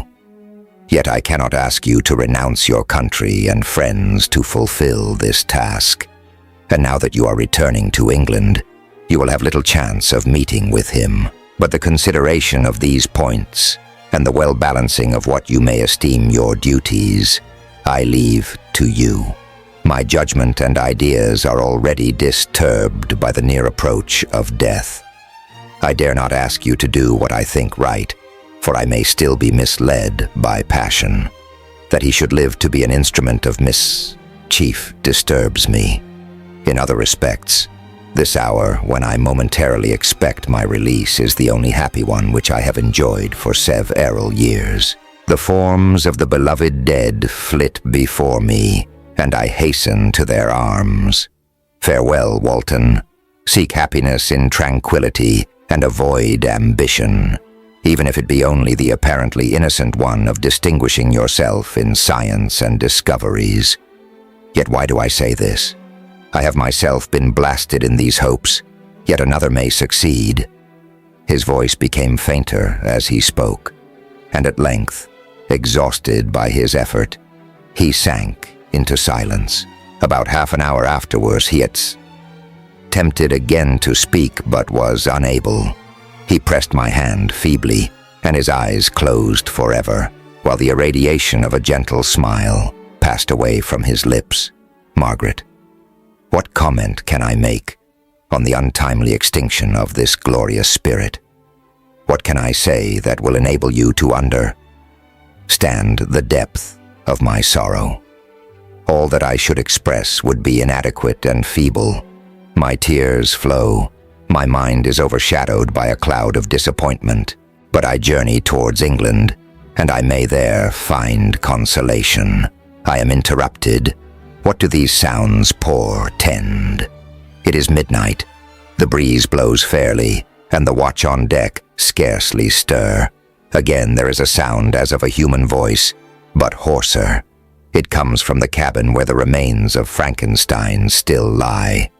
Yet I cannot ask you to renounce your country and friends to fulfill this task. And now that you are returning to England, you will have little chance of meeting with him. But the consideration of these points, and the well-balancing of what you may esteem your duties, I leave to you. My judgment and ideas are already disturbed by the near approach of death. I dare not ask you to do what I think right, for I may still be misled by passion. That he should live to be an instrument of mischief disturbs me. In other respects, this hour, when I momentarily expect my release, is the only happy one which I have enjoyed for several years. The forms of the beloved dead flit before me, and I hasten to their arms. Farewell, Walton. Seek happiness in tranquility and avoid ambition, even if it be only the apparently innocent one of distinguishing yourself in science and discoveries. Yet why do I say this? I have myself been blasted in these hopes, yet another may succeed. His voice became fainter as he spoke, and at length, exhausted by his effort, he sank into silence. About half an hour afterwards, he attempted again to speak, but was unable. He pressed my hand feebly, and his eyes closed forever, while the irradiation of a gentle smile passed away from his lips. Margaret, what comment can I make? on the untimely extinction of this glorious spirit. What can I say that will enable you to understand the depth of my sorrow? All that I should express would be inadequate and feeble. My tears flow. My mind is overshadowed by a cloud of disappointment. But I journey towards England, and I may there find consolation. I am interrupted. What do these sounds portend? It is midnight. The breeze blows fairly, and the watch on deck scarcely stir. Again there is a sound as of a human voice, but hoarser. It comes from the cabin where the remains of Frankenstein still lie.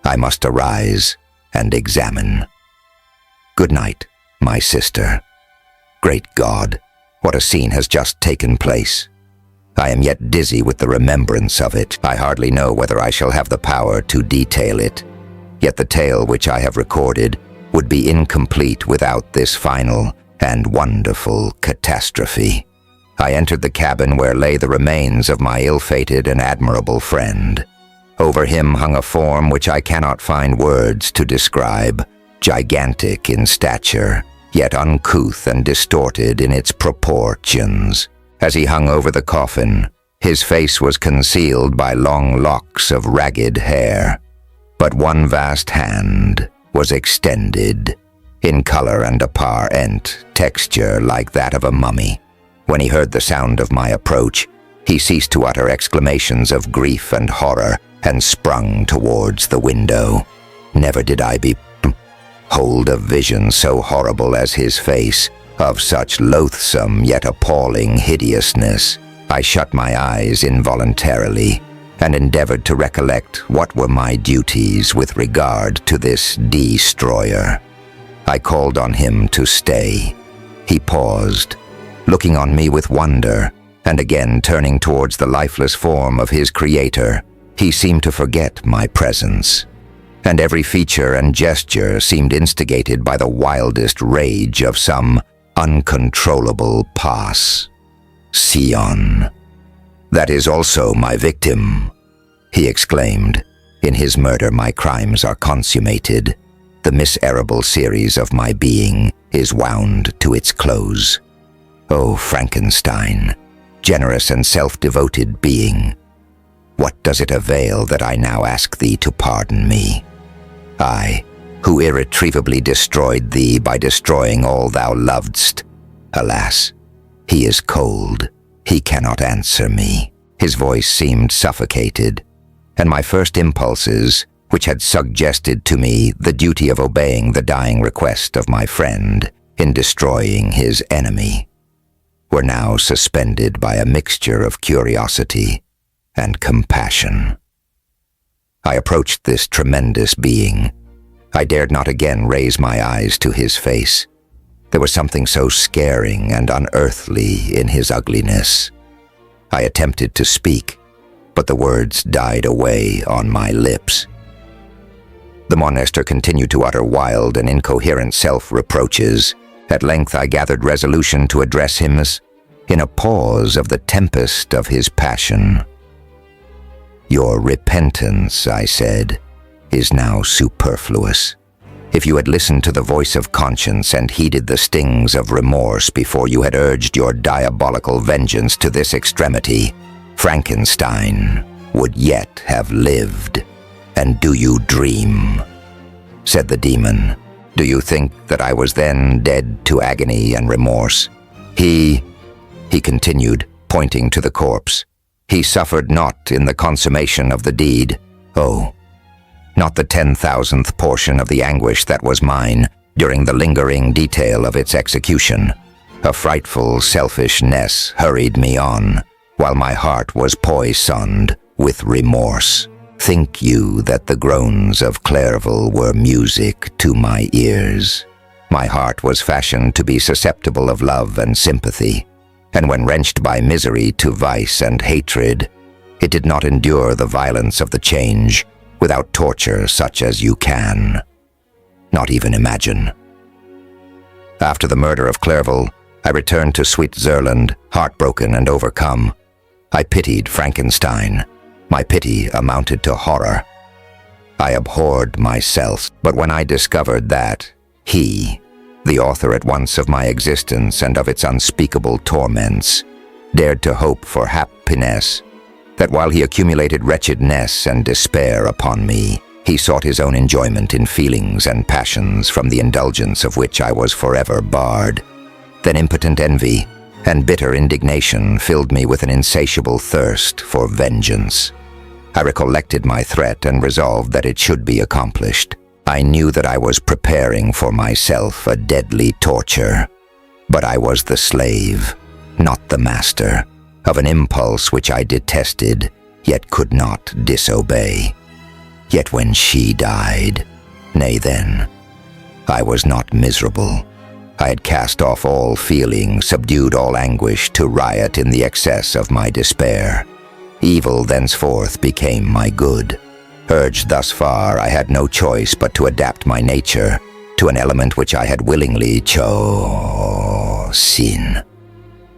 I must arise and examine. Good night, my sister. Great God, what a scene has just taken place. I am yet dizzy with the remembrance of it. I hardly know whether I shall have the power to detail it. Yet the tale which I have recorded would be incomplete without this final and wonderful catastrophe. I entered the cabin where lay the remains of my ill-fated and admirable friend. Over him hung a form which I cannot find words to describe, gigantic in stature, yet uncouth and distorted in its proportions. As he hung over the coffin, his face was concealed by long locks of ragged hair, but one vast hand was extended, in color and apparent texture like that of a mummy. When he heard the sound of my approach, he ceased to utter exclamations of grief and horror and sprung towards the window. Never did I behold a vision so horrible as his face, of such loathsome yet appalling hideousness. I shut my eyes involuntarily and endeavored to recollect what were my duties with regard to this destroyer. I called on him to stay. He paused, looking on me with wonder, and again turning towards the lifeless form of his creator. He seemed to forget my presence, and every feature and gesture seemed instigated by the wildest rage of some uncontrollable Sion. That is also my victim, he exclaimed. In his murder my crimes are consummated. The miserable series of my being is wound to its close. O Frankenstein, generous and self-devoted being, what does it avail that I now ask thee to pardon me? I, who irretrievably destroyed thee by destroying all thou lovedst. Alas, he is cold. He cannot answer me. His voice seemed suffocated, and my first impulses, which had suggested to me the duty of obeying the dying request of my friend in destroying his enemy, were now suspended by a mixture of curiosity and compassion. I approached this tremendous being. I dared not again raise my eyes to his face. There was something so scaring and unearthly in his ugliness. I attempted to speak, but the words died away on my lips. The monster continued to utter wild and incoherent self-reproaches. At length I gathered resolution to address him as, in a pause of the tempest of his passion. Your repentance, I said, is now superfluous. If you had listened to the voice of conscience and heeded the stings of remorse before you had urged your diabolical vengeance to this extremity, Frankenstein would yet have lived. And do you dream? Said the demon. Do you think that I was then dead to agony and remorse? He continued, pointing to the corpse. He suffered not in the consummation of the deed. Oh, not the 10,000th portion of the anguish that was mine during the lingering detail of its execution. A frightful selfishness hurried me on, while my heart was poisoned with remorse. Think you that the groans of Clerval were music to my ears? My heart was fashioned to be susceptible of love and sympathy, and when wrenched by misery to vice and hatred, it did not endure the violence of the change without torture such as you can not even imagine. After the murder of Clerval, I returned to Switzerland, heartbroken and overcome. I pitied Frankenstein. My pity amounted to horror. I abhorred myself, but when I discovered that he, the author at once of my existence and of its unspeakable torments, dared to hope for happiness, that while he accumulated wretchedness and despair upon me, he sought his own enjoyment in feelings and passions from the indulgence of which I was forever barred, then impotent envy and bitter indignation filled me with an insatiable thirst for vengeance. I recollected my threat and resolved that it should be accomplished. I knew that I was preparing for myself a deadly torture, but I was the slave, not the master, of an impulse which I detested, yet could not disobey. Yet when she died, nay then, I was not miserable. I had cast off all feeling, subdued all anguish to riot in the excess of my despair. Evil thenceforth became my good. Urged thus far, I had no choice but to adapt my nature to an element which I had willingly chosen.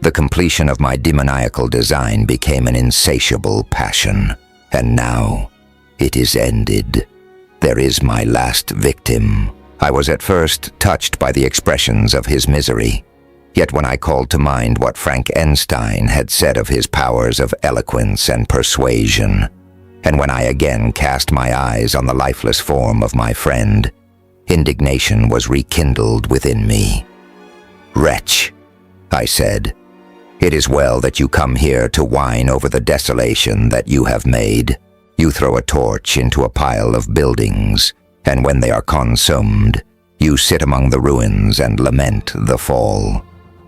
The completion of my demoniacal design became an insatiable passion, and now it is ended. There is my last victim. I was at first touched by the expressions of his misery. Yet when I called to mind what Frankenstein had said of his powers of eloquence and persuasion, and when I again cast my eyes on the lifeless form of my friend, indignation was rekindled within me. "Wretch," I said, "it is well that you come here to whine over the desolation that you have made. You throw a torch into a pile of buildings, and when they are consumed, you sit among the ruins and lament the fall.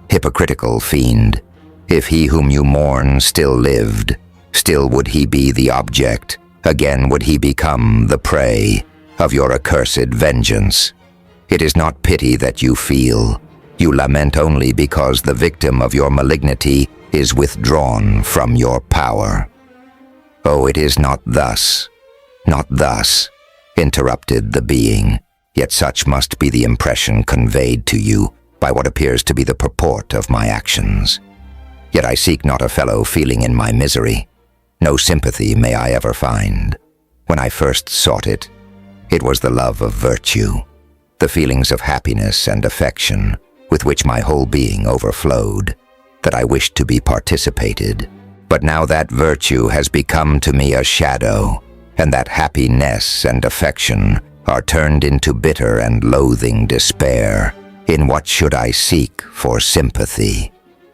Hypocritical fiend, if he whom you mourn still lived, still would he be the object, again would he become the prey of your accursed vengeance. It is not pity that you feel. You lament only because the victim of your malignity is withdrawn from your power." "Oh, it is not thus, interrupted the being, "yet such must be the impression conveyed to you by what appears to be the purport of my actions. Yet I seek not a fellow feeling in my misery. No sympathy may I ever find. When I first sought it, it was the love of virtue, the feelings of happiness and affection with which my whole being overflowed, that I wished to be participated. But now that virtue has become to me a shadow, and that happiness and affection are turned into bitter and loathing despair. In what should I seek for sympathy?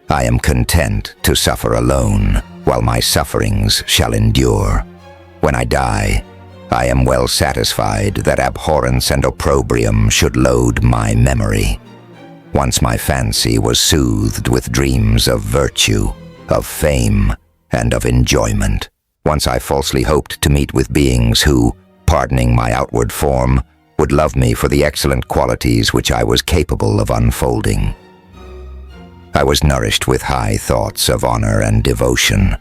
I am content to suffer alone, while my sufferings shall endure. When I die, I am well satisfied that abhorrence and opprobrium should load my memory. Once my fancy was soothed with dreams of virtue, of fame, and of enjoyment. Once I falsely hoped to meet with beings who, pardoning my outward form, would love me for the excellent qualities which I was capable of unfolding. I was nourished with high thoughts of honor and devotion,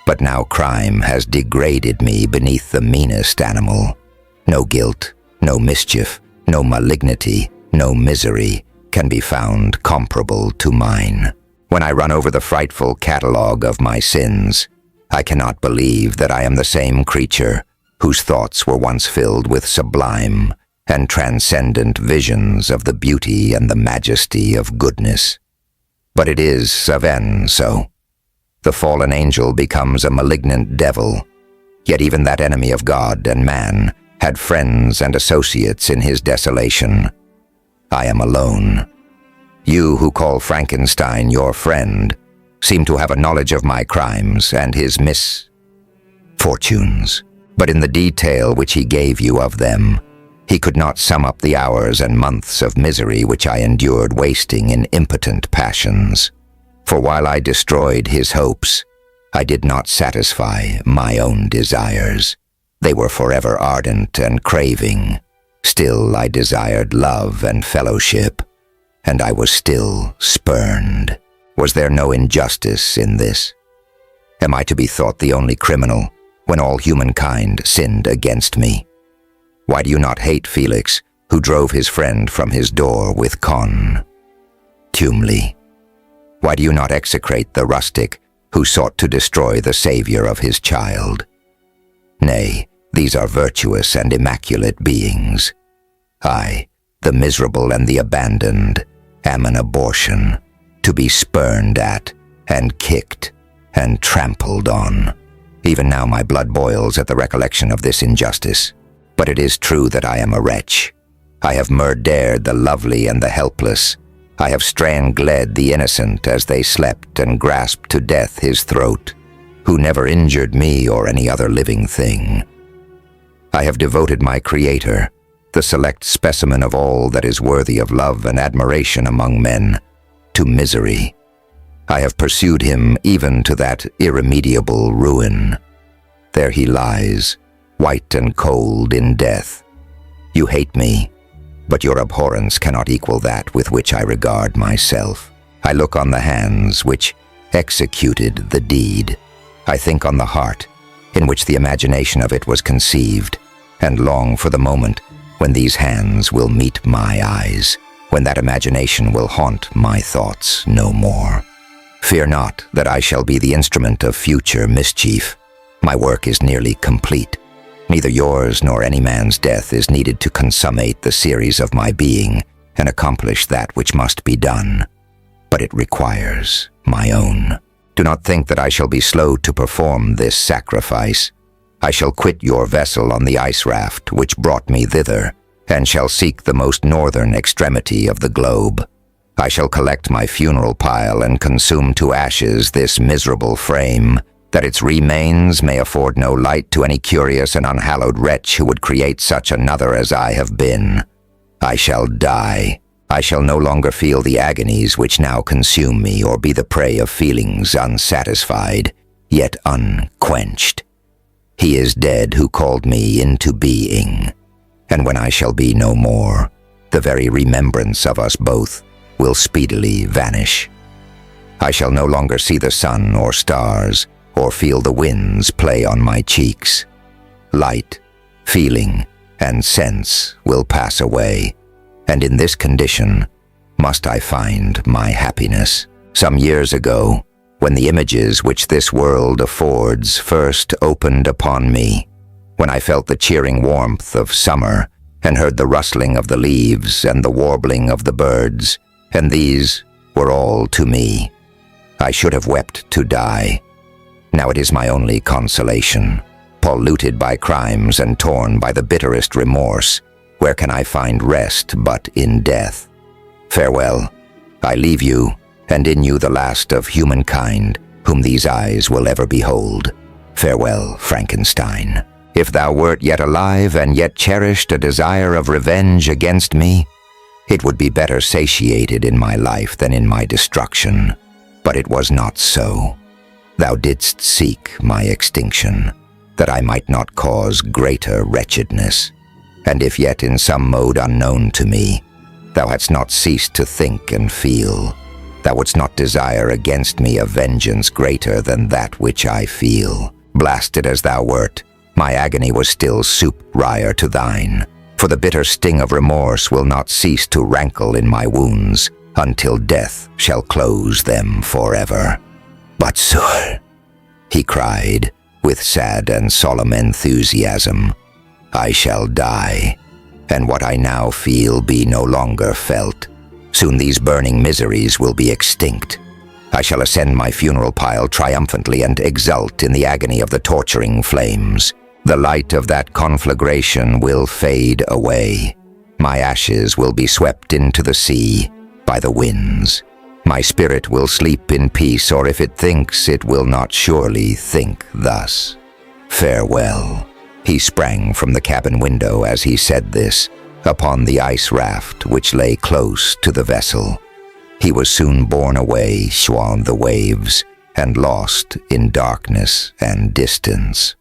but now crime has degraded me beneath the meanest animal. No guilt, no mischief, no malignity, no misery can be found comparable to mine. When I run over the frightful catalogue of my sins, I cannot believe that I am the same creature whose thoughts were once filled with sublime and transcendent visions of the beauty and the majesty of goodness. But it is so. The fallen angel becomes a malignant devil, yet even that enemy of God and man had friends and associates in his desolation. I am alone. You who call Frankenstein your friend seem to have a knowledge of my crimes and his misfortunes, but in the detail which he gave you of them, he could not sum up the hours and months of misery which I endured wasting in impotent passions. For while I destroyed his hopes, I did not satisfy my own desires. They were forever ardent and craving. Still I desired love and fellowship, and I was still spurned. Was there no injustice in this? Am I to be thought the only criminal when all humankind sinned against me? Why do you not hate Felix, who drove his friend from his door with contumely? Why do you not execrate the rustic who sought to destroy the savior of his child? Nay, These are virtuous and immaculate beings. I, the miserable and the abandoned, am an abortion, to be spurned at, and kicked, and trampled on. Even now my blood boils at the recollection of this injustice. But it is true that I am a wretch. I have murdered the lovely and the helpless. I have strangled the innocent as they slept and grasped to death his throat, who never injured me or any other living thing. I have devoted my Creator, the select specimen of all that is worthy of love and admiration among men, to misery. I have pursued him even to that irremediable ruin. There he lies, white and cold in death. You hate me, but your abhorrence cannot equal that with which I regard myself. I look on the hands which executed the deed. I think on the heart, in which the imagination of it was conceived, and long for the moment when these hands will meet my eyes, when that imagination will haunt my thoughts no more. Fear not that I shall be the instrument of future mischief. My work is nearly complete. Neither yours nor any man's death is needed to consummate the series of my being and accomplish that which must be done. But it requires my own. Do not think that I shall be slow to perform this sacrifice. I shall quit your vessel on the ice raft which brought me thither, and shall seek the most northern extremity of the globe. I shall collect my funeral pile and consume to ashes this miserable frame, that its remains may afford no light to any curious and unhallowed wretch who would create such another as I have been. I shall die. I shall no longer feel the agonies which now consume me, or be the prey of feelings unsatisfied, yet unquenched. He is dead who called me into being, and when I shall be no more, the very remembrance of us both will speedily vanish. I shall no longer see the sun or stars, or feel the winds play on my cheeks. Light, feeling, and sense will pass away, and in this condition must I find my happiness. Some years ago, when the images which this world affords first opened upon me, when I felt the cheering warmth of summer, and heard the rustling of the leaves and the warbling of the birds, and these were all to me, I should have wept to die. Now it is my only consolation. Polluted by crimes and torn by the bitterest remorse, where can I find rest but in death? Farewell. I leave you, and in you the last of humankind, whom these eyes will ever behold. Farewell, Frankenstein. If thou wert yet alive and yet cherished a desire of revenge against me, it would be better satiated in my life than in my destruction. But it was not so. Thou didst seek my extinction, that I might not cause greater wretchedness. And if yet in some mode unknown to me, thou hadst not ceased to think and feel, thou wouldst not desire against me a vengeance greater than that which I feel. Blasted as thou wert, my agony was still soup-rire to thine, for the bitter sting of remorse will not cease to rankle in my wounds until death shall close them forever. But sir, he cried, with sad and solemn enthusiasm, I shall die, and what I now feel be no longer felt. Soon these burning miseries will be extinct. I shall ascend my funeral pile triumphantly and exult in the agony of the torturing flames. The light of that conflagration will fade away. My ashes will be swept into the sea by the winds. My spirit will sleep in peace, or if it thinks, it will not surely think thus. Farewell. He sprang from the cabin window as he said this, upon the ice raft which lay close to the vessel. He was soon borne away on the waves, and lost in darkness and distance.